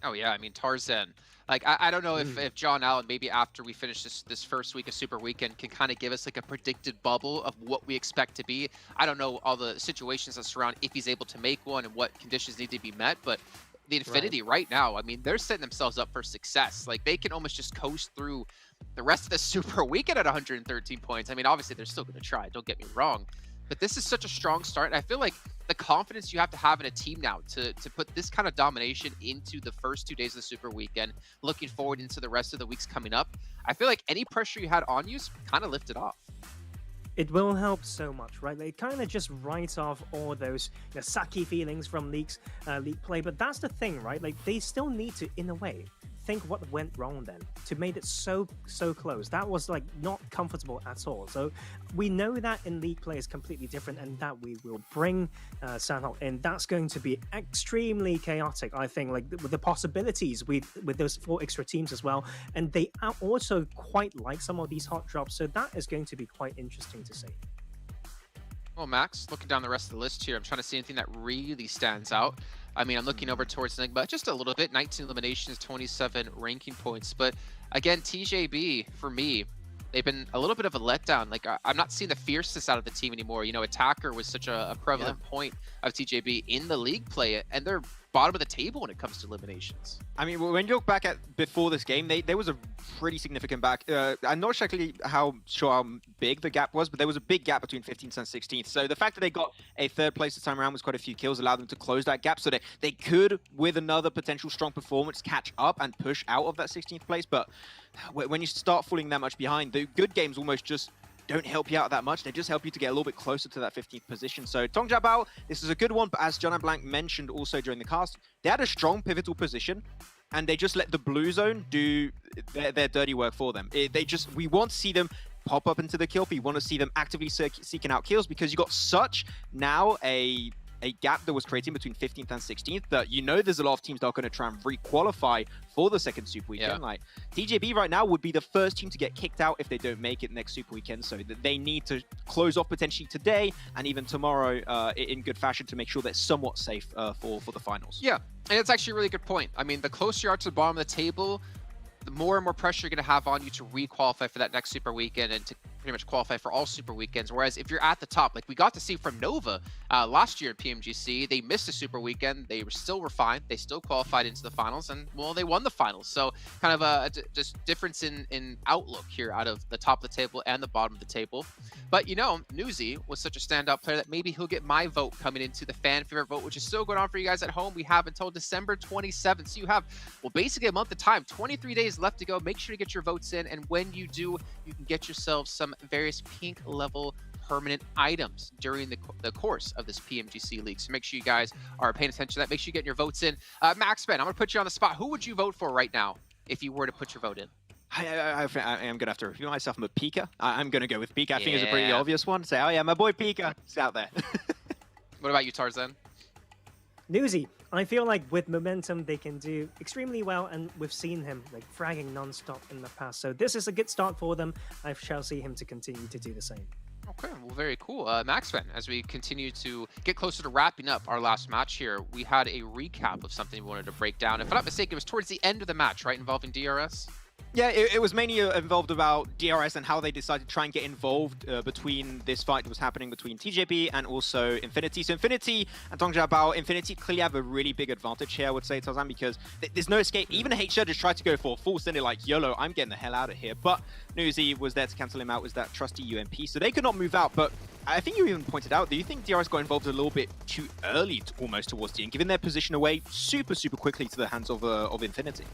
Oh yeah, I mean, Tarzan. Like, I don't know if John Allen, maybe after we finish this first week of Super Weekend, can kind of give us like a predicted bubble of what we expect to be. I don't know all the situations that surround if he's able to make one and what conditions need to be met, but the Infinity right now, I mean, they're setting themselves up for success. Like, they can almost just coast through the rest of the Super Weekend at 113 points. I mean, obviously, they're still going to try, don't get me wrong. But this is such a strong start, and I feel like the confidence you have to have in a team now to put this kind of domination into the first 2 days of the Super Weekend, looking forward into the rest of the weeks coming up, I feel like any pressure you had on you kind of lifted off. It will help so much, right? They kind of just write off all those sucky feelings from league play, but that's the thing, right? Like, they still need to, in a way, think what went wrong then to make it so close. That was like not comfortable at all. So we know that in league play is completely different, and that we will bring Sanhok in. That's going to be extremely chaotic, I think, like with the possibilities with those 4 extra teams as well. And they are also quite like some of these hot drops, so that is going to be quite interesting to see. Well, Max, looking down the rest of the list here, I'm trying to see anything that really stands out. I mean, I'm looking over towards Enigma just a little bit. 19 eliminations, 27 ranking points. But again, TJB, for me, they've been a little bit of a letdown. Like, I'm not seeing the fierceness out of the team anymore. Attacker was such a prevalent point of TJB in the league play, and they're bottom of the table when it comes to eliminations. I mean, when you look back at before this game, there was a pretty significant back. I'm not exactly how big the gap was, but there was a big gap between 15th and 16th. So the fact that they got a 3rd place this time around with quite a few kills allowed them to close that gap, so they could, with another potential strong performance, catch up and push out of that 16th place. But when you start falling that much behind, the good games almost just don't help you out that much. They just help you to get a little bit closer to that 15th position. So Tongjabao, this is a good one, but as John and Blank mentioned also during the cast, they had a strong pivotal position, and they just let the blue zone do their dirty work for them. We want to see them pop up into the kill feed. You want to see them actively seeking out kills because you got such now a gap that was creating between 15th and 16th that you know there's a lot of teams that are going to try and re-qualify for the second Super Weekend. Yeah. Like TJB right now would be the first team to get kicked out if they don't make it next Super Weekend, so that they need to close off potentially today and even tomorrow in good fashion to make sure they're somewhat safe for the finals. Yeah, and it's actually a really good point. I mean, the closer you are to the bottom of the table, the more and more pressure you're going to have on you to re-qualify for that next Super Weekend and to pretty much qualify for all Super Weekends. Whereas if you're at the top, like we got to see from Nova last year at PMGC, they missed a Super Weekend. They were fine. They still qualified into the finals, and well, they won the finals. So kind of a just difference in outlook here out of the top of the table and the bottom of the table. But you know, Newsy was such a standout player that maybe he'll get my vote coming into the fan favorite vote, which is still going on for you guys at home. We have until December 27th. So you have, well, basically a month of time, 23 days left to go. Make sure to get your votes in. And when you do, you can get yourself some various pink level permanent items during the course of this PMGC league. So make sure you guys are paying attention to that. Make sure you get your votes in. Maxman, I'm going to put you on the spot. Who would you vote for right now if you were to put your vote in? I am going to have to review myself. I'm a Pika. I'm going to go with Pika. I think it's a pretty obvious one. Say, oh yeah, my boy Pika. It's out there. What about you, Tarzan? Newsy, I feel like with momentum they can do extremely well, and we've seen him like fragging non-stop in the past. So this is a good start for them. I shall see him to continue to do the same. Okay, well, very cool. Maxman, as we continue to get closer to wrapping up our last match here, we had a recap of something we wanted to break down. If I'm not mistaken, it was towards the end of the match, right, involving DRS? Yeah, it was mainly involved about DRS and how they decided to try and get involved between this fight that was happening between TJB and also Infinity. So Infinity and Tongja Bao, Infinity clearly have a really big advantage here, I would say, Tarzan, because there's no escape. Even HR just tried to go for a full sender like, YOLO, I'm getting the hell out of here. But Newsy was there to cancel him out with that trusty UMP. So they could not move out. But I think you even pointed out, do you think DRS got involved a little bit too early, almost towards the end, giving their position away super quickly to the hands of Infinity?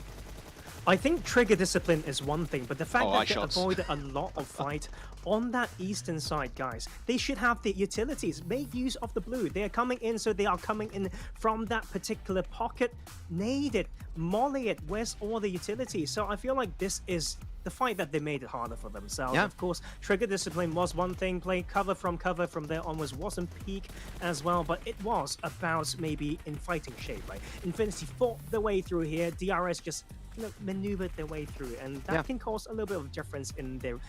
I think trigger discipline is one thing, but the fact that they shots. avoided a lot of fight on that eastern side, guys, they should have the utilities. Make use of the blue. They are coming in, so they are coming in from that particular pocket. Nade it, molly it. Where's all the utilities? So I feel like this is the fight that they made it harder for themselves. Yeah. Of course, trigger discipline was one thing. Play cover from there onwards wasn't peak as well, but it was about maybe in fighting shape, right? Infinity fought their way through here. DRS just maneuvered their way through, and that can cause a little bit of difference in their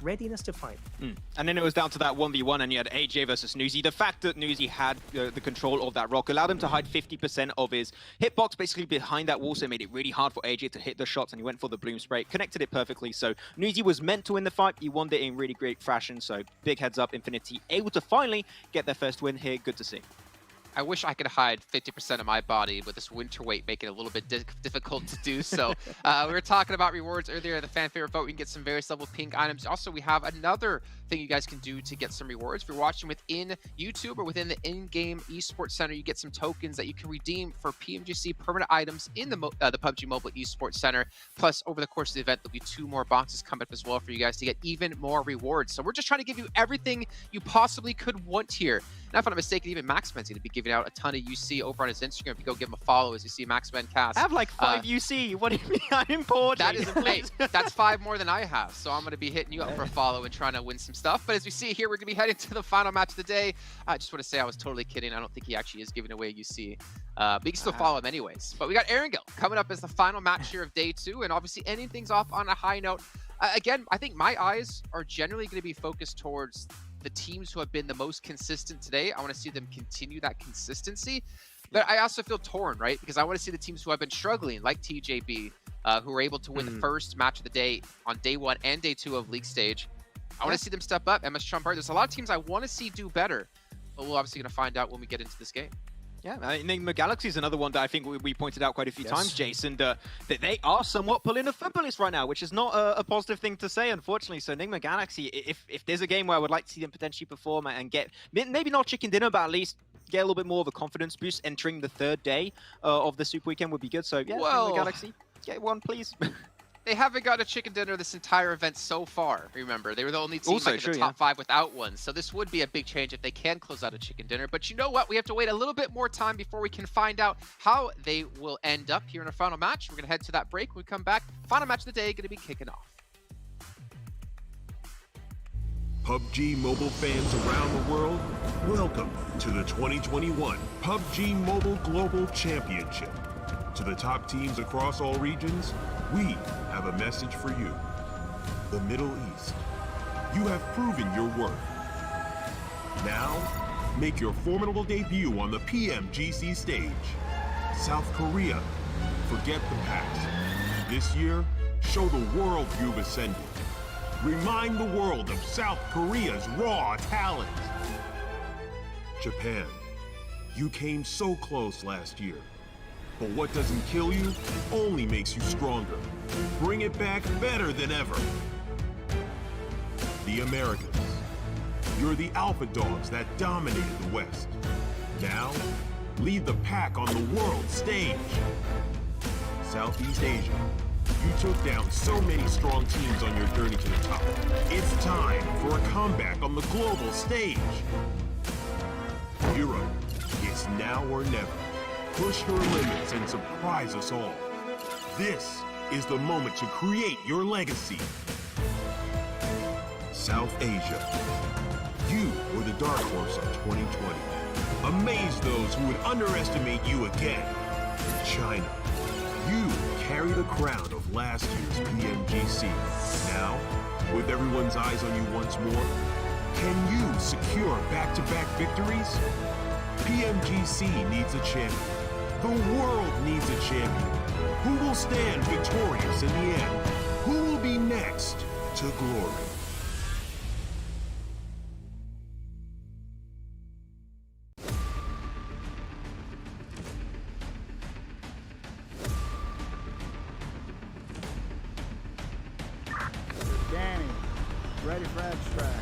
readiness to fight. And then it was down to that 1v1, and you had AJ versus Newsy. The fact that Newsy had the control of that rock allowed him to hide 50% of his hitbox basically behind that wall, so it made it really hard for AJ to hit the shots, and he went for the bloom spray, connected it perfectly. So Newsy was meant to win the fight. He won it in really great fashion, so big heads up, Infinity able to finally get their first win here. Good to see. I wish I could hide 50% of my body with this winter weight making it a little bit difficult to do so. We were talking about rewards earlier, the fan favorite vote. We can get some various level pink items. Also, we have another thing you guys can do to get some rewards. If you're watching within YouTube or within the in-game esports center, you get some tokens that you can redeem for PMGC permanent items in the PUBG Mobile esports center. Plus, over the course of the event, there'll be 2 more boxes coming up as well for you guys to get even more rewards. So we're just trying to give you everything you possibly could want here. And if I'm not mistaken, even Maxman's going to be giving out a ton of UC over on his Instagram. If you go give him a follow as you see Maxman cast. I have like 5 UC. What do you mean? I'm important. That is that's 5 more than I have. So I'm going to be hitting you up for a follow and trying to win some stuff. But as we see here, we're going to be heading to the final match of the day. I just want to say I was totally kidding. I don't think he actually is giving away UC. But you can still follow him anyways. But we got Erangel coming up as the final match here of day 2. And obviously ending things off on a high note. Again, I think my eyes are generally going to be focused towards the teams who have been the most consistent today. I want to see them continue that consistency. But I also feel torn, right? Because I want to see the teams who have been struggling, like TJB, who were able to win the first match of the day on day 1 and day 2 of league stage. I want to see them step up. MS Trumpard, there's a lot of teams I want to see do better. But we're obviously going to find out when we get into this game. Yeah, Enigma Galaxy is another one that I think we pointed out quite a few times, Jason, that they are somewhat pulling a footballist right now, which is not a positive thing to say, unfortunately. So Enigma Galaxy, if there's a game where I would like to see them potentially perform and get, maybe not chicken dinner, but at least get a little bit more of a confidence boost entering the 3rd day of the Super Weekend would be good. So yeah, Enigma Galaxy, get one, please. They haven't got a chicken dinner this entire event so far, remember. They were the only team in the top 5 without one. So this would be a big change if they can close out a chicken dinner. But you know what? We have to wait a little bit more time before we can find out how they will end up here in our final match. We're going to head to that break. When we come back, final match of the day going to be kicking off. PUBG Mobile fans around the world, welcome to the 2021 PUBG Mobile Global Championship. To the top teams across all regions, we have a message for you. The Middle East, you have proven your worth. Now, make your formidable debut on the PMGC stage. South Korea, forget the past. This year, show the world you've ascended. Remind the world of South Korea's raw talent. Japan, you came so close last year. But what doesn't kill you only makes you stronger. Bring it back better than ever. The Americas, you're the alpha dogs that dominated the West. Now, lead the pack on the world stage. Southeast Asia, you took down so many strong teams on your journey to the top. It's time for a comeback on the global stage. Europe, it's now or never. Push your limits and surprise us all. This is the moment to create your legacy. South Asia, you were the dark horse of 2020. Amaze those who would underestimate you again. China, you carry the crown of last year's PMGC. Now, with everyone's eyes on you once more, can you secure back-to-back victories? PMGC needs a champion. The world needs a champion. Who will stand victorious in the end? Who will be next to glory? Danny, ready for abstract.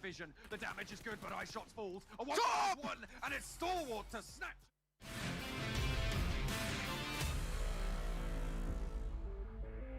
Vision. The damage is good, but eye shots falls. A 1-1, and it's Stalwart to snatch.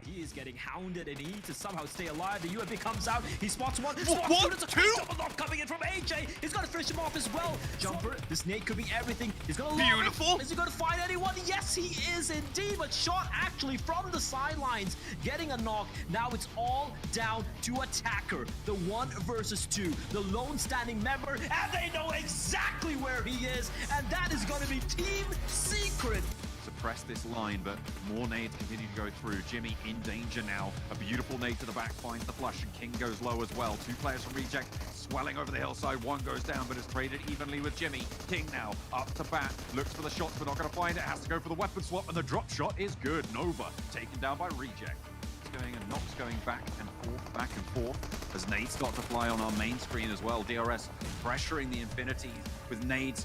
He is getting hounded and he needs to somehow stay alive. The UMP comes out. He spots one. What? It's a double knock coming in from AJ. He's going to finish him off as well. Jumper, this nade could be everything. He's going to Beautiful. Is he going to find anyone? Yes, he is indeed. But shot actually from the sidelines, getting a knock. Now it's all down to attacker. The 1 versus 2. The lone standing member. And they know exactly where he is. And that is going to be Team Secret. Suppress this line, but more nades continue to go through. Jimmy in danger now. A beautiful nade to the back finds the flush, and King goes low as well. 2 players from Reject swelling over the hillside. 1 goes down, but is traded evenly with Jimmy. King now up to bat, looks for the shots, but not going to find it. Has to go for the weapon swap, and the drop shot is good. Nova taken down by Reject. Going and Nox going back and forth as nades start to fly on our main screen as well. DRS pressuring the Infinity with nades.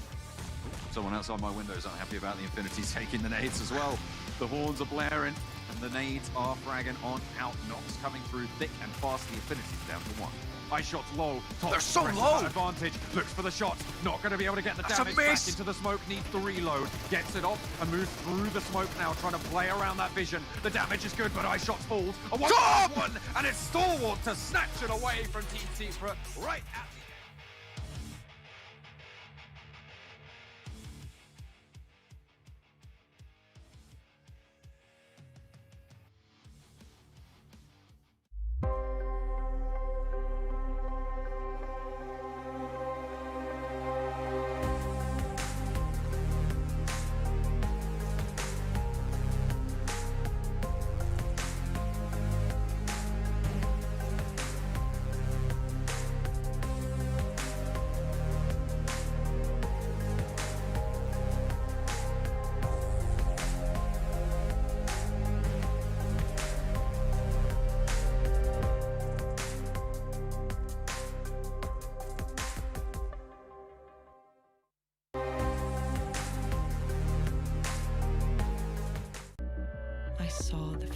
Someone outside my window is unhappy about the Infinities taking the nades as well. The horns are blaring, and the nades are fragging on out. Nox coming through thick and fast. The Infinities down to 1. Eye shots low. Top They're so presses low. that advantage. Looks for the shot. Not going to be able to get the That's a damage miss. back into the smoke. Needs the reload. Gets it off and moves through the smoke now, trying to play around that vision. The damage is good, but eye shots falls. A 1-1, and it's Stalwart to snatch it away from Team Secret right at the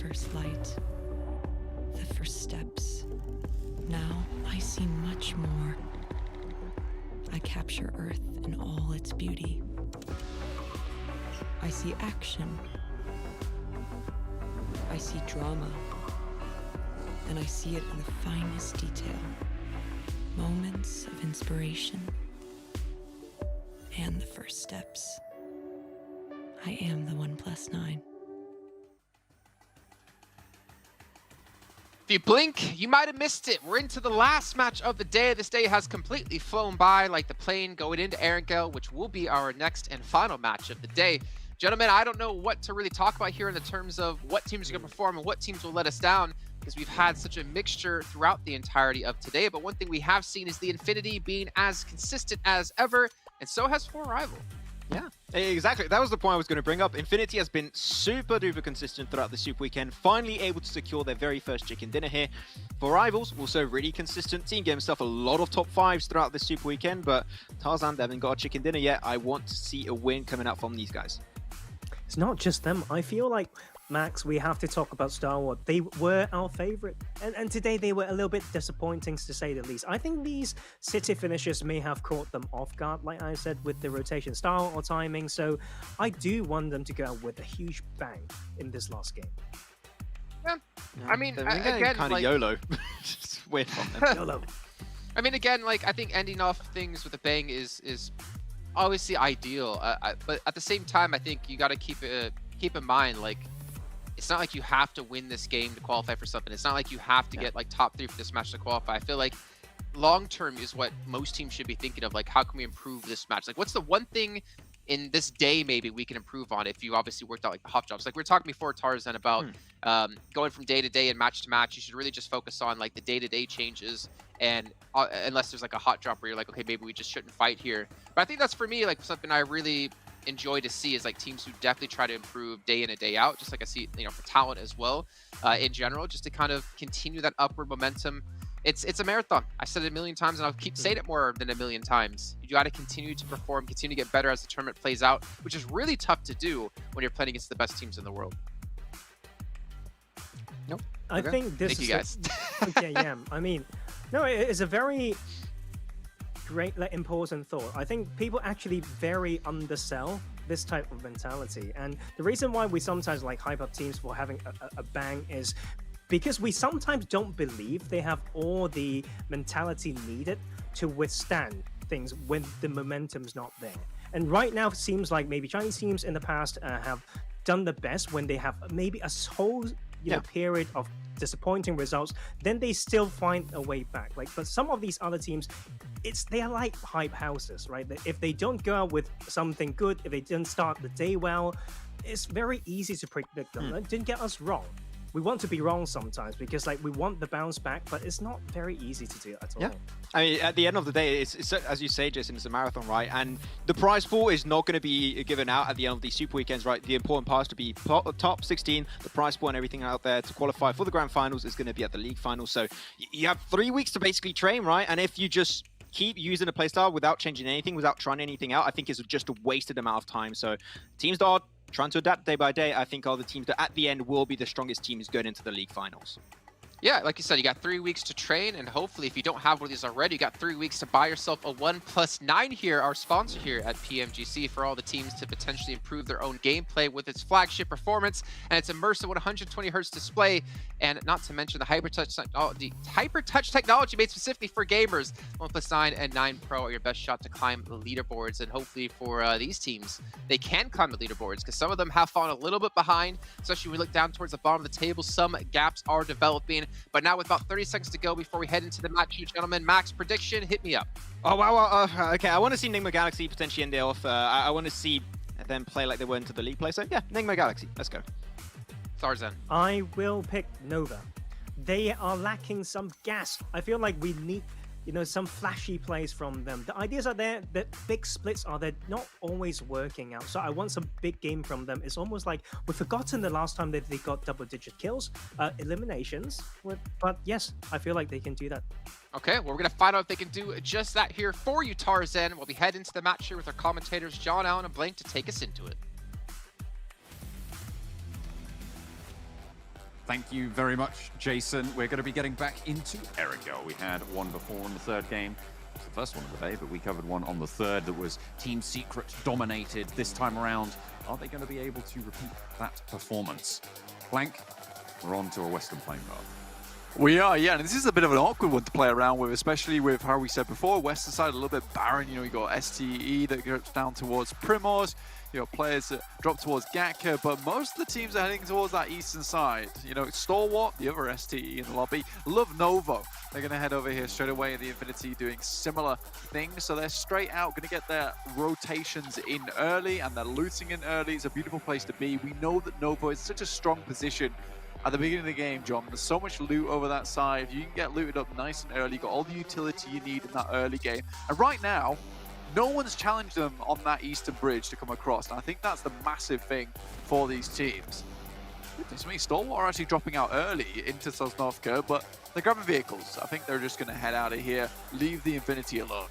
first light, the first steps. Now I see much more. I capture Earth in all its beauty. I see action. I see drama. And I see it in the finest detail. Moments of inspiration and the first steps. I am the 1+9. If you blink, you might have missed it. We're into the last match of the day. This day has completely flown by like the plane going into Erangel, which will be our next and final match of the day. Gentlemen, I don't know what to really talk about here in the terms of what teams are going to perform and what teams will let us down, because we've had such a mixture throughout the entirety of today. But one thing we have seen is the Infinity being as consistent as ever, and so has 4Rival. Yeah, exactly. That was the point I was going to bring up. Infinity has been super duper consistent throughout the Super Weekend, finally able to secure their very first chicken dinner here. 4Rivals, also really consistent team, gave himself a lot of top 5s throughout the Super Weekend, but Tarzan, they haven't got a chicken dinner yet. I want to see a win coming out from these guys. It's not just them. I feel like, Max, we have to talk about Star Wars. They were our favorite. And today they were a little bit disappointing, to say the least. I think these city finishes may have caught them off guard, like I said, with the rotation style or timing. So I do want them to go out with a huge bang in this last game. Yeah. I mean, They're again, kind of like, YOLO. Just weird from them. YOLO. I mean, again, like, I think ending off things with a bang is obviously ideal. But at the same time, I think you got to keep in mind, like, it's not like you have to win this game to qualify for something. It's not like you have to get like top 3 for this match to qualify. I feel like long term is what most teams should be thinking of. Like, how can we improve this match? Like, what's the one thing in this day maybe we can improve on if you obviously worked out like the hop jobs? Like we were talking before, Tarzan, about going from day to day and match to match. You should really just focus on like the day-to-day changes, and unless there's like a hot drop where you're like, okay, maybe we just shouldn't fight here. But I think that's, for me, like something I really enjoy to see is like teams who definitely try to improve day in and day out, just like I see, you know, for talent as well, in general, just to kind of continue that upward momentum. It's a marathon. I said it a million times, and I'll keep saying it more than a million times. You got to continue to perform, continue to get better as the tournament plays out, which is really tough to do when you're playing against the best teams in the world. Nope. I think this Thank is you guys. Okay, yeah. I mean, no, it's a very great, like, important thought. I think people actually very undersell this type of mentality, and the reason why we sometimes like hype up teams for having a bang is because we sometimes don't believe they have all the mentality needed to withstand things when the momentum's not there. And right now it seems like maybe Chinese teams in the past have done the best when they have maybe a whole period of disappointing results, then they still find a way back. Like, but some of these other teams, they are like hype houses, right? If they don't go out with something good, if they didn't start the day well, it's very easy to predict them. Don't get us wrong. We want to be wrong sometimes because, like, we want the bounce back, but it's not very easy to do at all. Yeah, I mean, at the end of the day, it's as you say, Jason, it's a marathon, right? And the prize pool is not going to be given out at the end of these super weekends, right? The important part is to be top 16, the prize pool and everything out there to qualify for the grand finals is going to be at the league finals. So you have 3 weeks to basically train, right? And if you just keep using a playstyle without changing anything, without trying anything out, I think it's just a wasted amount of time. So teams that are trying to adapt day by day, I think are the teams that at the end will be the strongest teams going into the league finals. Yeah, like you said, you got 3 weeks to train, and hopefully if you don't have one of these already, you got 3 weeks to buy yourself a 1+9 here, our sponsor here at PMGC, for all the teams to potentially improve their own gameplay with its flagship performance and its immersive 120Hz display, and not to mention the hyper-touch technology made specifically for gamers. 1+9 and 9 Pro are your best shot to climb the leaderboards, and hopefully for these teams, they can climb the leaderboards, because some of them have fallen a little bit behind, especially when we look down towards the bottom of the table. Some gaps are developing. But now with about 30 seconds to go before we head into the match, you gentlemen, Max, prediction, hit me up. Oh, wow. Okay, I want to see Nigma Galaxy potentially end it off. I want to see them play like they were into the league play. So yeah, Nigma Galaxy, let's go. Tarzan. I will pick Nova. They are lacking some gas. I feel like we need, some flashy plays from them. The ideas are there, the big splits are there, not always working out. So I want some big game from them. It's almost like we've forgotten the last time that they got double-digit kills, eliminations. But yes, I feel like they can do that. Okay, well, we're going to find out if they can do just that here for you, Tarzan. We'll be heading into the match here with our commentators, John Allen and Blank, to take us into it. Thank you very much, Jason. We're going to be getting back into Erangel. We had one before in the third game. It's the first one of the day, but we covered one on the third that was Team Secret dominated. This time around, are they going to be able to repeat that performance? Blank, we're on to a Western Plain path. We are, yeah, and this is a bit of an awkward one to play around with, especially with how we said before, Western side a little bit barren. You know, you got STE that goes down towards Primos, you know, players that drop towards Gatka, but most of the teams are heading towards that eastern side. You know, Stalwart, the other STE in the lobby, Love Novo. They're going to head over here straight away in the Infinity doing similar things, so they're straight out, going to get their rotations in early, and they're looting in early. It's a beautiful place to be. We know that Novo is such a strong position at the beginning of the game, John. There's so much loot over that side. You can get looted up nice and early. You've got all the utility you need in that early game. And right now, no one's challenged them on that eastern bridge to come across. And I think that's the massive thing for these teams. Goodness me, Stalwart are actually dropping out early into Sosnovka, but they're grabbing vehicles. I think they're just going to head out of here, leave the Infinity alone.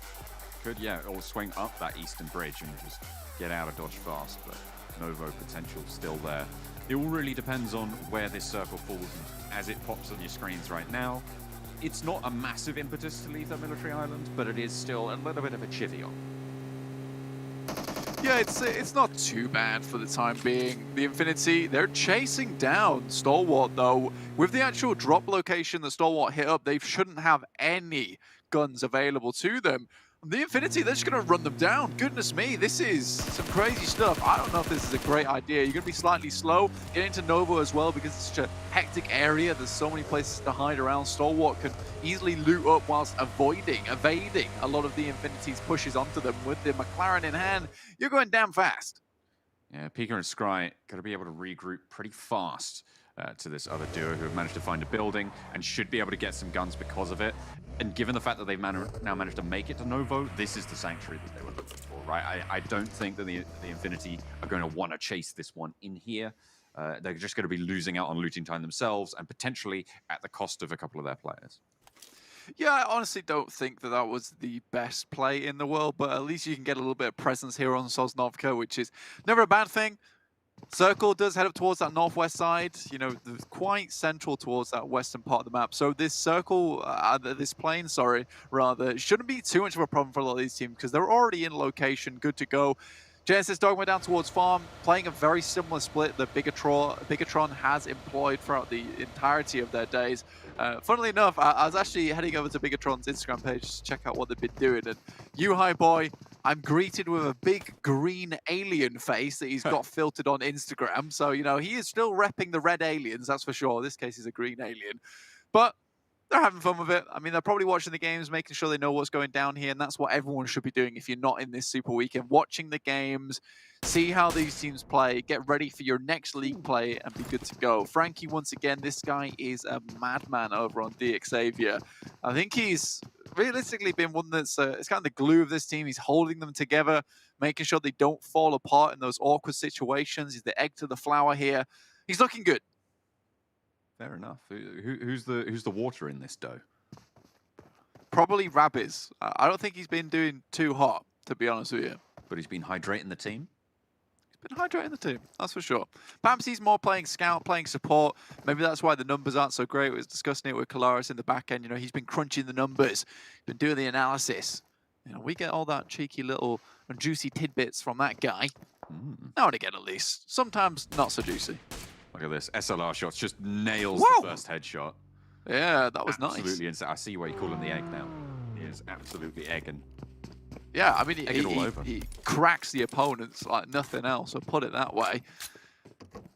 Could, yeah, or swing up that eastern bridge and just get out of dodge fast, but Novo potential still there. It all really depends on where this circle falls. As it pops on your screens right now, it's not a massive impetus to leave that military island, but it is still a little bit of a chivvy on. Yeah, it's not too bad for the time being. The Infinity, they're chasing down Stalwart, though. With the actual drop location that Stalwart hit up, they shouldn't have any guns available to them. The Infinity, they're just going to run them down. Goodness me, this is some crazy stuff. I don't know if this is a great idea. You're going to be slightly slow. Get into Novo as well because it's such a hectic area. There's so many places to hide around. Stalwart can easily loot up whilst evading a lot of the Infinity's pushes onto them. With the McLaren in hand, you're going damn fast. Yeah, Pika and Scry got to be able to regroup pretty fast to this other duo who have managed to find a building and should be able to get some guns because of it. And given the fact that they've now managed to make it to Novo, this is the sanctuary that they were looking for, right? I don't think that the Infinity are going to want to chase this one in here. They're just going to be losing out on looting time themselves and potentially at the cost of a couple of their players. Yeah, I honestly don't think that that was the best play in the world, but at least you can get a little bit of presence here on Sosnovka, which is never a bad thing. Circle does head up towards that northwest side, you know, quite central towards that western part of the map. So this circle, this plane, sorry, rather, shouldn't be too much of a problem for a lot of these teams because they're already in location, good to go. Genesis Dogma down towards farm, playing a very similar split that Bigatron has employed throughout the entirety of their days. Funnily enough, I was actually heading over to Bigatron's Instagram page to check out what they've been doing, and Hi Boy, I'm greeted with a big green alien face that he's got filtered on Instagram. So, you know, he is still repping the red aliens, that's for sure. This case is a green alien. But they're having fun with it. I mean, they're probably watching the games, making sure they know what's going down here, and that's what everyone should be doing if you're not in this Super Weekend. Watching the games, see how these teams play, get ready for your next league play, and be good to go. Frankie, once again, this guy is a madman over on DXavier. I think he's realistically been one that's it's kind of the glue of this team. He's holding them together, making sure they don't fall apart in those awkward situations. He's the egg to the flower here. He's looking good. Fair enough. Who's the water in this dough? Probably Rabbiz. I don't think he's been doing too hot, to be honest with you. But he's been hydrating the team? He's been hydrating the team, that's for sure. Perhaps he's more playing scout, playing support. Maybe that's why the numbers aren't so great. We was discussing it with Kalaris in the back end. You know, he's been crunching the numbers, been doing the analysis. You know, we get all that cheeky little juicy tidbits from that guy. Now and again, at least. Sometimes not so juicy. Look at this. SLR shots just nails the first headshot. Yeah, that was nice. Absolutely insane. I see why you call him the egg now. He is absolutely egging. Yeah, I mean, he cracks the opponents like nothing else, so put it that way.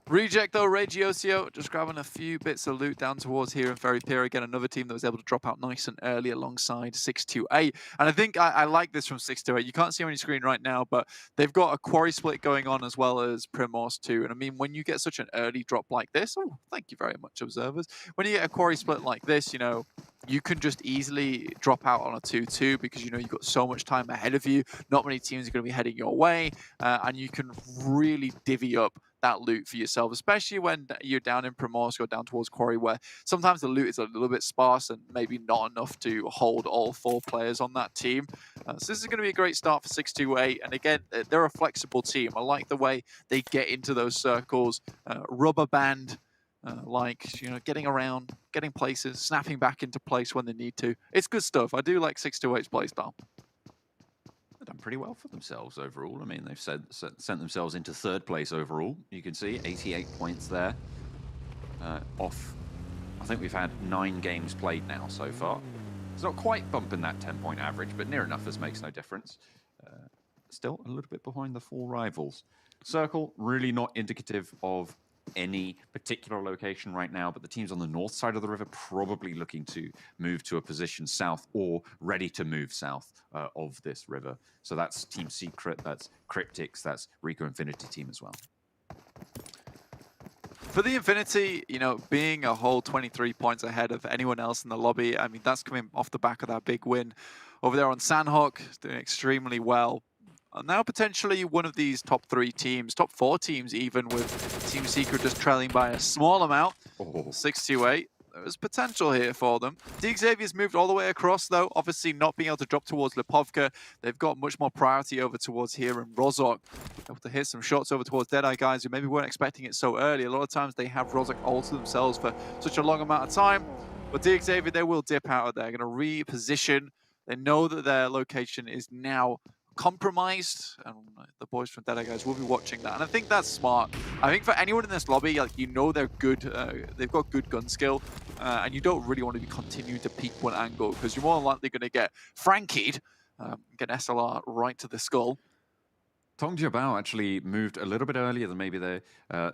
Reject, though, Regiosio, just grabbing a few bits of loot down towards here in Ferry Pier. Again, another team that was able to drop out nice and early alongside 628. And I think I like this from 628. You can't see on your screen right now, but they've got a quarry split going on as well as Primos too. And I mean, when you get such an early drop like this, oh, thank you very much, observers. When you get a quarry split like this, you know, you can just easily drop out on a 2-2 because, you know, you've got so much time ahead of you. Not many teams are going to be heading your way, and you can really divvy up that loot for yourself, especially when you're down in Primorsk or down towards Quarry, where sometimes the loot is a little bit sparse and maybe not enough to hold all 4 players on that team. So this is going to be a great start for 628, and again, they're a flexible team. I like the way they get into those circles, rubber band like, you know, getting around, getting places, snapping back into place when they need to. It's good stuff. I do like 628's playstyle. They've done pretty well for themselves overall. I mean, they've sent themselves into 3rd place overall. You can see 88 points there. Off, I think we've had 9 games played now so far. It's not quite bumping that 10-point average, but near enough as makes no difference. Still a little bit behind the 4 rivals. Circle, really not indicative of any particular location right now, but the teams on the north side of the river probably looking to move to a position south or ready to move south of this river. So that's Team Secret, that's Cryptics, that's Rico Infinity team as well. For the Infinity, you know, being a whole 23 points ahead of anyone else in the lobby, I mean, that's coming off the back of that big win over there on Sanhok, doing extremely well. And now potentially one of these top 3 teams, top 4 teams even, with Team Secret just trailing by a small amount, 6-8. There's potential here for them. Xavier's moved all the way across, though, obviously not being able to drop towards Lipovka. They've got much more priority over towards here and Rozok. Able to hit some shots over towards Deadeye guys who maybe weren't expecting it so early. A lot of times they have Rozok all to themselves for such a long amount of time. But Xavier, they will dip out of there. Going to reposition. They know that their location is now compromised, and the boys from Deadeye guys will be watching that, and I think that's smart. I think for anyone in this lobby, like, you know, they're good, they've got good gun skill, and you don't really want to be continuing to peek one angle because you're more likely going to get Frankied, get SLR right to the skull. Tong Jiabao actually moved a little bit earlier than maybe they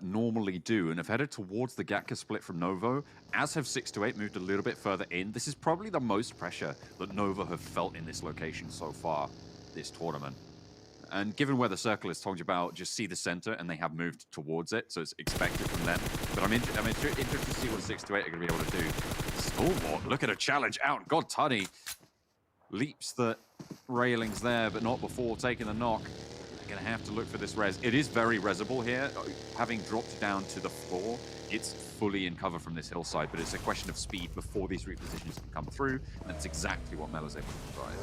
normally do and have headed towards the Gatka split from Novo, as have 6-8 moved a little bit further in. This is probably the most pressure that Novo have felt in this location so far this tournament. And given where the circle is, Tong Jiabao just see the center and they have moved towards it, so it's expected from them. But I'm interested to see what 6-8 are going to be able to do. Stalwart, look at a challenge out. God, Tuddy leaps the railings there, but not before taking the knock. They're going to have to look for this res. It is very resable here. Having dropped down to the floor, it's fully in cover from this hillside, but it's a question of speed before these repositions can come through, and that's exactly what Mel is able to provide.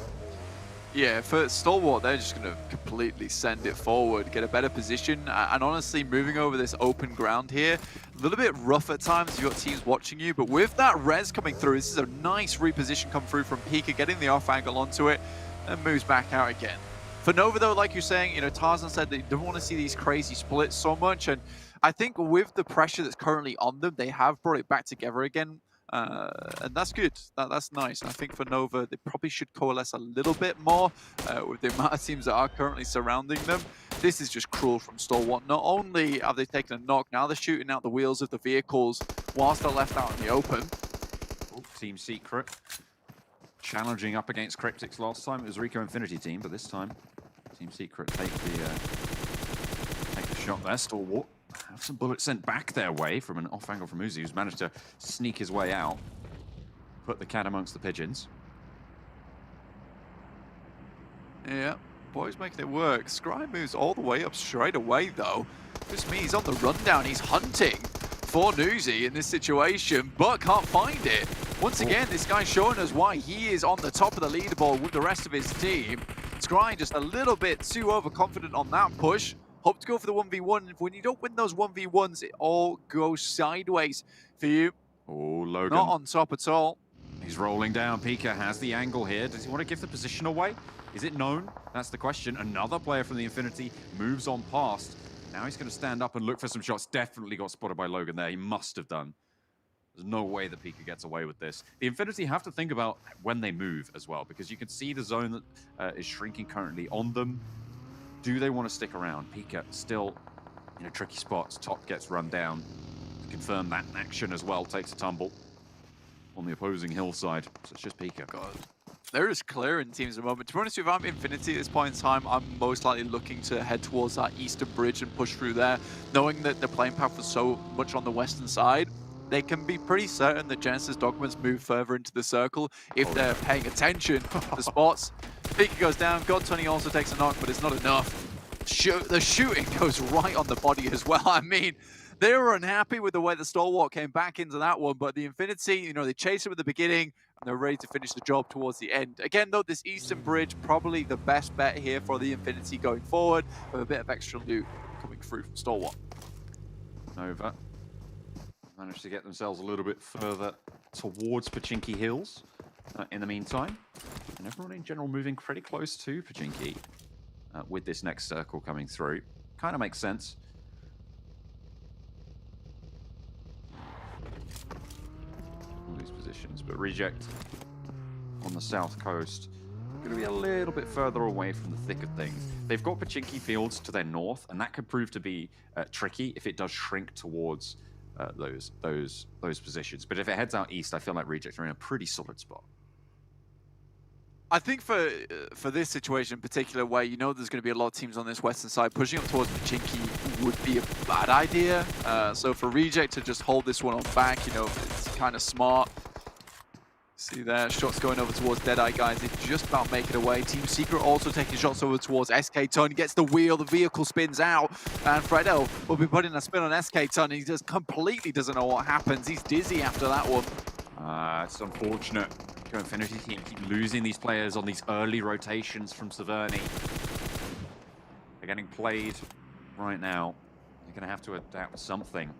Yeah, for Stalwart, they're just going to completely send it forward, get a better position, and honestly, moving over this open ground here, a little bit rough at times, you've got teams watching you, but with that res coming through, this is a nice reposition come through from Pika, getting the off angle onto it, and moves back out again. For Nova, though, like you're saying, you know, Tarzan said they don't want to see these crazy splits so much, and I think with the pressure that's currently on them, they have brought it back together again. And that's good. That's nice. And I think for Nova, they probably should coalesce a little bit more with the amount of teams that are currently surrounding them. This is just cruel from Stalwart. Not only have they taken a knock, now they're shooting out the wheels of the vehicles whilst they're left out in the open. Team Secret challenging up against Cryptics last time. It was Rico Infinity team, but this time Team Secret take the shot there. Stalwart have some bullets sent back their way from an off angle from Uzi, who's managed to sneak his way out. Put the cat amongst the pigeons. Yeah, boys making it work. Scry moves all the way up straight away, though. Just me, he's on the rundown. He's hunting for Uzi in this situation, but can't find it. Once again, this guy's showing us why he is on the top of the leaderboard with the rest of his team. Scry just a little bit too overconfident on that push. Hope to go for the 1v1. When you don't win those 1v1s, it all goes sideways for you. Oh, Logan. Not on top at all. He's rolling down. Pika has the angle here. Does he want to give the position away? Is it known? That's the question. Another player from the Infinity moves on past. Now he's going to stand up and look for some shots. Definitely got spotted by Logan there. He must have done. There's no way that Pika gets away with this. The Infinity have to think about when they move as well, because you can see the zone that is shrinking currently on them. Do they want to stick around? Pika still in a tricky spot. Top gets run down. To confirm that action as well, takes a tumble on the opposing hillside. So it's just Pika. God. They're just clearing teams at the moment. To be honest with you, if I'm Infinity at this point in time, I'm most likely looking to head towards that eastern bridge and push through there, knowing that the playing path was so much on the western side. They can be pretty certain that Genesis Dogmas move further into the circle if they're paying attention to the spots. Pika goes down, God Tony also takes a knock, but it's not enough. The shooting goes right on the body as well. I mean, they were unhappy with the way the Stalwart came back into that one, but the Infinity, you know, they chased it at the beginning, and they're ready to finish the job towards the end. Again, though, this eastern bridge, probably the best bet here for the Infinity going forward, with a bit of extra loot coming through from Stalwart. Nova Managed to get themselves a little bit further towards Pachinki Hills in the meantime. And everyone in general moving pretty close to Pachinki with this next circle coming through. Kind of makes sense. All these positions, but Reject on the south coast going to be a little bit further away from the thick of things. They've got Pachinki Fields to their north, and that could prove to be tricky if it does shrink towards those positions. But if it heads out east, I feel like Reject are in a pretty solid spot. I think for this situation in particular, where you know there's going to be a lot of teams on this western side, pushing up towards Pachinki would be a bad idea. So for Reject to just hold this one on back, you know, it's kind of smart. See there, shots going over towards Deadeye, guys. They just about make it away. Team Secret also taking shots over towards SK Ton. He gets the wheel, the vehicle spins out, and Fredo will be putting a spin on SK Ton. He just completely doesn't know what happens. He's dizzy after that one. It's unfortunate. Infinity team keep losing these players on these early rotations from Severny. They're getting played right now. They're going to have to adapt something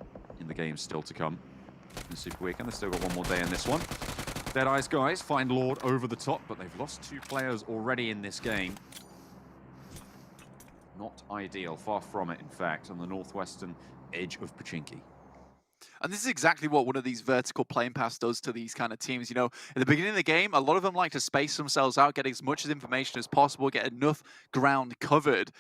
in the game still to come. In the Super Weekend, they've still got one more day in this one. Deadeye's guys find Lord over the top, but they've lost 2 players already in this game. Not ideal, far from it, in fact, on the northwestern edge of Pachinki. And this is exactly what one of these vertical playing paths does to these kind of teams. You know, at the beginning of the game, a lot of them like to space themselves out, get as much information as possible, get enough ground covered.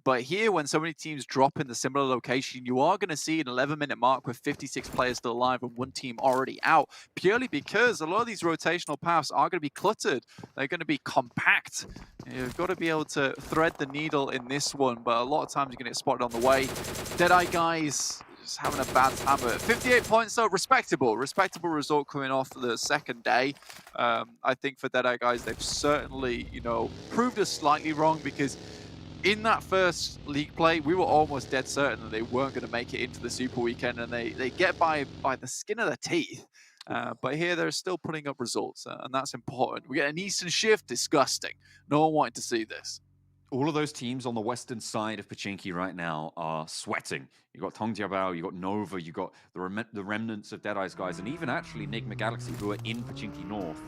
But here, when so many teams drop in the similar location, you are going to see an 11-minute mark with 56 players still alive and 1 team already out, purely because a lot of these rotational paths are going to be cluttered. They're going to be compact. You've got to be able to thread the needle in this one, but a lot of times you're going to get spotted on the way. Deadeye guys just having a bad time of it. 58 points, though, respectable result coming off the second day. I think for Deadeye guys, they've certainly, you know, proved us slightly wrong, because in that first league play, we were almost dead certain that they weren't going to make it into the Super Weekend, and they get by the skin of their teeth. But here they're still putting up results, and that's important. We get an Eastern shift, disgusting. No one wanted to see this. All of those teams on the western side of Pachinki right now are sweating. You got Tongjiabao, you got Nova, you got the remnants of Deadeye's guys, and even actually Enigma Galaxy, who are in Pachinki North,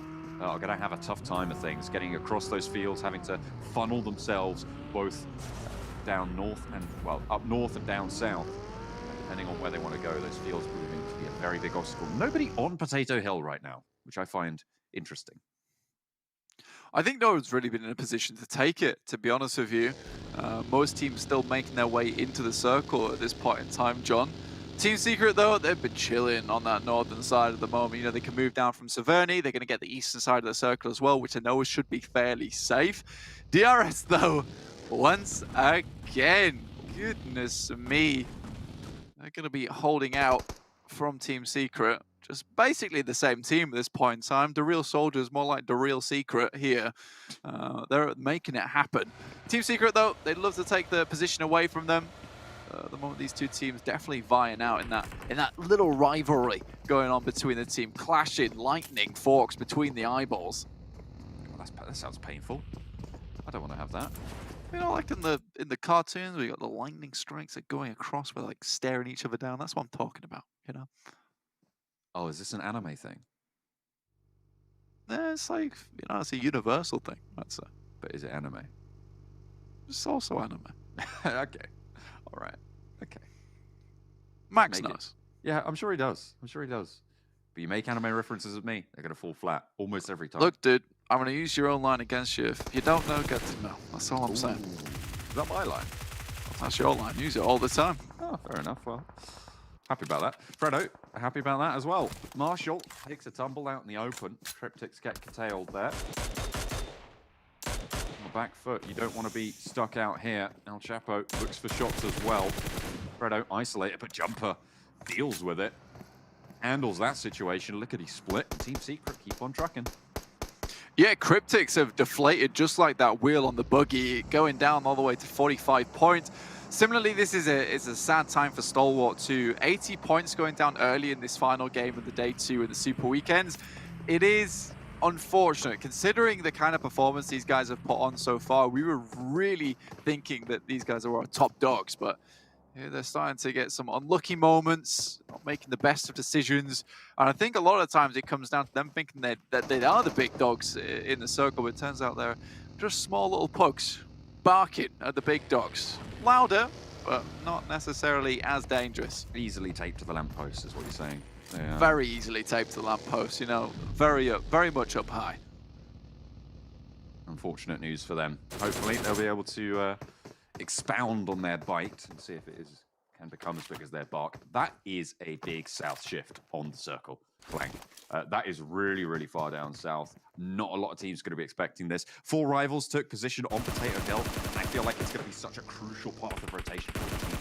are going to have a tough time of things, getting across those fields, having to funnel themselves both down north and, well, up north and down south, depending on where they want to go. Those fields proving to be a very big obstacle. Nobody on Potato Hill right now, which I find interesting. I think no one's really been in a position to take it, to be honest with you. Most teams still making their way into the circle at this point in time, John. Team Secret, though, they've been chilling on that northern side at the moment. You know, they can move down from Severny. They're going to get the eastern side of the circle as well, which I know should be fairly safe. DRS, though, once again, goodness me, they're going to be holding out from Team Secret. Just basically the same team at this point in time. The real soldiers, more like the real Secret here. They're making it happen. Team Secret, though, they'd love to take the position away from them. At the moment, these two teams definitely vying out in that little rivalry going on between the team, clashing lightning forks between the eyeballs. Well, that sounds painful. I don't want to have that. You know, like in the cartoons, we got the lightning strikes that going across, we're like staring each other down. That's what I'm talking about, you know. Oh, is this an anime thing? It's like, you know, it's a universal thing. That's it. But is it anime? It's also anime. Okay. All right. Okay. Max knows. Yeah, I'm sure he does. I'm sure he does. But you make anime references at me, they're going to fall flat almost every time. Look, dude, I'm going to use your own line against you. If you don't know, get to know. That's all I'm saying. Is that my line? That's your line. Use it all the time. Oh, fair enough. Well, happy about that. Fredo, happy about that as well. Marshall takes a tumble out in the open. Cryptics get curtailed there. On the back foot, you don't want to be stuck out here. El Chapo looks for shots as well. Fredo isolated, but Jumper deals with it. Handles that situation. Lickety split. Team Secret keep on trucking. Yeah, Cryptics have deflated just like that wheel on the buggy, going down all the way to 45 points. Similarly, this is a sad time for Stalwart too. 80 points going down early in this final game of the day 2 of the Super Weekends. It is unfortunate, considering the kind of performance these guys have put on so far. We were really thinking that these guys are our top dogs, but Yeah, they're starting to get some unlucky moments, not making the best of decisions. And I think a lot of the times it comes down to them thinking that they are the big dogs in the circle, but it turns out they're just small little pugs barking at the big dogs. Louder, but not necessarily as dangerous. Easily taped to the lamppost is what you're saying. Yeah. Very easily taped to the lamppost, you know, very much up high. Unfortunate news for them. Hopefully they'll be able to expound on their bite and see if it can become as big as their bark. That is a big south shift on the circle flank. That is really, really far down south. Not a lot of teams are going to be expecting this. 4 rivals took position on Potato Hill, and I feel like it's going to be such a crucial part of the rotation for the team.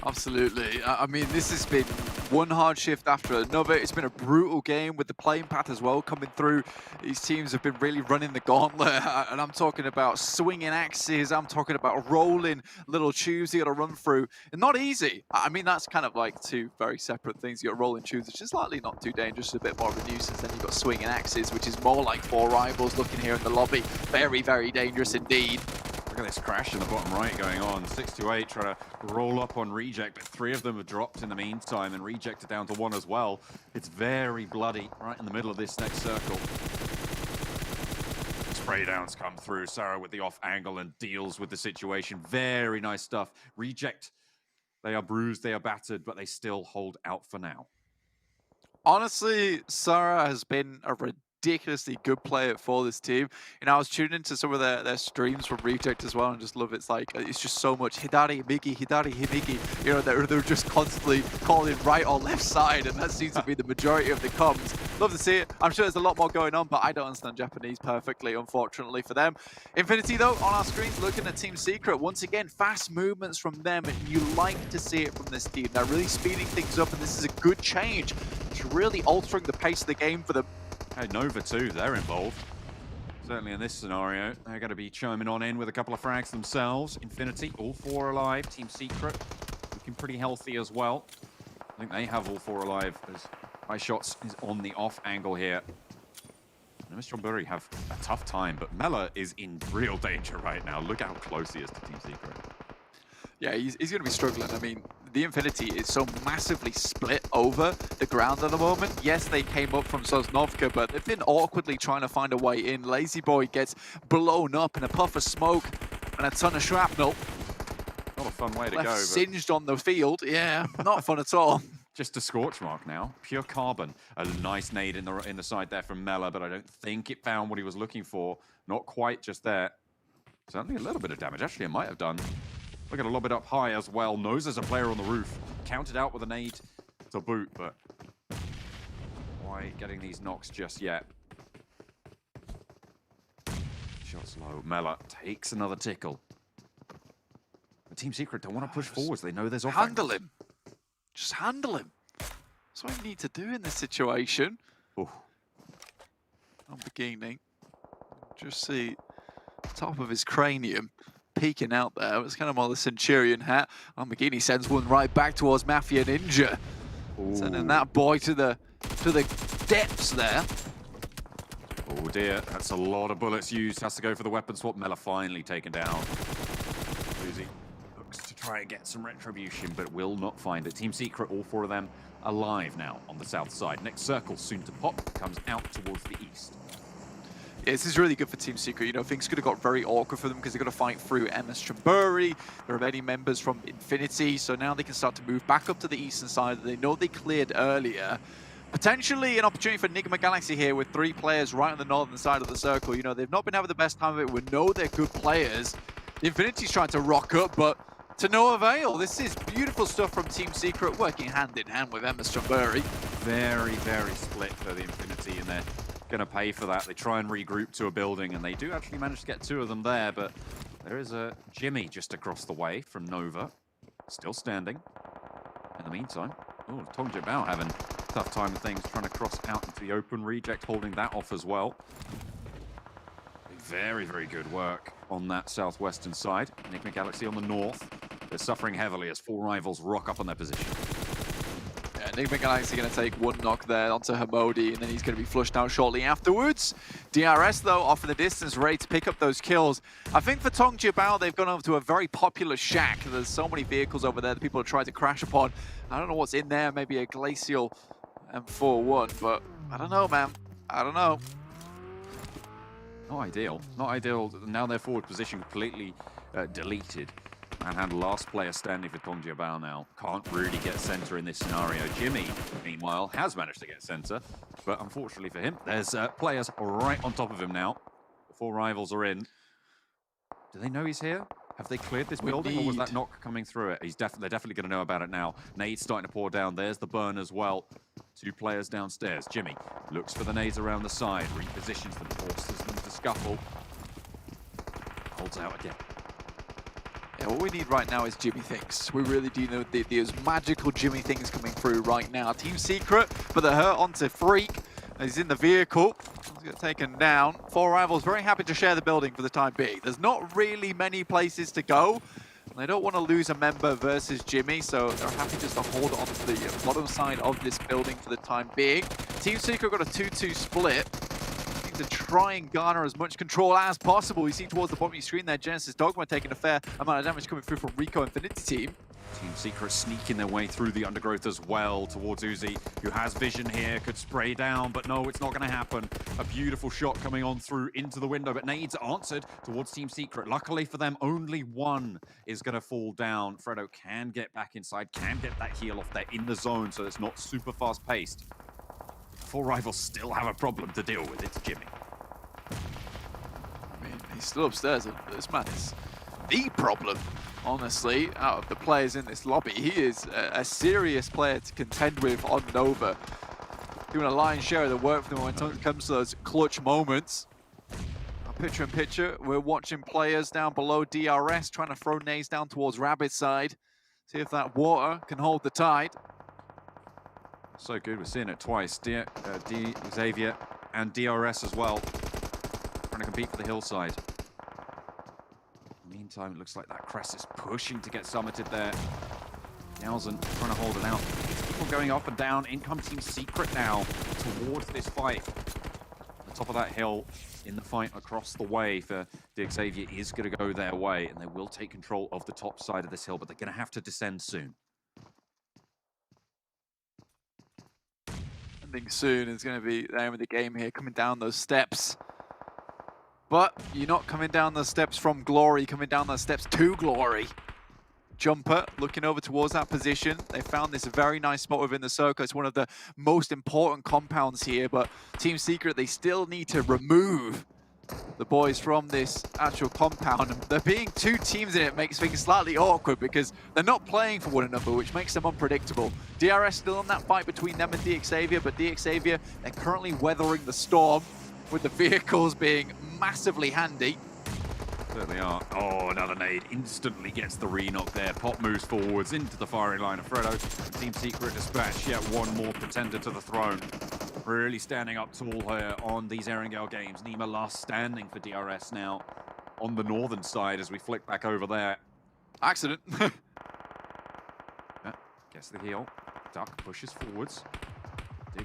Absolutely. I mean, this has been one hard shift after another. It's been a brutal game with the playing path as well coming through. These teams have been really running the gauntlet, and I'm talking about swinging axes. I'm talking about rolling little tubes you got to run through. And not easy. I mean, that's kind of like 2 very separate things. You got rolling tubes, which is slightly not too dangerous, a bit more of a nuisance. Then you've got swinging axes, which is more like 4 rivals looking here in the lobby. Very, very dangerous indeed. Look at this crash in the bottom right going on. 628 trying to roll up on Reject, but 3 of them have dropped in the meantime, and Reject are down to 1 as well. It's very bloody right in the middle of this next circle. Spray downs come through. Sarah with the off angle and deals with the situation. Very nice stuff. Reject, they are bruised, they are battered, but they still hold out for now. Honestly, Sarah has been a ridiculously good player for this team. You know, I was tuning into some of their streams from Reject as well and just love it. It's like, it's just so much Hidari, Himigi. You know, they're just constantly calling right or left side, and that seems to be the majority of the comms. Love to see it. I'm sure there's a lot more going on, but I don't understand Japanese perfectly, unfortunately for them. Infinity, though, on our screens, looking at Team Secret. Once again, fast movements from them, and you like to see it from this team. They're really speeding things up, and this is a good change. It's really altering the pace of the game for them. Hey, Nova too, they're involved. Certainly in this scenario, they're going to be chiming on in with a couple of frags themselves. Infinity, all 4 alive. Team Secret, looking pretty healthy as well. I think they have all 4 alive as High Shots is on the off angle here. And Mr. Burry have a tough time, but Mela is in real danger right now. Look how close he is to Team Secret. Yeah, he's going to be struggling. I mean, the Infinity is so massively split over the ground at the moment. Yes, they came up from Sosnovka, but they've been awkwardly trying to find a way in. Lazy Boy gets blown up in a puff of smoke and a ton of shrapnel. Not a fun way to Left go. Singed on the field. Yeah, not fun at all. Just a scorch mark now. Pure carbon. A nice nade in the side there from Mela, but I don't think it found what he was looking for. Not quite just there. Certainly a little bit of damage. Actually, it might have done. Look at a little bit up high as well. Knows there's a player on the roof. Counted out with a nade to boot, but why getting these knocks just yet? Shots low. Mela takes another tickle. The Team Secret don't want to push forwards. They know there's off. Handle him. Just handle him. That's what you need to do in this situation. Ooh. I'm beginning. Just see top of his cranium peeking out there. It's kind of more the Centurion hat. Lamborghini sends one right back towards Mafia Ninja. Ooh. Sending that boy to the depths there. Oh dear, that's a lot of bullets used. Has to go for the weapon swap. Mela finally taken down. Lucy looks to try and get some retribution, but will not find it. Team Secret, all 4 of them alive now on the south side. Next circle soon to pop, comes out towards the east. Yeah, this is really good for Team Secret. You know, things could have got very awkward for them because they've got to fight through MS Chamburi. There are many members from Infinity, so now they can start to move back up to the eastern side that they know they cleared earlier. Potentially an opportunity for Enigma Galaxy here with 3 players right on the northern side of the circle. You know, they've not been having the best time of it. We know they're good players. The Infinity's trying to rock up, but to no avail. This is beautiful stuff from Team Secret, working hand in hand with MS Chamburi. Very, very split for the Infinity, and they're going to pay for that. They try and regroup to a building, and they do actually manage to get 2 of them there, but there is a Jimmy just across the way from Nova, still standing. In the meantime, oh, Tong Jibao having a tough time with things, trying to cross out into the open. Reject holding that off as well. Very, very good work on that southwestern side. Enigma Galaxy on the north. They're suffering heavily as 4 rivals rock up on their position. Yeah, Enigma Galaxy going to take one knock there onto Hamodi, and then he's going to be flushed out shortly afterwards. DRS, though, off in the distance, ready to pick up those kills. I think for Pubgmobile, they've gone over to a very popular shack. There's so many vehicles over there that people are trying to crash upon. I don't know what's in there, maybe a Glacial M41, but I don't know, man. I don't know. Not ideal. Not ideal. Now their forward position completely deleted. Manhandle, last player standing for Pubgmobile now. Can't really get center in this scenario. Jimmy, meanwhile, has managed to get center, but unfortunately for him, there's players right on top of him now. The 4 rivals are in. Do they know he's here? Have they cleared this building, or was that knock coming through it? They're definitely going to know about it now. Nade's starting to pour down. There's the burn as well. 2 players downstairs. Jimmy looks for the nades around the side. Repositions them, forces them to scuffle. Holds out again. Yeah, what we need right now is Jimmy things. We really do know there's magical Jimmy things coming through right now. Team Secret, but the hurt onto Freak. He's in the vehicle. He's going to take him down. 4 rivals very happy to share the building for the time being. There's not really many places to go. They don't want to lose a member versus Jimmy, so they're happy just to hold on to the bottom side of this building for the time being. Team Secret got a 2-2 split. To try and garner as much control as possible. We see towards the bottom of your screen there, Genesis Dogma taking a fair amount of damage coming through from Rico Infinity Team. Team Secret sneaking their way through the undergrowth as well towards Uzi, who has vision here, could spray down, but no, it's not going to happen. A beautiful shot coming on through into the window, but nades answered towards Team Secret. Luckily for them, only one is going to fall down. Fredo can get back inside, can get that heal off there in the zone, so it's not super fast-paced. 4 rivals still have a problem to deal with. It's Jimmy. I mean, he's still upstairs. This man is the problem, honestly, out of the players in this lobby. He is a serious player to contend with on Nova. Doing a lion's share of the work for them when it comes to those clutch moments. Picture in picture, we're watching players down below DRS trying to throw nades down towards Rabbit's side. See if that water can hold the tide. So good, we're seeing it twice. Xavier and DRS as well. Trying to compete for the hillside. Meantime, it looks like that Crest is pushing to get summited there. Nelson trying to hold it out. People going up and down. In comes Team Secret now towards this fight. The top of that hill in the fight across the way for Xavier is going to go their way, and they will take control of the top side of this hill, but they're going to have to descend soon. Ending soon is going to be the aim of the game here, coming down those steps. But you're not coming down the steps from glory, coming down those steps to glory. Jumper looking over towards that position. They found this very nice spot within the circle. It's one of the most important compounds here, but Team Secret, they still need to remove the boys from this actual compound. And there being 2 teams in it makes things slightly awkward because they're not playing for one another, which makes them unpredictable. DRS still in that fight between them and DXavier, but DXavier, they're currently weathering the storm with the vehicles being massively handy. Certainly are. Oh, another nade instantly gets the re-knock there. Pop moves forwards into the firing line of Fredo. Team Secret dispatch yet one more pretender to the throne. Really standing up tall here on these Erangel games. Nima last standing for DRS now on the northern side as we flick back over there. Accident. Gets the heal. Duck pushes forwards.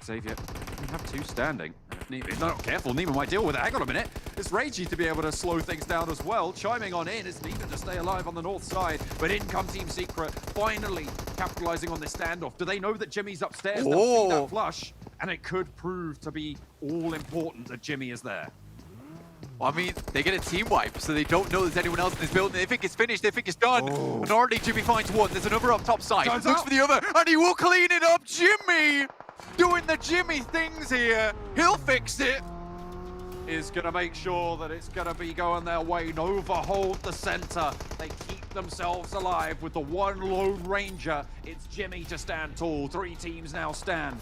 Xavier can have 2 standing. If they're not careful, Nima might deal with it. Hang on a minute. It's Reiji to be able to slow things down as well. Chiming on in is Nima to stay alive on the north side. But in come Team Secret, finally capitalizing on this standoff. Do they know that Jimmy's upstairs? They'll see that flush, and it could prove to be all important that Jimmy is there. Well, I mean, they get a team wipe, so they don't know there's anyone else in this building. They think it's finished, they think it's done. And already Jimmy finds one. There's another up top side. Looks for the other, and he will clean it up. Jimmy! Doing the Jimmy things here. He'll fix it. Is going to make sure that it's going to be going their way. Nova hold the center. They keep themselves alive with the one lone ranger. It's Jimmy to stand tall. 3 teams now stand.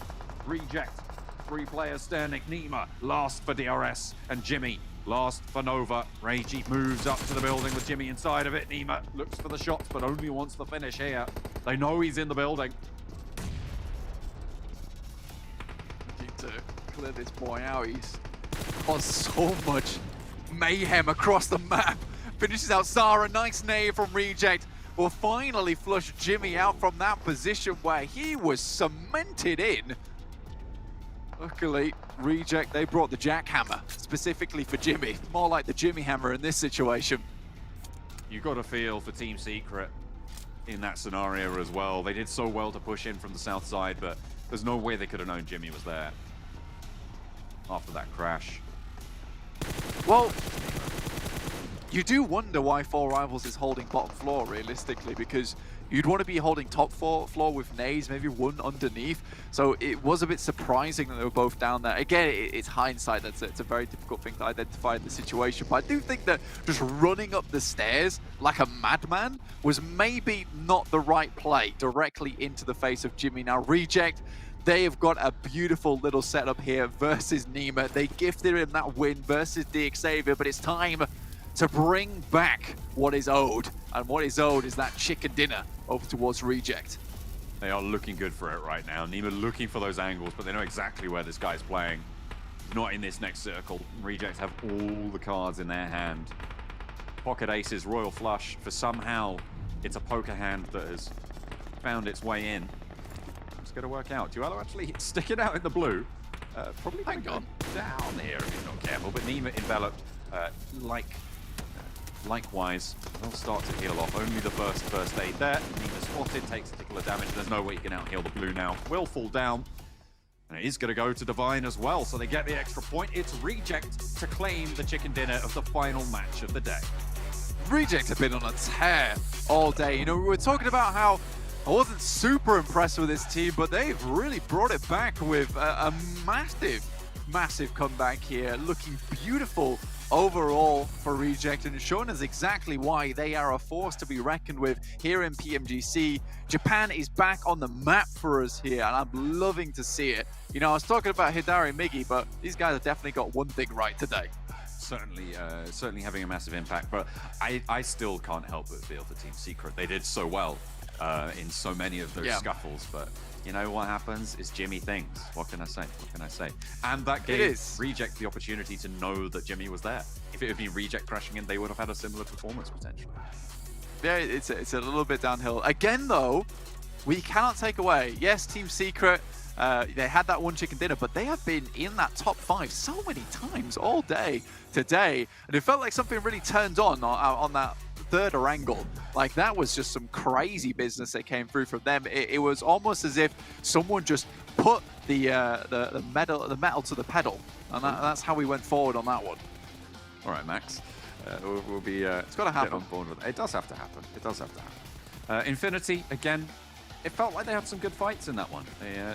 Reject. 3 players standing. Nima last for DRS and Jimmy last for Nova. Reiji moves up to the building with Jimmy inside of it. Nima looks for the shots but only wants the finish here. They know he's in the building. To clear this boy out, he's caused so much mayhem across the map. Finishes out Sarah, nice nade from Reject. will finally flush Jimmy out from that position where he was cemented in. Luckily, Reject, they brought the jackhammer specifically for Jimmy. More like the Jimmy hammer in this situation. You got to feel for Team Secret in that scenario as well. They did so well to push in from the south side, but there's no way they could have known Jimmy was there after that crash. Well, you do wonder why 4Rivals is holding bottom floor, realistically, because you'd want to be holding top floor with nades, maybe one underneath. So it was a bit surprising that they were both down there. Again, it's hindsight. It's a very difficult thing to identify in the situation. But I do think that just running up the stairs like a madman was maybe not the right play directly into the face of Jimmy. Now, Reject, they have got a beautiful little setup here versus Nima. They gifted him that win versus DXavier, but it's time to bring back what is owed. And what is owed is that chicken dinner over towards Reject. They are looking good for it right now. Nima looking for those angles, but they know exactly where this guy's playing. Not in this next circle. Reject have all the cards in their hand. Pocket aces, royal flush, for somehow it's a poker hand that has found its way in. It's going to work out. Duello actually sticking out in the blue. Probably going to go down here if he's not careful, but Nima enveloped likewise, they'll start to heal off. Only the first aid there. Nima spotted, takes a tickle of damage. There's no way you can out-heal the blue now. Will fall down. And it is going to go to Divine as well, so they get the extra point. It's Reject to claim the chicken dinner of the final match of the day. Reject have been on a tear all day. You know, we were talking about how I wasn't super impressed with this team, but they've really brought it back with a massive comeback here. Looking beautiful overall for Reject, and showing us exactly why they are a force to be reckoned with here in PMGC. Japan is back on the map for us here, and I'm loving to see it. You know, I was talking about Hidari Migi, but these guys have definitely got one thing right today. Certainly having a massive impact, but I still can't help but feel for Team Secret. They did so well in so many of those scuffles, but you know what happens is Jimmy things. What can I say? What can I say? And that gave Reject the opportunity to know that Jimmy was there. If it had been Reject crashing in, they would have had a similar performance potentially. Yeah, it's a little bit downhill. Again, though, we cannot take away. Yes, Team Secret, they had that one chicken dinner, but they have been in that top 5 so many times all day today, and it felt like something really turned on that third Erangel. Like, that was just some crazy business that came through from them. It was almost as if someone just put the metal to the pedal, and that's how we went forward on that one. All right, Max. We'll be. It's got to happen. On board with it. It does have to happen. It does have to happen. Infinity again. It felt like they had some good fights in that one.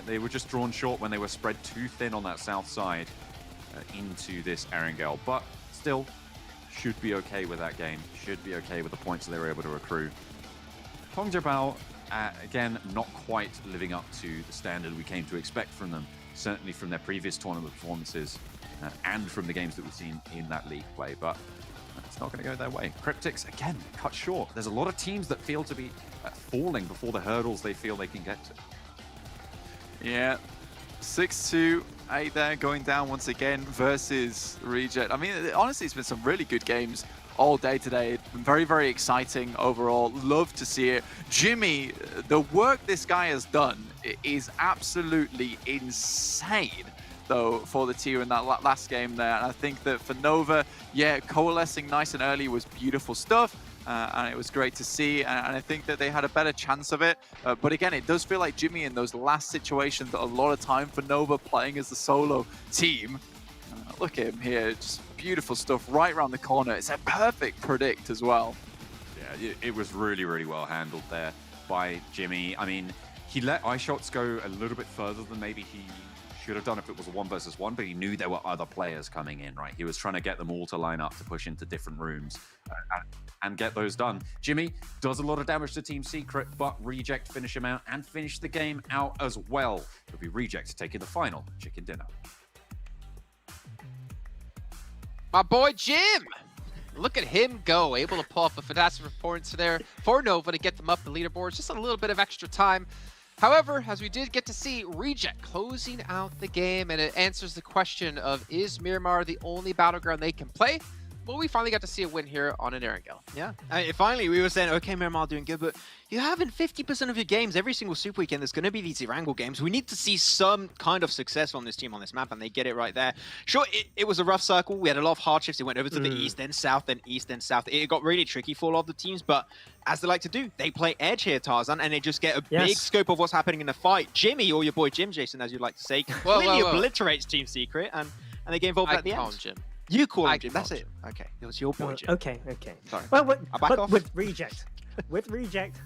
They were just drawn short when they were spread too thin on that south side into this Erangel, but still should be okay with that game. Should be okay with the points that they were able to accrue. Pubgmobile, again, not quite living up to the standard we came to expect from them. Certainly from their previous tournament performances and from the games that we've seen in that league play, but it's not going to go their way. Cryptics, again, cut short. There's a lot of teams that feel to be falling before the hurdles they feel they can get to. Yeah, 6-2, 8 there, going down once again versus Reject. I mean, honestly, it's been some really good games all day today. It's been very, very exciting overall. Love to see it. Jimmy, the work this guy has done is absolutely insane, though, for the tier in that last game there. And I think that for Nova, yeah, coalescing nice and early was beautiful stuff. And it was great to see, and I think that they had a better chance of it. But again, it does feel like Jimmy in those last situations, a lot of time for Nova playing as the solo team. Look at him here, just beautiful stuff right around the corner. It's a perfect predict as well. Yeah, it was really, really well handled there by Jimmy. I mean, he let iShots go a little bit further than maybe he should have done if it was a 1 versus 1, but he knew there were other players coming in, right? He was trying to get them all to line up to push into different rooms and get those done. Jimmy does a lot of damage to Team Secret, but Reject finish him out and finish the game out as well. It'll be Reject taking the final chicken dinner. My boy Jim! Look at him go, able to pull up a fantastic performance there for Nova to get them up the leaderboards. Just a little bit of extra time. However, as we did get to see, Reject closing out the game, and it answers the question of, is Miramar the only battleground they can play? well, we finally got to see a win here on an Erangel. Yeah, finally we were saying, okay, Miramar doing good, but you have in 50% of your games, every single Super Weekend, there's going to be these Erangel games. We need to see some kind of success from this team on this map, and they get it right there. Sure, it was a rough circle. We had a lot of hardships. It went over to the east, then south, then east, then south. It got really tricky for a lot of the teams, but as they like to do, they play edge here, Tarzan, and they just get a big scope of what's happening in the fight. Jimmy, or your boy Jim Jason, as you'd like to say, completely obliterates Team Secret, and they get involved at the end. Call him Jim. You call him Jim, that's it. Okay, it was your boy Jim. Okay. Sorry. Well, off. with Reject,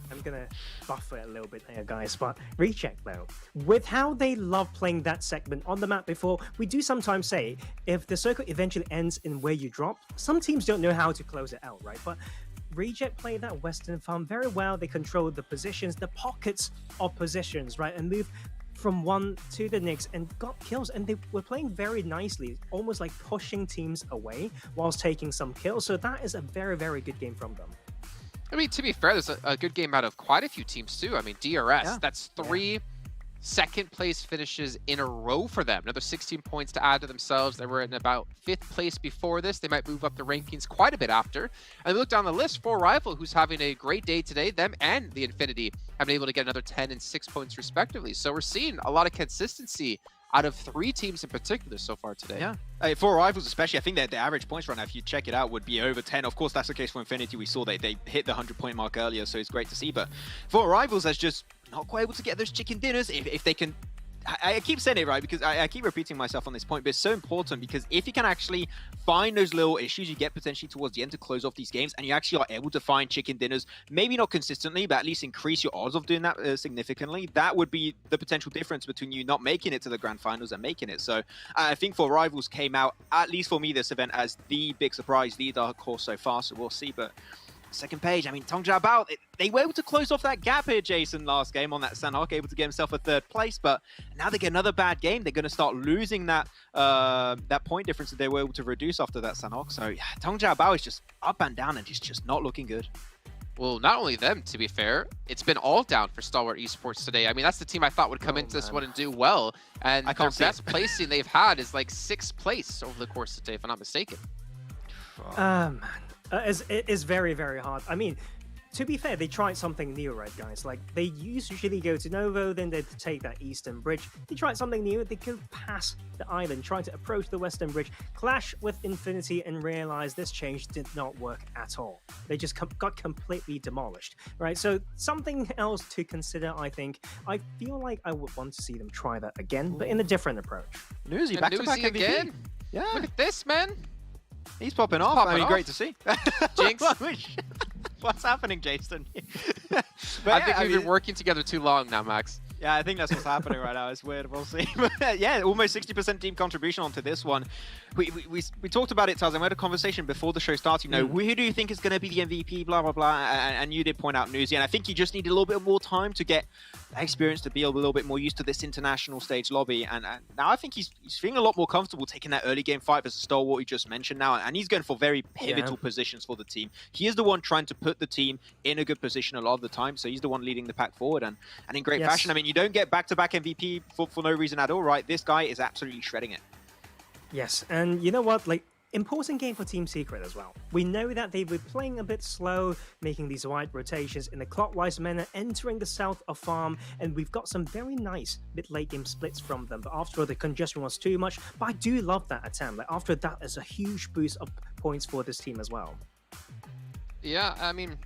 I'm gonna buffer it a little bit here, guys. But Reject, though, with how they love playing that segment on the map before, we do sometimes say if the circle eventually ends in where you drop, some teams don't know how to close it out, right? But Reject played that Western farm very well. They controlled the positions, the pockets of positions, right, and moved from one to the next and got kills, and they were playing very nicely, almost like pushing teams away whilst taking some kills. So that is a very, very good game from them. I mean, to be fair, there's a good game out of quite a few teams too. I mean, DRS, that's 3 second place finishes in a row for them. Another 16 points to add to themselves. They were in about 5th place before this. They might move up the rankings quite a bit after. And look down the list, 4Rival, who's having a great day today. Them and the Infinity have been able to get another 10 and 6 points respectively. So we're seeing a lot of consistency out of 3 teams in particular so far today. Yeah, 4Rivals especially, I think that the average points right now, if you check it out, would be over 10. Of course, that's the case for Infinity. We saw they hit the 100-point mark earlier, so it's great to see. But 4Rivals has just not quite able to get those chicken dinners. If they can, I keep saying it right because I keep repeating myself on this point, but it's so important because if you can actually find those little issues you get potentially towards the end to close off these games, and you actually are able to find chicken dinners, maybe not consistently, but at least increase your odds of doing that significantly, that would be the potential difference between you not making it to the grand finals and making it. So I think 4Rivals came out, at least for me, this event as the big surprise, the dark horse so far, so we'll see. But second page, I mean, Tongja Bao, they were able to close off that gap here, Jason, last game on that Sanhok, able to get himself a 3rd place, but now they get another bad game. They're going to start losing that that point difference that they were able to reduce after that Sanhok. So yeah, Tongja Bao is just up and down and just not looking good. Well, not only them, to be fair, it's been all down for Stalwart Esports today. I mean, that's the team I thought would come into this one and do well, and their best placing they've had is like 6th place over the course of the day, if I'm not mistaken. Man. It is very, very hard. I mean, to be fair, they tried something new, right, guys? Like, they usually go to Novo, then they take that eastern bridge. They tried something new. They go past the island, trying to approach the western bridge, clash with Infinity, and realize this change did not work at all. They just got completely demolished, right? So something else to consider, I think. I feel like I would want to see them try that again, but in a different approach. Newsy, back-to-back MVP. Again? Yeah. Look at this, man. He's popping off. I mean, great to see. Jinx. What's happening, Jason? But I think we've been working together too long now, Max. Yeah, I think that's what's happening right now. It's weird. We'll see. Yeah, almost 60% team contribution onto this one. We talked about it, Tarzan. We had a conversation before the show started. You know, who do you think is going to be the MVP? Blah blah blah. And you did point out Newsy, and I think you just need a little bit more time to get experience, to be a little bit more used to this international stage lobby. And now I think he's feeling a lot more comfortable taking that early game fight as a stalwart you just mentioned now, and he's going for very pivotal positions for the team. He is the one trying to put the team in a good position a lot of the time, so he's the one leading the pack forward and in great fashion. I mean, you don't get back-to-back MVP for no reason at all, right? This guy is absolutely shredding it. Yes, and you know what? Like, important game for Team Secret as well. We know that they were playing a bit slow, making these wide rotations in a clockwise manner, entering the south of farm, and we've got some very nice mid-late game splits from them. But after all, the congestion was too much. But I do love that attempt. Like, after that is a huge boost of points for this team as well. Yeah, I mean,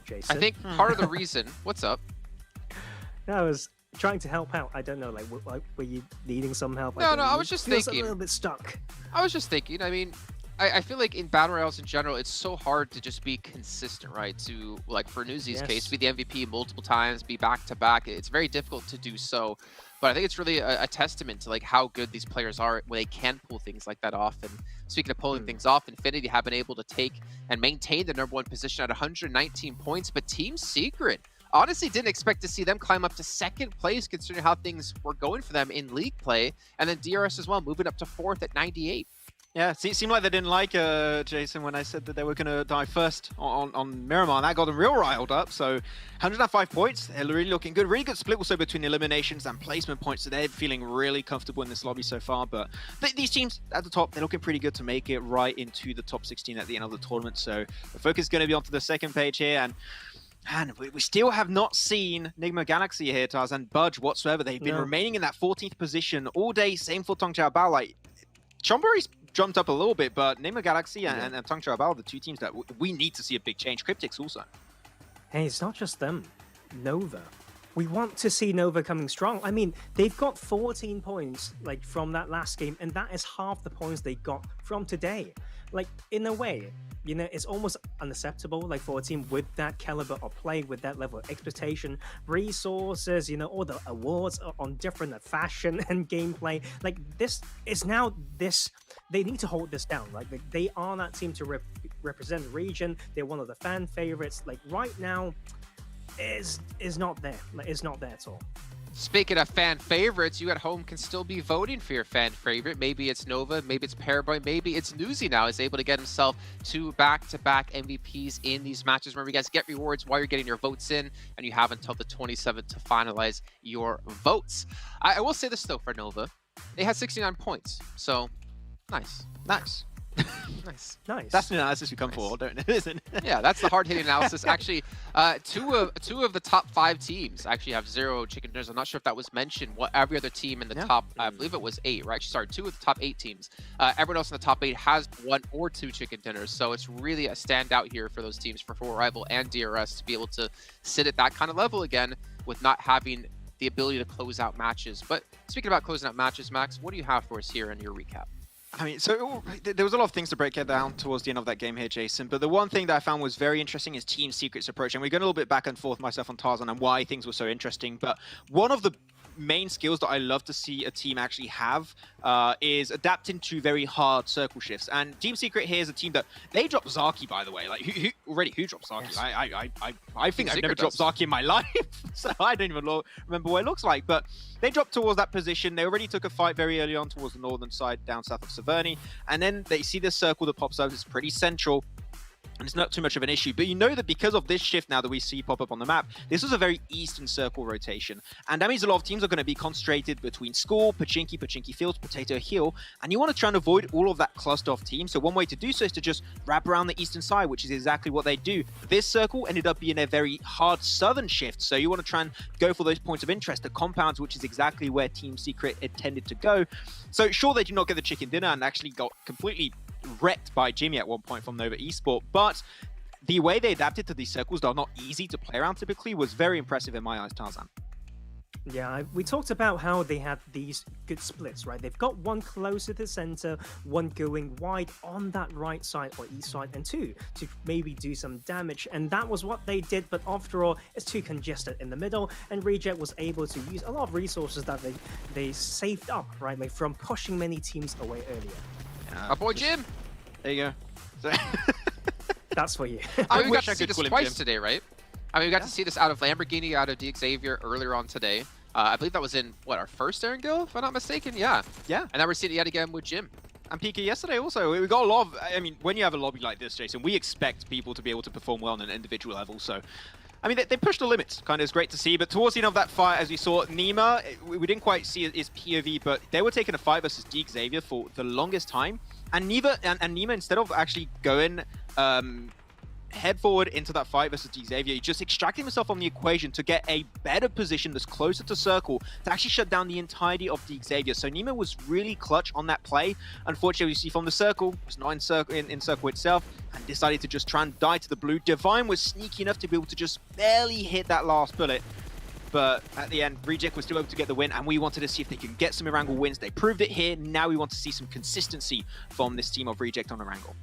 Jason? I think part of the reason. What's up? I was trying to help out. I don't know, like were you needing some help? No, I was just thinking. A little bit stuck. I was just thinking. I mean, I feel like in battle royales in general, it's so hard to just be consistent, right? To, like, for Newsy's case, be the MVP multiple times, be back-to-back. It's very difficult to do so. But I think it's really a testament to, like, how good these players are when they can pull things like that off. And speaking of pulling things off, Infinity have been able to take and maintain the #1 position at 119 points. But Team Secret, honestly didn't expect to see them climb up to 2nd place considering how things were going for them in league play. And then DRS as well, moving up to 4th at 98. Yeah, seemed like they didn't like Jason when I said that they were going to die first on Miramar, and that got them real riled up. So 105 points, they're really looking good. Really good split also between eliminations and placement points, so they're feeling really comfortable in this lobby so far. But these teams at the top, they're looking pretty good to make it right into the top 16 at the end of the tournament. So the focus is going to be onto the second page here, and we still have not seen Nigma Galaxy here, Tarzan, budge whatsoever. They've been remaining in that 14th position all day, same for Tong Chao Bao. Like, Chonburi's jumped up a little bit, but Nigma Galaxy and Tong Chao Bao are the two teams that we need to see a big change. Cryptics also. Hey, it's not just them. Nova. We want to see Nova coming strong. I mean, they've got 14 points like from that last game, and that is half the points they got from today. Like, in a way, you know, it's almost unacceptable, like, for a team with that caliber of play, with that level of expectation, resources, you know, all the awards on different fashion and gameplay. Like, this is now this. They need to hold this down. Like, they are that team to represent the region. They're one of the fan favorites. Like, right now, is not there. Like, it's not there at all. Speaking of fan favorites, you at home can still be voting for your fan favorite. Maybe it's Nova, maybe it's Paraboy, maybe it's Newsy now is able to get himself 2 back-to-back MVPs in these matches. Remember, you guys get rewards while you're getting your votes in, and you have until the 27th to finalize your votes. I will say this, though, for Nova. They had 69 points, so nice. Nice. Nice. That's the analysis we come for, don't it? Isn't it? Yeah, that's the hard-hitting analysis. Actually, two of the top 5 teams actually have 0 chicken dinners. I'm not sure if that was mentioned. What every other team in the top, I believe it was 8, right? Sorry, 2 of the top 8 teams. Everyone else in the top 8 has 1 or 2 chicken dinners. So it's really a standout here for those teams, for Rival and DRS, to be able to sit at that kind of level again with not having the ability to close out matches. But speaking about closing out matches, Max, what do you have for us here in your recap? I mean, so there was a lot of things to break it down towards the end of that game here, Jason. But the one thing that I found was very interesting is Team Secret's approach. And we're going a little bit back and forth, myself and Tarzan, and why things were so interesting. But one of the main skills that I love to see a team actually have is adapting to very hard circle shifts. And Team Secret here is a team that they dropped Zaki, by the way. Like, who dropped Zaki? Yes. I think I've never dropped Zaki in my life, so I don't even remember what it looks like. But they dropped towards that position. They already took a fight very early on towards the northern side, down south of Severny. And then they see this circle that pops up. It's pretty central. And it's not too much of an issue. But you know that because of this shift now that we see pop up on the map, this was a very eastern circle rotation. And that means a lot of teams are going to be concentrated between School, Pachinki Fields, Potato Hill. And you want to try and avoid all of that cluster of teams. So one way to do so is to just wrap around the eastern side, which is exactly what they do. This circle ended up being a very hard southern shift. So you want to try and go for those points of interest, the compounds, which is exactly where Team Secret intended to go. So sure, they did not get the chicken dinner and actually got completely wrecked by Jimmy at one point from Nova Esport, but the way they adapted to these circles that are not easy to play around typically was very impressive in my eyes, Tarzan. Yeah, we talked about how they had these good splits, right? They've got one closer to the center, one going wide on that right side or east side, and 2 to maybe do some damage. And that was what they did, but after all, it's too congested in the middle, and Reject was able to use a lot of resources that they saved up, right? Like from pushing many teams away earlier. Our boy Jim. There you go. That's for you. I mean, we got to see this twice today, right? I mean, we got to see this out of Lamborghini, out of Xavier earlier on today. I believe that was in, what, our first Erangel, if I'm not mistaken? Yeah. Yeah. And now we're seeing it yet again with Jim. And Pika yesterday also. We got a lot of, I mean, when you have a lobby like this, Jason, we expect people to be able to perform well on an individual level. So, I mean, they pushed the limits. Kind of is great to see. But towards the end of that fight, as we saw, Nima, we didn't quite see his POV, but they were taking a fight versus Xavier for the longest time. And Nima, instead of actually going head forward into that fight versus Xavier, he just extracted himself from the equation to get a better position that's closer to circle to actually shut down the entirety of Xavier. So Nima was really clutch on that play. Unfortunately, you see from the circle, it's not in circle itself, and decided to just try and die to the blue. Divine was sneaky enough to be able to just barely hit that last bullet. But at the end, Reject was still able to get the win, and we wanted to see if they can get some Erangel wins. They proved it here. Now we want to see some consistency from this team of Reject on Erangel.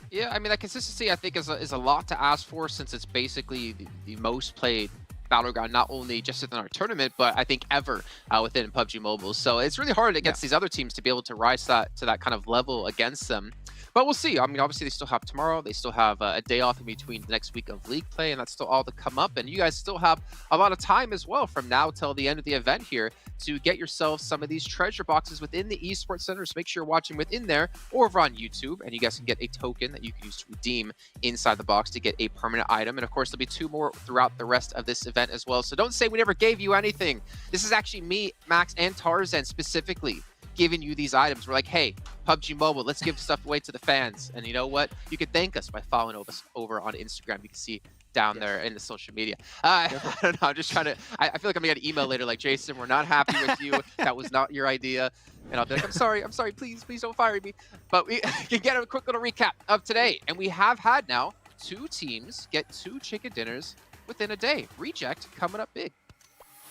Yeah, I mean, that consistency, I think, is a lot to ask for, since it's basically the most played Battleground, not only just within our tournament, but I think ever within PUBG Mobile. So it's really hard against these other teams to be able to rise to that kind of level against them. But we'll see. I mean, obviously they still have tomorrow. They still have a day off in between the next week of league play, and that's still all to come up. And you guys still have a lot of time as well from now till the end of the event here to get yourselves some of these treasure boxes within the esports center. So make sure you're watching within there or over on YouTube, and you guys can get a token that you can use to redeem inside the box to get a permanent item. And of course, there'll be 2 more throughout the rest of this event as well. So don't say we never gave you anything. This is actually me, Max, and Tarzan specifically giving you these items. We're like, hey, PUBG Mobile, let's give stuff away to the fans. And you know what? You can thank us by following us over on Instagram. You can see down there in the social media. I don't know. I'm just trying to. I feel like I'm gonna get an email later like, Jason, we're not happy with you. That was not your idea. And I'll be like, I'm sorry. Please don't fire me. But we can get a quick little recap of today. And we have had now 2 teams get 2 chicken dinners within a day. Reject coming up big.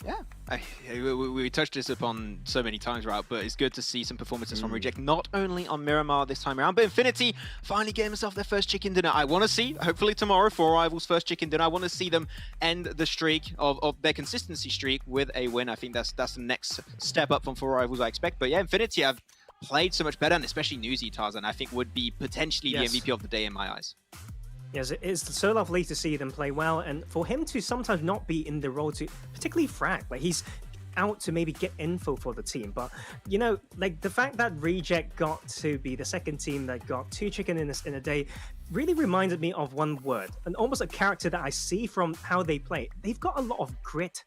Yeah, we touched this upon so many times, right? But it's good to see some performances from Reject, not only on Miramar this time around, but Infinity finally getting themselves their first chicken dinner. I want to see, hopefully tomorrow, 4 Rivals' first chicken dinner. I want to see them end the streak of their consistency streak with a win. I think that's the next step up from 4 Rivals, I expect. But yeah, Infinity have played so much better, and especially Newsy Tarzan, I think would be potentially the MVP of the day in my eyes. Yes, it's so lovely to see them play well, and for him to sometimes not be in the role to particularly frag, like he's out to maybe get info for the team. But you know, like the fact that Reject got to be the second team that got 2 chicken in a day really reminded me of one word, and almost a character that I see from how they play. They've got a lot of grit.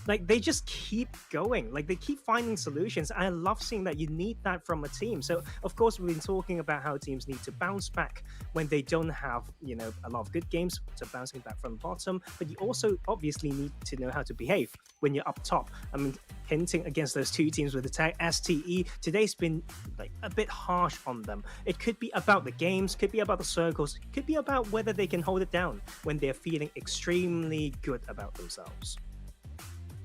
Like they just keep going, like they keep finding solutions. I love seeing that. You need that from a team. So of course we've been talking about how teams need to bounce back when they don't have, you know, a lot of good games, so bouncing back from the bottom. But you also obviously need to know how to behave when you're up top. I mean, hinting against those 2 teams with the tag STE, today's been like a bit harsh on them. It could be about the games, could be about the circles, could be about whether they can hold it down when they're feeling extremely good about themselves.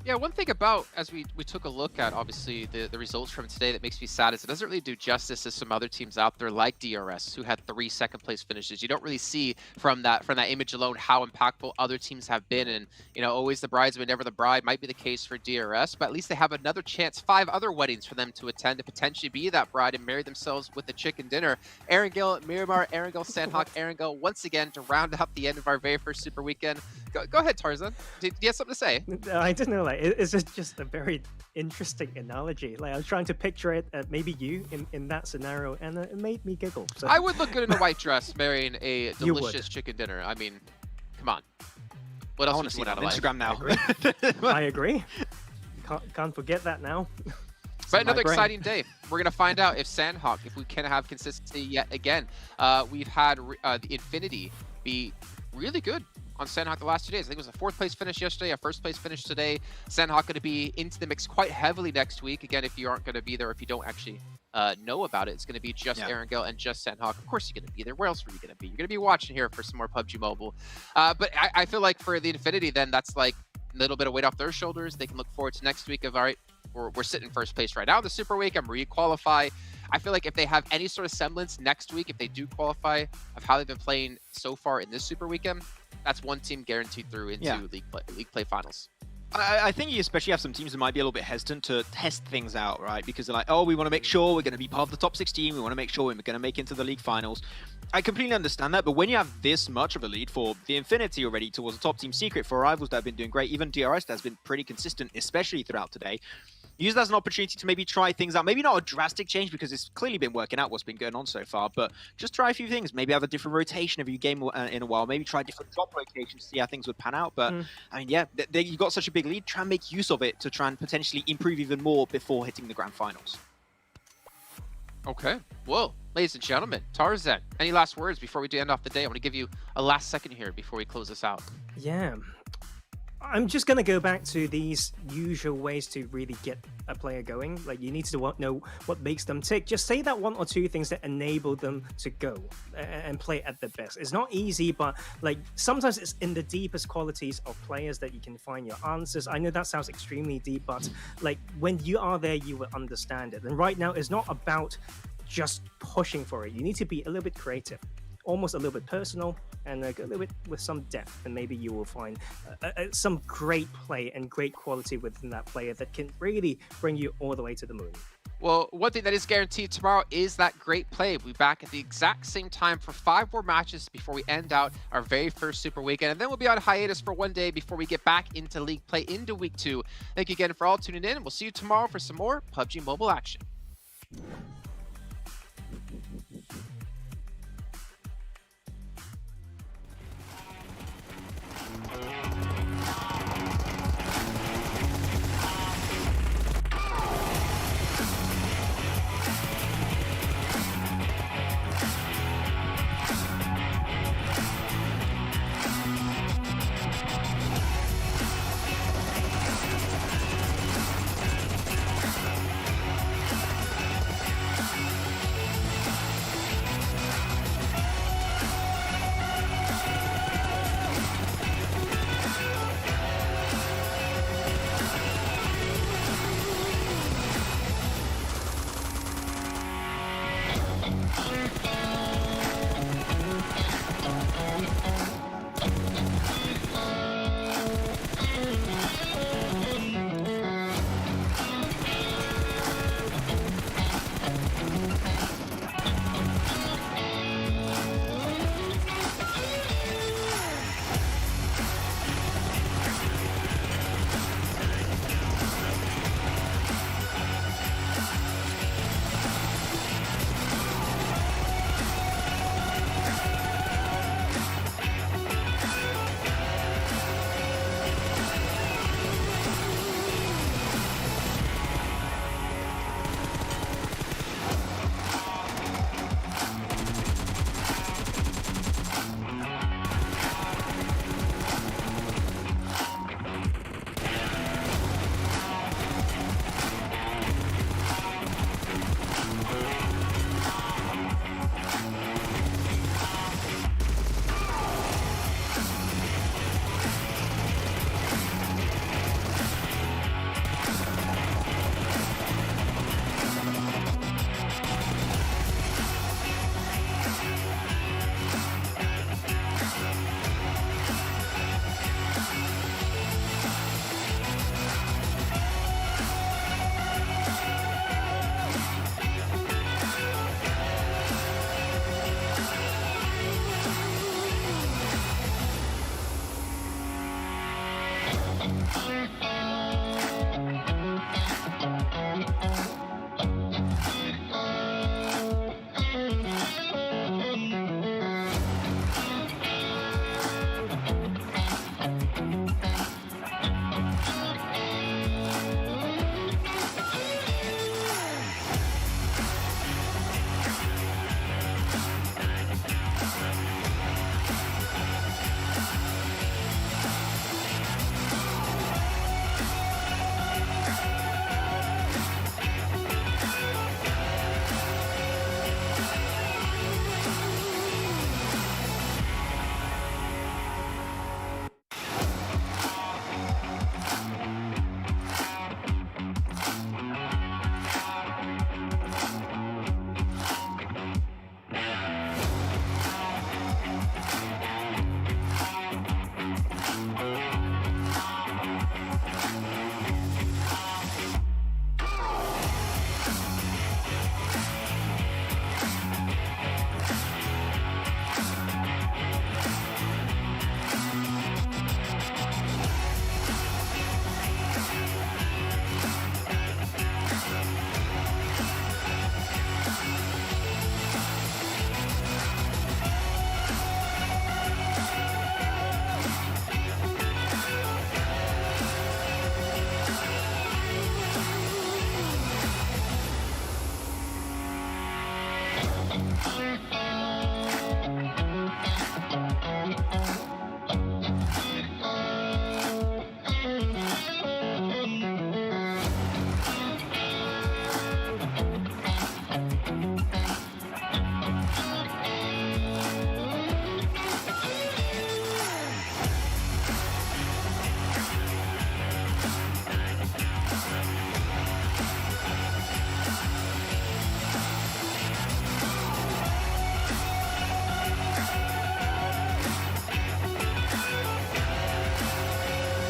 Yeah, one thing about, as we took a look at, obviously, the results from today that makes me sad is it doesn't really do justice to some other teams out there like DRS, who had 3 second-place finishes. You don't really see from that image alone how impactful other teams have been. And, you know, always the bridesmaid, never the bride might be the case for DRS, but at least they have another chance, 5 other weddings for them to attend to potentially be that bride and marry themselves with a chicken dinner. Erangel, Miramar, Erangel, Sanhok, Erangel, once again, to round out the end of our very first Super Weekend. Go ahead, Tarzan. Do you have something to say? I don't know. Like, it's just a very interesting analogy. Like I was trying to picture it, maybe you in that scenario, and it made me giggle. So. I would look good in a white dress marrying a delicious chicken dinner. I mean, come on. What else would you want out of life? Instagram now. I agree. Can't forget that now. But another exciting day. We're going to find out if Sanhok, if we can have consistency yet again. We've had the Infinity be really good on Sanhok the last 2 days. I think it was a 4th place finish yesterday, a 1st place finish today. Sanhok going to be into the mix quite heavily next week. Again, if you aren't going to be there, if you don't actually know about it, it's going to be just Erangel and just Sanhok. Of course you're going to be there. Where else are you going to be? You're going to be watching here for some more PUBG Mobile. But I feel like for the Infinity, then that's like a little bit of weight off their shoulders. They can look forward to next week of, all right, we're sitting in 1st place right now in the Super Week. I'm re-qualify. I feel like if they have any sort of semblance next week, if they do qualify of how they've been playing so far in this Super Weekend, that's one team guaranteed through into league play finals. I think you especially have some teams that might be a little bit hesitant to test things out, right? Because they're like, oh, we want to make sure we're going to be part of the top 16. We want to make sure we're going to make it into the league finals. I completely understand that, but when you have this much of a lead for the Infinity already towards the top team secret, for Rivals that have been doing great, even DRS that has been pretty consistent, especially throughout today, use that as an opportunity to maybe try things out. Maybe not a drastic change because it's clearly been working out what's been going on so far, but just try a few things. Maybe have a different rotation every game in a while. Maybe try different drop rotations to see how things would pan out. But I mean, yeah, you've got such a big lead. Try and make use of it to try and potentially improve even more before hitting the grand finals. Okay. Well, ladies and gentlemen, Tarzan, any last words before we do end off the day? I want to give you a last second here before we close this out. Yeah. I'm just going to go back to these usual ways to really get a player going. Like, you need to know what makes them tick. Just say that 1 or 2 things that enable them to go and play at their best. It's not easy, but like sometimes it's in the deepest qualities of players that you can find your answers. I know that sounds extremely deep, but like when you are there, you will understand it. And right now, it's not about just pushing for it. You need to be a little bit creative, almost a little bit personal, and a little bit with some depth, and maybe you will find some great play and great quality within that player that can really bring you all the way to the moon. Well, one thing that is guaranteed tomorrow is that great play. We'll be back at the exact same time for 5 more matches before we end out our very first Super Weekend. And then we'll be on hiatus for 1 day before we get back into League play into Week 2. Thank you again for all tuning in. We'll see you tomorrow for some more PUBG Mobile action.